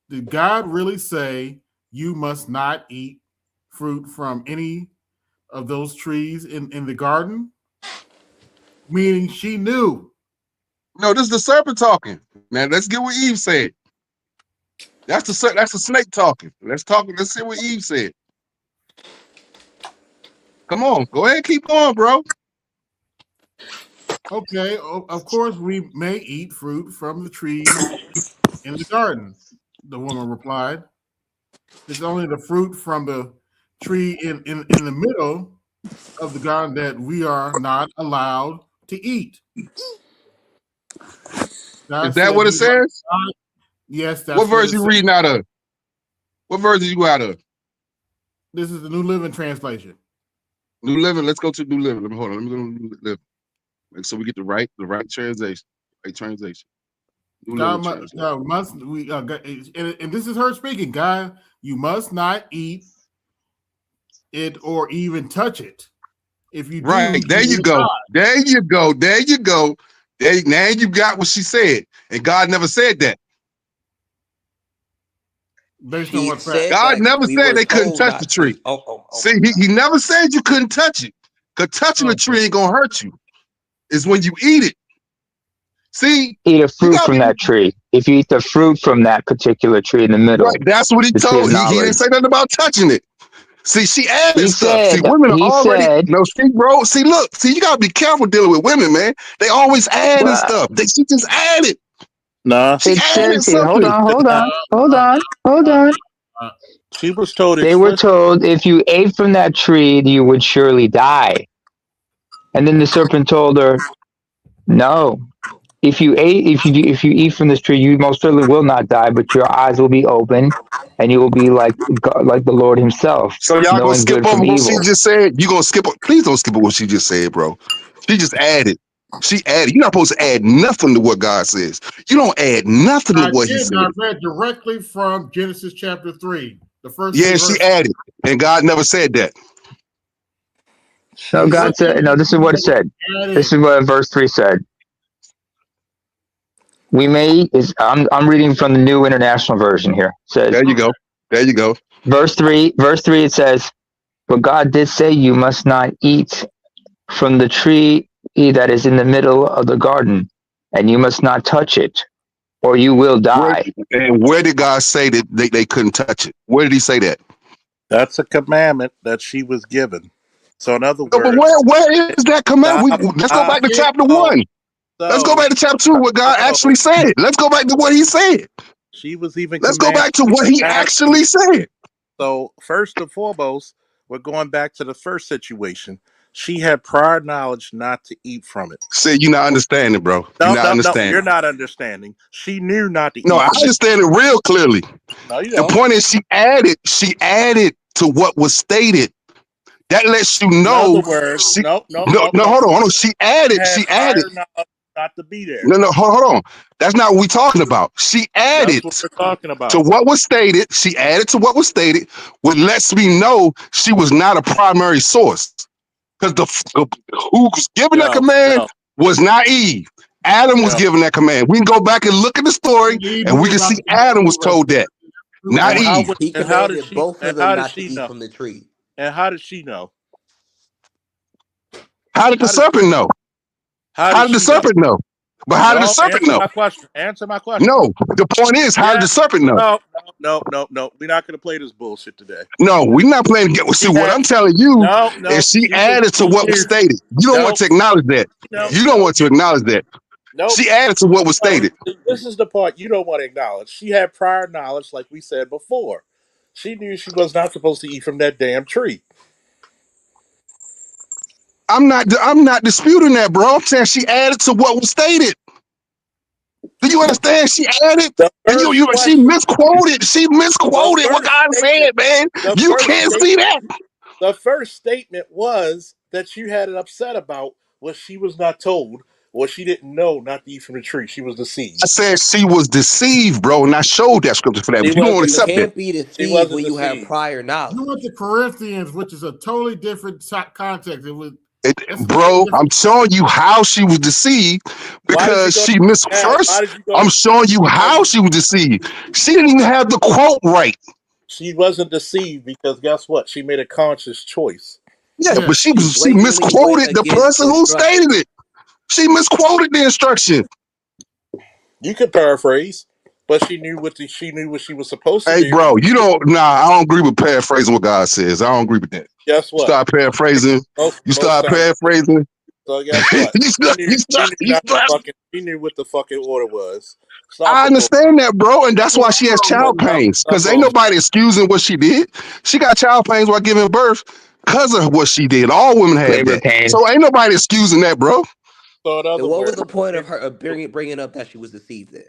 "Did God really say you must not eat fruit from any of those trees in the garden?" Meaning she knew. No, this is the serpent talking. Man, let's get what Eve said. That's the snake talking. Let's see what Eve said. Come on, go ahead, keep going, bro. Okay, of course we may eat fruit from the trees in the garden, the woman replied. It's only the fruit from the tree in the middle of the garden that we are not allowed to eat. Is that what it says? Yes, that's what verse you reading out of? What verse are you out of? This is the New Living Translation. New Living. Let's go to New Living. Let me hold on. Let me go to New Living. So we get the right translation. Right translation. New Living translation. And this is her speaking. God, you must not eat it or even touch it. If you do, right there, you go. There you go. There you go. Now you got what she said, and God never said that. Based on what God never said they couldn't touch the tree. See, he never said you couldn't touch it. Because touching the tree ain't gonna hurt you. It's when you eat it. See, eat a fruit from that tree. If you eat the fruit from that particular tree in the middle, right? That's what he told. He didn't say nothing about touching it. See, she added stuff. See, women are already bro. See, look, see, you gotta be careful dealing with women, man. They always adding stuff. She just added. Nah, she added something. Hold on. She was told. They were told if you ate from that tree, you would surely die. And then the serpent told her, "No, if you eat from this tree, you most certainly will not die, but your eyes will be open, and you will be like God, like the Lord Himself." So y'all gonna knowing skip good over from what evil. she just said? You gonna skip? Please don't skip over what she just said, bro. She just added. She added. You're not supposed to add nothing to what God says. You don't add nothing to what He said. I read directly from Genesis chapter 3, the first. Yeah, she added, and God never said that. No, God said, no, this is what it said. This is what verse 3 said. We may is I'm reading from the New International Version here. It says, there you go. There you go. Verse 3, it says, "But God did say you must not eat from the tree that is in the middle of the garden, and you must not touch it, or you will die." Where did God say that they couldn't touch it? Where did He say that? That's a commandment that she was given. So in other words, but where is that commandment? Let's go back to chapter 1. Let's go back to chapter 2, what God actually said. Let's go back to what He said. She was even. Let's go back to what He actually said. So first and foremost, we're going back to the first situation. She had prior knowledge not to eat from it. See, you're not understanding, bro. You're not understanding. No, you're not understanding. She knew not to eat. No, I understand it real clearly. No, you the don't. point is she added to what was stated. That lets you know. In other words, no, hold on. She added. Not to be there. No, hold on. That's not what we're talking about. She added That's what we're talking about. to what was stated. She added to what was stated, which lets me know she was not a primary source. Because who was given that command was not Eve. Adam was given that command. We can go back and look at the story, and we can see Adam was told that, not Eve. He commanded both of them not to eat from the tree. And how did she know? How did the serpent know? How did the serpent know? But how did the serpent know? Answer my question. No, the point is, how did the serpent know? No. We're not going to play this bullshit today. No, we're not playing. See, what I'm telling you is she added to what was stated. You don't want to acknowledge that. You don't want to acknowledge that. She added to what was stated. This is the part you don't want to acknowledge. She had prior knowledge, like we said before. She knew she was not supposed to eat from that damn tree. I'm not disputing that, bro. I'm saying she added to what was stated. Do you understand? She added, and she misquoted. She misquoted what God said, man. You can't see that. The first statement was that you had it upset about what she was not told, or she didn't know not to eat from the tree. She was deceived. I said she was deceived, bro, and I showed that scripture for that. But you don't accept that. You can't be deceived when you have prior knowledge. You went to Corinthians, which is a totally different context. Bro, I'm showing you how she was deceived because she missed first. I'm showing you how she was deceived. She didn't even have the quote right. She wasn't deceived because guess what? She made a conscious choice. Yeah, but she misquoted the person who stated it. She misquoted the instruction. You could paraphrase, but she knew what she was supposed to do. Hey, bro, I don't agree with paraphrasing what God says. I don't agree with that. Guess what? Start paraphrasing. You start paraphrasing. So guess what? She knew what the fucking order was. I understand that, bro, and that's why she has child pains. Because ain't nobody excusing what she did. She got child pains while giving birth because of what she did. All women have Labor that. pains. So ain't nobody excusing that, bro. So and what was the point of her bringing up that she was deceived then?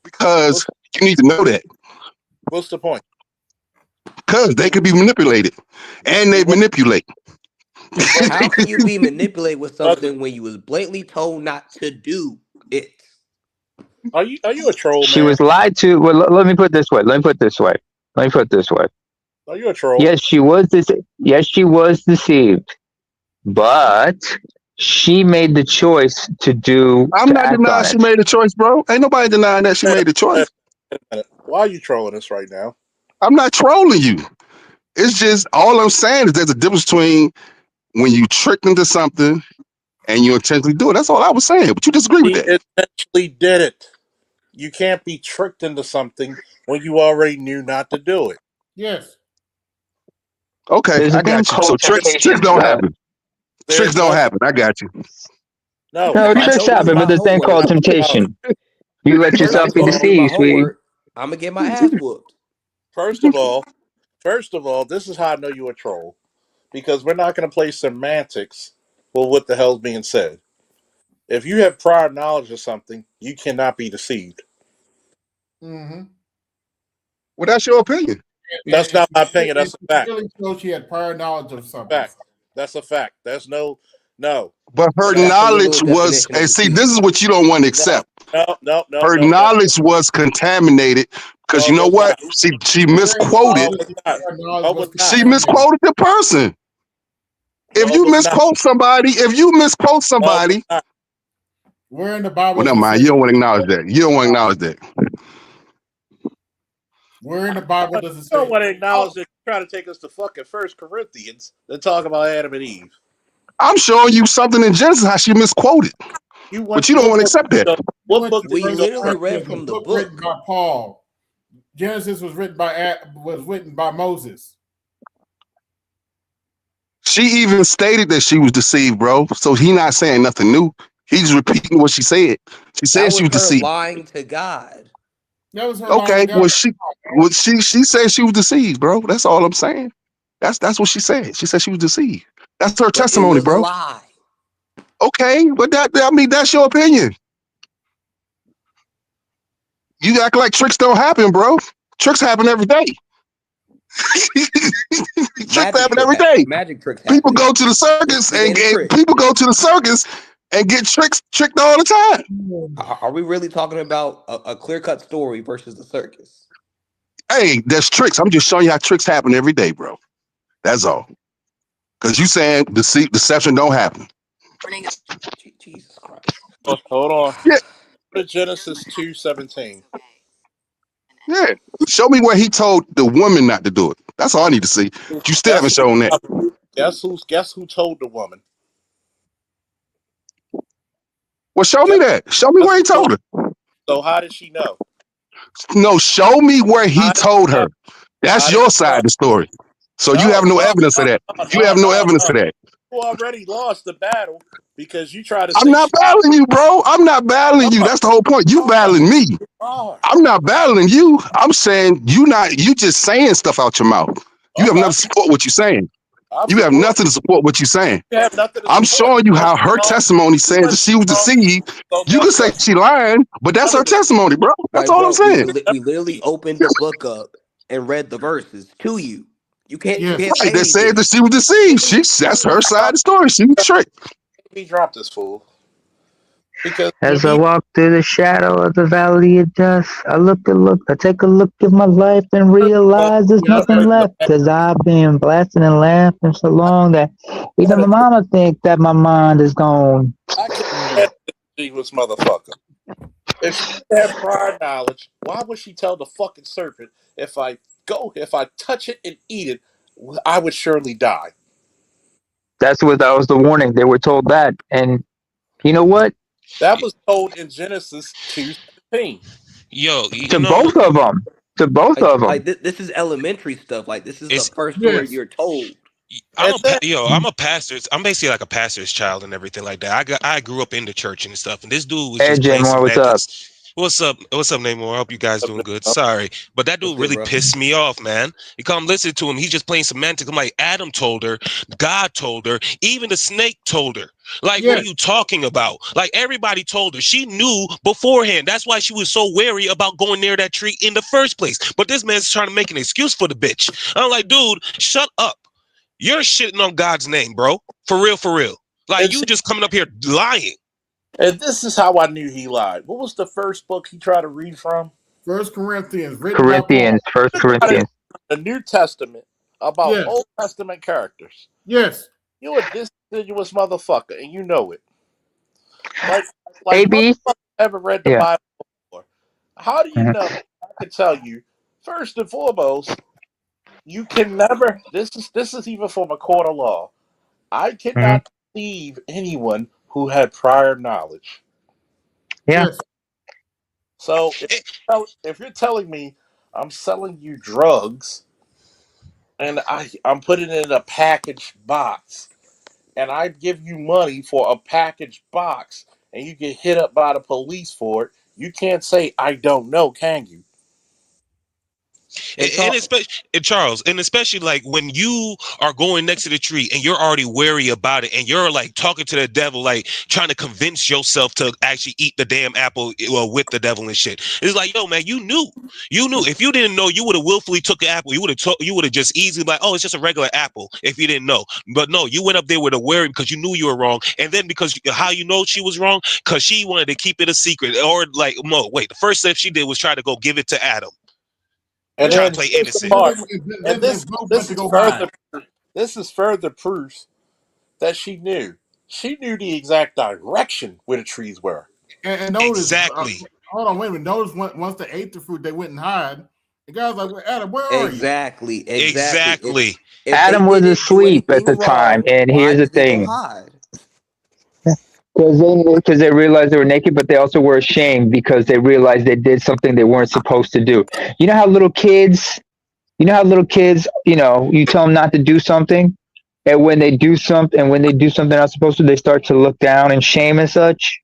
Because you need to know that. What's the point? Because they could be manipulated, and they manipulate. How can you be manipulated with something when you was blatantly told not to do it? Are you a troll, She man? was lied to. Well, let me put it this way. Are you a troll? Yes, she was. Yes, she was deceived, but she made the choice to do. I'm not denying she made a choice, bro. Ain't nobody denying that she made a choice. Why are you trolling us right now? I'm not trolling you. It's just all I'm saying is there's a difference between when you tricked into something and you intentionally do it. That's all I was saying. But you disagree with that. He intentionally did it. You can't be tricked into something when you already knew not to do it. Yes. Okay, I got you. So tricks don't happen. Tricks don't happen. I got you. No, tricks happen, but the thing called temptation. You let yourself be deceived, sweetie. I'm gonna get my ass whooped. First of all, this is how I know you're a troll. Because we're not going to play semantics with what the hell's being said. If you have prior knowledge of something, you cannot be deceived. Mm-hmm. Well, that's your opinion. That's not my opinion. That's a fact. Really shows she had prior knowledge of something. That's a fact. There's no. But her knowledge was, and see, this is what you don't want to accept. No. Her knowledge was contaminated because you know what? She misquoted. She misquoted the person. If you misquote somebody, where in the Bible? Well, never mind. You don't want to acknowledge that. Where in the Bible does it say? I don't want to acknowledge that you're trying to take us to fucking 1 Corinthians and talk about Adam and Eve. I'm showing you something in Genesis how she misquoted. But you don't want to accept that. What book? We literally read from the book. Written by Paul. Genesis was written by Moses. She even stated that she was deceived, bro. So he not saying nothing new. He's repeating what she said. She said she was deceived. Lying to God. That was her. Okay, well she said she was deceived, bro. That's all I'm saying. That's what she said. She said she was deceived. That's her testimony, it was bro. A lie. Okay, but that's your opinion. You act like tricks don't happen, bro. Tricks happen every day. Tricks happen every day. Magic tricks. People go to the circus and get tricked all the time. Are we really talking about a clear-cut story versus the circus? Hey, there's tricks. I'm just showing you how tricks happen every day, bro. That's all. Because you saying deception don't happen. Jesus Christ. Hold on. Yeah. Genesis 2:17. Yeah. Show me where he told the woman not to do it. That's all I need to see. You still haven't shown that. Guess who told the woman? Well, show me that. Show me where he told her. So how did she know? No, show me where he told her. That's your side of the story. So you have no evidence of that. You have no evidence of that. You already lost the battle because you tried to. I'm not battling you, bro. I'm not battling you. That's the whole point. You battling me. I'm not battling you. I'm saying you just saying stuff out your mouth. You have nothing to support what you're saying. You have nothing to support what you're saying. I'm showing you how her testimony says that she was deceived. You can say she lying, but that's her testimony, bro. That's all I'm saying. We literally opened the book up and read the verses to you. You can't. You can't say they said that she was deceived. That's her side of the story. She was tricked. We dropped this fool. Because as I walk through the shadow of the valley of death, I take a look at my life and realize there's nothing left. Cause I've been blasting and laughing so long that even my mama think that my mind is gone. I can't see this motherfucker. If she had prior knowledge, why would she tell the fucking serpent if I touch it and eat it, I would surely die? That was the warning. They were told that, and you know what? That was told in Genesis 2:17. To both of them. to both of them. Like this is elementary stuff. Like this is the first yes. story you're told. I'm a pastor. I'm basically like a pastor's child and everything like that. I grew up in the church and stuff. And this dude was Hey, just Jay playing Moore, some what's bad up? What's up? What's up, Namor? I hope you guys doing good. Sorry, but that dude really pissed me off, man. You come listen to him. He's just playing semantics. I'm like, Adam told her, God told her, even the snake told her. Like, what are you talking about? Like, everybody told her. She knew beforehand. That's why she was so wary about going near that tree in the first place. But this man's trying to make an excuse for the bitch. I'm like, dude, shut up. You're shitting on God's name, bro. For real, for real. Like, you just coming up here lying. And this is how I knew he lied. What was the first book he tried to read from? 1 Corinthians. First Corinthians. The New Testament about Old Testament characters. Yes. You're a disingenuous motherfucker, and you know it. Like AB? Ever read the Bible before? How do you know? I can tell you, first and foremost, you can never. This is even from a court of law. I cannot believe anyone who had prior knowledge. Yeah. So if you're telling me I'm selling you drugs and I'm putting it in a packaged box and I give you money for a packaged box and you get hit up by the police for it, you can't say I don't know, can you? And Charles, and especially like when you are going next to the tree and you're already wary about it and you're like talking to the devil, like trying to convince yourself to actually eat the damn apple with the devil and shit. It's like, yo, man, you knew. If you didn't know, you would have willfully took the apple. You would have just easily like, oh, it's just a regular apple if you didn't know. But no, you went up there with a worry because you knew you were wrong. And then because how you know she was wrong? Because she wanted to keep it a secret. Or like, no, wait, the first step she did was try to go give it to Adam. And trying then to play innocent. This is further proof that she knew. She knew the exact direction where the trees were. And notice, exactly. Hold on, wait a minute. Notice once they ate the fruit, they went and hide. The guy's like, well, Adam, where are you? Exactly. If Adam was asleep at the time, and here's the thing. Because they realized they were naked, but they also were ashamed because they realized they did something they weren't supposed to do. You know how little kids, you tell them not to do something, and when they do something they're not supposed to, they start to look down and shame and such,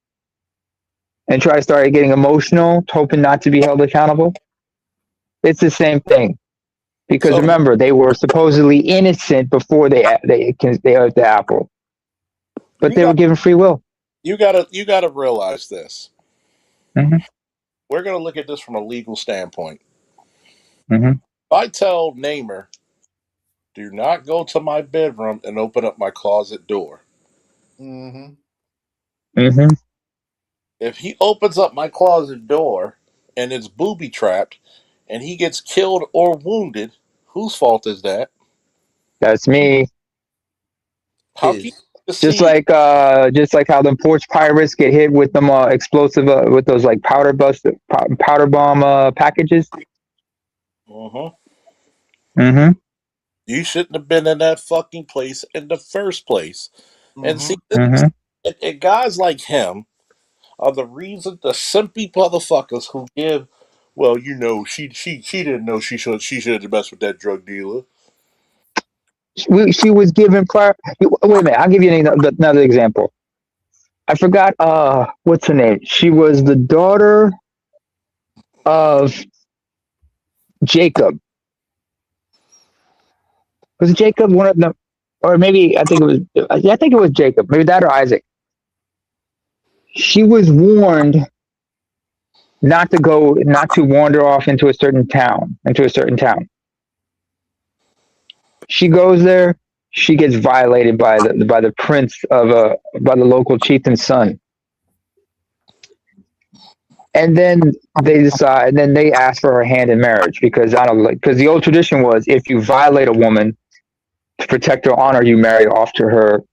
and try to start getting emotional, hoping not to be held accountable. It's the same thing, because remember, they were supposedly innocent before they ate the apple, but they were given free will. You gotta realize this. Mm-hmm. We're gonna look at this from a legal standpoint. Mm-hmm. If I tell Namer, do not go to my bedroom and open up my closet door. Mm-hmm. Mm-hmm. If he opens up my closet door and it's booby trapped and he gets killed or wounded, whose fault is that? That's me. How can you Just like how the porch pirates get hit with them explosive with those like powder bomb packages. Mm-hmm. You shouldn't have been in that fucking place in the first place. And see, Mm-hmm. and guys like him are the reason the simpy motherfuckers who give. Well, she didn't know she should have messed with that drug dealer. She was given prior. Wait a minute, I'll give you another example. I forgot. What's her name? She was the daughter of Jacob. Was Jacob one of them, or maybe I think it was Jacob. Maybe that or Isaac. She was warned not to wander off into a certain town. She goes there. She gets violated by the prince by the local chieftain's son. And then they decide. And then they ask for her hand in marriage because the old tradition was if you violate a woman to protect her honor, you marry off to her,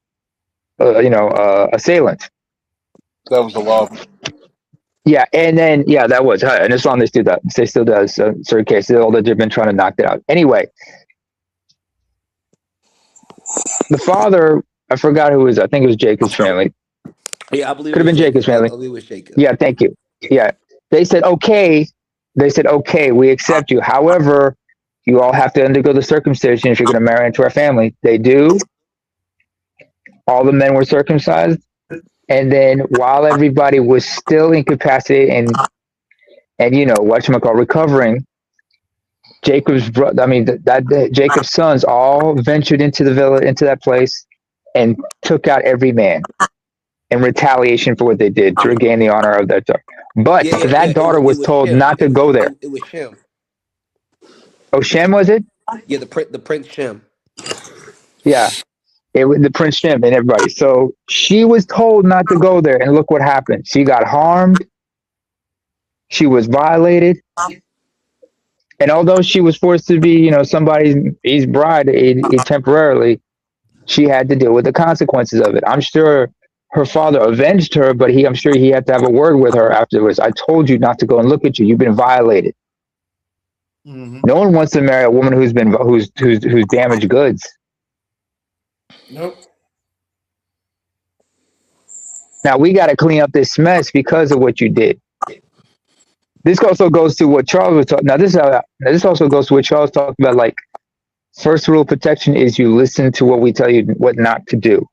assailant. That was the law. Yeah, and then that was in Islam. They still do that. They still does certain cases. Although they've been trying to knock that out. Anyway. The father, I forgot who it was. I think it was Jacob's family. Yeah, I believe could have been Jacob's family. I believe it was Jacob. Yeah, thank you. Yeah, they said okay, They said, okay, we accept you. However, you all have to undergo the circumcision if you're going to marry into our family. They do. All the men were circumcised. And then while everybody was still incapacitated and whatchamacallit, recovering, Jacob's sons all ventured into the village, into that place, and took out every man in retaliation for what they did to regain the honor of their daughter. But that daughter was told not to go there. It was Shem. Oh, Shem, was it? Yeah, the Prince Shem. Yeah. It was the Prince Shem and everybody. So she was told not to go there, and look what happened. She got harmed. She was violated. And although she was forced to be, somebody's bride temporarily, she had to deal with the consequences of it. I'm sure her father avenged her, but I'm sure he had to have a word with her afterwards. I told you not to go and look at you. You've been violated. Mm-hmm. No one wants to marry a woman who's damaged goods. Nope. Now we got to clean up this mess because of what you did. This also goes to what Charles was talking. Now this also goes to what Charles talked about. Like, first rule of protection is you listen to what we tell you what not to do.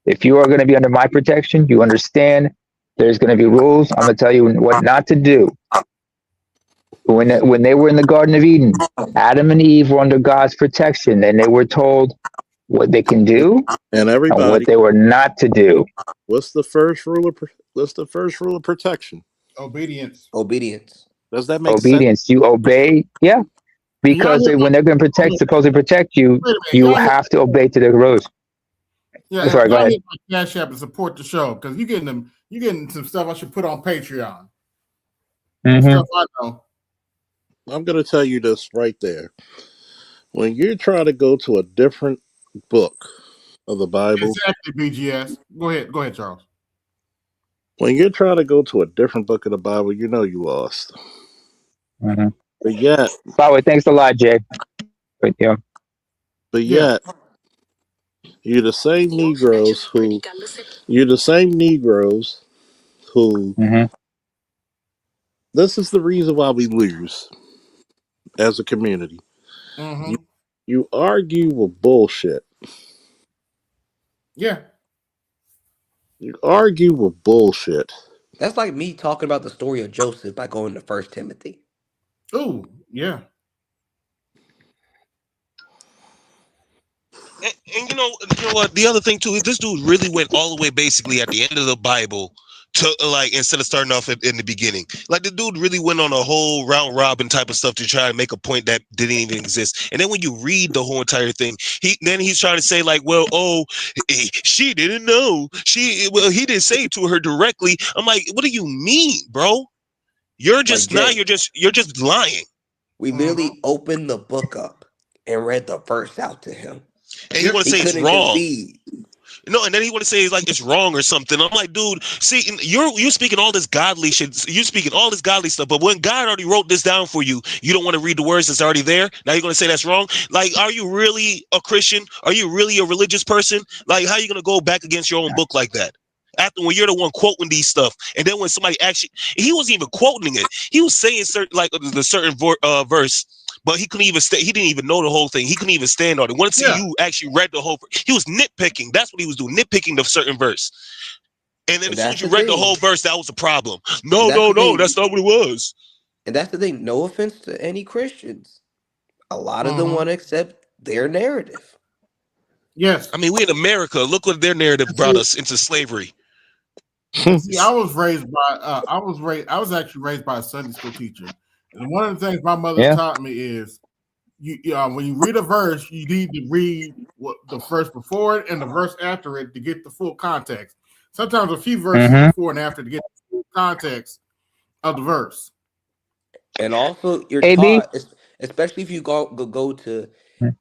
If you are going to be under my protection, you understand there's going to be rules. I'm going to tell you what not to do. When they were in the Garden of Eden, Adam and Eve were under God's protection, and they were told what they can do and what they were not to do. What's the first rule of protection? Obedience. Does that make Obedience. sense? You obey. Yeah. Because when they're going to supposedly protect you, you have to obey to their rules. Yeah, sorry, go ahead. Hit my Cash App and support the show because you're getting some stuff I should put on Patreon. Mm-hmm. Stuff I know. I'm going to tell you this right there. When you're trying to go to a different book of the Bible, exactly, BGS. Go ahead, Charles. When you're trying to go to a different book of the Bible, you know you lost. Mm-hmm. But yet, by the way, thanks a lot, Jay. But yet, you're the same Negroes who. Mm-hmm. This is the reason why we lose as a community. Mm-hmm. You argue with bullshit. Yeah. You argue with bullshit. That's like me talking about the story of Joseph by going to 1 Timothy. Oh, yeah. And you know what? The other thing too is this dude really went all the way basically at the end of the Bible to instead of starting off in the beginning. Like the dude really went on a whole round robin type of stuff to try and make a point that didn't even exist. And then when you read the whole entire thing, he's trying to say like, well, she didn't know. He didn't say it to her directly. I'm like, what do you mean, bro? You're just you're just lying. We literally opened the book up and read the verse out to him. And you want to say it's wrong. No, and then he want to say like it's wrong or something. I'm like, dude, see, you're speaking all this godly shit. You're speaking all this godly stuff, but when God already wrote this down for you, you don't want to read the words that's already there. Now you're gonna say that's wrong. Like, are you really a Christian? Are you really a religious person? Like, how are you gonna go back against your own book like that? After when you're the one quoting these stuff, and then when somebody actually, he wasn't even quoting it. He was saying certain verse. But he couldn't even he didn't even know the whole thing. He couldn't even stand on it. Wanted to see you actually read the whole. He was nitpicking. That's what he was doing, nitpicking the certain verse. And then as soon as you read the whole verse, that was a problem. No, that's not what it was. And that's the thing. No offense to any Christians. A lot of them want to accept their narrative. Yes. I mean, we in America. Look what their narrative brought us into slavery. See, I was actually raised by a Sunday school teacher. And one of the things my mother taught me is when you read a verse, you need to read the verse before it and the verse after it to get the full context. Sometimes a few verses before and after to get the full context of the verse. And also, you're taught, especially if you go to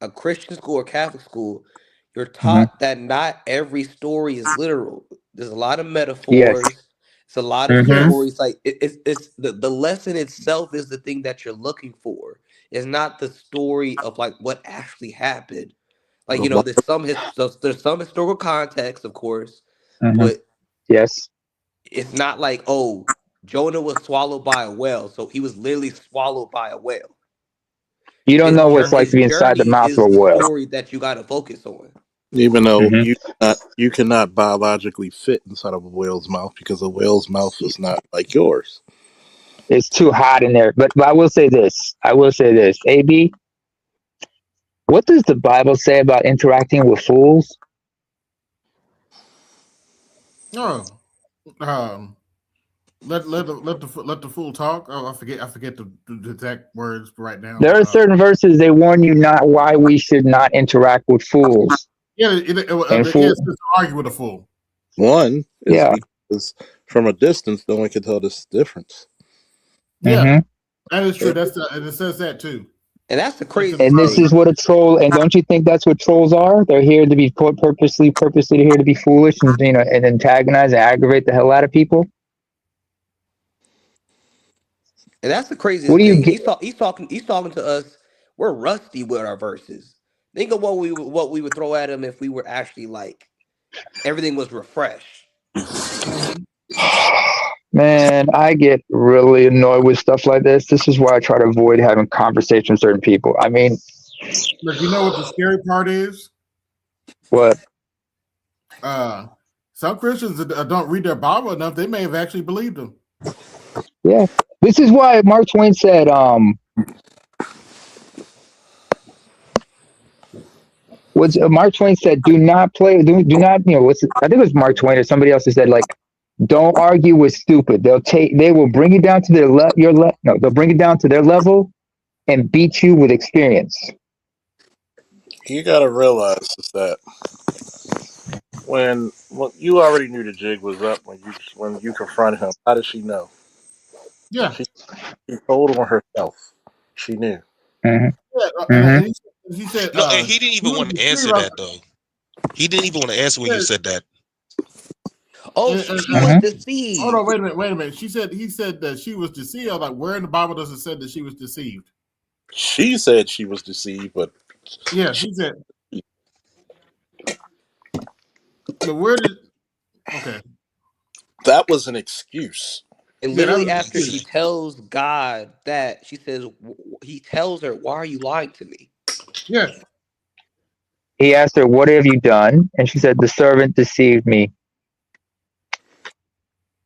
a Christian school or Catholic school, you're taught that not every story is literal. There's a lot of metaphors. Yes. It's a lot of stories. Like it's the lesson itself is the thing that you're looking for. It's not the story of like what actually happened. Like, there's some historical context, of course, but yes, it's not like, oh, Jonah was swallowed by a whale, so he was literally swallowed by a whale. You don't know what it's like to be inside the mouth of a Is the whale. story that you got to focus on. Even though you cannot biologically fit inside of a whale's mouth because a whale's mouth is not like yours. It's too hot in there. But I will say this. AB, what does the Bible say about interacting with fools? Oh, let the fool talk. Oh, I forget the exact words right now. There are certain verses they warn you not why we should not interact with fools. Yeah, it's to argue with a fool. One is because from a distance, no one can tell this difference. Yeah, that is true. And it says that too. And that's the crazy thing. And this is what a troll. And don't you think that's what trolls are? They're here to be purposely here to be foolish and and antagonize and aggravate the hell out of people. And that's the craziest thing. He's talking to us. We're rusty with our verses. Think of what we would throw at him if we were actually like everything was refreshed. Man, I get really annoyed with stuff like this. This is why I try to avoid having conversations with certain people. I mean, but you know what the scary part is? What? Some Christians that don't read their Bible enough, they may have actually believed them. Yeah, this is why Mark Twain said, Mark Twain said, do not, I think it was Mark Twain or somebody else who said, like, don't argue with stupid. They will bring you down to they'll bring it down to their level and beat you with experience. You got to realize is that when you already knew the jig was up when you confronted him. How did she know? Yeah, she told on herself. She knew. Yeah, and he said, no, and he didn't even want to answer that though. He didn't even want to answer when you said that. Oh, she was deceived. Hold on, wait a minute. He said that she was deceived. Like, where in the Bible does it say that she was deceived? She said she was deceived, but yeah, she said. But where did? Okay, that was an excuse. And literally after she tells God that, she says, he tells her, "Why are you lying to me?" Yes. He asked her, "What have you done?" And she said, "The servant deceived me."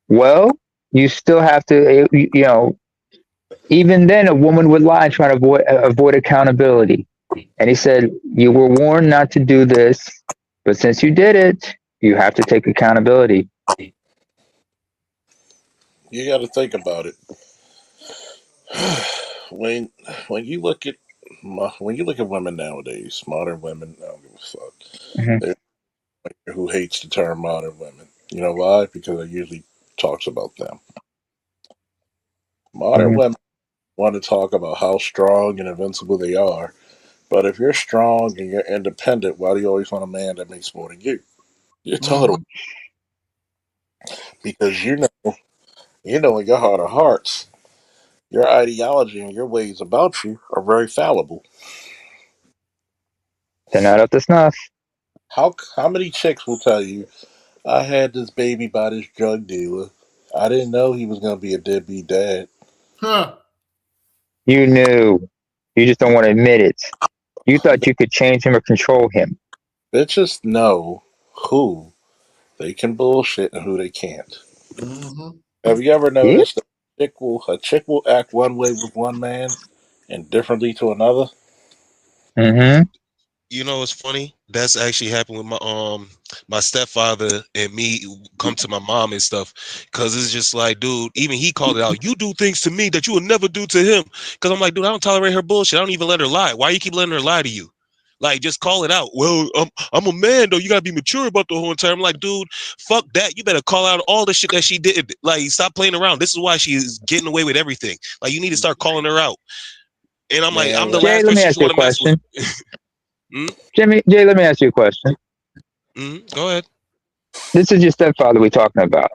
Well, you still have to, even then a woman would lie and try to avoid accountability. And he said, you were warned not to do this, but since you did it, you have to take accountability. You got to think about it. When you look at women nowadays, modern women, I don't give a fuck. Mm-hmm. Who hates the term modern women? You know why? Because it usually talks about them. Modern women want to talk about how strong and invincible they are, but if you're strong and you're independent, why do you always want a man that makes more than you? You're total. Because you know in your heart of hearts, your ideology and your ways about you are very fallible. They're not up to snuff. How many chicks will tell you, I had this baby by this drug dealer. I didn't know he was going to be a deadbeat dad. Huh. You knew. You just don't want to admit it. You thought you could change him or control him. Bitches know who they can bullshit and who they can't. Mm-hmm. Have you ever noticed that a chick will act one way with one man and differently to another? Mm-hmm. You know, it's funny. That's actually happened with my stepfather and me. Come to my mom and stuff, because it's just like, dude. Even he called it out. You do things to me that you would never do to him. Because I'm like, dude, I don't tolerate her bullshit. I don't even let her lie. Why you keep letting her lie to you? Like, just call it out. Well, I'm a man though. You gotta be mature about the whole entire. I'm like, dude, fuck that. You better call out all the shit that she did. Like, stop playing around. This is why she's getting away with everything. Like, you need to start calling her out. And I'm like, I'm the last person you want to mess with. Jay, let me ask you a question. Go ahead. This is your stepfather we're talking about.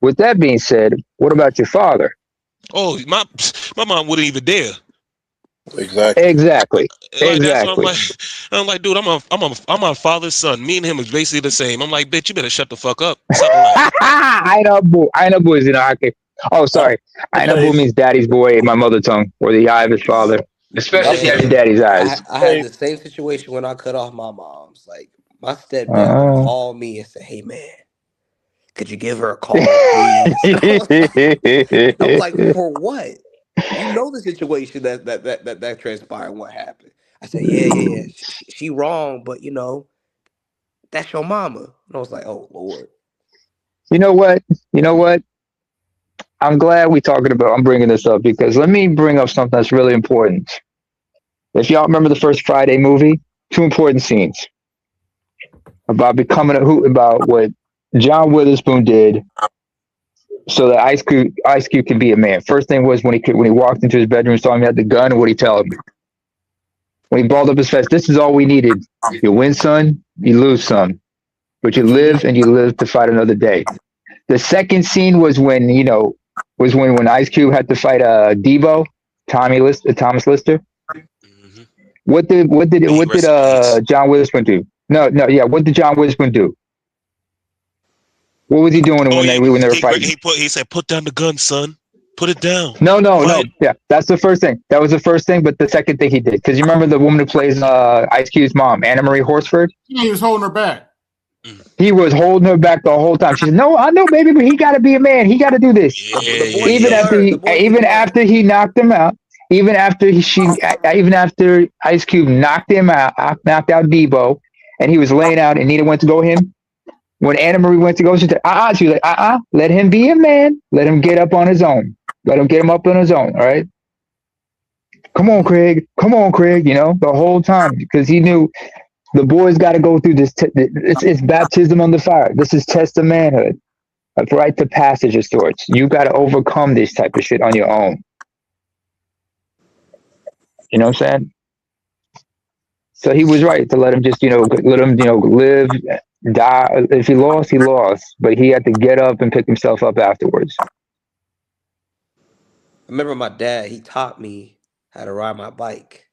With that being said, what about your father? Oh, my mom wouldn't even dare. Exactly. Like that's what Exactly. I'm like, dude, I'm my father's son. Me and him is basically the same. I'm like, bitch, you better shut the fuck up. I know boo is in hockey. Oh, sorry. I know boo means daddy's boy in my mother tongue, or the eye of his father, especially if he has Man, daddy's eyes. I had the same situation when I cut off my mom's. Like my stepdad would call me and say, "Hey man, could you give her a call, please?" I'm like, for what? You know the situation that transpired. What happened? I said, yeah. She wrong, but you know that's your mama. And I was like, oh Lord. You know what? You know what? I'm glad I'm bringing this up because let me bring up something that's really important. If y'all remember the first Friday movie, two important scenes about about what John Witherspoon did so that Ice Cube can be a man. First thing was when he walked into his bedroom, saw him, he had the gun, and what he tell him? When he balled up his fist, this is all we needed. You win some, you lose some, but you live and you live to fight another day. The second scene was when when Ice Cube had to fight Debo, Thomas Lister. What did John Witherspoon do? Yeah. What did John Witherspoon do? What was he doing when they were fighting? He said, put down the gun, son. Put it down. No. Yeah, that's the first thing. That was the first thing, but the second thing he did, because you remember the woman who plays Ice Cube's mom, Anna Marie Horsford? Yeah, he was holding her back. He was holding her back the whole time. She said, "No, I know, baby, but he got to be a man. He got to do this." Even after he knocked him out, even after Ice Cube knocked out Debo, and he was laying out, and Nita went to go him. When Anna Marie went to go, she said, she was like, let him be a man. Let him get up on his own. Let him get him up on his own. All right. Come on, Craig. The whole time, because he knew the boy's got to go through this. It's baptism on the fire. This is test of manhood. A rite to passage of sorts. You got to overcome this type of shit on your own. You know what I'm saying? So he was right to let him just, live, die. If he lost, he lost. But he had to get up and pick himself up afterwards. I remember my dad, he taught me how to ride my bike.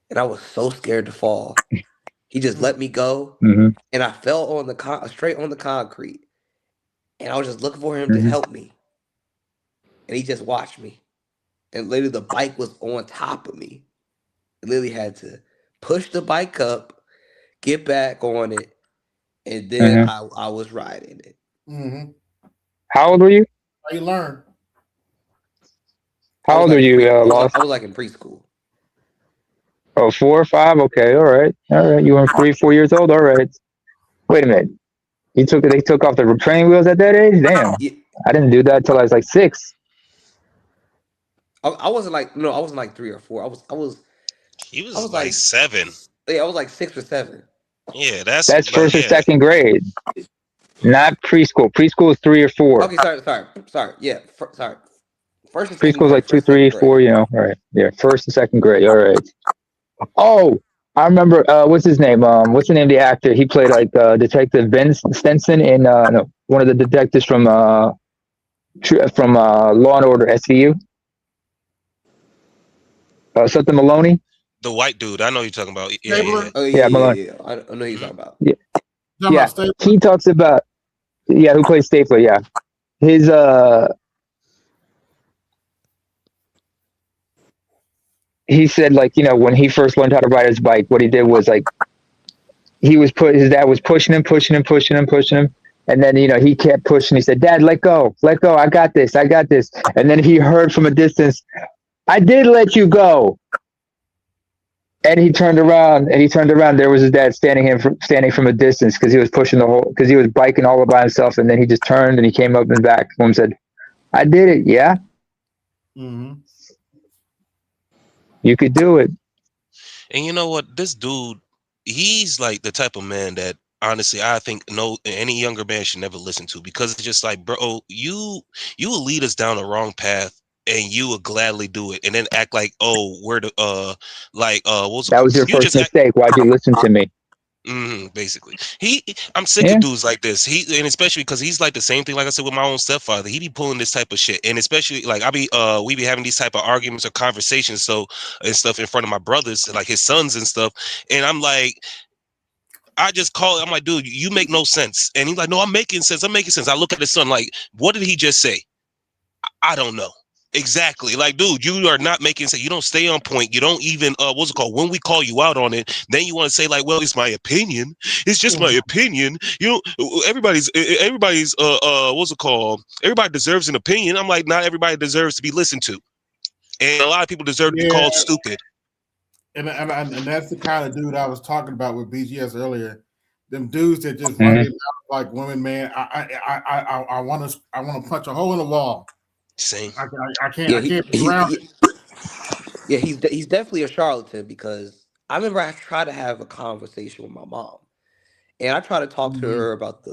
And I was so scared to fall. He just let me go. And I fell on straight on the concrete. And I was just looking for him to help me. And he just watched me. And literally the bike was on top of me. I literally had to push the bike up, get back on it, and then I was riding it. How old were you? How you learn? How old are you, Lost? I was like in preschool. Oh, 4 or 5? Okay, all right. You were 3, 4 years old? All right. Wait a minute. They took off the training wheels at that age? Damn. Yeah. I didn't do that till I was like 6. I wasn't like 3 or 4. He was like 7. Yeah, I was like 6 or 7. Yeah, that's first or second grade. Not preschool. Preschool is 3 or 4. Okay, sorry. Yeah, sorry. First and second preschool is like 2, 3, 4. All right. Yeah, first and second grade. All right. Oh, I remember. What's his name? What's the name of the actor? He played like Detective Ben Stenson in one of the detectives from Law and Order SVU. Something Maloney. The white dude. I know you're talking about. Yeah. Oh, yeah, Maloney. Yeah. I know you're talking about. Yeah. He talks about. Yeah, who plays Stapler? Yeah, his he said, like, when he first learned how to ride his bike, what he did was like his dad was pushing him, and then he kept pushing. He said, "Dad, let go, I got this." And then he heard from a distance, "I did let you go." And he turned around. There was his dad standing from a distance because he was pushing because he was biking all by himself. And then he just turned and he came up and back to him and said, "I did it, yeah." You could do it. And you know what? This dude, he's like the type of man that honestly I think any younger man should never listen to, because it's just like, bro, you will lead us down the wrong path and you will gladly do it and then act like, oh, we're the that was your first mistake. Why'd you listen to me? Basically, I'm sick of dudes like this. And especially because he's like the same thing. Like I said with my own stepfather, he be pulling this type of shit. And especially like we be having these type of arguments or conversations, and stuff in front of my brothers, like his sons and stuff. And I'm like, I just call. I'm like, dude, you make no sense. And he's like, no, I'm making sense. I'm making sense. I look at his son like, what did he just say? I don't know. Exactly. Like, dude, you are not making sense. You don't stay on point. You don't even what's it called? When we call you out on it, then you want to say like, well, it's my opinion. It's just my opinion. You know, everybody's what's it called? Everybody deserves an opinion. I'm like, not everybody deserves to be listened to. And a lot of people deserve to be called stupid. And that's the kind of dude I was talking about with BGS earlier. Them dudes that just run their mouth like women, man. I want to punch a hole in the wall. Same. I can't be around it. Yeah, he's definitely a charlatan because I remember I tried to have a conversation with my mom, and I tried to talk to her about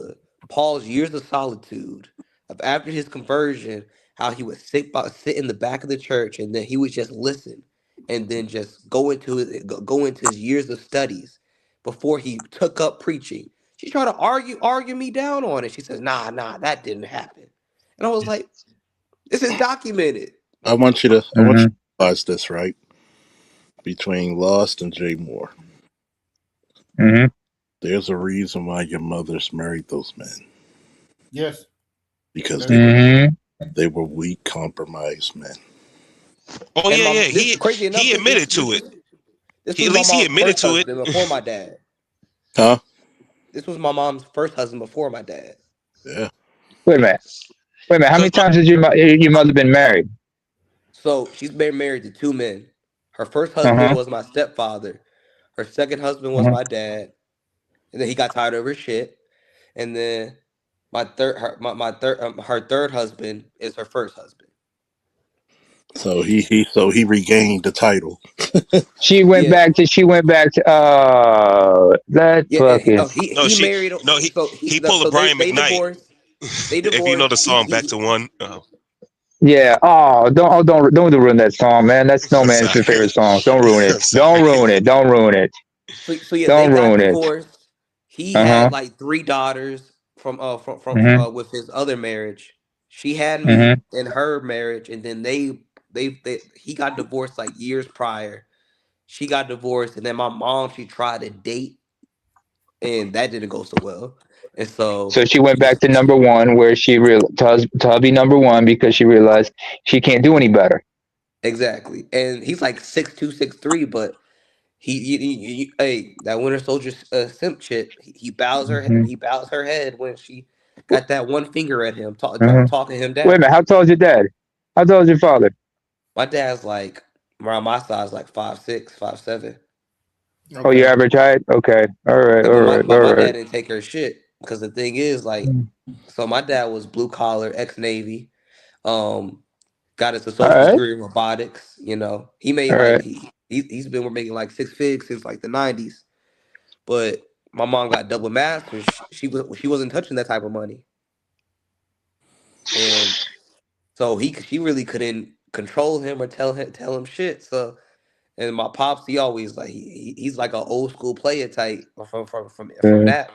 Paul's years of solitude of after his conversion, how he would sit in the back of the church, and then he would just listen, and then just go into his years of studies before he took up preaching. She tried to argue me down on it. She says, "Nah, that didn't happen," and I was like, "This is documented." I want you to realize this, right? Between Lost and Jay Moore. There's a reason why your mothers married those men. Yes. Because they were weak, compromised men. Oh, And yeah. He admitted to it. At least he admitted to it. Before my dad. Huh? This was my mom's first husband before my dad. Yeah. Wait a minute. How many times has your mother been married? So she's been married to two men. Her first husband was my stepfather. Her second husband was my dad. And then he got tired of her shit. And then her third husband is her first husband. So he regained the title. She went back to that fucking. He married. He pulled a Brian McKnight. Divorced. They divorced. If you know the song "Back to One." Yeah. Oh, don't ruin that song, man. That's Snowman's favorite song. Don't ruin it. Don't ruin it. Don't ruin it. So yeah, don't they got ruin divorced. it. He had like 3 daughters from with his other marriage. She had me in her marriage, and then he got divorced like years prior. She got divorced, and then my mom, she tried to date, and that didn't go so well. And so she went back to number one, where she realized to hubby number one, because she realized she can't do any better. Exactly, and he's like 6'2", 6'3", but he that Winter Soldier simp shit. He bows her head when she got that one finger at him, talking him down. Wait a minute, how tall is your dad? How tall is your father? My dad's like around my size, like 5'6", 5'7". Okay. Oh, your average height? Okay. All right. My dad didn't take her shit, because the thing is, like, so my dad was blue collar, ex-Navy, got his associate's degree in robotics. You know, he made he's been making like 6 figs since like the 90s. But my mom got double masters. She wasn't touching that type of money, and so she really couldn't control him or tell him shit. So. And my pops, he always like he's like an old school player type from that.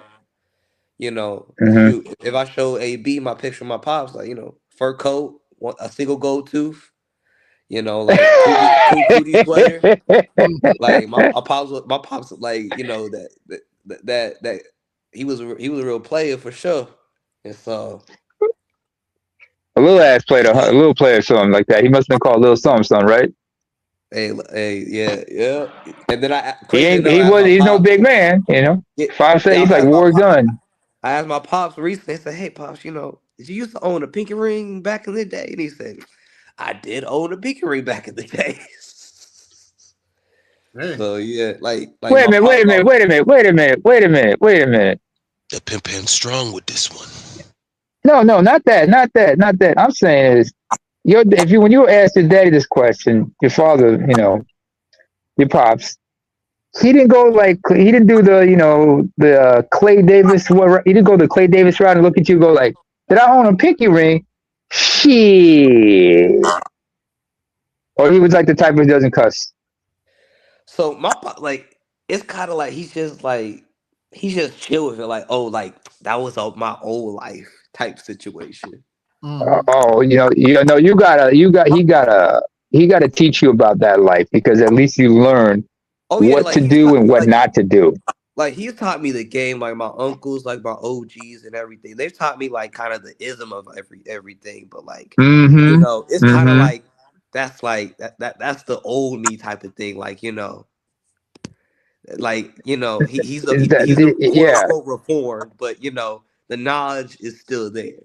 You know, shoot, if I show AB my picture of my pops, like, you know, fur coat, a single gold tooth, you know, like cootie sweater, like my pops, like, you know, that he was a real player for sure. And so a little player, something like that. He must have been called Little Something, right? Hey, yeah. And then he's no big man, you know. 5'7", he's like War Gun. I asked my pops recently. I said, "Hey, pops, you know, did you used to own a pinky ring back in the day?" And he said, "I did own a pinky ring back in the day." So yeah, like wait a minute. The pimpin' strong with this one. No, not that. I'm saying is, when you asked your daddy this question, your father, you know, your pops, he didn't do the, you know, the Clay Davis. He didn't go the Clay Davis route and look at you and go like, "Did I own a pinky ring?" Shit. Or he was like the type who doesn't cuss. So my pop, like, it's kind of like he's just like, He's just chill with it, like, oh, like that was my old life type situation. Oh, he gotta teach you about that life, because at least you learn Oh yeah, what like to do and what not to do. like he's taught me the game, like my uncles, like my OGs and everything. They've taught me like kind of the ism of everything, but like it's kind of like that's like that's the old me type of thing. Like he's a quote Yeah. unquote reformed, but the knowledge is still there.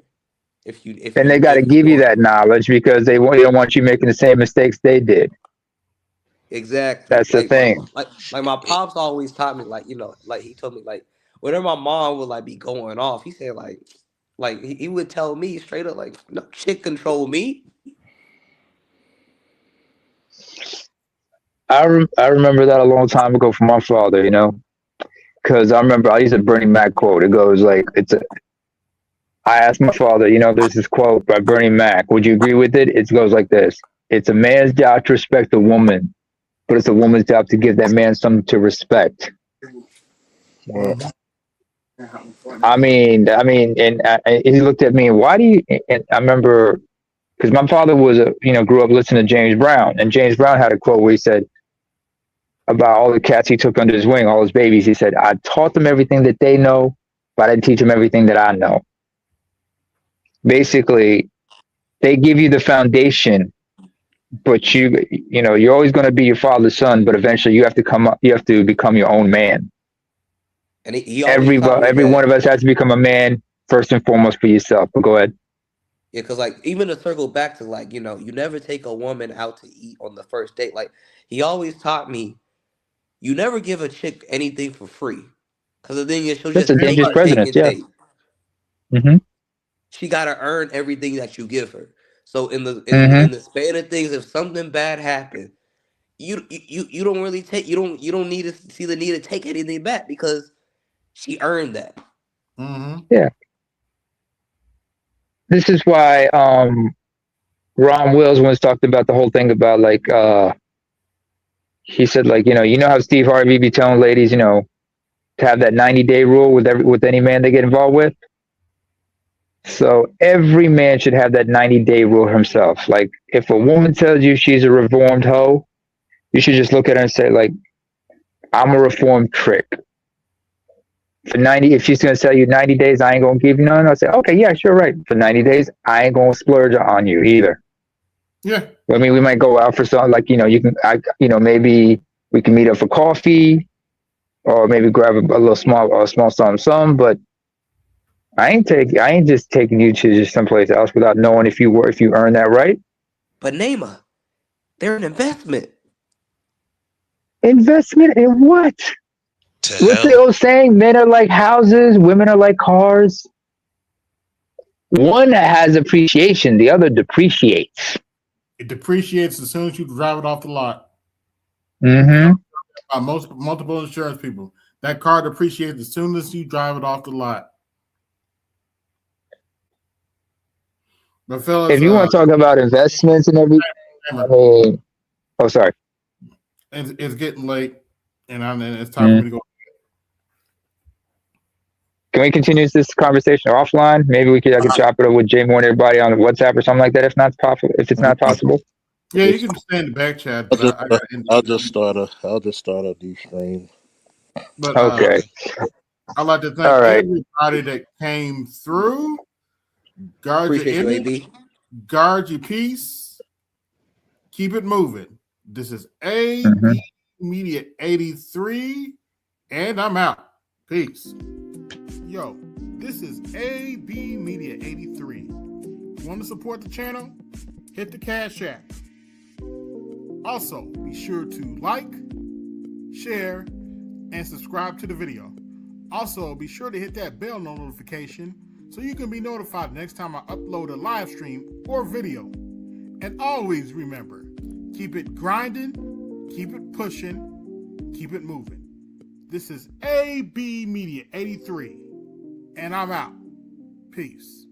If And they you got to give you that knowledge, because they don't want you making the same mistakes they did. Exactly. That's the thing. Like my pops always taught me, like, like he told me, like, whenever my mom would like be going off, he said like he would tell me straight up, like, no shit control me. I remember that a long time ago from my father, because I remember I used a Bernie Mac quote. It goes like, I asked my father, there's this quote by Bernie Mac. Would you agree with it? It goes like this: it's a man's job to respect a woman, but it's a woman's job to give that man something to respect. I mean, and he looked at me, and why do you? And I remember, because my father grew up listening to James Brown, and James Brown had a quote where he said about all the cats he took under his wing, all his babies. He said, I taught them everything that they know, but I didn't teach them everything that I know. Basically, they give you the foundation, but you're always going to be your father's son, but eventually you have to become your own man. And he always taught me every that, one of us has to become a man first and foremost for yourself. But go ahead. yeah, because like even to circle back to like, you never take a woman out to eat on the first date. Like he always taught me, you never give a chick anything for free, because the thing is she'll That's just a take dangerous and take president. and Yeah. take. Mm-hmm. She gotta earn everything that you give her. So in the span of things, if something bad happened, you don't really take you don't need to see the need to take anything back, because she earned that. Yeah. This is why Ron Wills once talked about the whole thing about like he said, like, how Steve Harvey be telling ladies, to have that 90-day rule with any man they get involved with. So every man should have that 90-day rule himself. Like, if a woman tells you she's a reformed hoe, you should just look at her and say, like, I'm a reformed trick. For 90, if she's gonna tell you 90 days, I ain't gonna give you none, I'll say, okay, yeah, sure, right. For 90 days, I ain't gonna splurge on you either. Yeah. I mean, we might go out for something, like, maybe we can meet up for coffee, or maybe grab a small something, but I ain't just taking you to just someplace else without knowing if you earn that right. But Naima, they're an investment. Investment in what? What's the old saying? Men are like houses, women are like cars. One has appreciation, the other depreciates. It depreciates as soon as you drive it off the lot. Mm-hmm. Multiple insurance people. That car depreciates as soon as you drive it off the lot. But fellas, if you want to talk about investments and everything, sorry. It's getting late, and it's time for me to go. Can we continue this conversation offline? Maybe I could chop it up with Jay Moore and everybody on WhatsApp or something like that. If it's not possible. Yeah, you can stay in the back chat. I'll just start a new stream. But okay. I'd like to thank everybody that came through. Guard your image, guard your peace, keep it moving. This is AB Media 83, and I'm out. Peace. Yo, this is AB Media 83. Want to support the channel? Hit the Cash App. Also, be sure to like, share, and subscribe to the video. Also, be sure to hit that bell notification so you can be notified next time I upload a live stream or video. And always remember, keep it grinding, keep it pushing, keep it moving. This is AB Media 83, and I'm out. Peace.